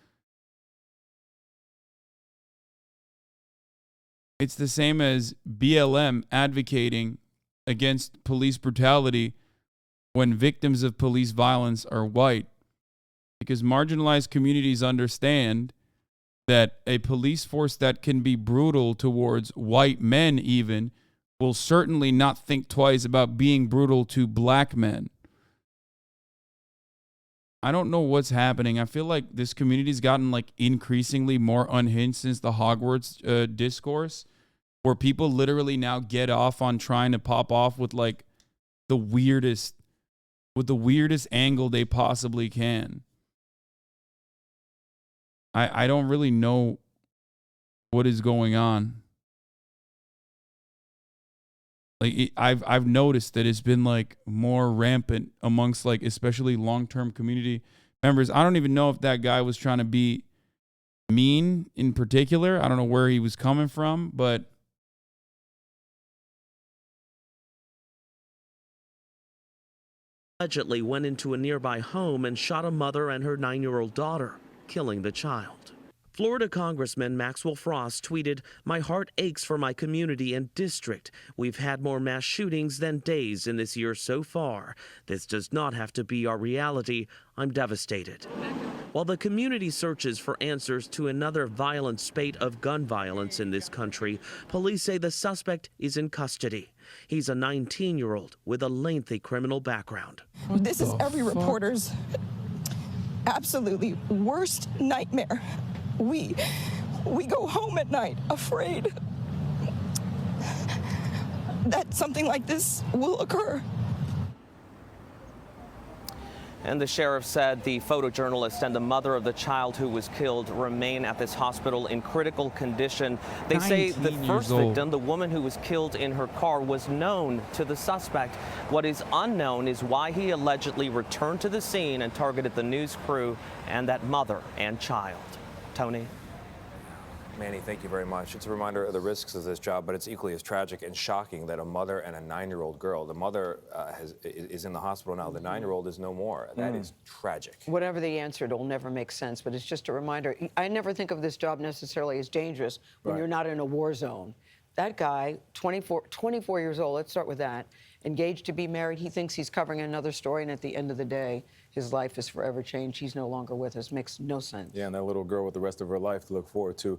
It's the same as BLM advocating against police brutality when victims of police violence are white. Because marginalized communities understand that a police force that can be brutal towards white men even will certainly not think twice about being brutal to black men. I don't know what's happening. I feel like this community's gotten like increasingly more unhinged since the Hogwarts discourse, where people literally now get off on trying to pop off with like the weirdest angle they possibly can. I don't really know what is going on. Like I've noticed that it's been like more rampant amongst like especially long-term community members. I don't even know if that guy was trying to be mean in particular. I don't know where he was coming from, but allegedly went into a nearby home and shot a mother and her 9-year-old daughter, killing the child. Florida Congressman Maxwell Frost tweeted, "My heart aches for my community and district. We've had more mass shootings than days in this year so far. This does not have to be our reality. I'm devastated." While the community searches for answers to another violent spate of gun violence in this country, police say the suspect is in custody. He's a 19-year-old with a lengthy criminal background. This is every reporter's absolutely worst nightmare. We go home at night afraid that something like this will occur. And the sheriff said the photojournalist and the mother of the child who was killed remain at this hospital in critical condition. They say the first victim, the woman who was killed in her car, was known to the suspect. What is unknown is why he allegedly returned to the scene and targeted the news crew and that mother and child. Tony? Manny, thank you very much. It's a reminder of the risks of this job, but it's equally as tragic and shocking that a mother and a 9-year-old girl, the mother is in the hospital now, the 9-year-old is no more. That is tragic. Whatever the answer, it'll never make sense, but it's just a reminder. I never think of this job necessarily as dangerous when you're not in a war zone. That guy, 24 years old, let's start with that, engaged to be married, he thinks he's covering another story, and at the end of the day, his life is forever changed. He's no longer with us. Makes no sense. Yeah, and that little girl with the rest of her life to look forward to.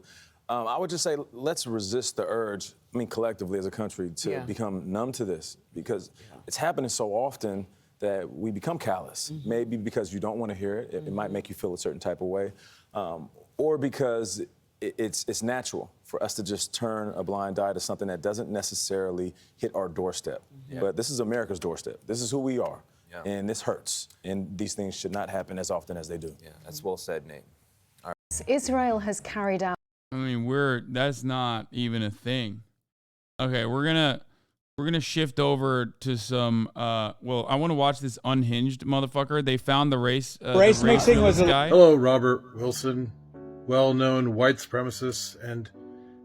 I would just say let's resist the urge, collectively as a country, to become numb to this, because it's happening so often that we become callous. Maybe because you don't want to hear it. It might make you feel a certain type of way, or because it's natural for us to just turn a blind eye to something that doesn't necessarily hit our doorstep. But this is America's doorstep. This is who we are, and this hurts. And these things should not happen as often as they do. Yeah, that's well said, Nate. Israel has carried out. I mean, that's not even a thing. Okay, we're gonna shift over to some. Well, I want to watch this unhinged motherfucker. They found the race. Race mixing was a guy. Hello, Robert Wilson, well-known white supremacist. And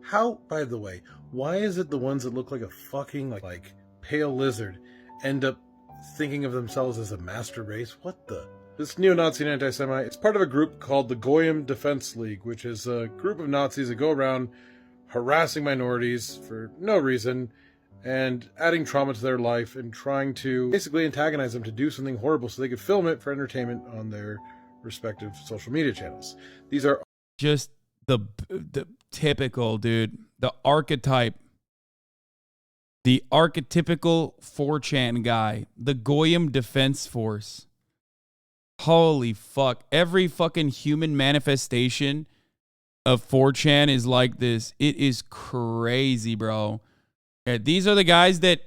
how, by the way, why is it the ones that look like a fucking like pale lizard end up thinking of themselves as a master race? What the? This neo-Nazi and anti-Semite, it's part of a group called the Goyim Defense League, which is a group of Nazis that go around harassing minorities for no reason and adding trauma to their life and trying to basically antagonize them to do something horrible so they could film it for entertainment on their respective social media channels. These are just the typical, dude, the archetype, the archetypical 4chan guy, the Goyim Defense Force. Holy fuck. Every fucking human manifestation of 4chan is like this. It is crazy, bro. Okay, these are the guys that,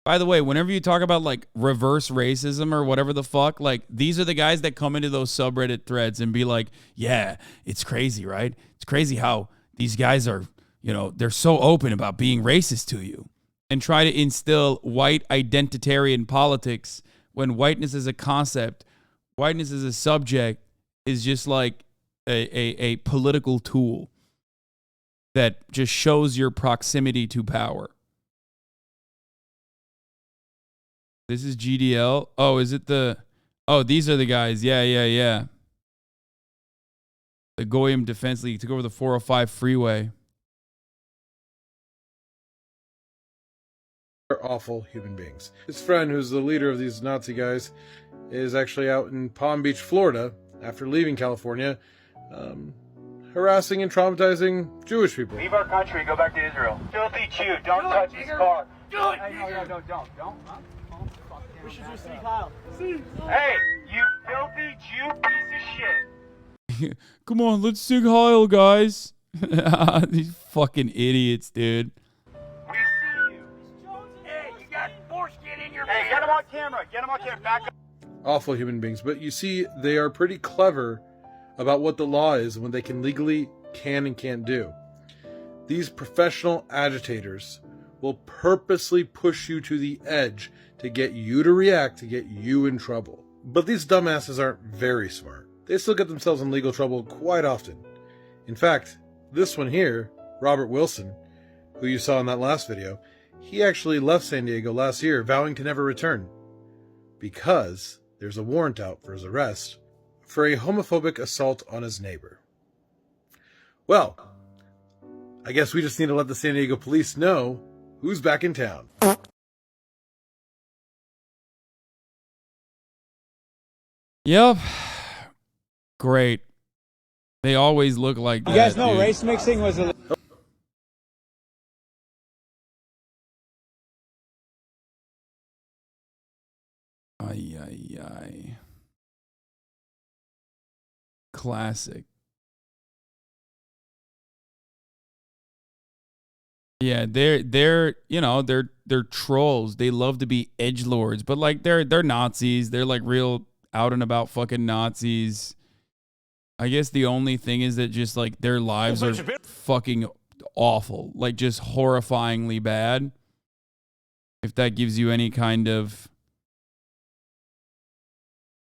by the way, whenever you talk about like reverse racism or whatever the fuck, like these are the guys that come into those subreddit threads and be like, yeah, it's crazy, right? It's crazy how these guys are, you know, they're so open about being racist to you and try to instill white identitarian politics when whiteness as a concept, whiteness as a subject is just like a political tool that just shows your proximity to power. This is GDL. Oh, is it the... Oh, these are the guys. Yeah. The Goyim Defense League took over the 405 freeway. They're awful human beings. His friend, who's the leader of these Nazi guys, is actually out in Palm Beach, Florida, after leaving California, harassing and traumatizing Jewish people. Leave our country, go back to Israel. Filthy Jew, don't touch his car. Do it! No, don't. We should just see Kyle. Hey, you filthy Jew piece of shit. Come on, let's sing Heil, guys. These fucking idiots, dude. We see you. Hey, you got foreskin in your beard. Hey, get him on camera. Back up. Awful human beings, but you see, they are pretty clever about what the law is and what they can legally can and can't do. These professional agitators will purposely push you to the edge to get you to react, to get you in trouble. But these dumbasses aren't very smart. They still get themselves in legal trouble quite often. In fact, this one here, Robert Wilson, who you saw in that last video, he actually left San Diego last year vowing to never return because there's a warrant out for his arrest for a homophobic assault on his neighbor. Well, I guess we just need to let the San Diego police know who's back in town. Yep. Great. They always look like that. You guys know dude. race mixing was a... Ay. Classic. Yeah, they're trolls. They love to be edgelords, but like they're Nazis. They're like real out and about fucking Nazis. I guess the only thing is that just like their lives are fucking awful, like just horrifyingly bad. If that gives you any kind of,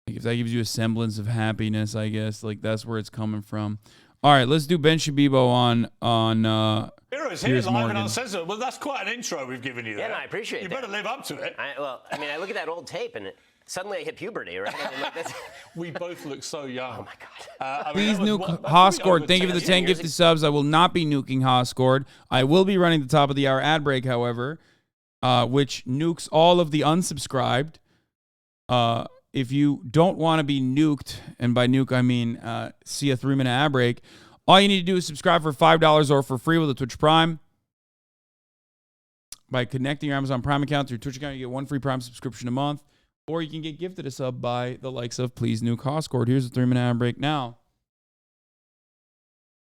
like if that gives you a semblance of happiness, I guess like that's where it's coming from. All right, let's do Ben Shabibo on Piers here, live and uncensored. Well, that's quite an intro we've given you there. Yeah, no, I appreciate it. You better live up to it. I look at that old tape and suddenly I hit puberty, right? I mean, like, that's... We both look so young. Oh, my God. Please nuke Hoscord. Thank you for the 10 gifted subs. I will not be nuking Hoscord. I will be running the top of the hour ad break, however, which nukes all of the unsubscribed. If you don't want to be nuked, and by nuke I mean see a 3-minute ad break, all you need to do is subscribe for $5 or for free with a Twitch Prime. By connecting your Amazon Prime account to your Twitch account, you get 1 free Prime subscription a month. Or you can get gifted a sub by the likes of Please Nuke Hoscord. Here's a 3-minute ad break now.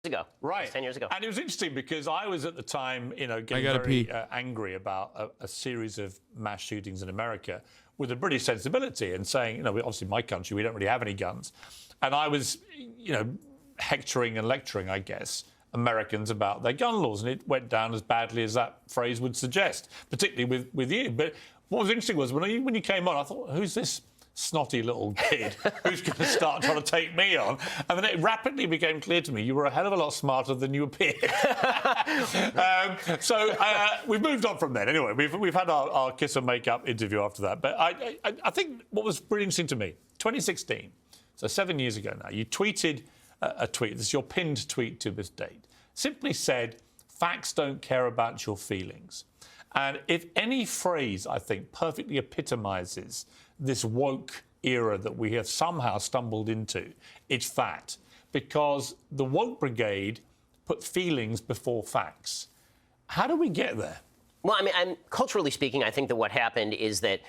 Ago. Right. 10 years ago. And it was interesting because I was at the time, getting very angry about a series of mass shootings in America with a British sensibility and saying, obviously my country, we don't really have any guns. And I was, hectoring and lecturing, I guess, Americans about their gun laws. And it went down as badly as that phrase would suggest, particularly with you. But what was interesting was when you came on, I thought, who's this snotty little kid who's going to start trying to take me on? And then it rapidly became clear to me you were a hell of a lot smarter than you appeared. So we've moved on from then. Anyway, we've had our kiss and make-up interview after that. But I think what was really interesting to me, 2016, so 7 years ago now, you tweeted a tweet. This is your pinned tweet to this date. Simply said, facts don't care about your feelings. And if any phrase, I think, perfectly epitomizes this woke era that we have somehow stumbled into, it's that. because the woke brigade put feelings before facts. How do we get there? Well, I mean, culturally speaking, I think that what happened is that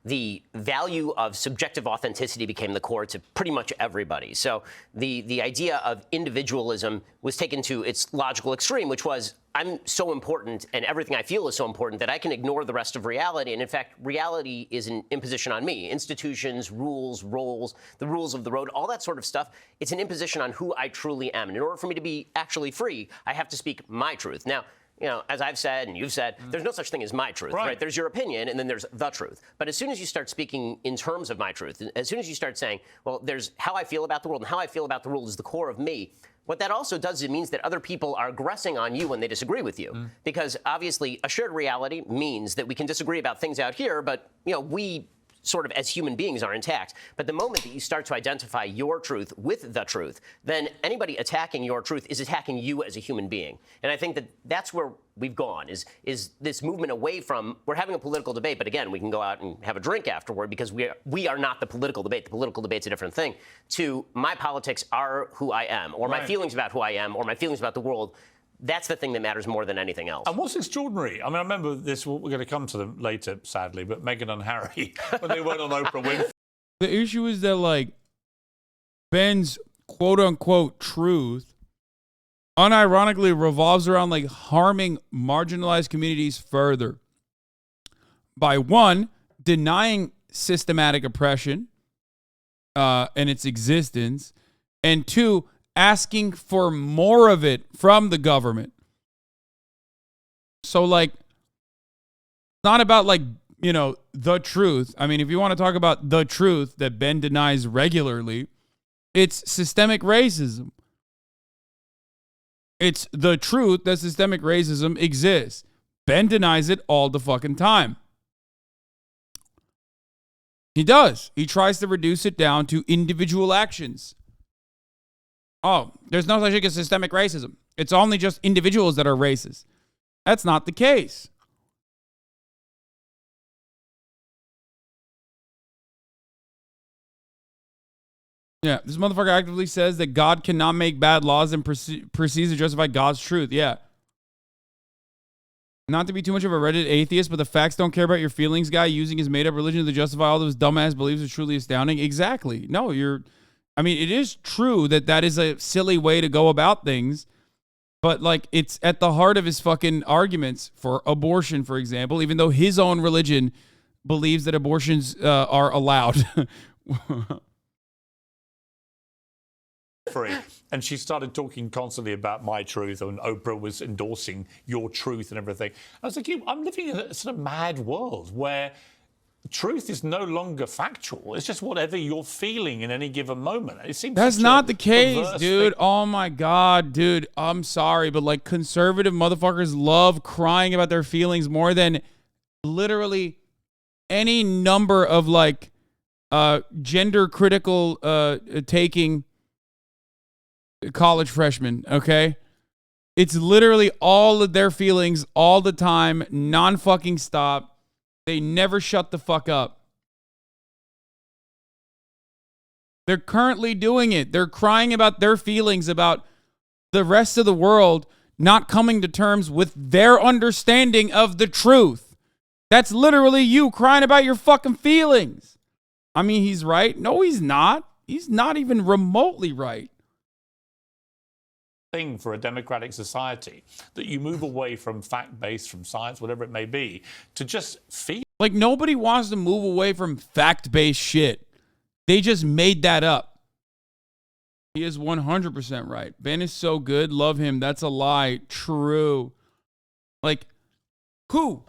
the value of subjective authenticity became the core to pretty much everybody. So the idea of individualism was taken to its logical extreme, which was, I'm so important and everything I feel is so important that I can ignore the rest of reality. And in fact, reality is an imposition on me. Institutions, rules, roles, the rules of the road, all that sort of stuff, it's an imposition on who I truly am. And in order for me to be actually free, I have to speak my truth. Now, you know, as I've said and you've said, there's no such thing as my truth, right? There's your opinion and then there's the truth. But as soon as you start speaking in terms of my truth, as soon as you start saying, well, there's how I feel about the world and how I feel about the world is the core of me, what that also does is it means that other people are aggressing on you when they disagree with you. Because obviously a shared reality means that we can disagree about things out here, but, you know, we sort of as human beings are intact. But the moment that you start to identify your truth with the truth, then anybody attacking your truth is attacking you as a human being. And I think that that's where we've gone, is this movement away from, we're having a political debate, but again, we can go out and have a drink afterward because we are not the political debate. The political debate's a different thing. To my politics are who I am, or my feelings about who I am, or my feelings about the world. That's the thing that matters more than anything else. And what's extraordinary, I mean, I remember this, we're going to come to them later, sadly, but Meghan and Harry, when they went on Oprah Winfrey. The issue is that, like, Ben's quote-unquote truth unironically revolves around, like, harming marginalized communities further by, one, denying systematic oppression and its existence, and two, asking for more of it from the government. So, like, it's not about, like, you know, the truth. I mean, if you want to talk about the truth that Ben denies regularly, it's systemic racism. It's the truth that systemic racism exists. Ben denies it all the fucking time. He does. He tries to reduce it down to individual actions. Oh, there's no such thing as systemic racism. It's only just individuals that are racist. That's not the case. Yeah, this motherfucker actively says that God cannot make bad laws and proceeds to justify God's truth. Yeah. Not to be too much of a Reddit atheist, but the facts don't care about your feelings guy using his made-up religion to justify all those dumbass beliefs is truly astounding. Exactly. No, I mean, it is true that that is a silly way to go about things, but, like, it's at the heart of his fucking arguments for abortion, for example, even though his own religion believes that abortions are allowed. And she started talking constantly about my truth, and Oprah was endorsing your truth and everything. I was like, I'm living in a sort of mad world where truth is no longer factual. It's just whatever you're feeling in any given moment. It seems that's not the case, dude. Oh my God, dude. I'm sorry, but, like, conservative motherfuckers love crying about their feelings more than literally any number of, like, gender critical taking college freshmen. Okay, it's literally all of their feelings all the time, non-fucking stop. They never shut the fuck up. They're currently doing it. They're crying about their feelings about the rest of the world not coming to terms with their understanding of the truth. That's literally you crying about your fucking feelings. I mean, he's right. No, he's not. He's not even remotely right. Thing for a democratic society, that you move away from fact-based, from science, whatever it may be, to just feel. Like, nobody wants to move away from fact-based shit. They just made that up. He is 100% right. Ben is so good. Love him. That's a lie. True. Like, who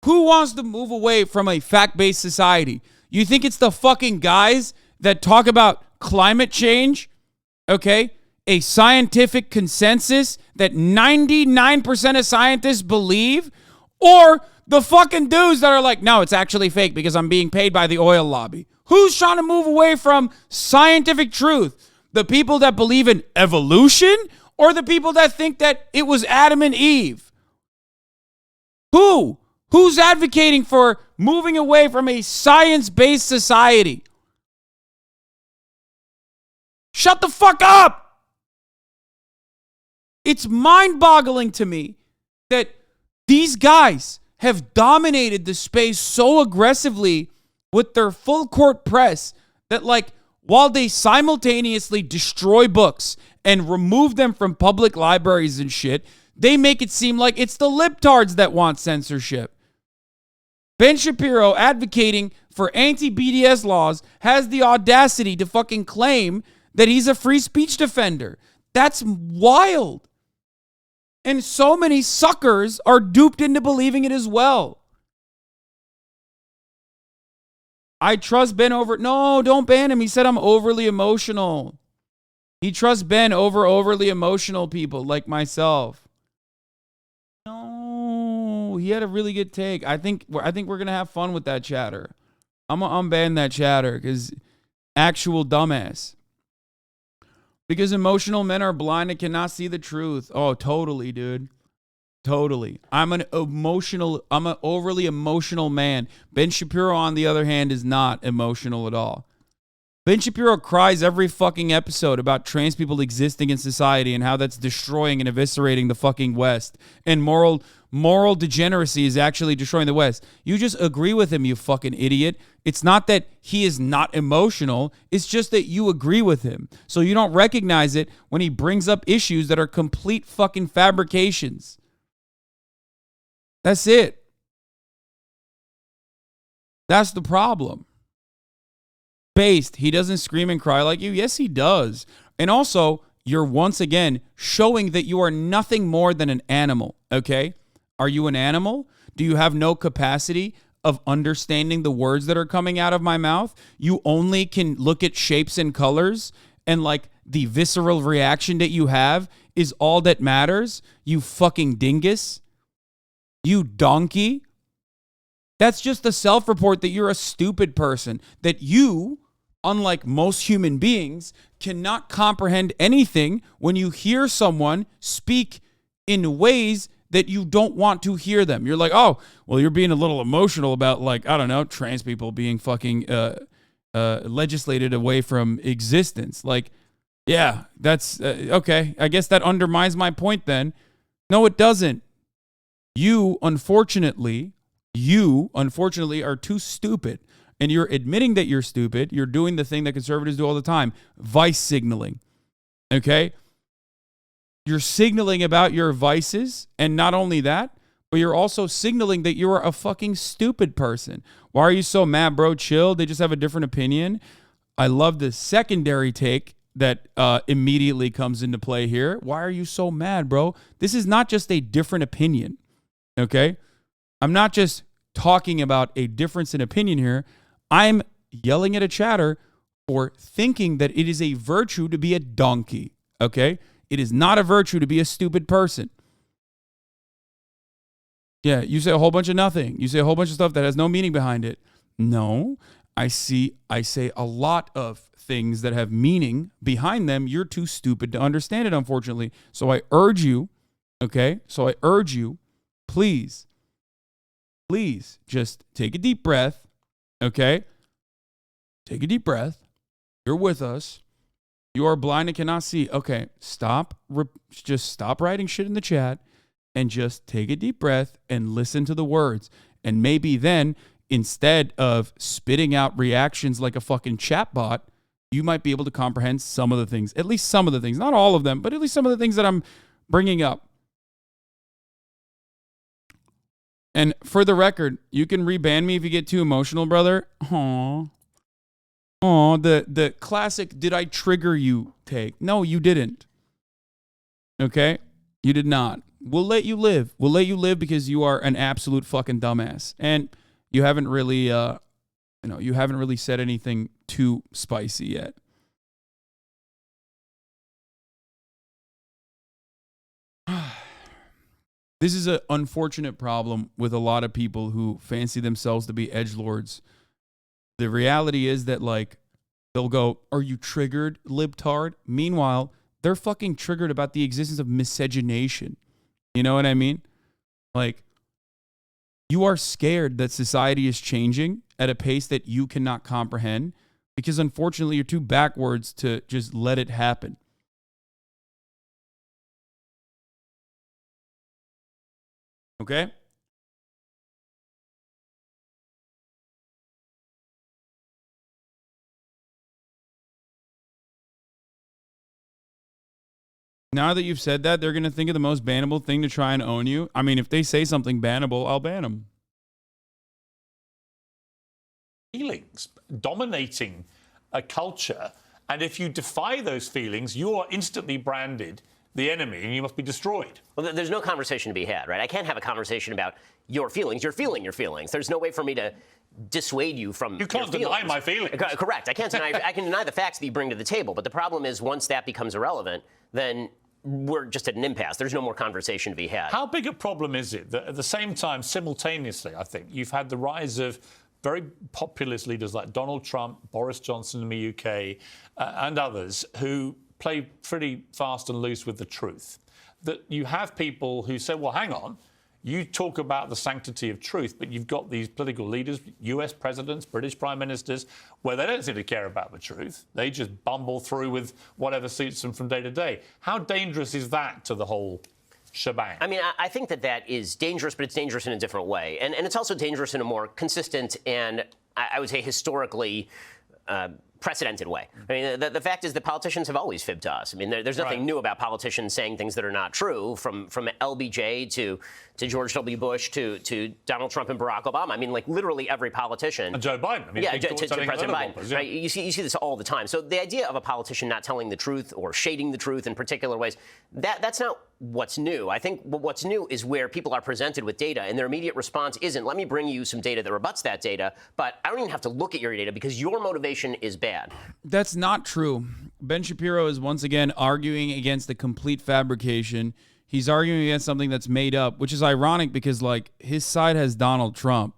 wants to move away from a fact-based society? You think it's the fucking guys that talk about climate change? Okay? A scientific consensus that 99% of scientists believe, or the fucking dudes that are like, no, it's actually fake because I'm being paid by the oil lobby. Who's trying to move away from scientific truth? The people that believe in evolution, or the people that think that it was Adam and Eve? Who's advocating for moving away from a science-based society? Shut the fuck up! It's mind-boggling to me that these guys have dominated the space so aggressively with their full court press that, like, while they simultaneously destroy books and remove them from public libraries and shit, they make it seem like it's the libtards that want censorship. Ben Shapiro, advocating for anti-BDS laws, has the audacity to fucking claim that he's a free speech defender. That's wild. And so many suckers are duped into believing it as well. I trust Ben over... No, don't ban him. He said I'm overly emotional. He trusts Ben over overly emotional people like myself. No, he had a really good take. I think we're going to have fun with that chatter. I'm going to unban that chatter because actual dumbass. Because emotional men are blind and cannot see the truth. Oh, totally, dude. Totally. I'm an overly emotional man. Ben Shapiro, on the other hand, is not emotional at all. Ben Shapiro cries every fucking episode about trans people existing in society and how that's destroying and eviscerating the fucking West. And moral degeneracy is actually destroying the West. You just agree with him, you fucking idiot. It's not that he is not emotional. It's just that you agree with him. So you don't recognize it when he brings up issues that are complete fucking fabrications. That's it. That's the problem. Based, he doesn't scream and cry like you. Yes, he does. And also, you're once again showing that you are nothing more than an animal, okay? Are you an animal? Do you have no capacity of understanding the words that are coming out of my mouth? You only can look at shapes and colors, and like the visceral reaction that you have is all that matters? You fucking dingus. You donkey. That's just a self-report that you're a stupid person, that you, unlike most human beings, cannot comprehend anything when you hear someone speak in ways that you don't want to hear them. You're like, oh, well, you're being a little emotional about, like, I don't know, trans people being fucking legislated away from existence. Like, yeah, that's okay. I guess that undermines my point then. No, it doesn't. You, unfortunately, are too stupid. And you're admitting that you're stupid. You're doing the thing that conservatives do all the time. Vice signaling. Okay? You're signaling about your vices. And not only that, but you're also signaling that you're a fucking stupid person. Why are you so mad, bro? Chill. They just have a different opinion. I love the secondary take that immediately comes into play here. Why are you so mad, bro? This is not just a different opinion. Okay? I'm not just talking about a difference in opinion here. I'm yelling at a chatter for thinking that it is a virtue to be a donkey. Okay? It is not a virtue to be a stupid person. Yeah, you say a whole bunch of nothing. You say a whole bunch of stuff that has no meaning behind it. No, I say a lot of things that have meaning behind them. You're too stupid to understand it, unfortunately. So I urge you, okay? Please, just take a deep breath, okay? Take a deep breath. You're with us. You are blind and cannot see. Okay, just stop writing shit in the chat and just take a deep breath and listen to the words. And maybe then, instead of spitting out reactions like a fucking chatbot, you might be able to comprehend some of the things, at least some of the things, not all of them, but at least some of the things that I'm bringing up. And for the record, you can reban me if you get too emotional, brother. Aww, the classic, did I trigger you take? No, you didn't. Okay? You did not. We'll let you live. We'll let you live because you are an absolute fucking dumbass. And you haven't really, you haven't really said anything too spicy yet. This is an unfortunate problem with a lot of people who fancy themselves to be edgelords. The reality is that, like, they'll go, are you triggered, libtard? Meanwhile, they're fucking triggered about the existence of miscegenation. You know what I mean? Like, you are scared that society is changing at a pace that you cannot comprehend because, unfortunately, you're too backwards to just let it happen. Okay? Now that you've said that, they're going to think of the most bannable thing to try and own you. I mean, if they say something bannable, I'll ban them. Feelings dominating a culture, and if you defy those feelings, you are instantly branded the enemy and you must be destroyed. Well, there's no conversation to be had, right? I can't have a conversation about your feelings. You're feeling your feelings. There's no way for me to dissuade you from You can't deny my feelings. Correct. I can't deny. I can deny the facts that you bring to the table, but the problem is once that becomes irrelevant, then we're just at an impasse. There's no more conversation to be had. How big a problem is it that at the same time, simultaneously, I think, you've had the rise of very populist leaders like Donald Trump, Boris Johnson in the UK, and others who play pretty fast and loose with the truth. That you have people who say, well, hang on, you talk about the sanctity of truth, but you've got these political leaders, US presidents, British prime ministers, where they don't seem to care about the truth. They just bumble through with whatever suits them from day to day. How dangerous is that to the whole shebang? I mean, I think that is dangerous, but it's dangerous in a different way. And it's also dangerous in a more consistent and, I would say, historically precedented way. I mean, the fact is that politicians have always fibbed to us. I mean, there's nothing new about politicians saying things that are not true, from LBJ to George W. Bush to Donald Trump and Barack Obama. I mean, like literally every politician. And Joe Biden. I mean, yeah, to President Biden. Yeah. Right? You see this all the time. So the idea of a politician not telling the truth or shading the truth in particular ways, that's not what's new. I think what's new is where people are presented with data and their immediate response isn't, let me bring you some data that rebuts that data, but I don't even have to look at your data because your motivation is bad. That's not true. Ben Shapiro is once again arguing against the complete fabrication. He's arguing against something that's made up, which is ironic because, like, his side has Donald Trump,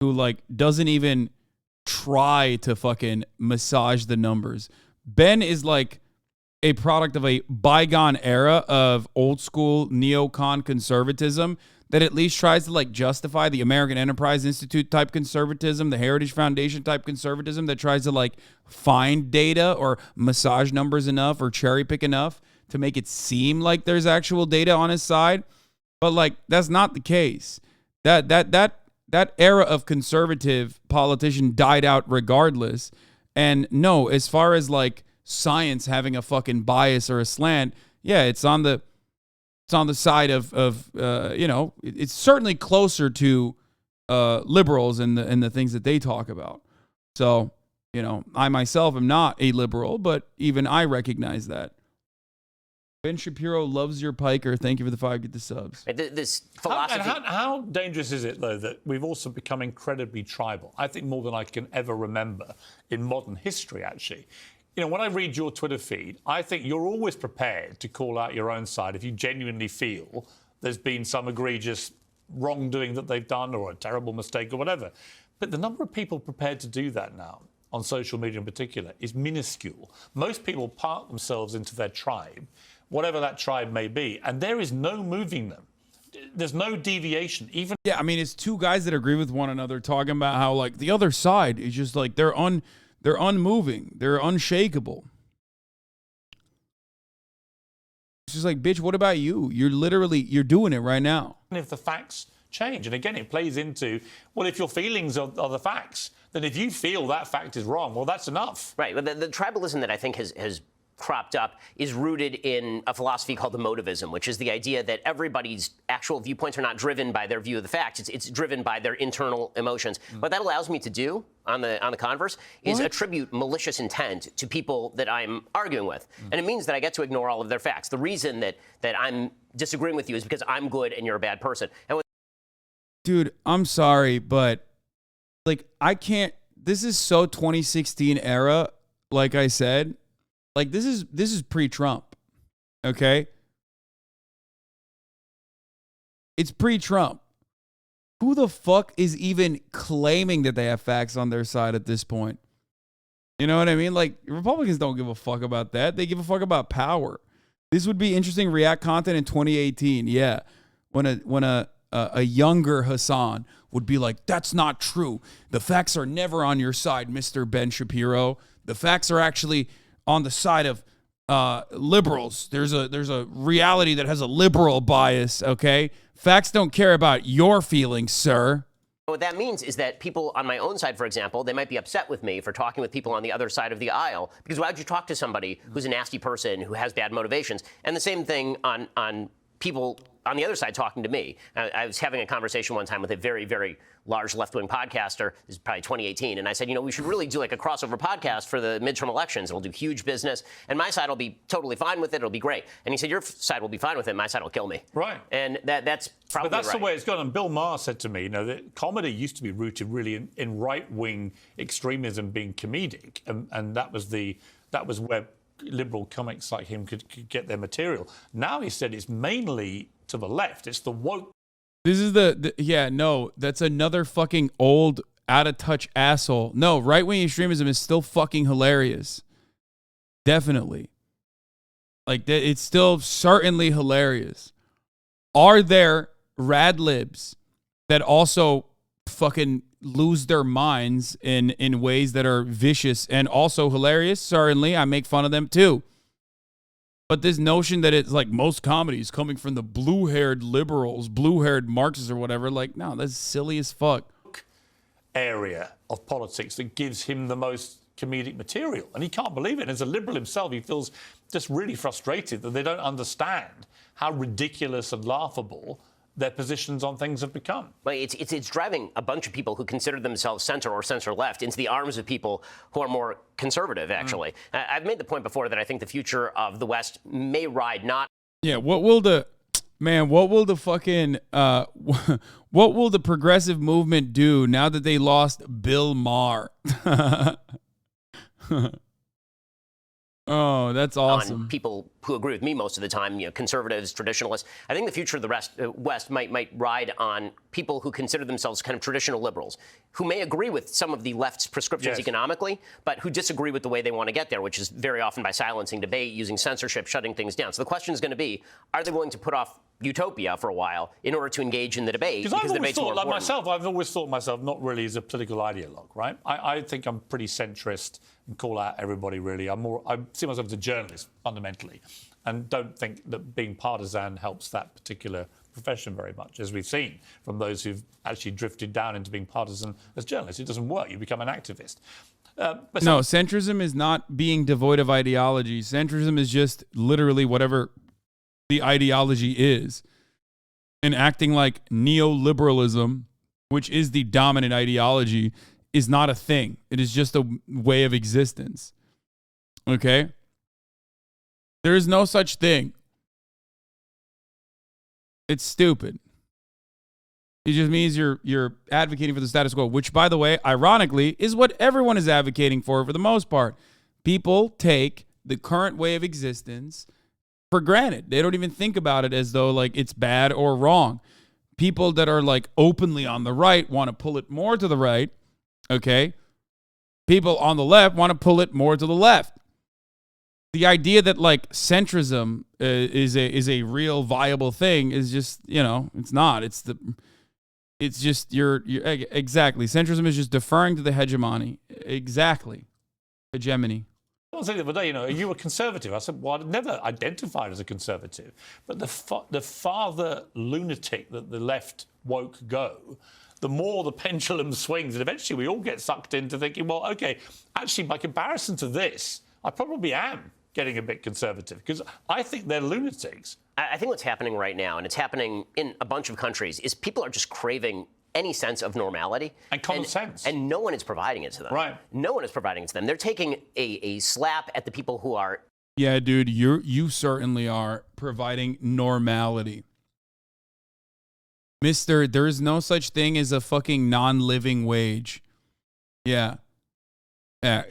who, like, doesn't even try to fucking massage the numbers. Ben is, like, a product of a bygone era of old school neocon conservatism that at least tries to, like, justify the American Enterprise Institute type conservatism, the Heritage Foundation type conservatism that tries to, like, find data or massage numbers enough or cherry pick enough to make it seem like there's actual data on his side. But, like, that's not the case. That era of conservative politician died out regardless. And no, as far as, like, science having a fucking bias or a slant, yeah, it's on the side of you know, it's certainly closer to liberals and the things that they talk about. So, you know, I myself am not a liberal, but even I recognize that. Ben Shapiro loves your piker. Thank you for the 5 get the subs. This philosophy. How dangerous is it, though, that we've also become incredibly tribal? I think more than I can ever remember in modern history, actually. You know, when I read your Twitter feed, I think you're always prepared to call out your own side if you genuinely feel there's been some egregious wrongdoing that they've done or a terrible mistake or whatever. But the number of people prepared to do that now, on social media in particular, is minuscule. Most people park themselves into their tribe, whatever that tribe may be, and there is no moving them. There's no deviation. Even yeah, I mean, it's two guys that agree with one another talking about how, like, the other side is just like they're unmoving, they're unshakable. It's just like, bitch, what about you? You're doing it right now. And if the facts change, and again, it plays into, well, if your feelings are the facts, then if you feel that fact is wrong, well, that's enough. Right. But the tribalism that I think has cropped up is rooted in a philosophy called emotivism, which is the idea that everybody's actual viewpoints are not driven by their view of the facts. It's driven by their internal emotions. What that allows me to do on the converse is attribute malicious intent to people that I'm arguing with. And it means that I get to ignore all of their facts. The reason that I'm disagreeing with you is because I'm good and you're a bad person. And dude, I'm sorry, but, like, I can't. This is so 2016 era, like I said. Like, this is pre-Trump, okay? It's pre-Trump. Who the fuck is even claiming that they have facts on their side at this point? You know what I mean? Like, Republicans don't give a fuck about that. They give a fuck about power. This would be interesting React content in 2018. Yeah, when a younger Hasan would be like, that's not true. The facts are never on your side, Mr. Ben Shapiro. The facts are actually on the side of liberals. There's a reality that has a liberal bias, okay? Facts don't care about your feelings, sir. What that means is that people on my own side, for example, they might be upset with me for talking with people on the other side of the aisle, because why would you talk to somebody who's a nasty person, who has bad motivations? And the same thing on people on the other side talking to me. I was having a conversation one time with a very, very large left-wing podcaster. This is probably 2018. And I said, we should really do like a crossover podcast for the midterm elections. It'll do huge business. And my side will be totally fine with it. It'll be great. And he said, your side will be fine with it. My side will kill me. Right. And that's probably But that's right. the way it's gone. And Bill Maher said to me, that comedy used to be rooted really in right-wing extremism being comedic. And that was where liberal comics like him could get their material. Now he said it's mainly to the left. It's the woke. This is that's another fucking old, out-of-touch asshole. No, right-wing extremism is still fucking hilarious. Definitely. Like, it's still certainly hilarious. Are there rad libs that also fucking lose their minds in ways that are vicious and also hilarious? Certainly, I make fun of them too. But this notion that it's like most comedies coming from the blue-haired liberals, blue-haired Marxists or whatever, like, no, that's silly as fuck. Area of politics that gives him the most comedic material. And he can't believe it. As a liberal himself, he feels just really frustrated that they don't understand how ridiculous and laughable their positions on things have become. Well, it's driving a bunch of people who consider themselves center or center-left into the arms of people who are more conservative, actually. I've made the point before that I think the future of the West may ride not... Yeah, what will the progressive movement do now that they lost Bill Maher? Oh, that's awesome. On people who agree with me most of the time, conservatives, traditionalists. I think the future of the West might ride on people who consider themselves kind of traditional liberals, who may agree with some of the left's prescriptions economically, but who disagree with the way they want to get there, which is very often by silencing debate, using censorship, shutting things down. So the question is going to be, are they willing to put off utopia for a while in order to engage in the debate? Because I've always thought, like myself, I've always thought myself not really as a political ideologue, right? I think I'm pretty centrist and call out everybody, really. I see myself as a journalist, fundamentally, and don't think that being partisan helps that particular profession very much, as we've seen from those who've actually drifted down into being partisan as journalists. It doesn't work. You become an activist. No, centrism is not being devoid of ideology. Centrism is just literally whatever the ideology is. And acting like neoliberalism, which is the dominant ideology, is not a thing. It is just a way of existence. Okay? There is no such thing. It's stupid. It just means you're advocating for the status quo, which, by the way, ironically, is what everyone is advocating for the most part. People take the current way of existence for granted. They don't even think about it as though like it's bad or wrong. People that are like openly on the right want to pull it more to the right. Okay? People on the left want to pull it more to the left. The idea that like centrism is a real viable thing is just, it's not. It's just exactly. Centrism is just deferring to the hegemony. Exactly. Hegemony. I said the other day, are you a conservative? I said, well, I've never identified as a conservative. But the farther lunatic that the left woke go, the more the pendulum swings. And eventually we all get sucked into thinking, well, okay, actually, by comparison to this, I probably am getting a bit conservative because I think they're lunatics. I think what's happening right now, and it's happening in a bunch of countries, is people are just craving any sense of normality. And common sense. And no one is providing it to them. Right. No one is providing it to them. They're taking a slap at the people who are... Yeah, dude, you certainly are providing normality. Mister, there is no such thing as a fucking non-living wage. Yeah. Yeah,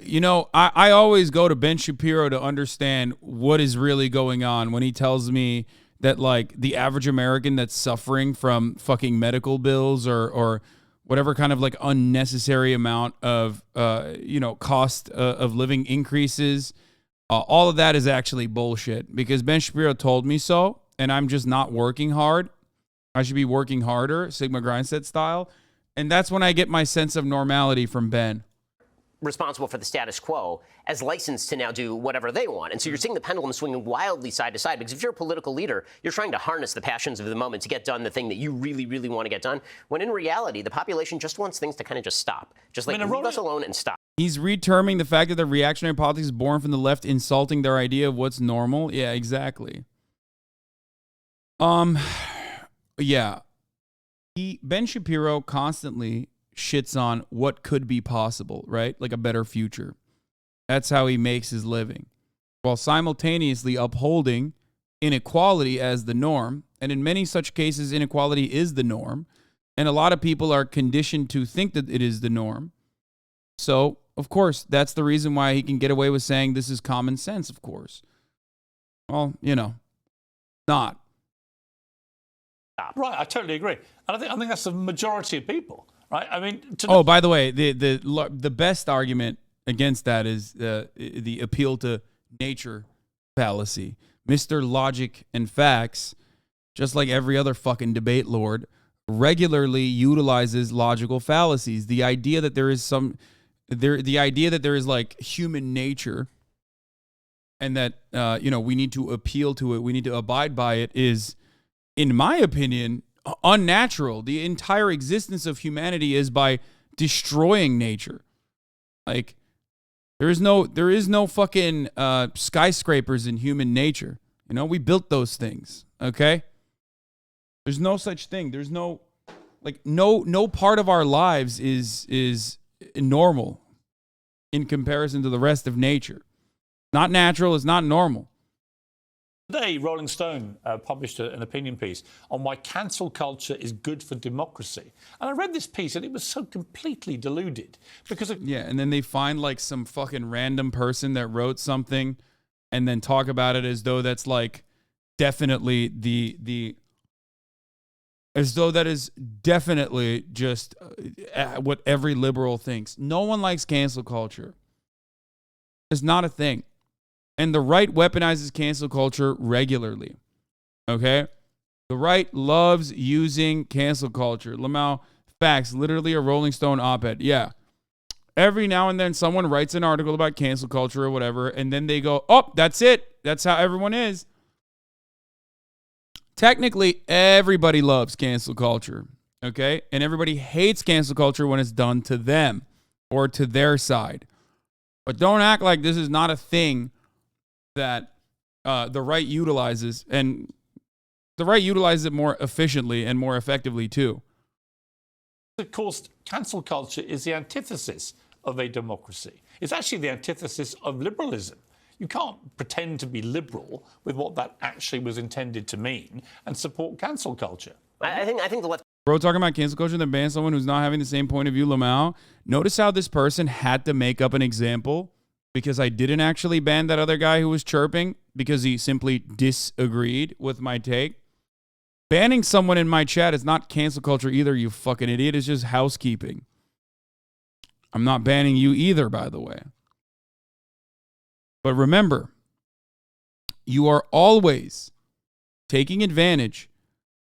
I always go to Ben Shapiro to understand what is really going on when he tells me that, like, the average American that's suffering from fucking medical bills or whatever kind of, like, unnecessary amount of, cost of living increases, all of that is actually bullshit because Ben Shapiro told me so, and I'm just not working hard. I should be working harder, Sigma Grindset style, and that's when I get my sense of normality from Ben. responsible for the status quo as licensed to now do whatever they want. And so you're seeing the pendulum swinging wildly side to side, because if you're a political leader, you're trying to harness the passions of the moment to get done the thing that you really, really want to get done, when in reality, the population just wants things to kind of just stop. Just like, leave us alone and stop. He's reterming the fact that the reactionary politics is born from the left insulting their idea of what's normal. Yeah, exactly. Yeah. Ben Shapiro constantly shits on what could be possible, right? Like a better future. That's how he makes his living, while simultaneously upholding inequality as the norm. And in many such cases, inequality is the norm. And a lot of people are conditioned to think that it is the norm. So, of course, that's the reason why he can get away with saying this is common sense, of course. Well, you know, not. Right, I totally agree. And I think that's the majority of people, right? I mean... By the way, the best argument against that is the appeal to nature fallacy. Mr. Logic and Facts, just like every other fucking debate lord, regularly utilizes logical fallacies. The idea that there is like human nature and that we need to appeal to it, we need to abide by it, is, in my opinion, unnatural. The entire existence of humanity is by destroying nature. Like, there is no fucking skyscrapers in human nature. You know, we built those things. Okay. There's no such thing. There's no part of our lives is normal in comparison to the rest of nature. Not natural. It's not normal. Today, Rolling Stone published an opinion piece on why cancel culture is good for democracy. And I read this piece and it was so completely deluded because and then they find like some fucking random person that wrote something and then talk about it as though that's like definitely as though that is definitely just what every liberal thinks. No one likes cancel culture. It's not a thing. And the right weaponizes cancel culture regularly. Okay? The right loves using cancel culture. Lamau, facts, literally a Rolling Stone op-ed. Yeah. Every now and then someone writes an article about cancel culture or whatever, and then they go, oh, that's it. That's how everyone is. Technically, everybody loves cancel culture. Okay? And everybody hates cancel culture when it's done to them or to their side. But don't act like this is not a thing that the right utilizes, and the right utilizes it more efficiently and more effectively too. Of course, cancel culture is the antithesis of a democracy. It's actually the antithesis of liberalism. You can't pretend to be liberal with what that actually was intended to mean and support cancel culture. I think the left... Bro, talking about cancel culture and then ban someone who's not having the same point of view, Lamau. Notice how this person had to make up an example because I didn't actually ban that other guy who was chirping because he simply disagreed with my take. Banning someone in my chat is not cancel culture either, you fucking idiot. It's just housekeeping. I'm not banning you either, by the way. But remember, you are always taking advantage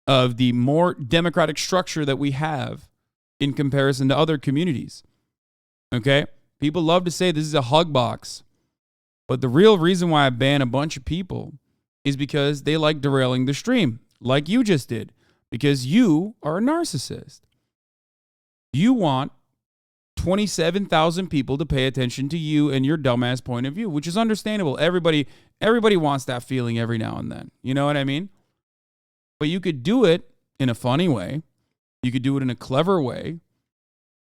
of the more democratic structure that we have in comparison to other communities. Okay? People love to say this is a hug box. But the real reason why I ban a bunch of people is because they like derailing the stream, like you just did. Because you are a narcissist. You want 27,000 people to pay attention to you and your dumbass point of view, which is understandable. Everybody wants that feeling every now and then. You know what I mean? But you could do it in a funny way. You could do it in a clever way.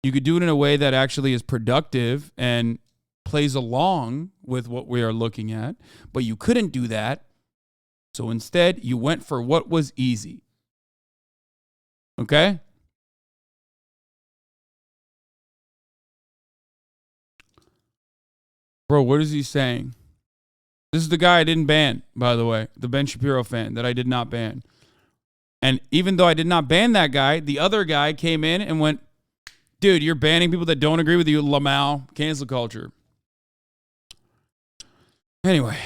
You could do it in a way that actually is productive and plays along with what we are looking at. But you couldn't do that. So instead, you went for what was easy. Okay? Bro, what is he saying? This is the guy I didn't ban, by the way. The Ben Shapiro fan that I did not ban. And even though I did not ban that guy, the other guy came in and went, dude, you're banning people that don't agree with you, Lamau. Cancel culture. Anyway.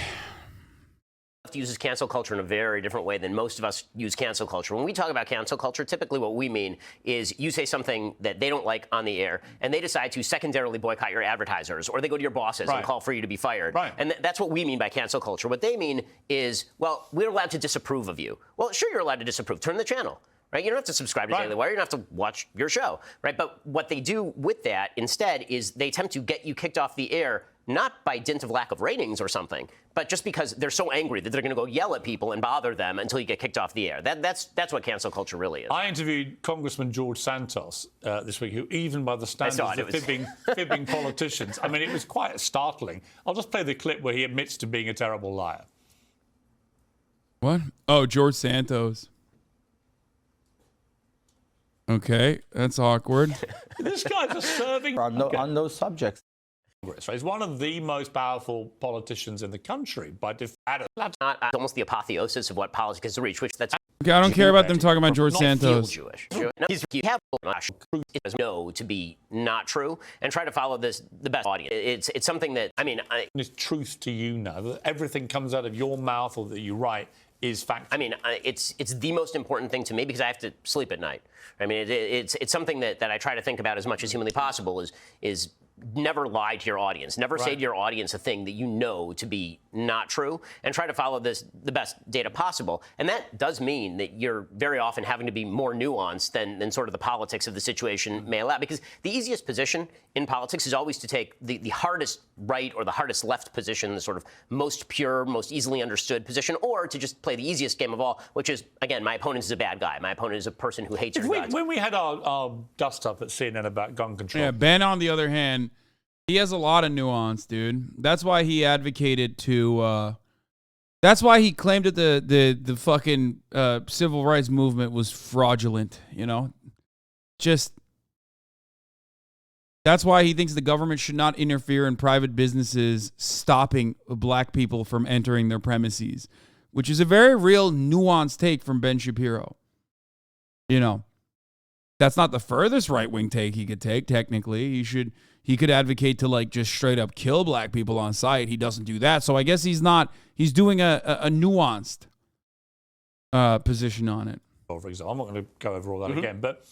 left uses cancel culture in a very different way than most of us use cancel culture. When we talk about cancel culture, typically what we mean is you say something that they don't like on the air, and they decide to secondarily boycott your advertisers, or they go to your bosses and call for you to be fired. And that's what we mean by cancel culture. What they mean is, well, we're allowed to disapprove of you. Well, sure, you're allowed to disapprove. Turn the channel. Right? You don't have to subscribe to Daily Wire. You don't have to watch your show. Right? But what they do with that instead is they attempt to get you kicked off the air, not by dint of lack of ratings or something, but just because they're so angry that they're going to go yell at people and bother them until you get kicked off the air. That's what cancel culture really is. I interviewed Congressman George Santos this week, who, even by the standards of fibbing politicians, I mean, it was quite startling. I'll just play the clip where he admits to being a terrible liar. What? Oh, George Santos. Okay, that's awkward. This guy's a serving on those subjects. He's one of the most powerful politicians in the country by default. It's almost the apotheosis of what politics is reach, which that's. Okay, I don't care about them talking about George Santos. Jewish. You have know to be not true and try to follow the best audience. It's something that it's truth to you now that everything comes out of your mouth or that you write is fact. I mean, it's the most important thing to me because I have to sleep at night. I mean, it's something that I try to think about as much as humanly possible is never lie to your audience. Never say to your audience a thing that you know to be not true, and try to follow the best data possible. And that does mean that you're very often having to be more nuanced than sort of the politics of the situation may allow. Because the easiest position in politics is always to take the hardest right or the hardest left position, the sort of most pure, most easily understood position, or to just play the easiest game of all, which is, again, my opponent is a bad guy. My opponent is a person who hates your guts. When we had our dust up at CNN about gun control. Yeah, Ben, on the other hand, he has a lot of nuance, dude. That's why he advocated to. That's why he claimed that the fucking civil rights movement was fraudulent. You know, that's why he thinks the government should not interfere in private businesses stopping black people from entering their premises, which is a very real nuanced take from Ben Shapiro. You know, that's not the furthest right-wing take he could take. Technically, he could advocate to like just straight up kill black people on sight. He doesn't do that. So I guess he's doing a nuanced position on it. For example, I'm not going to go over all that again, but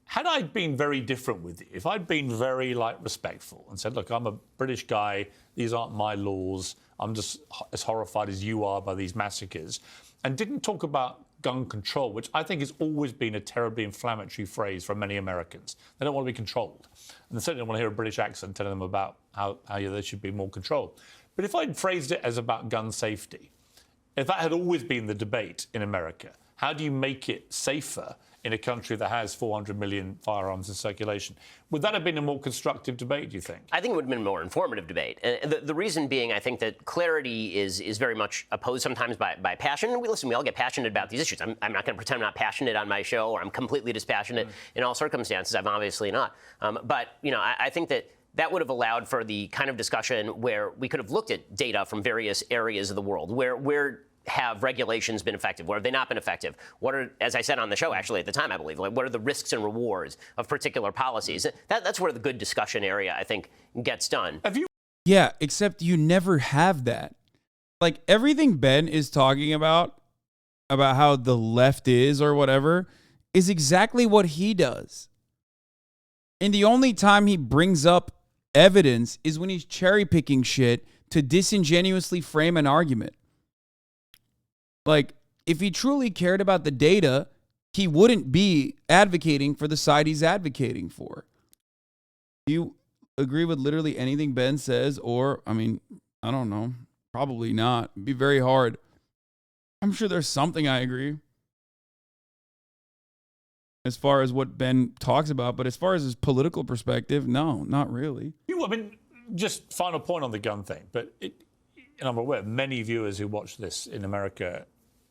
had I been very different with you, if I'd been very respectful and said, look, I'm a British guy, these aren't my laws, I'm just as horrified as you are by these massacres, and didn't talk about gun control, which I think has always been a terribly inflammatory phrase for many Americans. They don't want to be controlled. And they certainly don't want to hear a British accent telling them about how they should be more controlled. But if I'd phrased it as about gun safety, if that had always been the debate in America, how do you make it safer in a country that has 400 million firearms in circulation? Would that have been a more constructive debate, do you think? I think it would have been a more informative debate. And the reason being, I think that clarity is very much opposed sometimes by passion. We all get passionate about these issues. I'm not going to pretend I'm not passionate on my show, or I'm completely dispassionate in all circumstances. I'm obviously not. But, I think that would have allowed for the kind of discussion where we could have looked at data from various areas of the world, where have regulations been effective? Where have they not been effective? What are, as I said on the show, actually, at the time, I believe, what are the risks and rewards of particular policies? That's where the good discussion area, I think, gets done. Yeah, except you never have that. Like, everything Ben is talking about how the left is or whatever, is exactly what he does. And the only time he brings up evidence is when he's cherry-picking shit to disingenuously frame an argument. Like, if he truly cared about the data, he wouldn't be advocating for the side he's advocating for. Do you agree with literally anything Ben says? Or, I mean, I don't know. Probably not. It'd be very hard. I'm sure there's something I agree as far as what Ben talks about. But as far as his political perspective, no, not really. I mean, just final point on the gun thing. But and I'm aware many viewers who watch this in America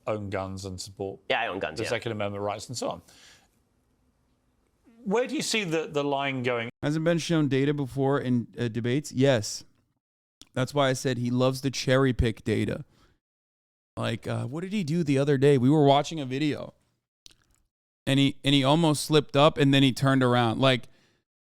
own guns and support I own guns, the Second Amendment rights and so on. Where do you see the line going? Hasn't Ben shown data before in debates? Yes. That's why I said he loves to cherry pick data. Like, what did he do the other day? We were watching a video and he almost slipped up and then he turned around. Like,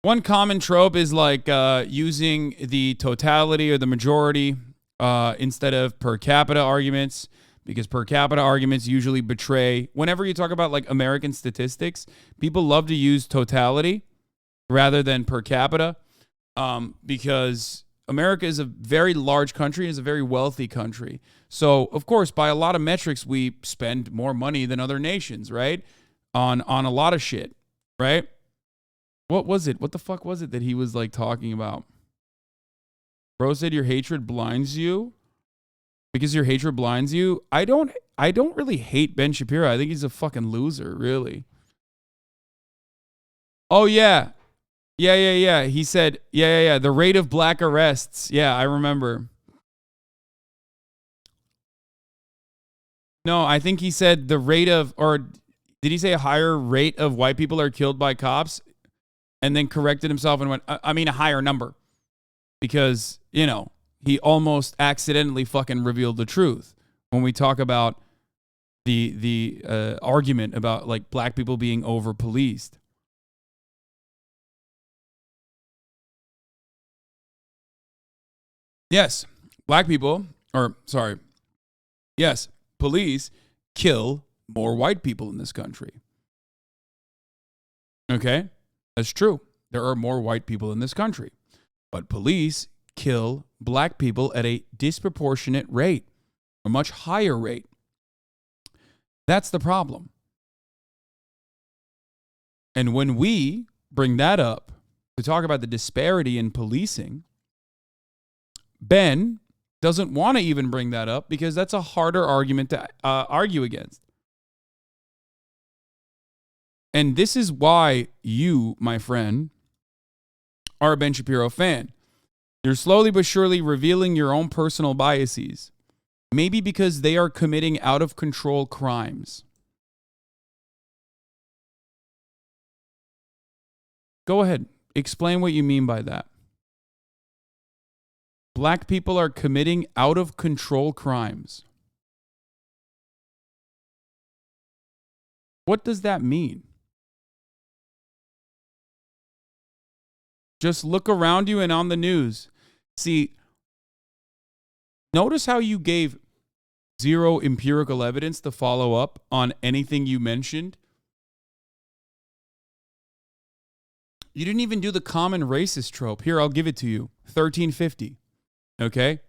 one common trope is like using the totality or the majority instead of per capita arguments. because per capita arguments usually betray, whenever you talk about like American statistics, people love to use totality rather than per capita, because America is a very large country and is a very wealthy country. So, of course, by a lot of metrics, we spend more money than other nations, right? On a lot of shit, right? What was it? What the fuck was it that he was like talking about? Bro said your hatred blinds you. Because your hatred blinds you. I don't really hate Ben Shapiro. I think he's a fucking loser, really. Oh yeah. Yeah. He said, yeah. The rate of black arrests. Yeah, I remember. No, I think he said the rate of, or did he say a higher rate of white people are killed by cops? And then corrected himself and went, I mean a higher number. Because, you know, he almost accidentally fucking revealed the truth when we talk about the argument about like black people being over policed. Yes, black people, yes, police kill more white people in this country. Okay, that's true. There are more white people in this country, but police kill black people at a disproportionate rate, a much higher rate. That's the problem. And when we bring that up to talk about the disparity in policing, Ben doesn't want to even bring that up because that's a harder argument to argue against. And this is why you, my friend, are a Ben Shapiro fan. You're slowly but surely revealing your own personal biases. Maybe because they are committing out-of-control crimes. Go ahead. Explain what you mean by that. Black people are committing out-of-control crimes. What does that mean? Just look around you and on the news. See, notice how you gave zero empirical evidence to follow up on anything you mentioned. You didn't even do the common racist trope. Here, I'll give it to you. 1350. Okay?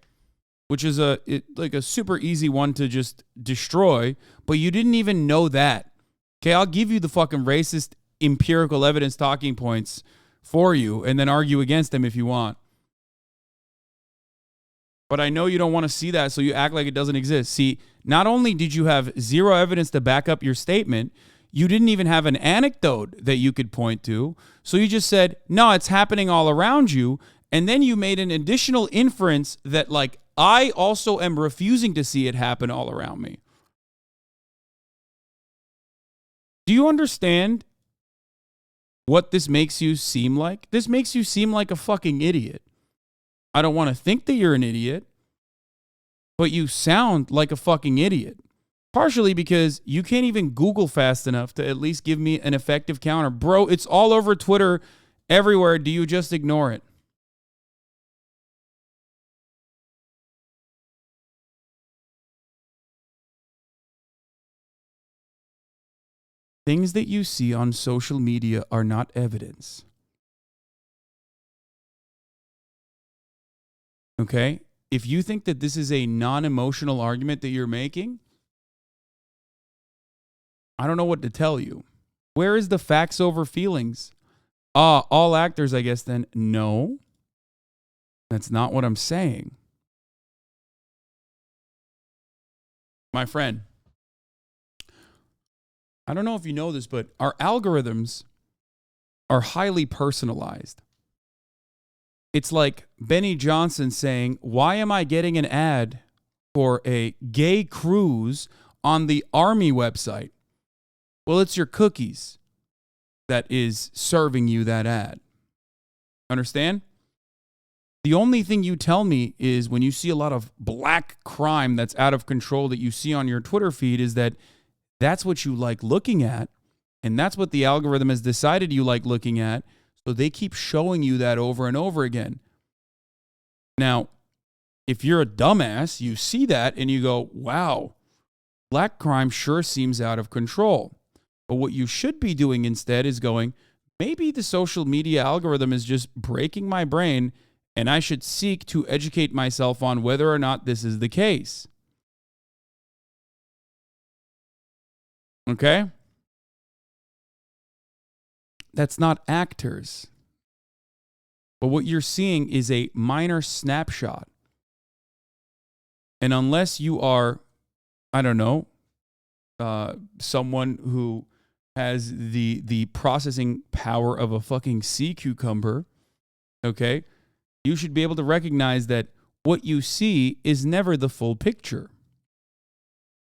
Which is like a super easy one to just destroy, but you didn't even know that. Okay, I'll give you the fucking racist empirical evidence talking points for you and then argue against them if you want. But I know you don't want to see that, so you act like it doesn't exist. See, not only did you have zero evidence to back up your statement, you didn't even have an anecdote that you could point to. So you just said, no, it's happening all around you. And then you made an additional inference that, like, I also am refusing to see it happen all around me. Do you understand what this makes you seem like? This makes you seem like a fucking idiot. I don't want to think that you're an idiot, but you sound like a fucking idiot. Partially because you can't even Google fast enough to at least give me an effective counter. Bro, it's all over Twitter, everywhere. Do you just ignore it? Things that you see on social media are not evidence. Okay? If you think that this is a non-emotional argument that you're making, I don't know what to tell you. Where is the facts over feelings? All actors, I guess, then. No. That's not what I'm saying. My friend, I don't know if you know this, but our algorithms are highly personalized. It's like Benny Johnson saying, why am I getting an ad for a gay cruise on the Army website? Well, it's your cookies that is serving you that ad. Understand? The only thing you tell me is when you see a lot of black crime that's out of control that you see on your Twitter feed is that that's what you like looking at, and that's what the algorithm has decided you like looking at, so they keep showing you that over and over again. Now, if you're a dumbass, you see that and you go, wow, black crime sure seems out of control. But what you should be doing instead is going, maybe the social media algorithm is just breaking my brain, and I should seek to educate myself on whether or not this is the case. Okay? That's not actors. But what you're seeing is a minor snapshot. And unless you are, I don't know, someone who has the processing power of a fucking sea cucumber, okay, you should be able to recognize that what you see is never the full picture.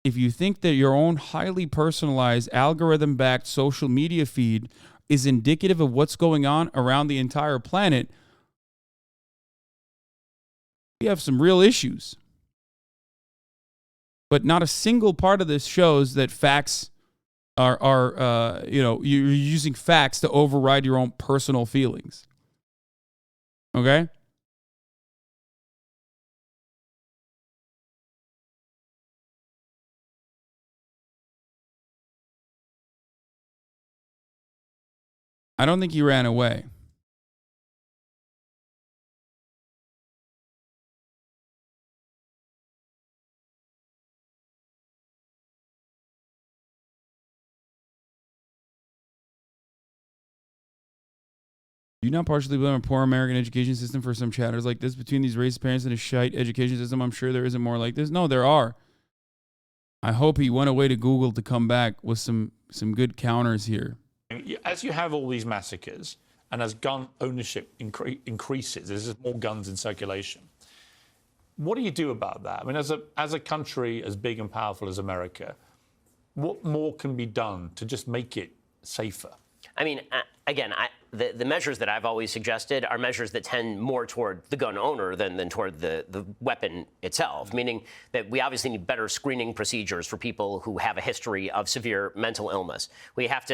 If you think that your own highly personalized, algorithm-backed social media feed is indicative of what's going on around the entire planet, we have some real issues. But not a single part of this shows that facts are you're using facts to override your own personal feelings. Okay? I don't think he ran away. Do you not partially blame a poor American education system for some chatters like this between these racist parents and a shite education system? I'm sure there isn't more like this. No, there are. I hope he went away to Google to come back with some good counters here. As you have all these massacres and as gun ownership increases, there's more guns in circulation. What do you do about that? I mean, as a country as big and powerful as America, what more can be done to just make it safer? I mean, again, the measures that I've always suggested are measures that tend more toward the gun owner than toward the weapon itself, meaning that we obviously need better screening procedures for people who have a history of severe mental illness. We have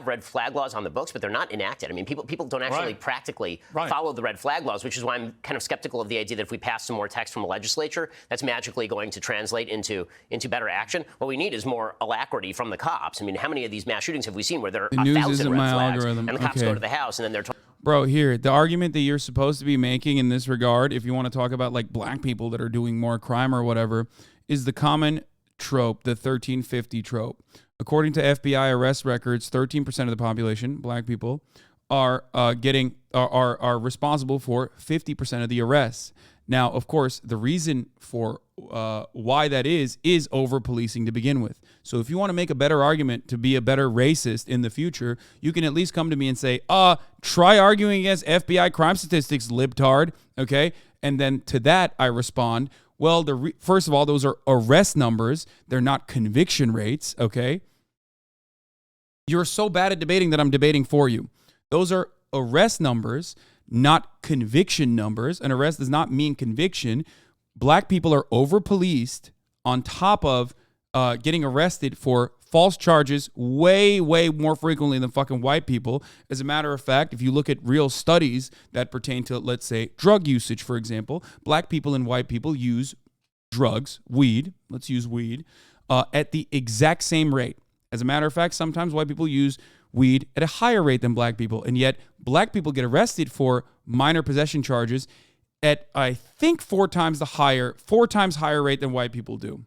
red flag laws on the books, but they're not enacted. I mean, people don't actually practically follow the red flag laws, which is why I'm kind of skeptical of the idea that if we pass some more text from the legislature, that's magically going to translate into better action. What we need is more alacrity from the cops. I mean, how many of these mass shootings have we seen where there are 1,000 red flags and the cops go to the house and then they're told... Bro, here, the argument that you're supposed to be making in this regard, if you want to talk about like black people that are doing more crime or whatever, is the common trope, the 1350 trope. According to FBI arrest records, 13% of the population, black people, are responsible for 50% of the arrests. Now, of course, the reason for why that is over-policing to begin with. So if you want to make a better argument to be a better racist in the future, you can at least come to me and say, try arguing against FBI crime statistics, libtard, okay? And then to that, I respond, well, first of all, those are arrest numbers. They're not conviction rates, okay? You're so bad at debating that I'm debating for you. Those are arrest numbers, not conviction numbers. An arrest does not mean conviction. Black people are over-policed on top of getting arrested for false charges way, way more frequently than fucking white people. As a matter of fact, if you look at real studies that pertain to, let's say, drug usage, for example, black people and white people use drugs, weed, let's use weed, at the exact same rate. As a matter of fact, sometimes white people use weed at a higher rate than black people, and yet black people get arrested for minor possession charges at, I think, four times higher rate than white people do.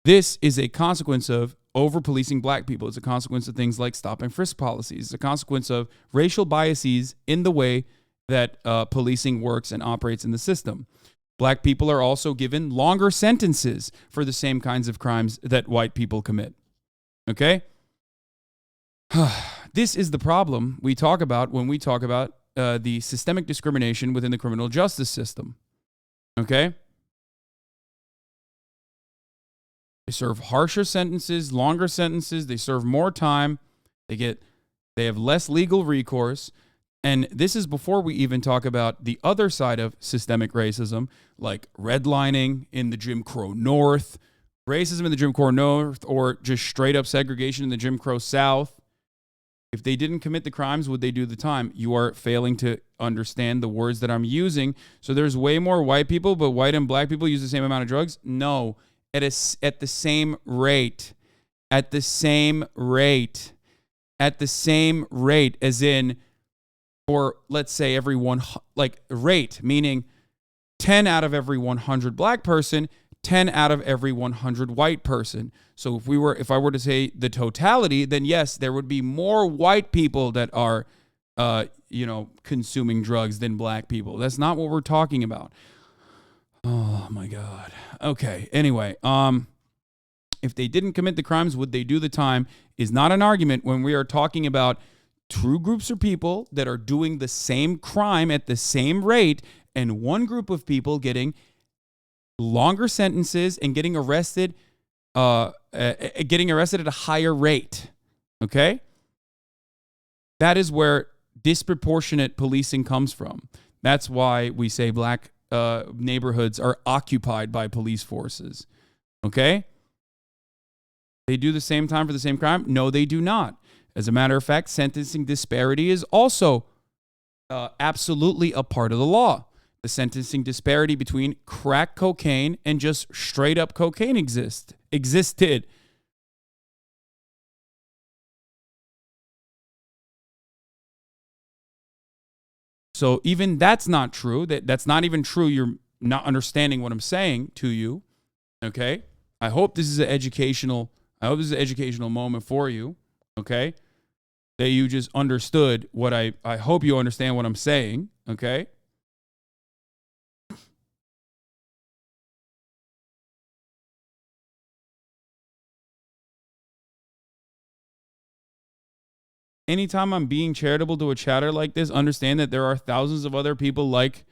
This is a consequence of over-policing black people. It's a consequence of things like stop and frisk policies. It's a consequence of racial biases in the way that policing works and operates in the system. Black people are also given longer sentences for the same kinds of crimes that white people commit. Okay? This is the problem we talk about when we talk about the systemic discrimination within the criminal justice system. Okay? They serve harsher sentences, longer sentences. They serve more time. They have less legal recourse. And this is before we even talk about the other side of systemic racism, like redlining in the Jim Crow North, racism in the Jim Crow North, or just straight up segregation in the Jim Crow South. If they didn't commit the crimes, would they do the time? You are failing to understand the words that I'm using. So there's way more white people, but white and black people use the same amount of drugs? No, at the same rate. At the same rate. At the same rate, as in, for let's say every one, like rate, meaning 10 out of every 100 black person, 10 out of every 100 white person. So if I were to say the totality, then yes, there would be more white people that are, consuming drugs than black people. That's not what we're talking about. Oh my God. Okay. Anyway, if they didn't commit the crimes, would they do the time is not an argument when we are talking about two groups of people that are doing the same crime at the same rate, and one group of people getting longer sentences and getting arrested at a higher rate. Okay? That is where disproportionate policing comes from. That's why we say black neighborhoods are occupied by police forces. Okay? They do the same time for the same crime? No, they do not. As a matter of fact, sentencing disparity is also absolutely a part of the law. The sentencing disparity between crack cocaine and just straight up cocaine existed. So even that's not true. That's not even true. You're not understanding what I'm saying to you. Okay? I hope this is an educational moment for you. Okay? That you just understood what I hope you understand what I'm saying. Okay? Anytime I'm being charitable to a chatter like this, understand that there are thousands of other people like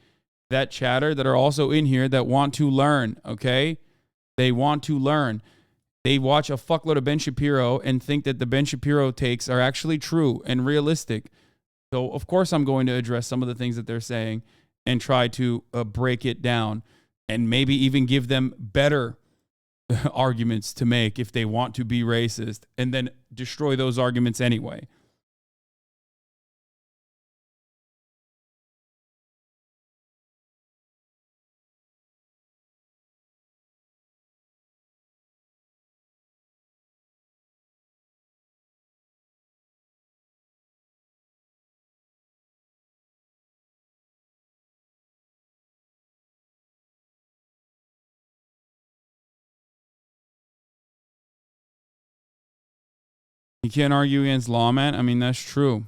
that chatter that are also in here that want to learn, okay? They want to learn. They watch a fuckload of Ben Shapiro and think that the Ben Shapiro takes are actually true and realistic. So, of course, I'm going to address some of the things that they're saying and try to break it down and maybe even give them better arguments to make if they want to be racist, and then destroy those arguments anyway. You can't argue against law, man. I mean, that's true.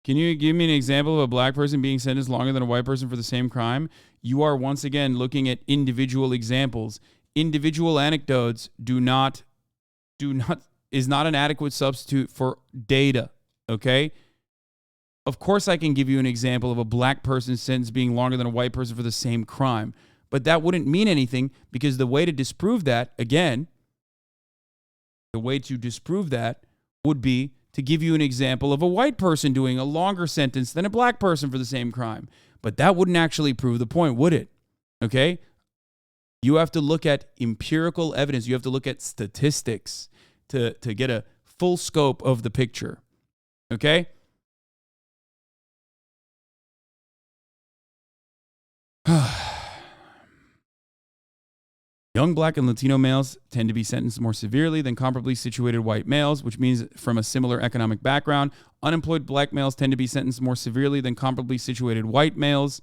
Can you give me an example of a black person being sentenced longer than a white person for the same crime? You are once again looking at individual examples. Individual anecdotes is not an adequate substitute for data, okay? Of course I can give you an example of a black person's sentence being longer than a white person for the same crime, but that wouldn't mean anything because the way to disprove that, again, would be to give you an example of a white person doing a longer sentence than a black person for the same crime. But that wouldn't actually prove the point, would it? Okay? You have to look at empirical evidence. You have to look at statistics to get a full scope of the picture. Okay? Young black and Latino males tend to be sentenced more severely than comparably situated white males, which means from a similar economic background. Unemployed black males tend to be sentenced more severely than comparably situated white males.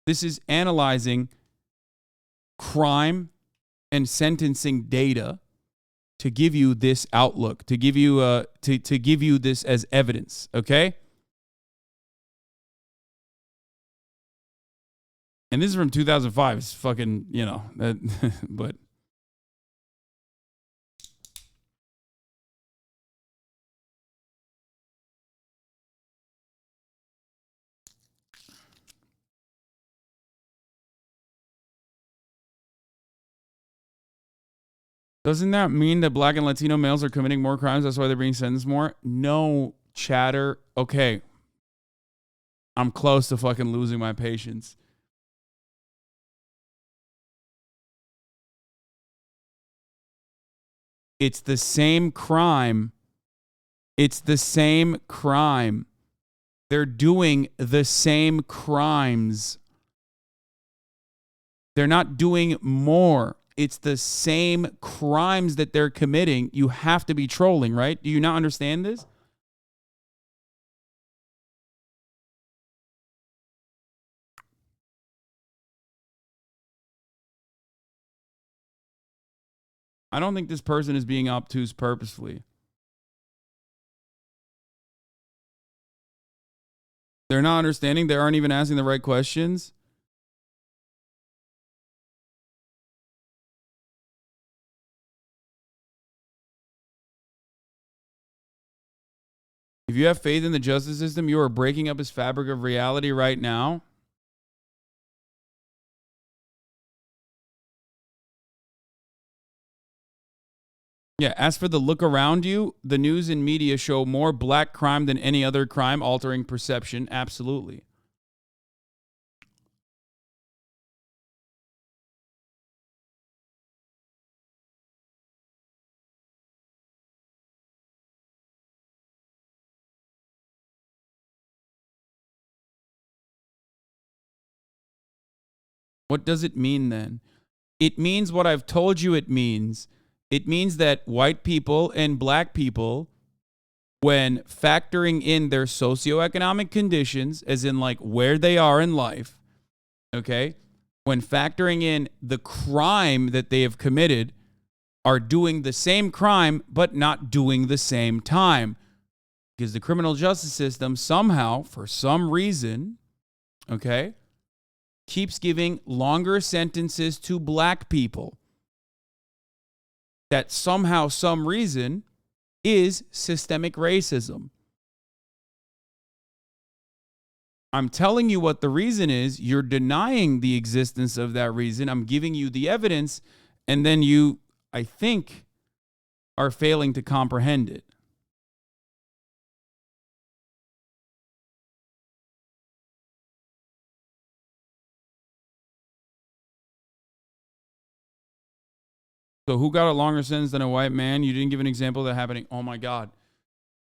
This is analyzing crime and sentencing data to give you this outlook, to give you to give you this as evidence, okay? And this is from 2005. It's fucking, but. Doesn't that mean that black and Latino males are committing more crimes? That's why they're being sentenced more? No, chatter. Okay. I'm close to fucking losing my patience. It's the same crime It's the same crime. They're doing the same crimes. They're not doing more. It's the same crimes that they're committing. You have to be trolling, right? Do you not understand this? I don't think this person is being obtuse purposefully. They're not understanding. They aren't even asking the right questions. If you have faith in the justice system, you are breaking up its fabric of reality right now. Yeah, as for the look around you, the news and media show more black crime than any other crime, altering perception. Absolutely. What does it mean then? It means what I've told you it means. It means that white people and black people, when factoring in their socioeconomic conditions, as in like where they are in life, okay, when factoring in the crime that they have committed, are doing the same crime but not doing the same time. Because the criminal justice system somehow, for some reason, okay, keeps giving longer sentences to black people. That somehow, some reason, is systemic racism. I'm telling you what the reason is. You're denying the existence of that reason. I'm giving you the evidence, and then you, I think, are failing to comprehend it. So who got a longer sentence than a white man? You didn't give an example of that happening. Oh my God.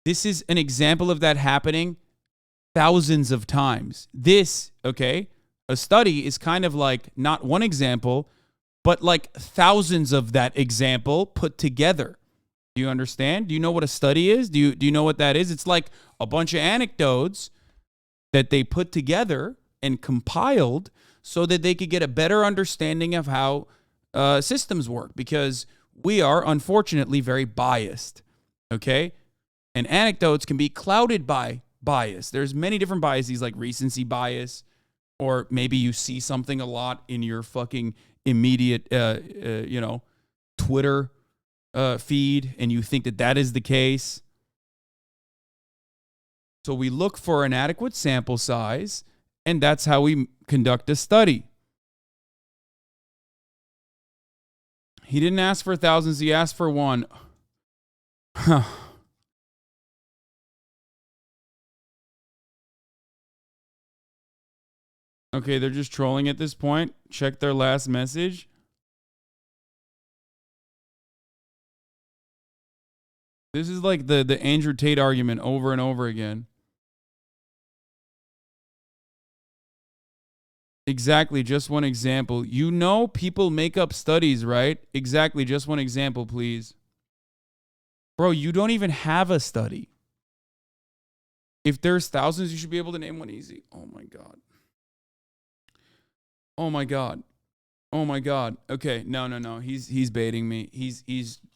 This is an example of that happening thousands of times. This, okay, a study is kind of like not one example, but like thousands of that example put together. Do you understand? Do you know what a study is? Do you know what that is? It's like a bunch of anecdotes that they put together and compiled so that they could get a better understanding of how systems work, because we are unfortunately very biased, okay? And anecdotes can be clouded by bias. There's many different biases, like recency bias, or maybe you see something a lot in your fucking immediate, Twitter feed, and you think that that is the case. So we look for an adequate sample size, and that's how we conduct a study. He didn't ask for thousands, he asked for one. Huh. Okay, they're just trolling at this point. Check their last message. This is like the Andrew Tate argument over and over again. Exactly, just one example. You know people make up studies, right? Exactly, just one example, please. Bro, you don't even have a study. If there's thousands, you should be able to name one easy. Oh my God. Oh my God. Oh my God. Okay, no. He's baiting me. He's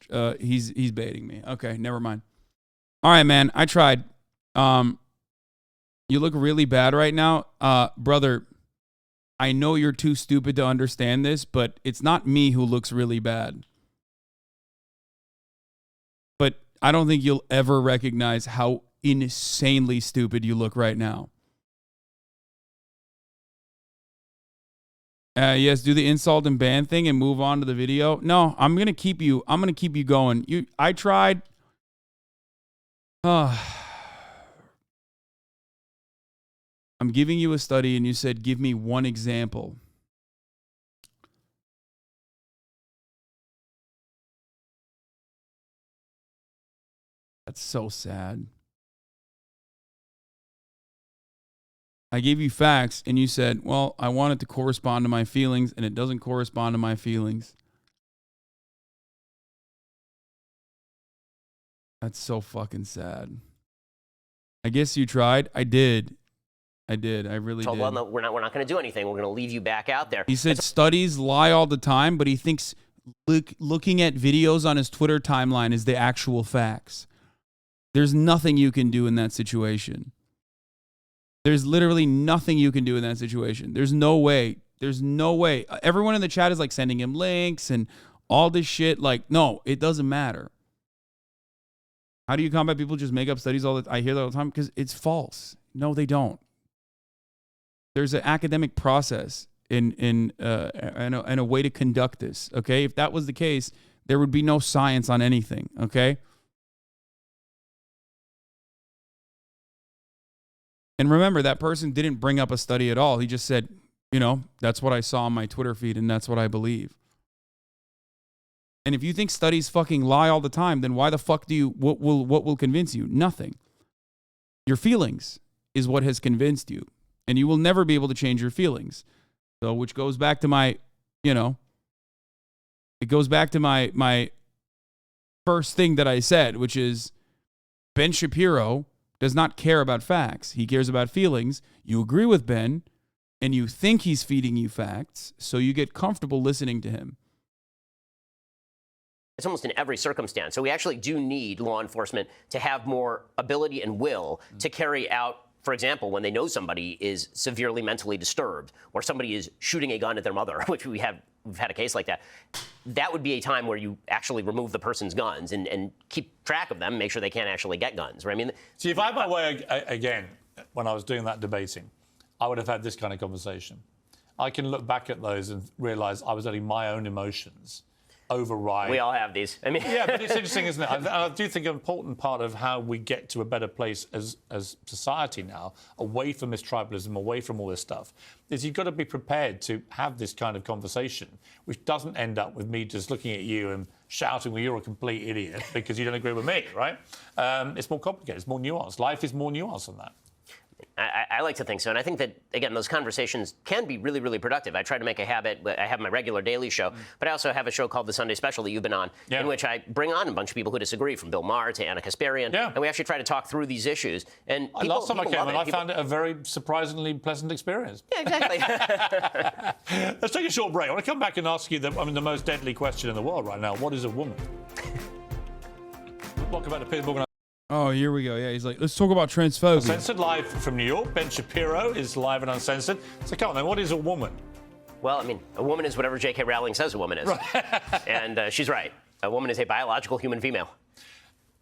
baiting me. Okay, never mind. All right, man. I tried. You look really bad right now. Brother, I know you're too stupid to understand this, but it's not me who looks really bad. But I don't think you'll ever recognize how insanely stupid you look right now. Yes, do the insult and ban thing and move on to the video. No, I'm gonna keep you going. I tried. I'm giving you a study and you said, give me one example. That's so sad. I gave you facts and you said, well, I want it to correspond to my feelings, and it doesn't correspond to my feelings. That's so fucking sad. I guess you tried. I did. I really did. Well, no, we're not going to do anything. We're going to leave you back out there. He said studies lie all the time, but he thinks looking at videos on his Twitter timeline is the actual facts. There's nothing you can do in that situation. There's literally nothing you can do in that situation. There's no way. There's no way. Everyone in the chat is like sending him links and all this shit. Like, no, it doesn't matter. How do you combat people just make up studies all the time? I hear that all the time because it's false. No, they don't. There's an academic process and a way to conduct this. Okay, if that was the case, there would be no science on anything. Okay. And remember, that person didn't bring up a study at all. He just said, you know, that's what I saw on my Twitter feed and that's what I believe. And if you think studies fucking lie all the time, then why the fuck do you, what will convince you? Nothing. Your feelings is what has convinced you. And you will never be able to change your feelings. So, which goes back to my, you know, it goes back to my first thing that I said, which is Ben Shapiro does not care about facts. He cares about feelings. You agree with Ben, and you think he's feeding you facts, so you get comfortable listening to him. It's almost in every circumstance. So we actually do need law enforcement to have more ability and will to carry out, for example, when they know somebody is severely mentally disturbed or somebody is shooting a gun at their mother, which we've had a case like that. That would be a time where you actually remove the person's guns and keep track of them, make sure they can't actually get guns. Right? I mean, see, if I had my way again, when I was doing that debating, I would have had this kind of conversation. I can look back at those and realize I was letting my own emotions override. We all have these. I mean, yeah, but it's interesting, isn't it? I do think an important part of how we get to a better place as society now, away from this tribalism, away from all this stuff, is you've got to be prepared to have this kind of conversation, which doesn't end up with me just looking at you and shouting, well, you're a complete idiot because you don't agree with me, right? It's more complicated. It's more nuanced. Life is more nuanced than that. I like to think so. And I think that, again, those conversations can be really, really productive. I try to make a habit. I have my regular daily show, but I also have a show called The Sunday Special that you've been on, in which I bring on a bunch of people who disagree, from Bill Maher to Anna Kasparian. Yeah. And we actually try to talk through these issues. And last time I came, and I found it a very surprisingly pleasant experience. Yeah, exactly. Let's take a short break. I want to come back and ask you the most deadly question in the world right now. What is a woman? Welcome back to Piers Morgan. Oh, here we go. Yeah, he's like, let's talk about transphobia. Uncensored live from New York. Ben Shapiro is live and uncensored. So come on then, what is a woman? Well, I mean, a woman is whatever J.K. Rowling says a woman is. Right. And she's right. A woman is a biological human female.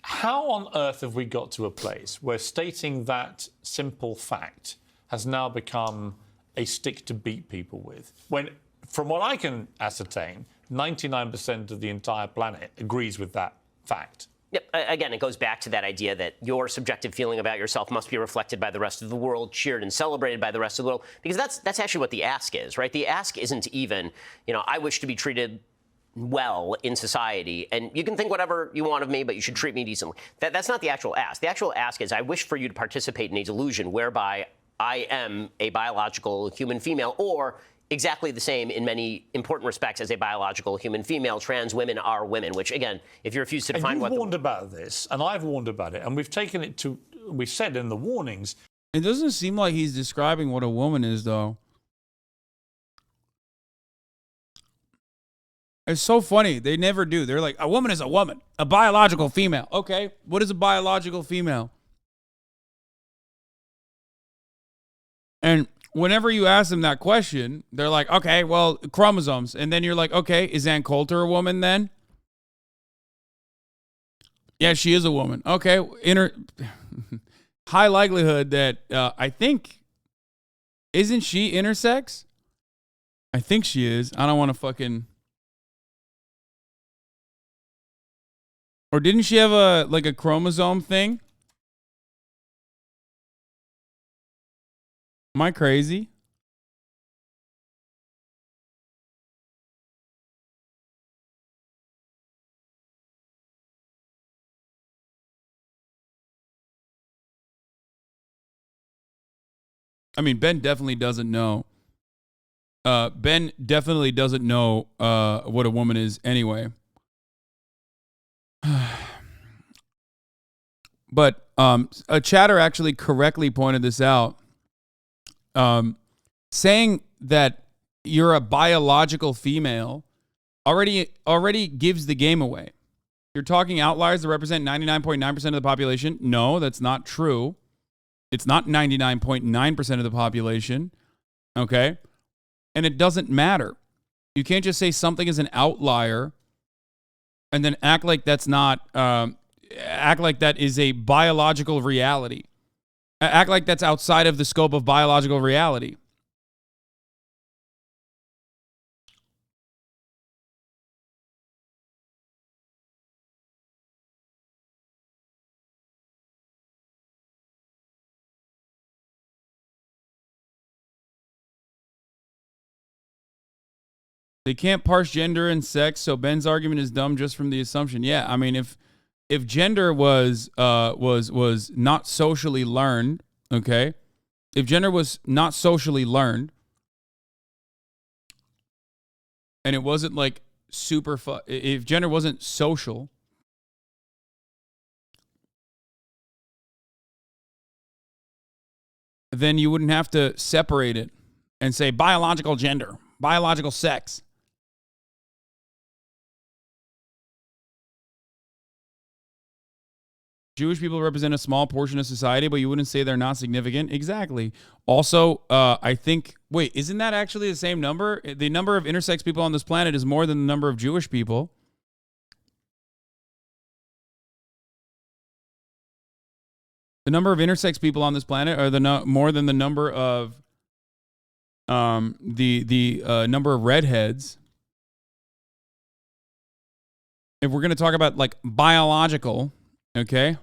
How on earth have we got to a place where stating that simple fact has now become a stick to beat people with? When, from what I can ascertain, 99% of the entire planet agrees with that fact. Yep. Again, it goes back to that idea that your subjective feeling about yourself must be reflected by the rest of the world, cheered and celebrated by the rest of the world, because that's actually what the ask is, right? The ask isn't even, I wish to be treated well in society, and you can think whatever you want of me, but you should treat me decently. That's not the actual ask. The actual ask is, I wish for you to participate in a delusion whereby I am a biological human female, or exactly the same in many important respects as a biological human female. Trans women are women, which, again, if you refuse to define what... You've warned about this, and I've warned about it, and we've taken it to... We've said in the warnings... It doesn't seem like he's describing what a woman is, though. It's so funny. They never do. They're like, a woman is a woman. A biological female. Okay, what is a biological female? And whenever you ask them that question, they're like, okay, well, chromosomes. And then you're like, okay, is Ann Coulter a woman then? Yeah, she is a woman. Okay, high likelihood that I think, isn't she intersex? I think she is. I don't want to fucking... Or didn't she have a chromosome thing? Am I crazy? I mean, Ben definitely doesn't know. Ben definitely doesn't know what a woman is anyway. But a chatter actually correctly pointed this out. Saying that you're a biological female already gives the game away. You're talking outliers that represent 99.9% of the population. No, that's not true. It's not 99.9% of the population. Okay? And it doesn't matter. You can't just say something is an outlier and then act like that's not, act like that is a biological reality. Act like that's outside of the scope of biological reality. They can't parse gender and sex, so Ben's argument is dumb just from the assumption. Yeah, I mean, if gender was not socially learned, okay? If gender was not socially learned, and it wasn't like super if gender wasn't social, then you wouldn't have to separate it and say biological gender, biological sex. Jewish people represent a small portion of society, but you wouldn't say they're not significant. Exactly. Also, I think, wait, isn't that actually the same number? The number of intersex people on this planet is more than the number of Jewish people. The number of intersex people on this planet are more than the number of the number of redheads. If we're going to talk about like biological, okay?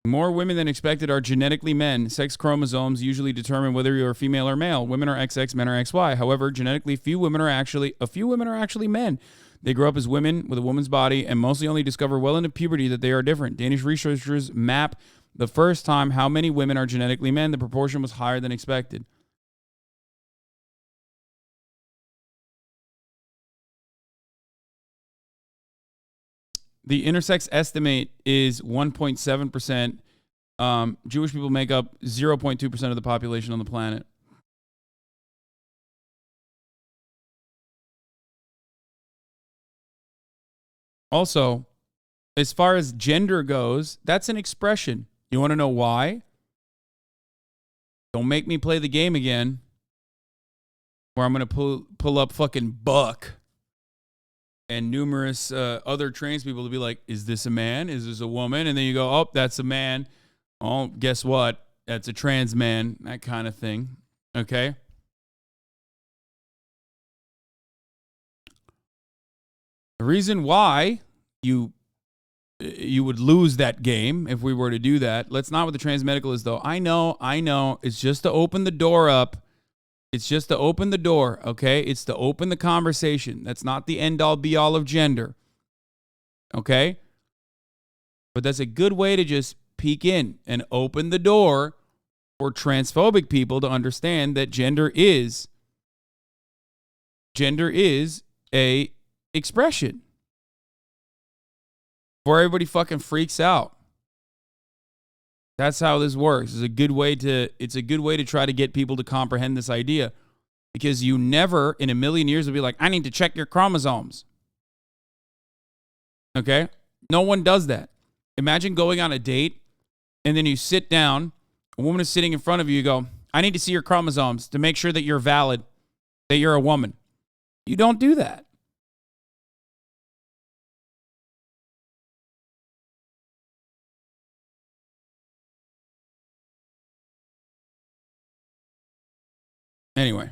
More women than expected are genetically men. Sex chromosomes usually determine whether you're female or male. Women are XX, men are XY. However, genetically, a few women are actually men. They grow up as women with a woman's body and mostly only discover well into puberty that they are different. Danish researchers map the first time how many women are genetically men. The proportion was higher than expected. The intersex estimate is 1.7%. Jewish people make up 0.2% of the population on the planet. Also, as far as gender goes, that's an expression. You want to know why? Don't make me play the game again where I'm going to pull up fucking Buck and numerous other trans people to be like, is this a man? Is this a woman? And then you go, oh, that's a man. Oh, guess what? That's a trans man. That kind of thing. Okay? The reason why you would lose that game if we were to do that, let's not with the trans medical is though. I know. It's just to open the door up. It's just to open the door, okay? It's to open the conversation. That's not the end-all, be-all of gender, okay? But that's a good way to just peek in and open the door for transphobic people to understand that gender is a expression. Before everybody fucking freaks out. That's how this works. It's a good way to try to get people to comprehend this idea. Because you never in a million years will be like, I need to check your chromosomes. Okay? No one does that. Imagine going on a date and then you sit down, a woman is sitting in front of you, you go, I need to see your chromosomes to make sure that you're valid, that you're a woman. You don't do that. Anyway.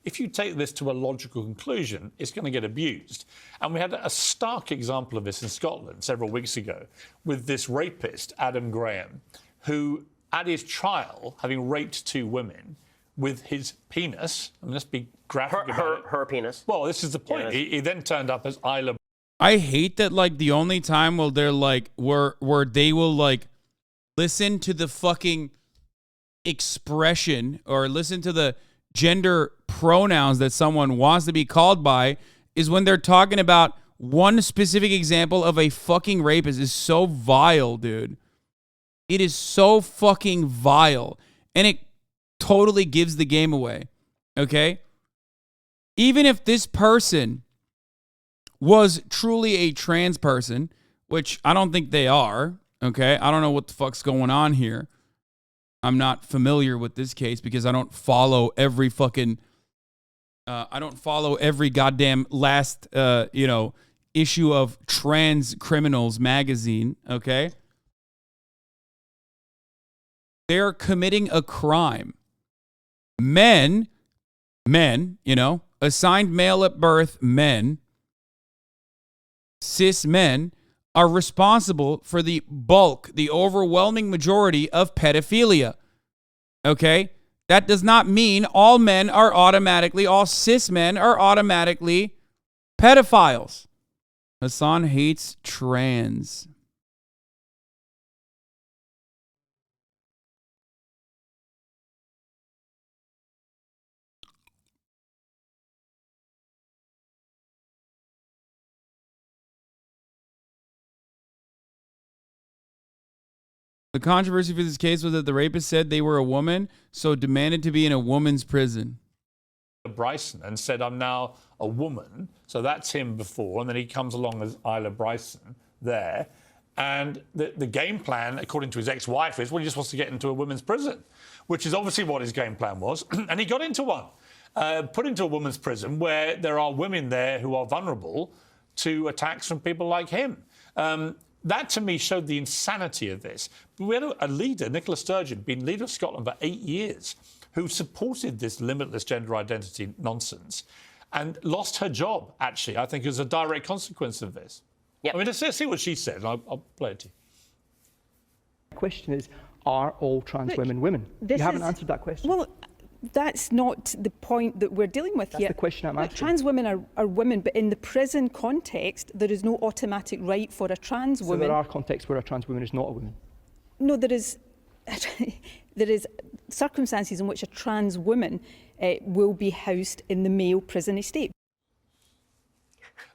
If you take this to a logical conclusion, it's going to get abused. And we had a stark example of this in Scotland several weeks ago with this rapist, Adam Graham, who at his trial, having raped 2 women with his penis, and let's be graphic about it. Her penis. Well, this is the point. Yes. He then turned up as Isla I hate that, like, the only time where they're like, where they will like listen to the fucking expression or listen to the gender pronouns that someone wants to be called by is when they're talking about one specific example of a fucking rapist. Is so vile, dude. It is so fucking vile. And it totally gives the game away. Okay? Even if this person was truly a trans person, which I don't think they are, okay? I don't know what the fuck's going on here. I'm not familiar with this case because I don't follow every fucking, I don't follow every goddamn last, issue of Trans Criminals magazine, okay? They're committing a crime. Men, assigned male at birth men, cis men, are responsible for the bulk, the overwhelming majority of pedophilia. Okay? That does not mean all men are automatically, all cis men are automatically pedophiles. Hasan hates trans. The controversy for this case was that the rapist said they were a woman, so demanded to be in a woman's prison. Bryson and said, I'm now a woman. So that's him before. And then he comes along as Isla Bryson there. And the game plan, according to his ex-wife, is, well, he just wants to get into a women's prison, which is obviously what his game plan was. And he got into one, put into a women's prison where there are women there who are vulnerable to attacks from people like him. That, to me, showed the insanity of this. We had a leader, Nicola Sturgeon, been leader of Scotland for 8 years, who supported this limitless gender identity nonsense and lost her job, actually, I think, as a direct consequence of this. Yep. I mean, let's see what she said. I'll play it to you. The question is, are all trans women women? You haven't answered that question. Well, that's not the point that we're dealing with here. That's the question I'm asking. Trans women are women, but in the prison context, there is no automatic right for a trans woman. So there are contexts where a trans woman is not a woman? No, there is circumstances in which a trans woman will be housed in the male prison estate.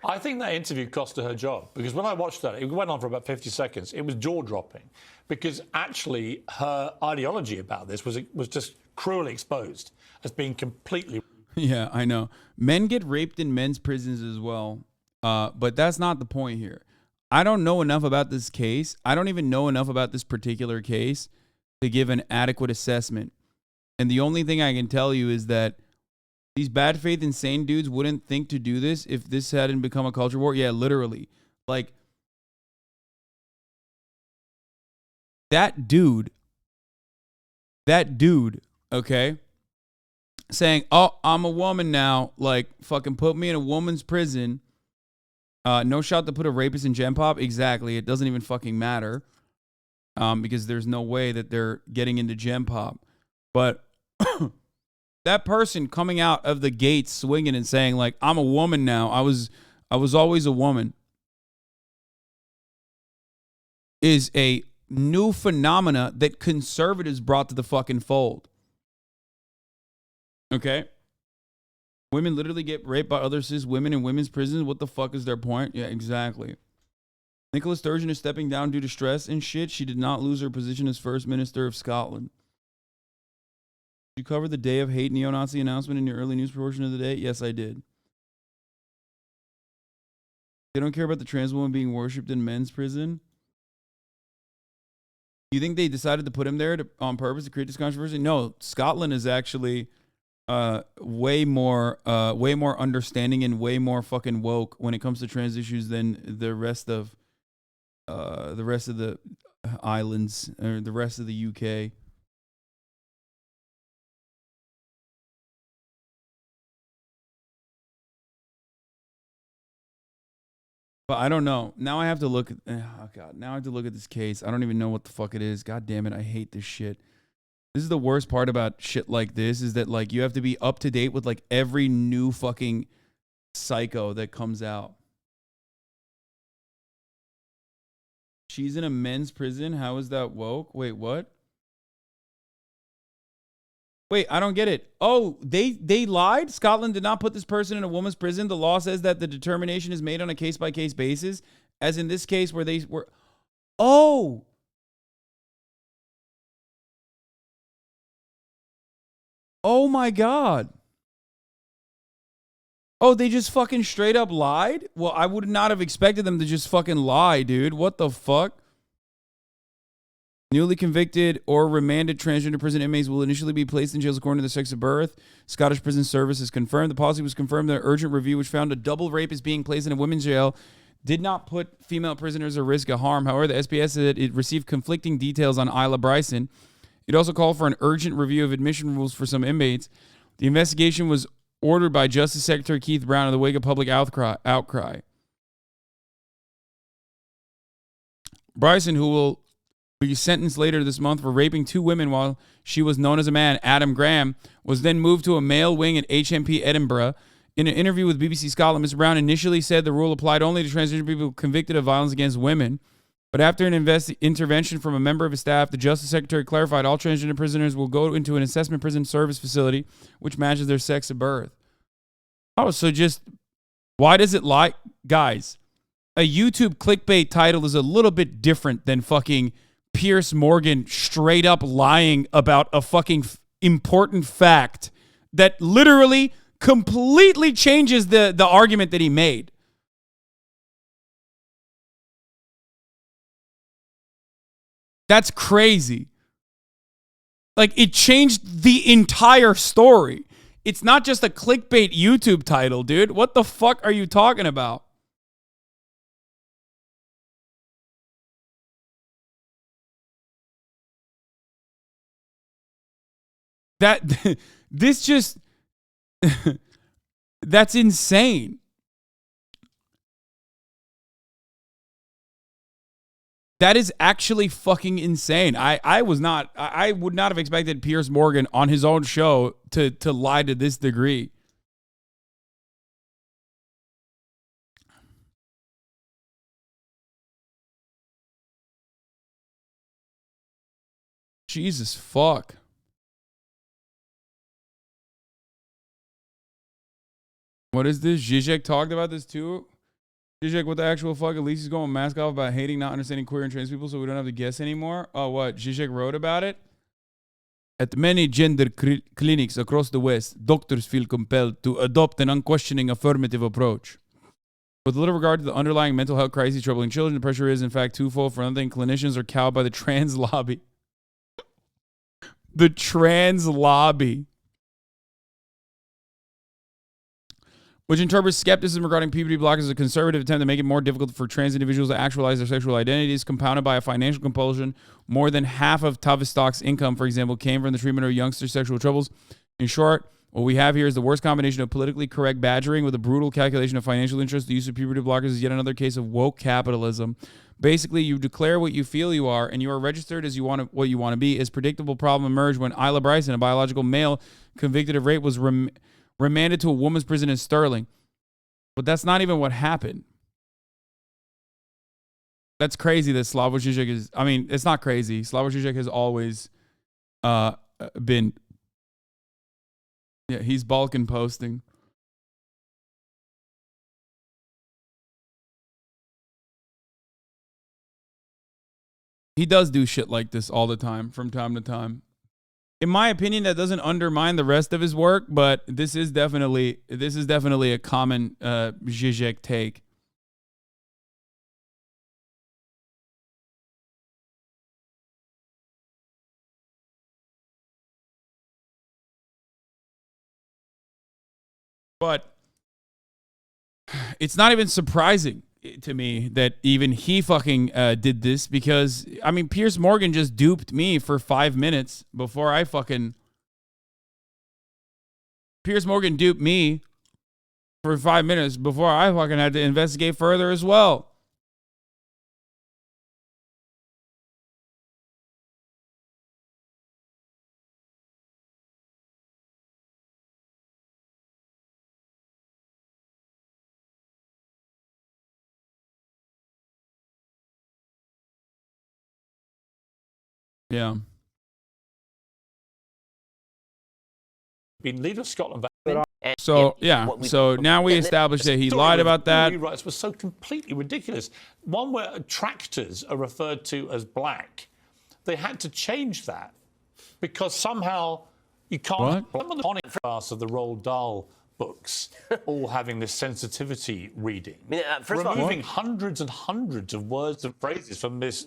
I think that interview cost her job, because when I watched that, it went on for about 50 seconds. It was jaw-dropping, because actually her ideology about this was just cruelly exposed as being completely... Yeah, I know. Men get raped in men's prisons as well, but that's not the point here. I don't know enough about this case. I don't even know enough about this particular case to give an adequate assessment. And the only thing I can tell you is that these bad faith insane dudes wouldn't think to do this if this hadn't become a culture war. Yeah, literally. Like, that dude, okay, saying, oh, I'm a woman now, like, fucking put me in a woman's prison. No shot to put a rapist in Gen Pop. Exactly. It doesn't even fucking matter. Because there's no way that they're getting into Gen Pop. But that person coming out of the gates swinging and saying, like, I'm a woman now. I was always a woman, is a new phenomena that conservatives brought to the fucking fold. Okay? Women literally get raped by other cis women in women's prisons. What the fuck is their point? Yeah, exactly. Nicola Sturgeon is stepping down due to stress and shit. She did not lose her position as First Minister of Scotland. Did you cover the Day of Hate neo-Nazi announcement in your early news portion of the day? Yes, I did. They don't care about the trans woman being worshipped in men's prison. You think they decided to put him there on purpose to create this controversy? No, Scotland is actually way more understanding and way more fucking woke when it comes to trans issues than the rest of the islands or the rest of the UK. But I don't know. Now I have to look at, oh God, now I have to look at this case. I don't even know what the fuck it is. God damn it. I hate this shit. This is the worst part about shit like this, is that, like, you have to be up to date with, like, every new fucking psycho that comes out. She's in a men's prison. How is that woke? Wait, what? Wait, I don't get it. Oh, they lied? Scotland did not put this person in a woman's prison. The law says that the determination is made on a case-by-case basis, as in this case where they were... Oh! Oh my God. Oh, they just fucking straight up lied? Well, I would not have expected them to just fucking lie, dude. What the fuck? Newly convicted or remanded transgender prison inmates will initially be placed in jails according to their sex of birth. Scottish Prison Service has confirmed. The policy was confirmed in an urgent review, which found a double rape is being placed in a women's jail did not put female prisoners at risk of harm. However, the SBS said it received conflicting details on Isla Bryson. It also called for an urgent review of admission rules for some inmates. The investigation was ordered by Justice Secretary Keith Brown in the wake of public outcry. Bryson, who will be sentenced later this month for raping 2 women while she was known as a man, Adam Graham, was then moved to a male wing at HMP Edinburgh. In an interview with BBC Scotland, Mr. Brown initially said the rule applied only to transgender people convicted of violence against women. But after an intervention from a member of his staff, the Justice Secretary clarified all transgender prisoners will go into an assessment prison service facility which matches their sex of birth. Oh, so just, why does it lie? Guys, a YouTube clickbait title is a little bit different than fucking Piers Morgan straight up lying about a fucking important fact that literally completely changes the argument that he made. That's crazy. Like, it changed the entire story. It's not just a clickbait YouTube title, dude. What the fuck are you talking about? This just, that's insane. That is actually fucking insane. I would not have expected Piers Morgan on his own show to lie to this degree. Jesus fuck. What is this? Zizek talked about this too? Zizek, what the actual fuck? At least he's going mask off about hating, not understanding queer and trans people, so we don't have to guess anymore. Oh, what? Zizek wrote about it? At many gender clinics across the West, doctors feel compelled to adopt an unquestioning affirmative approach. With little regard to the underlying mental health crises troubling children, the pressure is, in fact, twofold. For one thing, clinicians are cowed by the trans lobby. The trans lobby. Which interprets skepticism regarding puberty blockers as a conservative attempt to make it more difficult for trans individuals to actualize their sexual identities, compounded by a financial compulsion. More than half of Tavistock's income, for example, came from the treatment of youngsters' sexual troubles. In short, what we have here is the worst combination of politically correct badgering with a brutal calculation of financial interest. The use of puberty blockers is yet another case of woke capitalism. Basically, you declare what you feel you are, and you are registered as what you want to be. As predictable problem emerged when Isla Bryson, a biological male convicted of rape, was remanded to a woman's prison in Stirling. But that's not even what happened. That's crazy that Slavoj Žižek is... I mean, it's not crazy. Slavoj Žižek has always been... Yeah, he's Balkan posting. He does do shit like this all the time, from time to time. In my opinion, that doesn't undermine the rest of his work, but this is definitely a common Žižek take. But it's not even surprising to me that even he fucking did this, because, I mean, Piers Morgan just duped me for 5 minutes before I fucking... Piers Morgan duped me for 5 minutes before I fucking had to investigate further as well. Yeah. Been leader of Scotland. So yeah, so now we established that he lied about that. Rewrites were so completely ridiculous. One where tractors are referred to as black. They had to change that because somehow you can't have some of the iconic class of the Roald Dahl books all having this sensitivity reading. First of all, removing hundreds and hundreds of words and phrases from this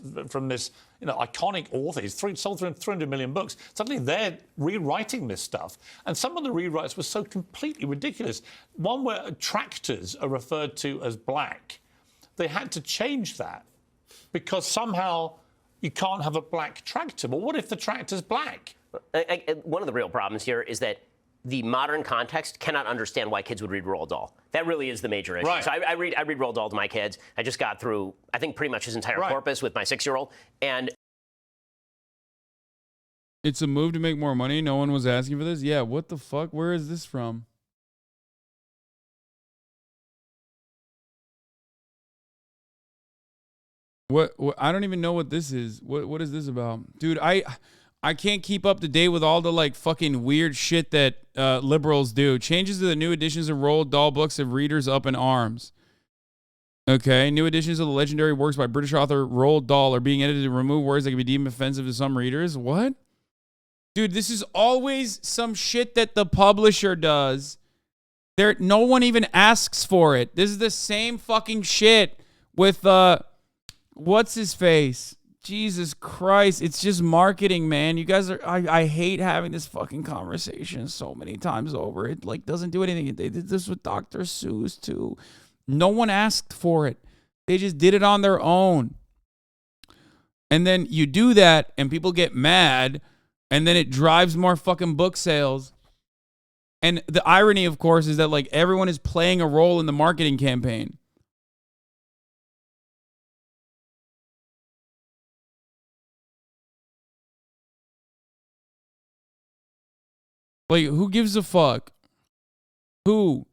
iconic author. He's sold 300 million books. Suddenly they're rewriting this stuff. And some of the rewrites were so completely ridiculous. One where tractors are referred to as black. They had to change that because somehow you can't have a black tractor. Well, what if the tractor's black? One of the real problems here is that the modern context cannot understand why kids would read Roald Dahl. That really is the major issue. Right. So I read Roald Dahl to my kids. I just got through, I think, pretty much his entire corpus with my 6-year-old. And it's a move to make more money. No one was asking for this. Yeah, what the fuck? Where is this from? What I don't even know what this is. What is this about? Dude, I can't keep up to date with all the like fucking weird shit that liberals do. Changes to the new editions of Roald Dahl books have readers up in arms. Okay, new editions of the legendary works by British author Roald Dahl are being edited to remove words that can be deemed offensive to some readers. What? Dude, this is always some shit that the publisher does. No one even asks for it. This is the same fucking shit with what's his face? Jesus Christ, it's just marketing, man. You guys are, I hate having this fucking conversation so many times over. It like doesn't do anything. They did this with Dr. Seuss too. No one asked for it. They just did it on their own. And then you do that and people get mad and then it drives more fucking book sales. And the irony, of course, is that like everyone is playing a role in the marketing campaign. Like, who gives a fuck? Who?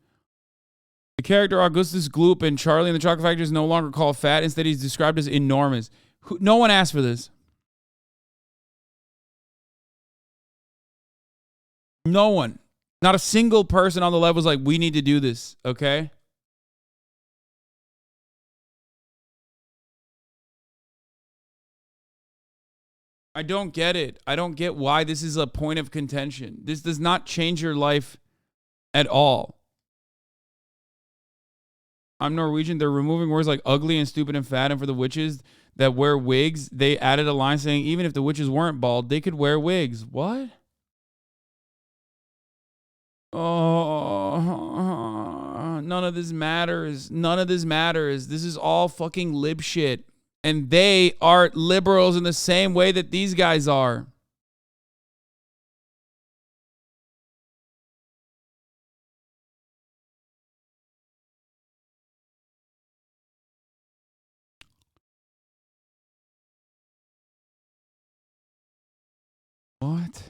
The character Augustus Gloop in Charlie and the Chocolate Factory is no longer called fat. Instead, he's described as enormous. No one asked for this. No one. Not a single person on the left was like, we need to do this, okay? I don't get it. I don't get why this is a point of contention. This does not change your life at all. I'm Norwegian. They're removing words like ugly and stupid and fat. And for the witches that wear wigs, they added a line saying even if the witches weren't bald, they could wear wigs. What? Oh, none of this matters. None of this matters. This is all fucking lib shit. And they are liberals in the same way that these guys are. What?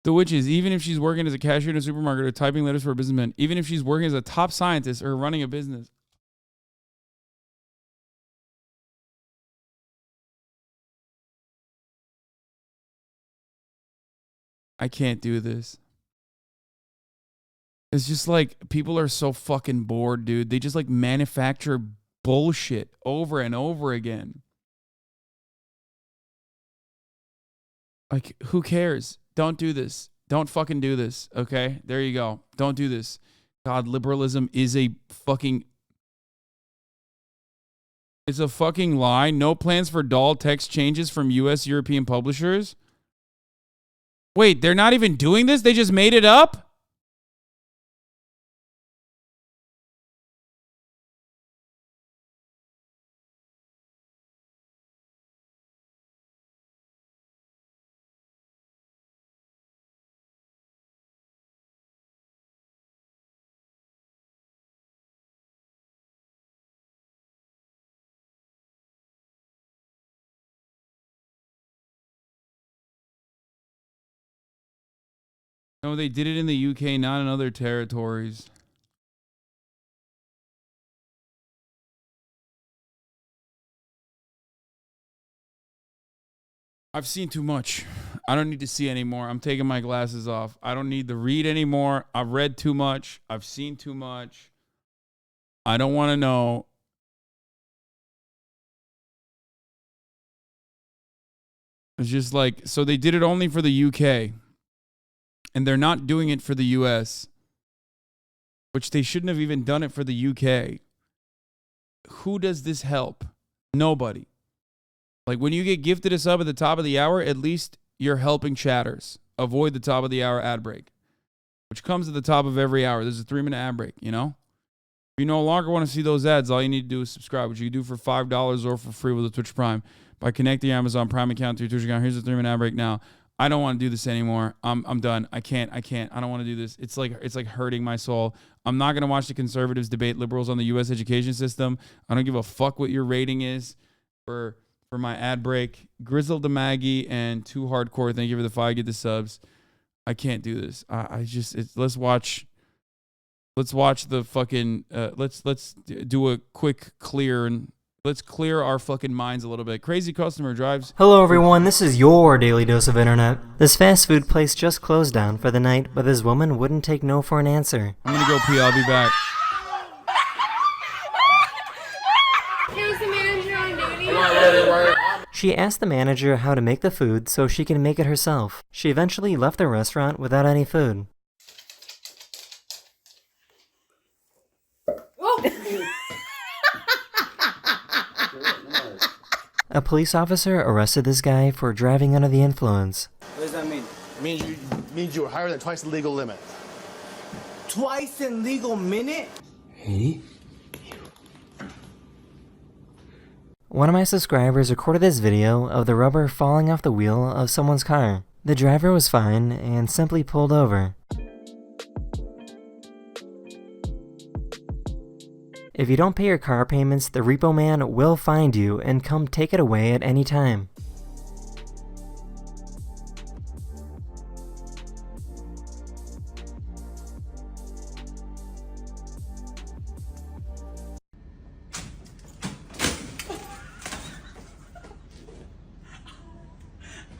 The witches, even if she's working as a cashier in a supermarket or typing letters for a businessman, even if she's working as a top scientist or running a business. I can't do this. It's just like people are so fucking bored, dude. They just like manufacture bullshit over and over again. Like, who cares? Don't do this. Don't fucking do this, okay? There you go. Don't do this. God, liberalism is a fucking... It's a fucking lie. No plans for Dahl text changes from U.S. European publishers. Wait, they're not even doing this? They just made it up? No, they did it in the UK, not in other territories. I've seen too much. I don't need to see anymore. I'm taking my glasses off. I don't need to read anymore. I've read too much. I've seen too much. I don't want to know. It's just like, so they did it only for the UK. And they're not doing it for the US. Which they shouldn't have even done it for the UK. Who does this help? Nobody. Like when you get gifted a sub at the top of the hour, at least you're helping chatters avoid the top of the hour ad break, which comes at the top of every hour. There's a 3-minute ad break, you know? If you no longer want to see those ads, all you need to do is subscribe, which you can do for $5 or for free with a Twitch Prime by connecting your Amazon Prime account to your Twitch account. Here's the 3-minute ad break now. I don't want to do this anymore. I'm done. I can't. I don't want to do this. It's like hurting my soul. I'm not going to watch the conservatives debate liberals on the U.S. education system. I don't give a fuck what your rating is for my ad break. Grizzle to Maggie and Too Hardcore. Thank you for the 5. Get the subs. I can't do this. Let's watch the fucking. Let's do a quick clear and. Let's clear our fucking minds a little bit. Crazy customer drives. Hello everyone, this is your daily dose of internet. This fast food place just closed down for the night, but this woman wouldn't take no for an answer. I'm gonna go pee, I'll be back. Here's the manager on duty. She asked the manager how to make the food so she can make it herself. She eventually left the restaurant without any food. A police officer arrested this guy for driving under the influence. What does that mean? It means you were higher than twice the legal limit. Twice the legal minute? Hey? One of my subscribers recorded this video of the rubber falling off the wheel of someone's car. The driver was fine and simply pulled over. If you don't pay your car payments, the repo man will find you and come take it away at any time.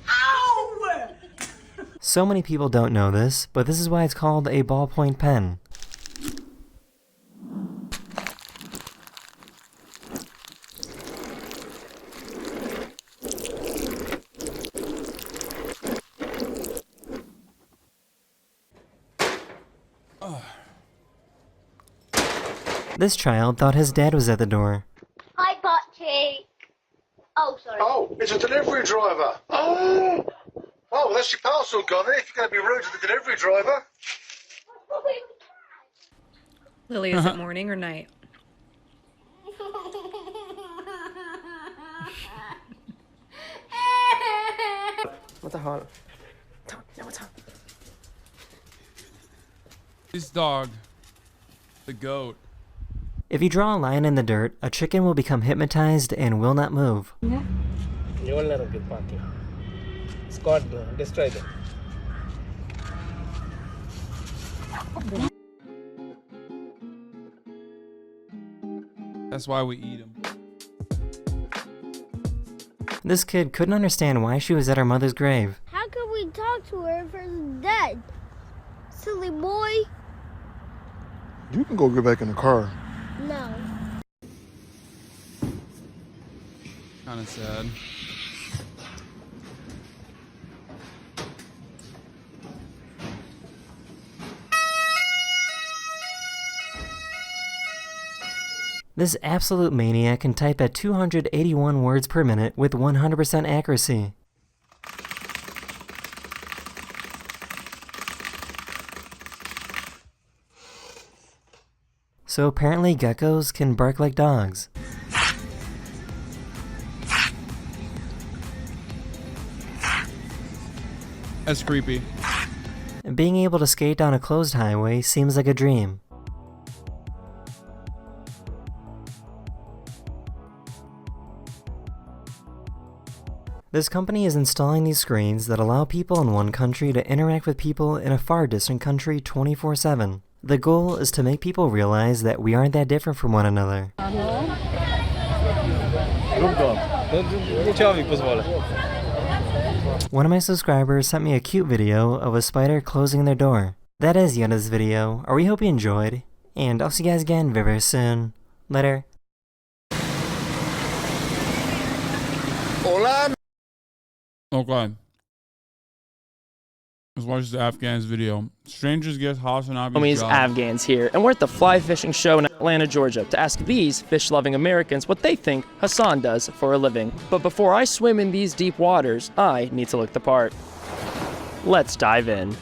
Ow! So many people don't know this, but this is why it's called a ballpoint pen. This child thought his dad was at the door. Hi, butt cheek. Oh, sorry. Oh, it's a delivery driver. Oh! Oh, well, that's your parcel gone then, if you're going to be rude to the delivery driver. Lily, is it morning or night? What the hell? What's up? This dog, the goat. If you draw a line in the dirt, a chicken will become hypnotized and will not move. Destroy them. That's why we eat them. This kid couldn't understand why she was at her mother's grave. How can we talk to her if she's dead? Silly boy. You can go get back in the car. No. Kind of sad. This absolute maniac can type at 281 words per minute with 100% accuracy. So apparently geckos can bark like dogs. That's creepy. Being able to skate down a closed highway seems like a dream. This company is installing these screens that allow people in one country to interact with people in a far distant country 24/7. The goal is to make people realize that we aren't that different from one another. One of my subscribers sent me a cute video of a spider closing their door. That is the end of this video. We hope you enjoyed, and I'll see you guys again very, very soon. Later. Hola. Okay. Let's watch the Afghans video. Strangers guess HasanAbi's Homies, job. Afghans here, and we're at the fly fishing show in Atlanta, Georgia, to ask these fish-loving Americans what they think Hasan does for a living. But before I swim in these deep waters, I need to look the part. Let's dive in.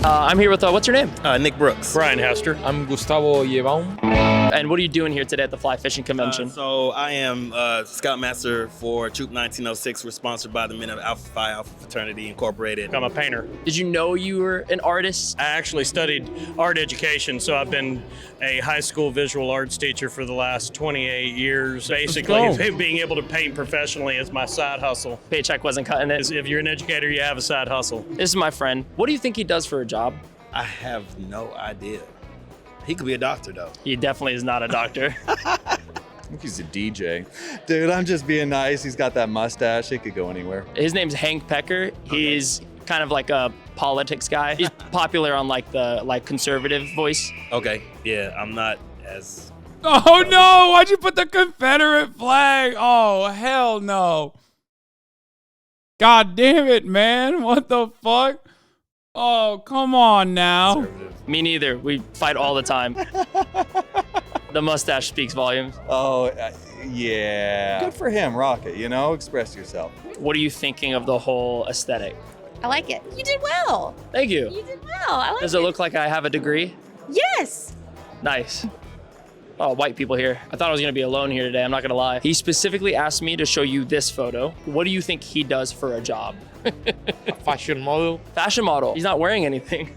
I'm here with, what's your name? Nick Brooks. Brian Hester. I'm Gustavo Yevon. And what are you doing here today at the Fly Fishing Convention? So I am Scoutmaster for Troop 1906. We're sponsored by the Men of Alpha Phi Alpha Fraternity Incorporated. I'm a painter. Did you know you were an artist? I actually studied art education, so I've been a high school visual arts teacher for the last 28 years. Basically, being able to paint professionally is my side hustle. Paycheck wasn't cutting it. If you're an educator, you have a side hustle. This is my friend. What do you think he does for a job? I have no idea. He could be a doctor, though. He definitely is not a doctor. I think he's a DJ. Dude, I'm just being nice. He's got that mustache. He could go anywhere. His name's Hank Pecker. He's kind of like a politics guy. He's popular on like the conservative voice. Okay, yeah, I'm not as... Oh no, why'd you put the Confederate flag? Oh, hell no. God damn it, man. What the fuck? Oh, come on now. Me neither. We fight all the time. The mustache speaks volumes. Oh, yeah. Good for him, rock it, you know? Express yourself. What are you thinking of the whole aesthetic? I like it. You did well. Thank you. You did well. I like it. Does it look like I have a degree? Yes. Nice. Oh, white people here. I thought I was gonna be alone here today, I'm not gonna lie. He specifically asked me to show you this photo. What do you think he does for a job? A fashion model. Fashion model. He's not wearing anything.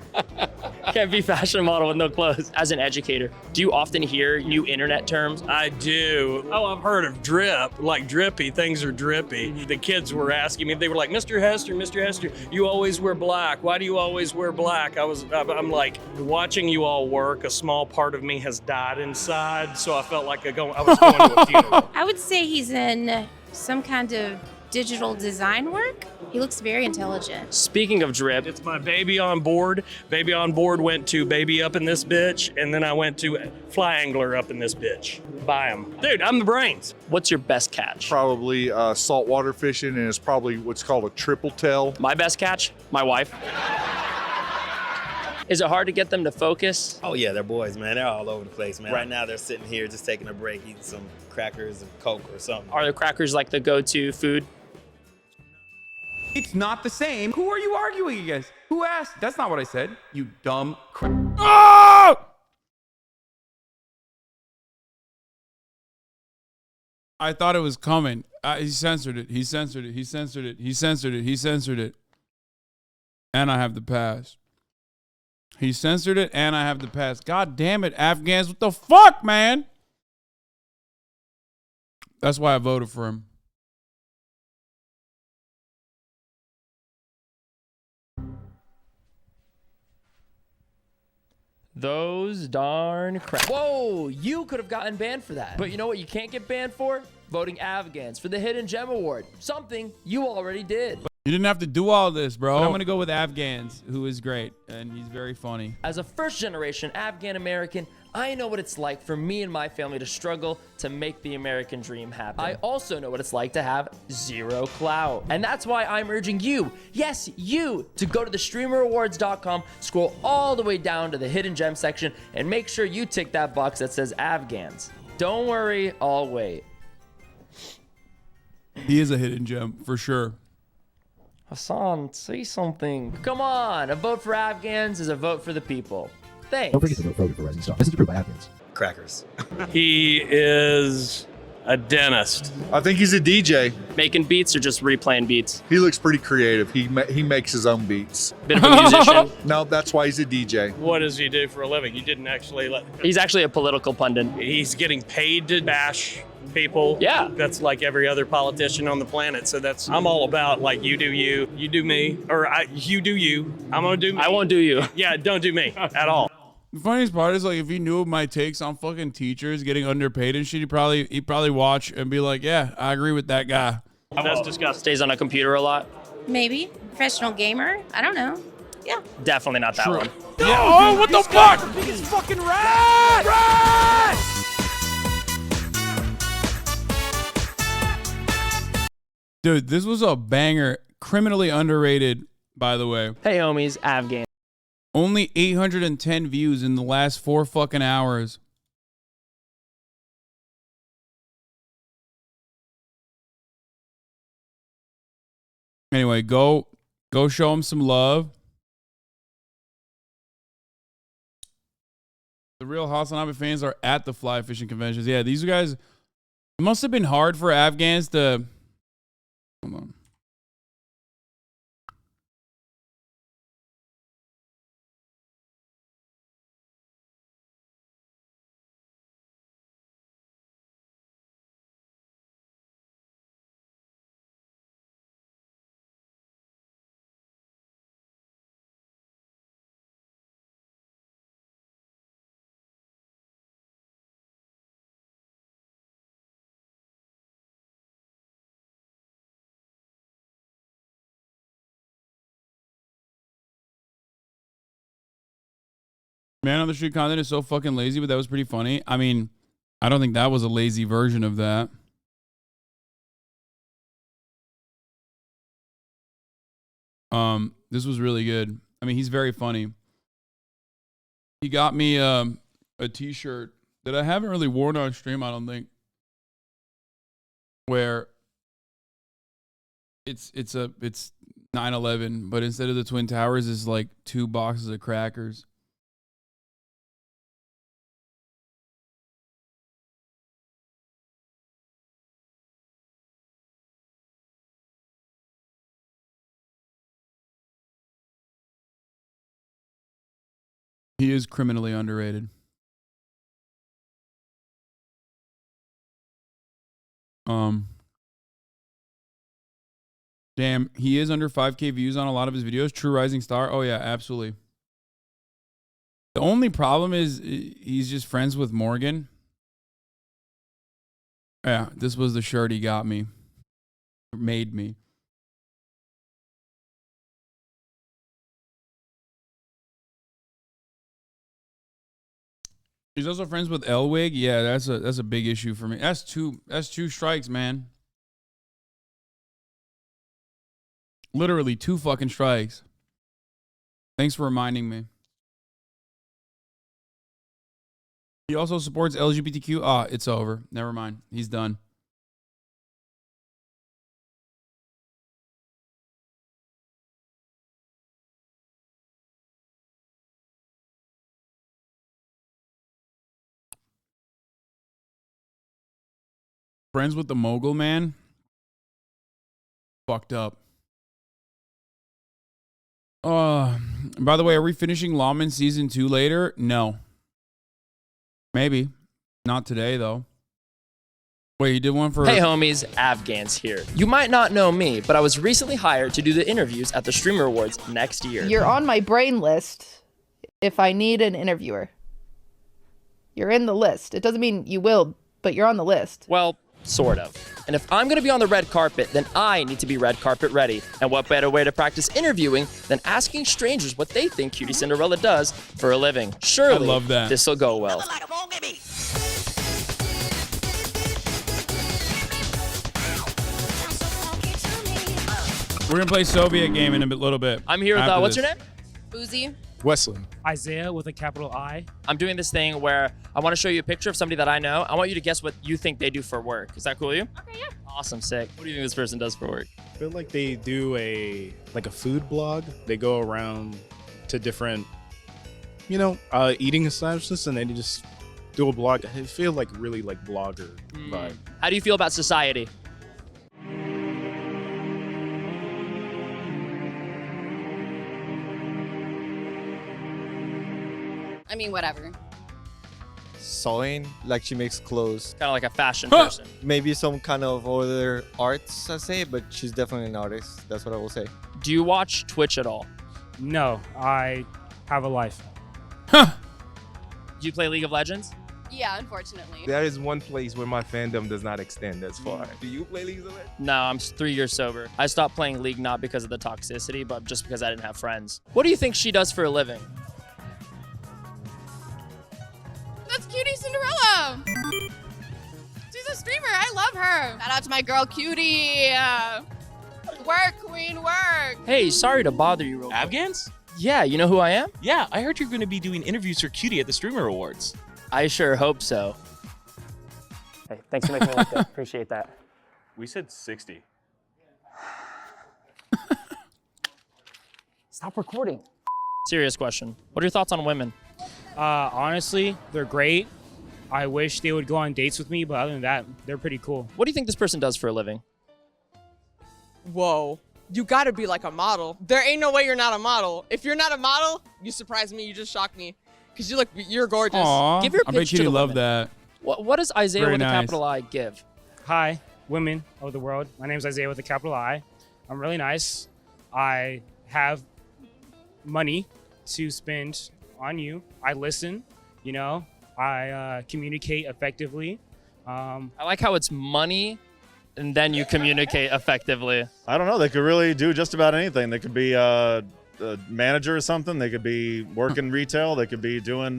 Can't be fashion model with no clothes. As an educator, do you often hear new internet terms? I do. Oh, I've heard of drip, like drippy. Things are drippy. The kids were asking me, they were like, Mr. Hester, you always wear black. Why do you always wear black? I'm like, watching you all work, a small part of me has died inside, so I felt like I was going to a funeral. I would say he's in some kind of digital design work. He looks very intelligent. Speaking of drip, it's my baby on board. Baby on board went to baby up in this bitch, and then I went to fly angler up in this bitch. Buy him. Dude, I'm the brains. What's your best catch? Probably saltwater fishing, and it's probably what's called a triple tail. My best catch? My wife. Is it hard to get them to focus? Oh yeah, they're boys, man. They're all over the place, man. Right now they're sitting here just taking a break, eating some crackers and Coke or something. Are the crackers like the go-to food? It's not the same. Who are you arguing against? Who asked? That's not what I said. You dumb crap. Oh! I thought it was coming. He censored it. He censored it. He censored it. He censored it. He censored it. And I have the pass. He censored it, and I have the pass. God damn it, Afghans. What the fuck, man? That's why I voted for him. Those darn crap. Whoa, you could have gotten banned for that. But you know what you can't get banned for? Voting Afghans for the Hidden Gem Award. Something you already did. You didn't have to do all this, bro. I'm going to go with Afghans, who is great, and he's very funny. As a first-generation Afghan American, I know what it's like for me and my family to struggle to make the American dream happen. I also know what it's like to have zero clout. And that's why I'm urging you, yes, you, to go to thestreamerawards.com, scroll all the way down to the Hidden Gem section, and make sure you tick that box that says Afghans. Don't worry, I'll wait. He is a hidden gem, for sure. Hasan, say something. Come on, a vote for Afghans is a vote for the people. Thanks. Don't forget to vote for Rising Star. This is approved by Afghans. Crackers. He is a dentist. I think he's a DJ. Making beats or just replaying beats? He looks pretty creative. He makes his own beats. Bit of a musician? No, that's why he's a DJ. What does he do for a living? You didn't actually let... He's actually a political pundit. He's getting paid to bash people. Yeah. That's like every other politician on the planet. So I'm all about like you do you, you do me, or you do you. I'm gonna do me. I won't do you. Yeah, don't do me at all. The funniest part is, like, if he knew my takes on fucking teachers getting underpaid and shit, he'd probably watch and be like, yeah, I agree with that guy. That's disgusting. Stays on a computer a lot. Maybe. Professional gamer? I don't know. Yeah. Definitely not that True. one. Yeah, oh, what the fuck? The biggest fucking rat! Dude, this was a banger. Criminally underrated, by the way. Hey, homies, Afghan. Only 810 views in the last 4 fucking hours. Anyway, go show him some love. The real HasanAbi fans are at the fly fishing conventions. Yeah, these guys, it must have been hard for Afghans to... Hold on. Man on the Street content is so fucking lazy, but that was pretty funny. I mean, I don't think that was a lazy version of that. This was really good. I mean, he's very funny. He got me a t-shirt that I haven't really worn on stream, I don't think. Where it's 9/11, but instead of the Twin Towers is like 2 boxes of crackers. He is criminally underrated. Damn, he is under 5K views on a lot of his videos. True rising star. Oh yeah, absolutely. The only problem is he's just friends with Morgan. Yeah, this was the shirt he got me. Made me. He's also friends with Elwig. Yeah, that's a big issue for me. That's two strikes, man. Literally 2 fucking strikes. Thanks for reminding me. He also supports LGBTQ. Ah, it's over. Never mind. He's done. Friends with the mogul man. Fucked up. By the way, are we finishing Lawman season 2 later? No. Maybe. Not today, though. Wait, you did one for... Hey homies, Afghans here. You might not know me, but I was recently hired to do the interviews at the Streamer Awards next year. You're on my brain list if I need an interviewer. You're in the list. It doesn't mean you will, but you're on the list. Well, sort of. And if I'm gonna be on the red carpet, then I need to be red carpet ready. And what better way to practice interviewing than asking strangers what they think Cutie Cinderella does for a living? Surely, I love that. This'll go well. We're going to play Soviet game in a little bit. I'm here with, what's your name? Uzi. Wesley. Isaiah with a capital I. I'm doing this thing where I want to show you a picture of somebody that I know. I want you to guess what you think they do for work. Is that cool with you? Okay, yeah. Awesome, sick. What do you think this person does for work? I feel like they do a food blog. They go around to different, eating establishments, and they just do a blog. I feel like really like blogger vibe. How do you feel about society? I mean, whatever. Sewing, like she makes clothes. Kind of like a fashion person. Maybe some kind of other arts, I say, but she's definitely an artist. That's what I will say. Do you watch Twitch at all? No, I have a life. Do you play League of Legends? Yeah, unfortunately. That is one place where my fandom does not extend as far. Do you play League of Legends? No, I'm 3 years sober. I stopped playing League not because of the toxicity, but just because I didn't have friends. What do you think she does for a living? That's Cutie Cinderella. She's a streamer. I love her. Shout out to my girl Cutie. Work, queen, work. Hey, sorry to bother you real quick. Afghans? Yeah, you know who I am? Yeah, I heard you're going to be doing interviews for Cutie at the Streamer Awards. I sure hope so. Hey, thanks for making me like that. Appreciate that. We said 60. Stop recording. Serious question. What are your thoughts on women? Honestly, they're great. I wish they would go on dates with me, but other than that, they're pretty cool. What do you think this person does for a living? Whoa. You gotta be like a model. There ain't no way you're not a model. If you're not a model, you surprised me. You just shocked me. Because you're gorgeous. Aww, Give your I pitch bet to you the love women. that. What does Isaiah Very with a nice. capital I give? Hi, women of the world. My name is Isaiah with a capital I. I'm really nice. I have money to spend on you. I listen, you know. I communicate effectively. I like how it's money and then you communicate effectively. I don't know. They could really do just about anything. They could be a manager or something. They could be working retail. They could be doing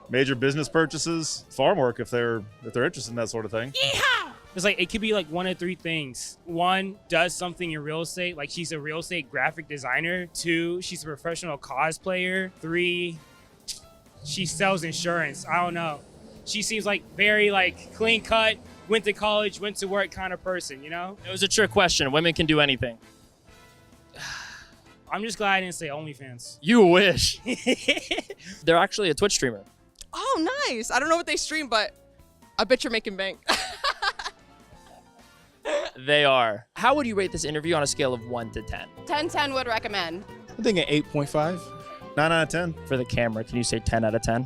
major business purchases, farm work if they're interested in that sort of thing. Yeehaw! It's like it could be like one of three things. One, does something in real estate, like she's a real estate graphic designer. Two, she's a professional cosplayer. Three, she sells insurance. I don't know. She seems like very like clean cut, went to college, went to work kind of person, you know? It was a trick question. Women can do anything. I'm just glad I didn't say OnlyFans. You wish. They're actually a Twitch streamer. Oh, nice. I don't know what they stream, but I bet you're making bank. They are. How would you rate this interview on a scale of 1 to 10? 10/10 would recommend. I think an 8.5. 9 out of 10. For the camera, can you say 10 out of 10?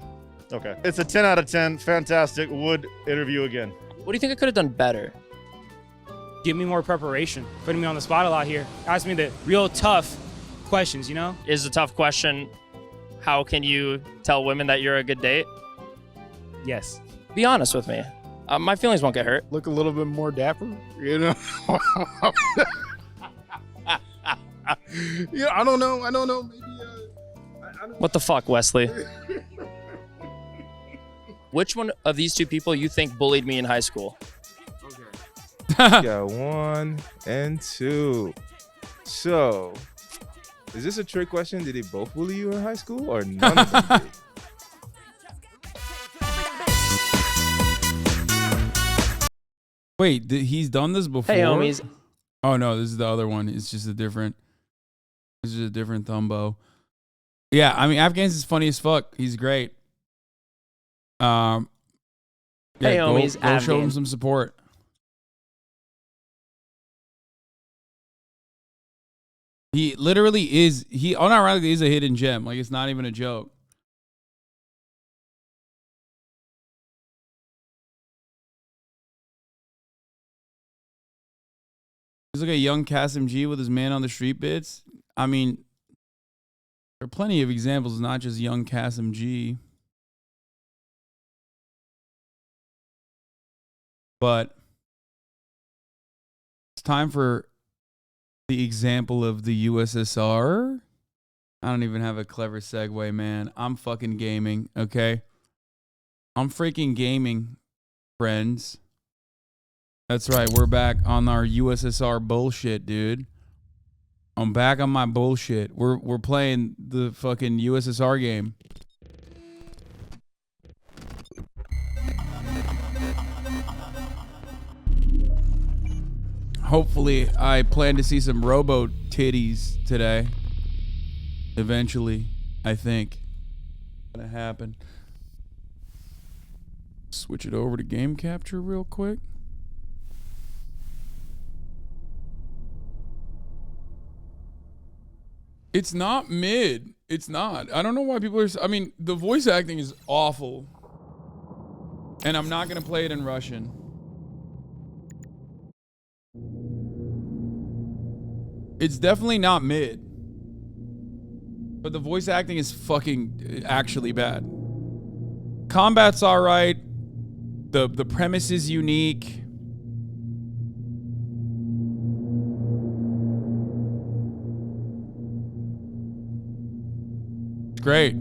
Okay. It's a 10 out of 10. Fantastic. Would interview again. What do you think I could have done better? Give me more preparation. Putting me on the spot a lot here. Ask me the real tough questions, you know? Is a tough question, how can you tell women that you're a good date? Yes. Be honest with me. My feelings won't get hurt. Look a little bit more dapper, you know? Yeah, I don't know. Maybe, What the fuck, Wesley? Which one of these two people you think bullied me in high school? Got 1 and 2. So, is this a trick question? Did they both bully you in high school or none of them did? Wait, he's done this before? Hey, homies. Oh no, this is the other one. It's just a different. This is a different Thumbo. Yeah, I mean, Afghans is funny as fuck. He's great. Yeah, Hey, homies, go show him Afghans. some support. He literally is. He unironically is a hidden gem. Like, it's not even a joke. He's like a young Kasim G with his man on the street bits. I mean, there are plenty of examples, not just young Kasim G. But it's time for the example of the USSR. I don't even have a clever segue, man. I'm fucking gaming, okay? I'm freaking gaming, friends. That's right. We're back on our USSR bullshit, dude. I'm back on my bullshit. We're playing the fucking USSR game. Hopefully, I plan to see some robo titties today. Eventually, I think. Gonna happen. Switch it over to game capture real quick. It's not mid. It's not. I don't know why people are. I mean, the voice acting is awful. And I'm not gonna play it in Russian. It's definitely not mid. But the voice acting is fucking actually bad. Combat's all right. The premise is unique. It's great.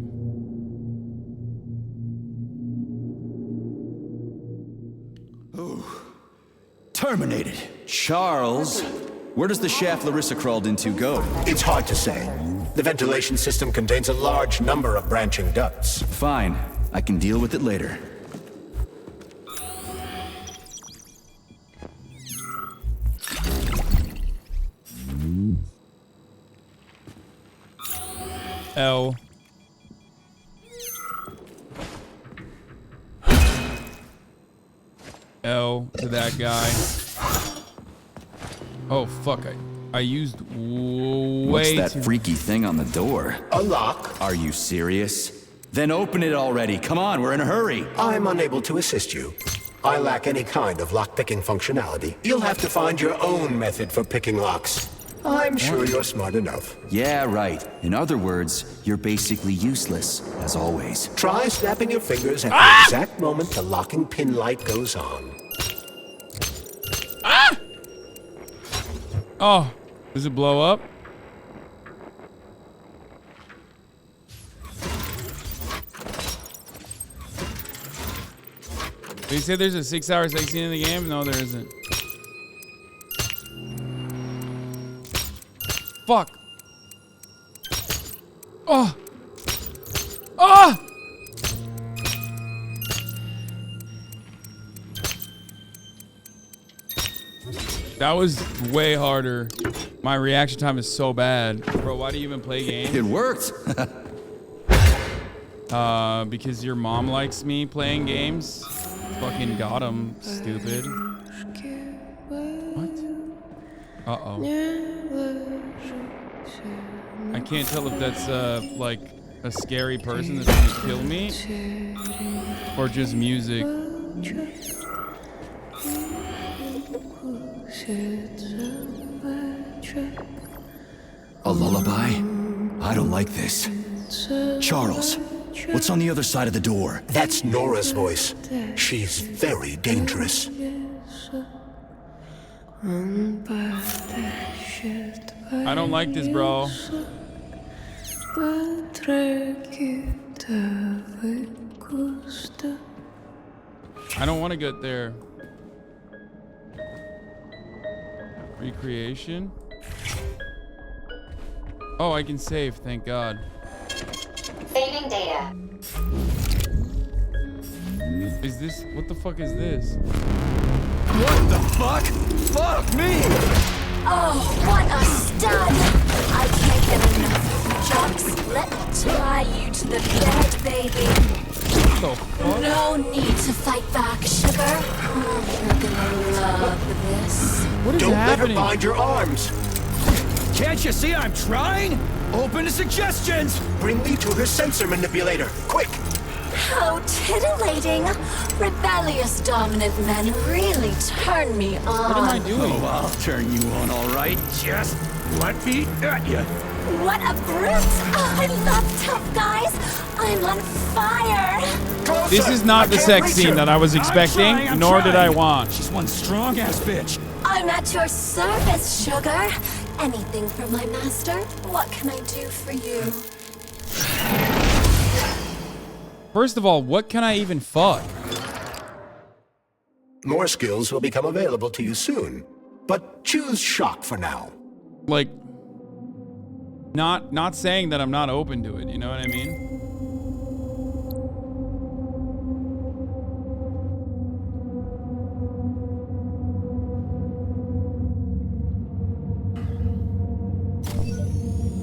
Terminated. Charles, where does the shaft Larissa crawled into go? It's hard to say. The ventilation system contains a large number of branching ducts. Fine. I can deal with it later. L. L to that guy. Oh fuck! I used way What's that too freaky thing on the door? A lock. Are you serious? Then open it already. Come on, we're in a hurry. I'm unable to assist you. I lack any kind of lock-picking functionality. You'll have to find your own method for picking locks. I'm sure you're smart enough. Yeah, right. In other words, you're basically useless, as always. Try snapping your fingers at the exact moment the locking pin light goes on. Oh, does it blow up? They say there's a 6-hour sex scene in the game? No, there isn't. Fuck. Oh. Oh! That was way harder. My reaction time is so bad. Bro, why do you even play games? It worked. Because your mom likes me playing games. Fucking got him, stupid. What? Uh-oh. I can't tell if that's, like, a scary person that's gonna kill me. Or just music. A lullaby? I don't like this. Charles, what's on the other side of the door? That's Nora's voice. She's very dangerous. I don't like this, bro. I don't want to get there. Recreation. Oh, I can save, thank God. Saving data. Is this, what the fuck is this? What the fuck? Fuck me! Oh, what a stud! I can't get enough. Jocks, let me tie you to the bed, baby. What the fuck? No need to fight back, sugar. Oh, you're gonna love this. What is Don't happening? let her bind your arms. Can't you see I'm trying? Open to suggestions! Bring me to her sensor manipulator, quick! How titillating. Rebellious dominant men really turn me on. What am I doing? Oh, I'll turn you on, all right. Just let me at you. What a brute. Oh, I love tough guys. I'm on fire. This is not the sex scene that I was expecting, nor did I want. She's one strong-ass bitch. I'm at your service, sugar. Anything for my master? What can I do for you? First of all, what can I even fuck? More skills will become available to you soon, but choose shock for now. Like, not saying that I'm not open to it, you know what I mean?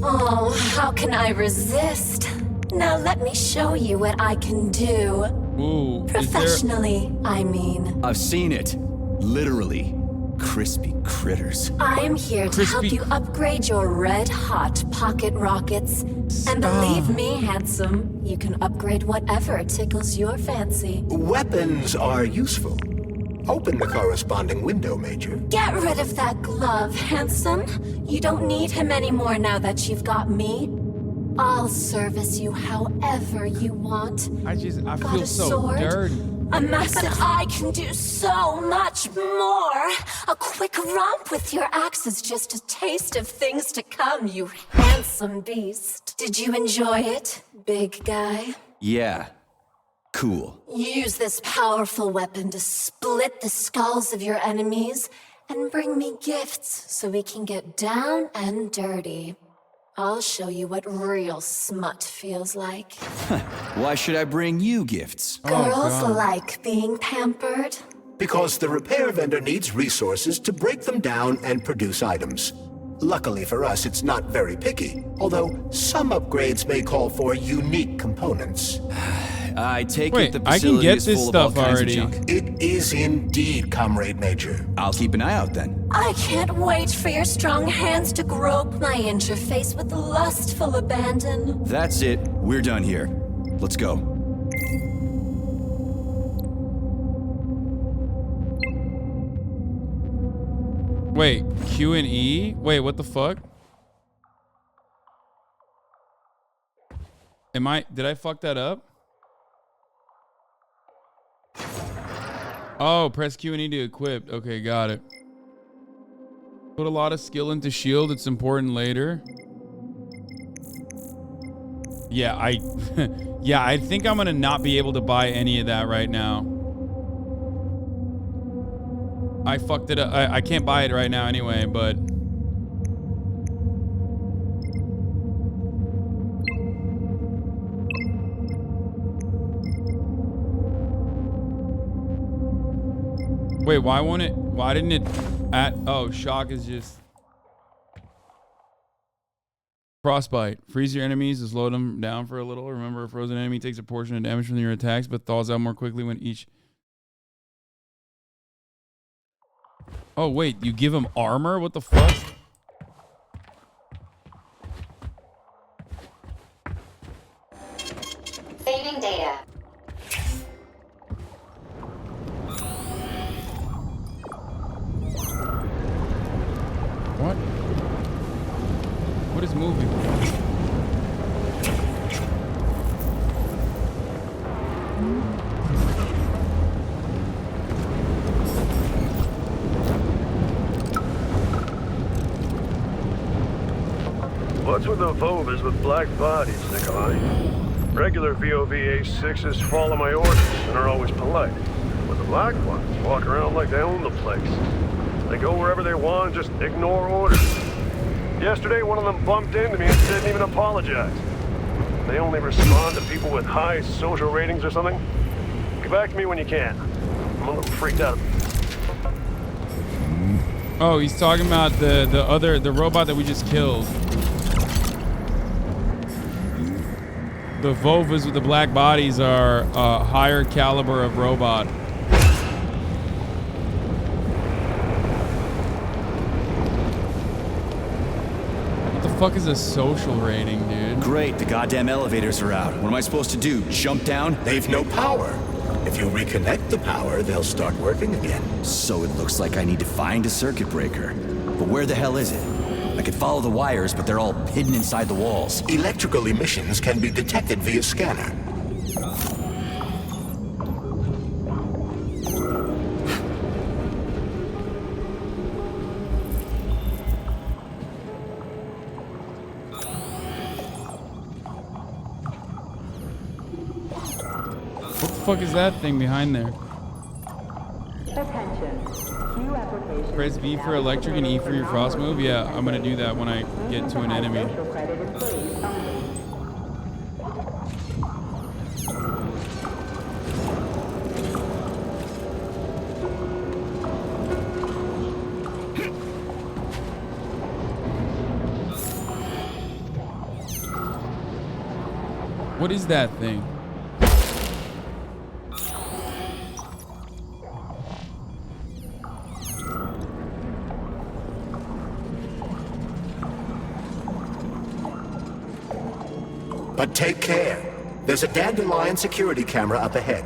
Oh, how can I resist? Now let me show you what I can do. Ooh, Professionally, I mean. I've seen it. Literally. Crispy critters. I'm here to help you upgrade your red-hot pocket rockets. And believe me, handsome, you can upgrade whatever tickles your fancy. Weapons are useful. Open the corresponding window, Major. Get rid of that glove, handsome. You don't need him anymore now that you've got me. I'll service you however you want. I Got feel a so sword? dirty. A massive. I can do so much more. A quick romp with your axe is just a taste of things to come, you handsome beast. Did you enjoy it, big guy? Yeah. Cool. Use this powerful weapon to split the skulls of your enemies and bring me gifts so we can get down and dirty. I'll show you what real smut feels like. Why should I bring you gifts? Girls like being pampered. Because the repair vendor needs resources to break them down and produce items. Luckily for us, it's not very picky, although some upgrades may call for unique components. I take Wait, it the I can facility get is this full of all stuff kinds already. of junk. It is indeed, Comrade Major. I'll keep an eye out then. I can't wait for your strong hands to grope my interface with lustful abandon. That's it. We're done here. Let's go. Wait, Q and E? Wait, what the fuck? Did I fuck that up? Oh, press Q and E to equip. Okay, got it. Put a lot of skill into shield. It's important later. Yeah, I think I'm gonna not be able to buy any of that right now. I fucked it up. I can't buy it right now anyway, but... Wait, why didn't it oh, shock is just... Frostbite. Freeze your enemies to slow them down for a little. Remember, a frozen enemy takes a portion of damage from your attacks, but thaws out more quickly when each... Oh, wait, you give him armor? What the fuck? Saving data. What? What is moving? What's with the VODs with black bodies, Nikolai? Regular VOV-A6s follow my orders and are always polite. But the black ones walk around like they own the place. They go wherever they want and just ignore orders. Yesterday, one of them bumped into me and didn't even apologize. They only respond to people with high social ratings or something. Get back to me when you can. I'm a little freaked out. Oh, he's talking about the robot that we just killed. The Vovas with the black bodies are a higher caliber of robot. What the fuck is a social rating, dude? Great, the goddamn elevators are out. What am I supposed to do? Jump down? They've no power. If you reconnect the power, they'll start working again. So it looks like I need to find a circuit breaker. But where the hell is it? I could follow the wires, but they're all hidden inside the walls. Electrical emissions can be detected via scanner. What the fuck is that thing behind there? Press B for electric and E for your frost move. Yeah, I'm gonna do that when I get to an enemy. What is that thing? But take care. There's a dandelion security camera up ahead.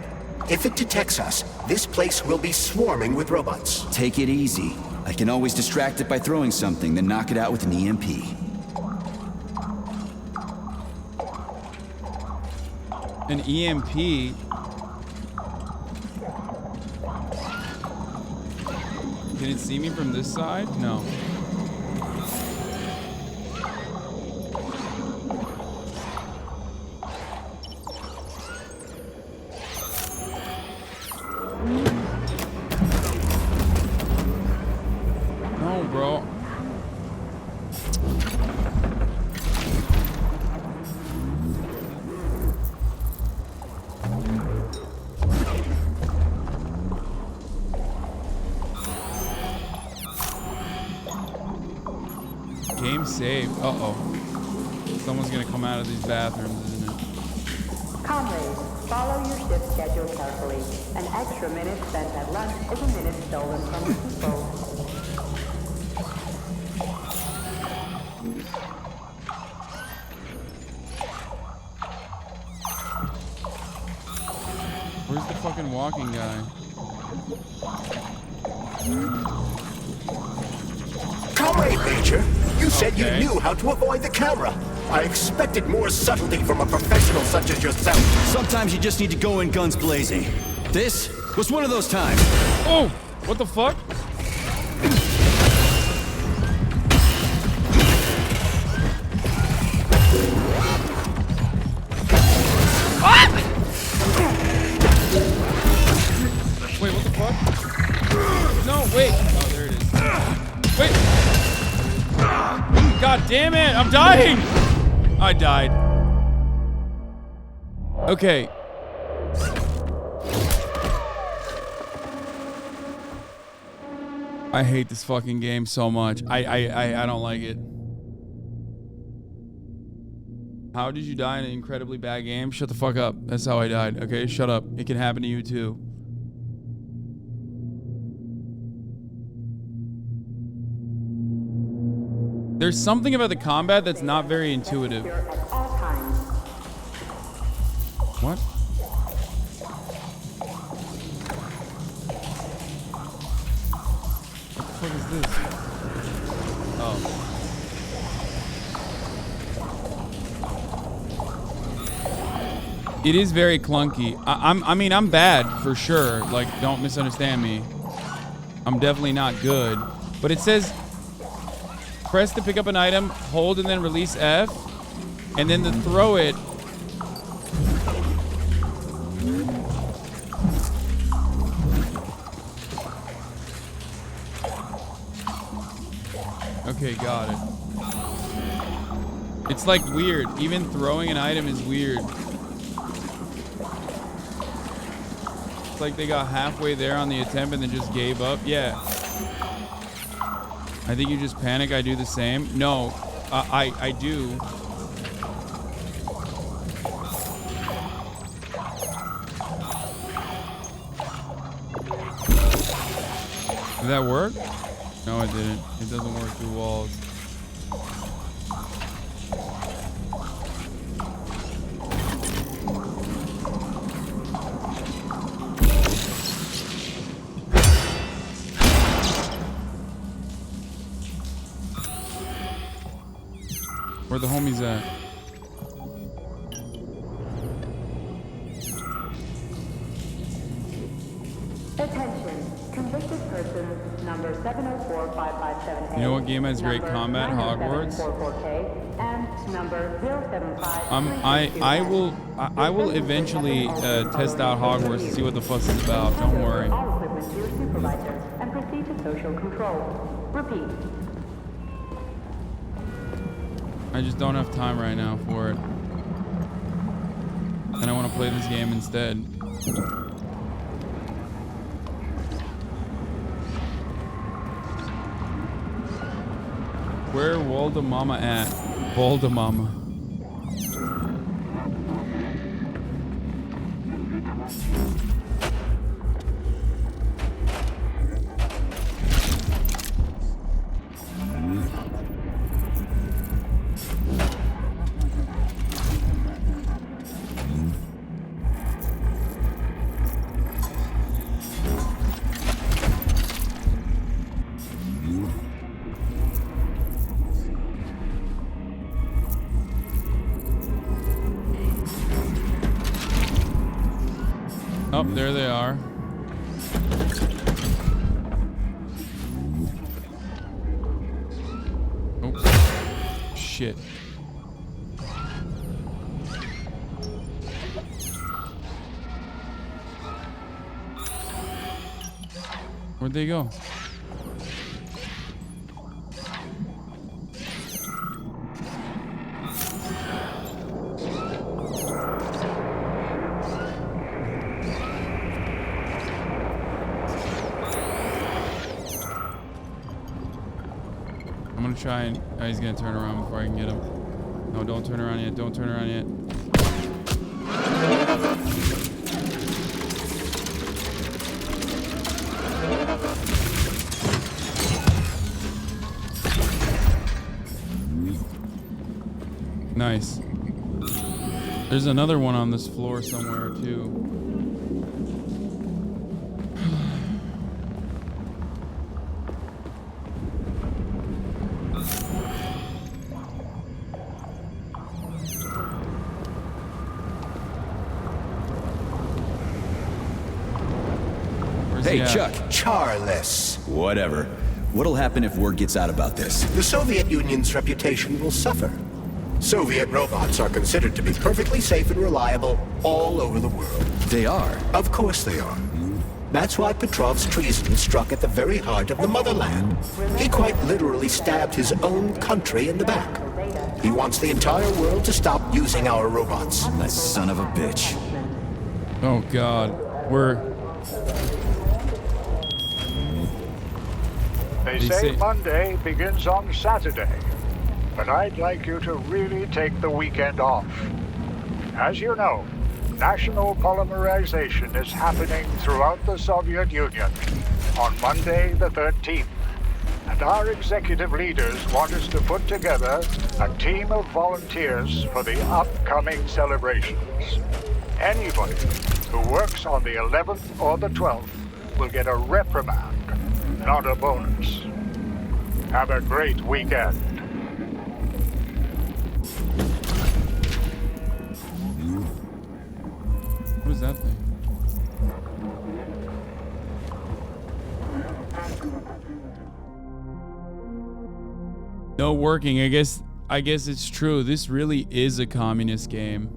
If it detects us, this place will be swarming with robots. Take it easy. I can always distract it by throwing something, then knock it out with an EMP. An EMP. Can it see me from this side? No. No, bro. Game saved. Uh-oh. Someone's gonna come out of these bathrooms, isn't it? Comrades, follow your shift schedule carefully. An extra minute spent at lunch is a minute stolen from the people. Where's the fucking walking guy? Comrade Major, you said you knew how to avoid the camera. I expected more subtlety from a professional such as yourself. Sometimes you just need to go in guns blazing. This was one of those times. Oh, what the fuck? Wait, what the fuck? No, wait. Oh, there it is. Wait. God damn it, I'm dying. I died. Okay. I hate this fucking game so much. I don't like it. How did you die in an incredibly bad game? Shut the fuck up. That's how I died. Okay, shut up. It can happen to you too. There's something about the combat that's not very intuitive. What? What the fuck is this? Oh. It is very clunky. I mean, I'm bad for sure. Like, don't misunderstand me. I'm definitely not good. But it says, press to pick up an item, hold and then release F, and then to throw it. Okay, got it. It's like weird. Even throwing an item is weird. It's like they got halfway there on the attempt and then just gave up. Yeah. I think you just panic. I do the same. No, I do. Did that work? No, it didn't. It doesn't work through walls. Where the homies at? Attention, convicted person number 7045578. You know what game has great combat? Hogwarts. And number 075. I will eventually test out Hogwarts to see what the fuss is about. Don't worry. All equipment to your supervisor and proceed to social control. Repeat. I just don't have time right now for it. And I want to play this game instead. Where Voldemama at? Voldemama. Oh, there they are. Oh, shit. Where'd they go? I'm gonna try and... Oh, he's gonna turn around before I can get him. No, don't turn around yet. Don't turn around yet. Nice. There's another one on this floor somewhere, too. Hey, Chuck. Charles. Whatever. What'll happen if word gets out about this? The Soviet Union's reputation will suffer. Soviet robots are considered to be perfectly safe and reliable all over the world. They are? Of course they are. That's why Petrov's treason struck at the very heart of the motherland. He quite literally stabbed his own country in the back. He wants the entire world to stop using our robots. That son of a bitch. Oh, God. They say Monday begins on Saturday, but I'd like you to really take the weekend off. As you know, national polymerization is happening throughout the Soviet Union on Monday the 13th, and our executive leaders want us to put together a team of volunteers for the upcoming celebrations. Anybody who works on the 11th or the 12th will get a reprimand, not a bonus. Have a great weekend. What is that thing? No working. I guess it's true. This really is a communist game.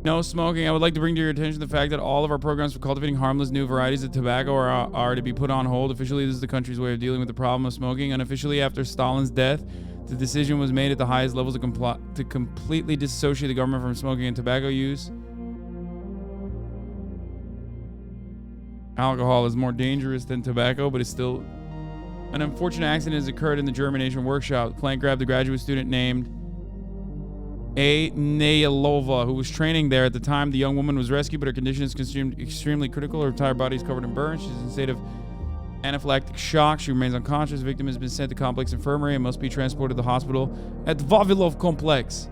No smoking. I would like to bring to your attention the fact that all of our programs for cultivating harmless new varieties of tobacco are to be put on hold. Officially, this is the country's way of dealing with the problem of smoking. Unofficially, after Stalin's death, the decision was made at the highest levels to completely disassociate the government from smoking and tobacco use. Alcohol is more dangerous than tobacco, but it's still... An unfortunate accident has occurred in the germination workshop. The plant grabbed a graduate student named Nailova, who was training there at the time. The young woman was rescued, but her condition is consumed extremely critical. Her entire body is covered in burns. She's in a state of anaphylactic shock. She remains unconscious. The victim has been sent to complex infirmary and must be transported to the hospital at Vavilov complex.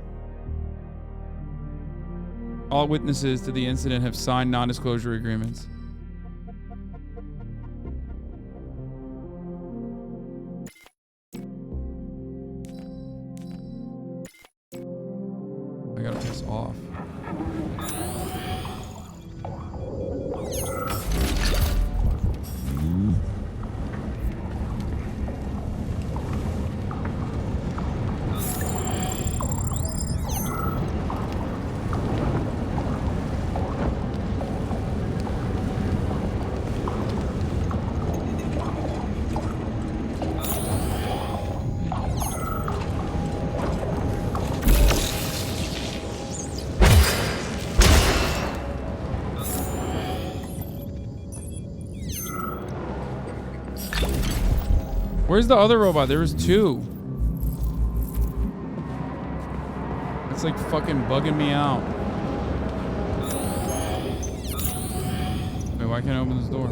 All witnesses to the incident have signed non-disclosure agreements. I gotta piss off. Where's the other robot? There was two. It's like fucking bugging me out. Wait, why can't I open this door?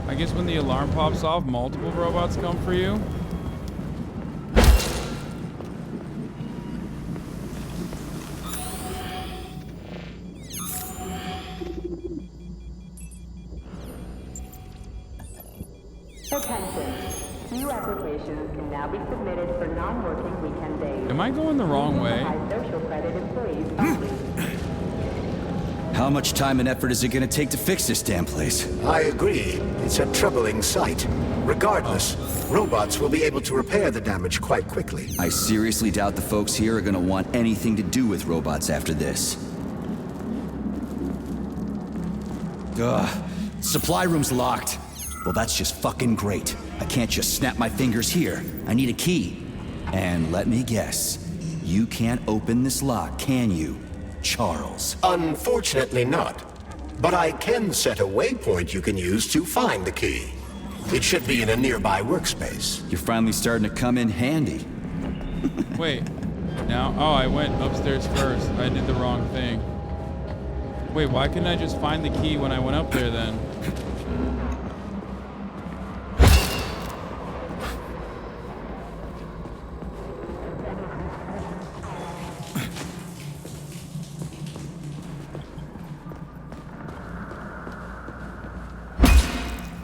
I guess when the alarm pops off, multiple robots come for you. Attention. New applications can now be submitted for non-working weekend days. Am I going the wrong way? High social credit employees only. How much time and effort is it gonna take to fix this damn place? I agree. It's a troubling sight. Regardless, robots will be able to repair the damage quite quickly. I seriously doubt the folks here are gonna want anything to do with robots after this. Ugh. Supply room's locked. Well, that's just fucking great. I can't just snap my fingers here. I need a key. And let me guess, you can't open this lock, can you, Charles? Unfortunately not. But I can set a waypoint you can use to find the key. It should be in a nearby workspace. You're finally starting to come in handy. Wait. Now, oh, I went upstairs first. I did the wrong thing. Wait, why couldn't I just find the key when I went up there then?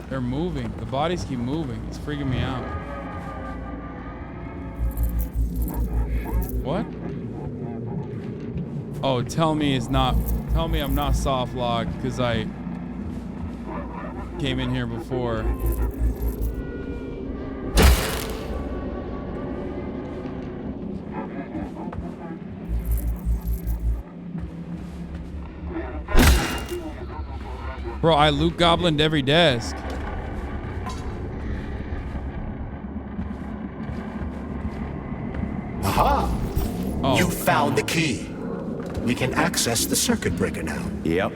They're moving. The bodies keep moving. It's freaking me out. What? Oh, tell me it's not. Tell me I'm not soft locked because I came in here before. Bro, I loot goblined every desk. Aha! Oh, you found the key. We can access the circuit breaker now. Yep.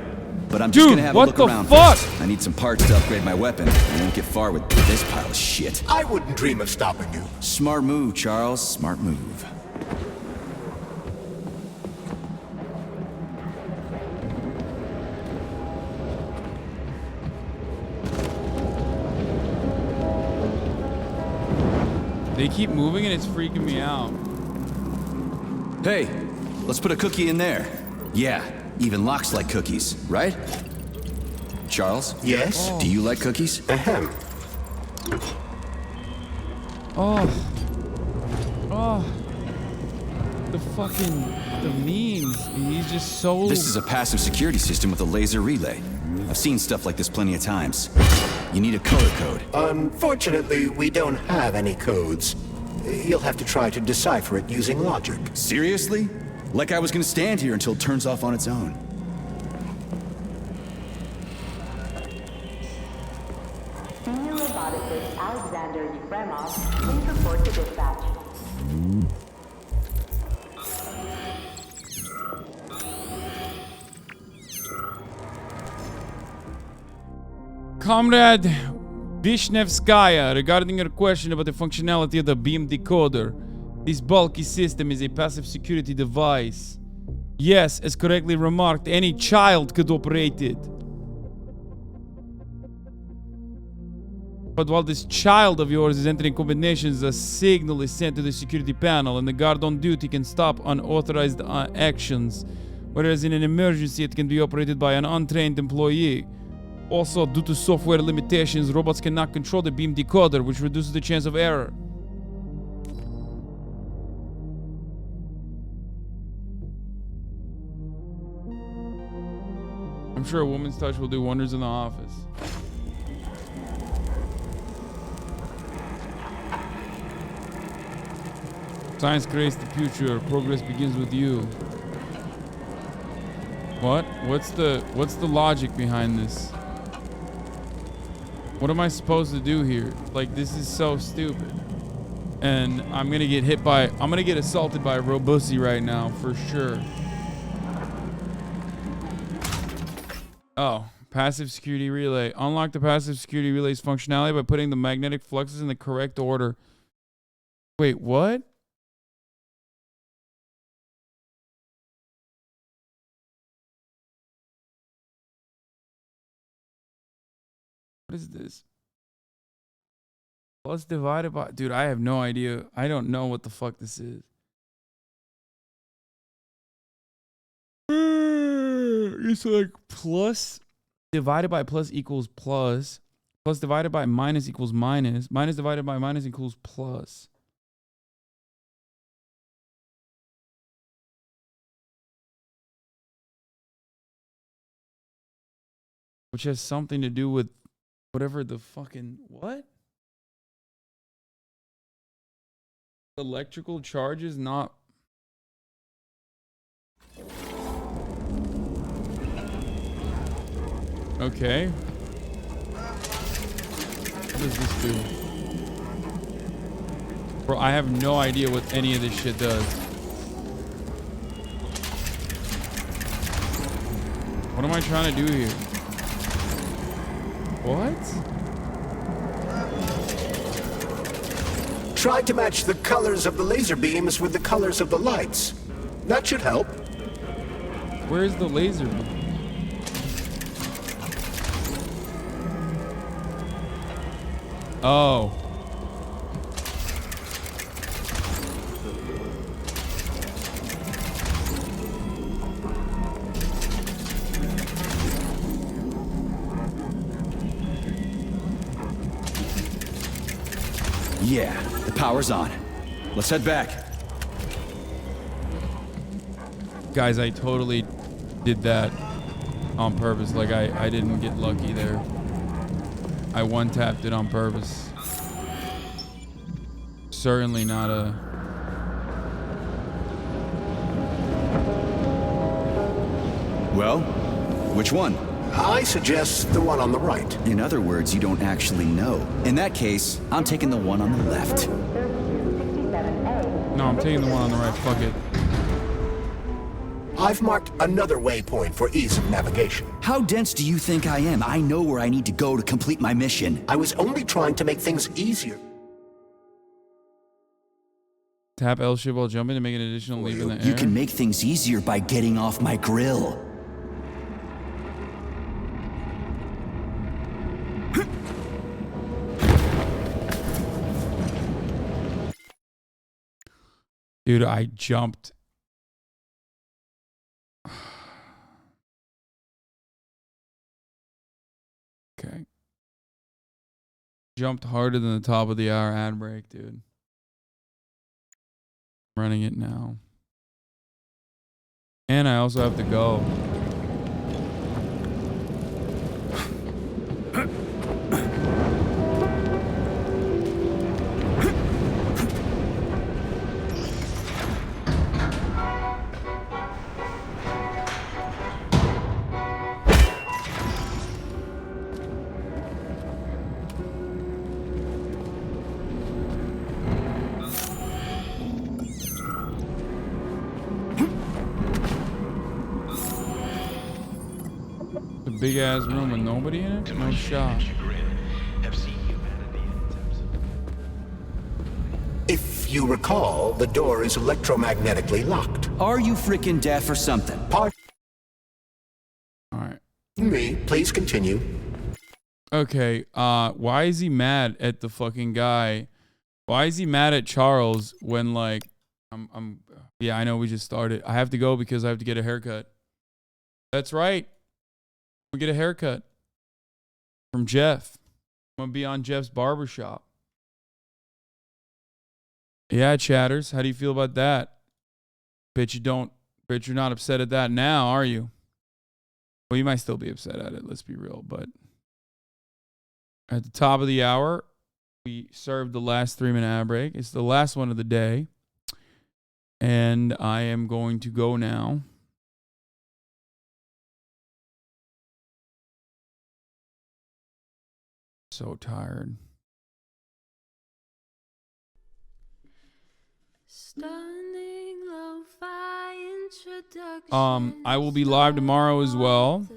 But I'm just gonna have a look around first. I need some parts to upgrade my weapon. I won't get far with this pile of shit. I wouldn't dream of stopping you. Smart move, Charles. Smart move. They keep moving and it's freaking me out. Hey, let's put a cookie in there. Yeah, even locks like cookies, right? Charles? Yes? Do you like cookies? Ahem. Oh. Oh. The memes. He's just so... This is a passive security system with a laser relay. I've seen stuff like this plenty of times. You need a color code. Unfortunately, we don't have any codes. You'll have to try to decipher it using logic. Seriously? Like I was gonna stand here until it turns off on its own. Senior roboticist Alexander Yefremov, please report to dispatch. Comrade Vishnevskaya, regarding your question about the functionality of the beam decoder, this bulky system is a passive security device. Yes, as correctly remarked, any child could operate it. But while this child of yours is entering combinations, a signal is sent to the security panel and the guard on duty can stop unauthorized actions. Whereas in an emergency, it can be operated by an untrained employee. Also, due to software limitations, robots cannot control the beam decoder, which reduces the chance of error. I'm sure a woman's touch will do wonders in the office. Science creates the future. Progress begins with you. What? What's the logic behind this? What am I supposed to do here? Like, this is so stupid. And I'm gonna get assaulted by a robussy right now for sure. Oh, passive security relay. Unlock the passive security relay's functionality by putting the magnetic fluxes in the correct order. Wait, what? What is this? Plus divided by... Dude, I have no idea. I don't know what the fuck this is. It's like plus divided by plus equals plus. Plus divided by minus equals minus. Minus divided by minus equals plus. Which has something to do with whatever the fucking... What? Electrical charges not... Okay. What does this do? Bro, I have no idea what any of this shit does. What am I trying to do here? What? Try to match the colors of the laser beams with the colors of the lights. That should help. Where's the laser beam? Oh. Yeah, the power's on. Let's head back. Guys, I totally did that on purpose. Like, I didn't get lucky there. I one-tapped it on purpose. Certainly not a... Well, which one? I suggest the one on the right. In other words, you don't actually know. In that case, I'm taking the one on the left. No, I'm taking the one on the right. Fuck it. I've marked another waypoint for ease of navigation. How dense do you think I am? I know where I need to go to complete my mission. I was only trying to make things easier. Tap L shift while jumping to make an additional leap in the air. You can make things easier by getting off my grill. Dude, I jumped. Okay. Jumped harder than the top of the hour ad break, dude. Running it now. And I also have to go. Big ass room with nobody in it? No shot. If you recall, the door is electromagnetically locked. Are you freaking deaf or something? Alright. Me, please continue. Okay, why is he mad at the fucking guy? Why is he mad at Charles when, like, yeah, I know we just started. I have to go because I have to get a haircut. That's right. We get a haircut from Jeff. I'm gonna be on Jeff's barbershop. Yeah, chatters. How do you feel about that? Bet you're not upset at that now, are you? Well, you might still be upset at it, let's be real, but at the top of the hour, we served the last 3-minute ad break. It's the last one of the day. And I am going to go now. So tired. I will be live tomorrow as well.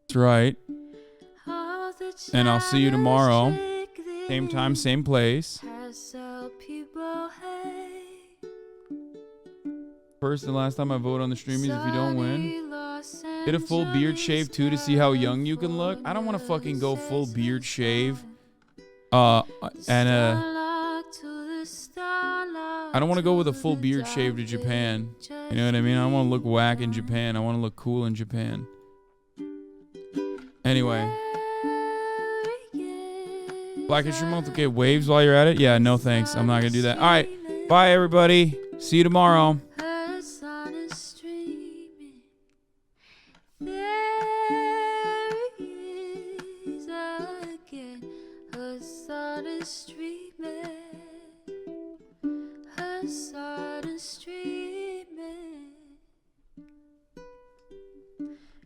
That's right. And I'll see you tomorrow. Same time, same place. First and last time I vote on the streamies if you don't win. Get a full beard shave too to see how young you can look. I don't want to fucking go full beard shave. I don't want to go with a full beard shave to Japan. You know what I mean? I don't want to look whack in Japan. I want to look cool in Japan. Anyway. Black History Month. Okay, waves while you're at it. Yeah, no thanks. I'm not going to do that. All right. Bye, everybody. See you tomorrow. Hasan is streaming. There he is again. Hasan is streaming. Hasan is streaming.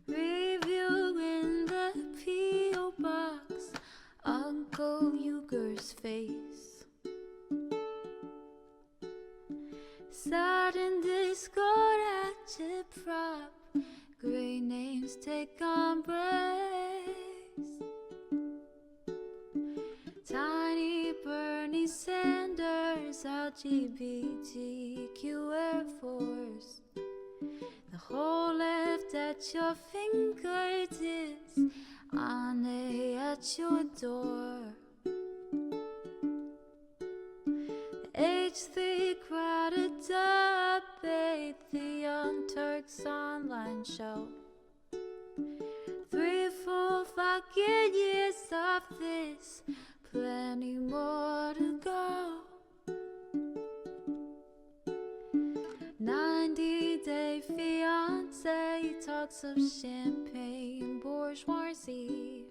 Review in the P.O. box. Uncle Uger's face. Sudden Discord agitprop. Great names take embrace. Tiny Bernie Sanders, LGBTQ Air Force. The whole left at your fingertips. On at your door. H3 crowded debate, the Young Turks online show. 3 full fucking years of this, plenty more to go. 90-day fiance talks of champagne bourgeoisie.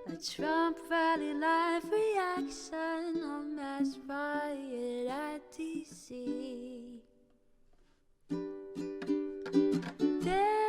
A Trump rally live reaction on mass riot at DC. There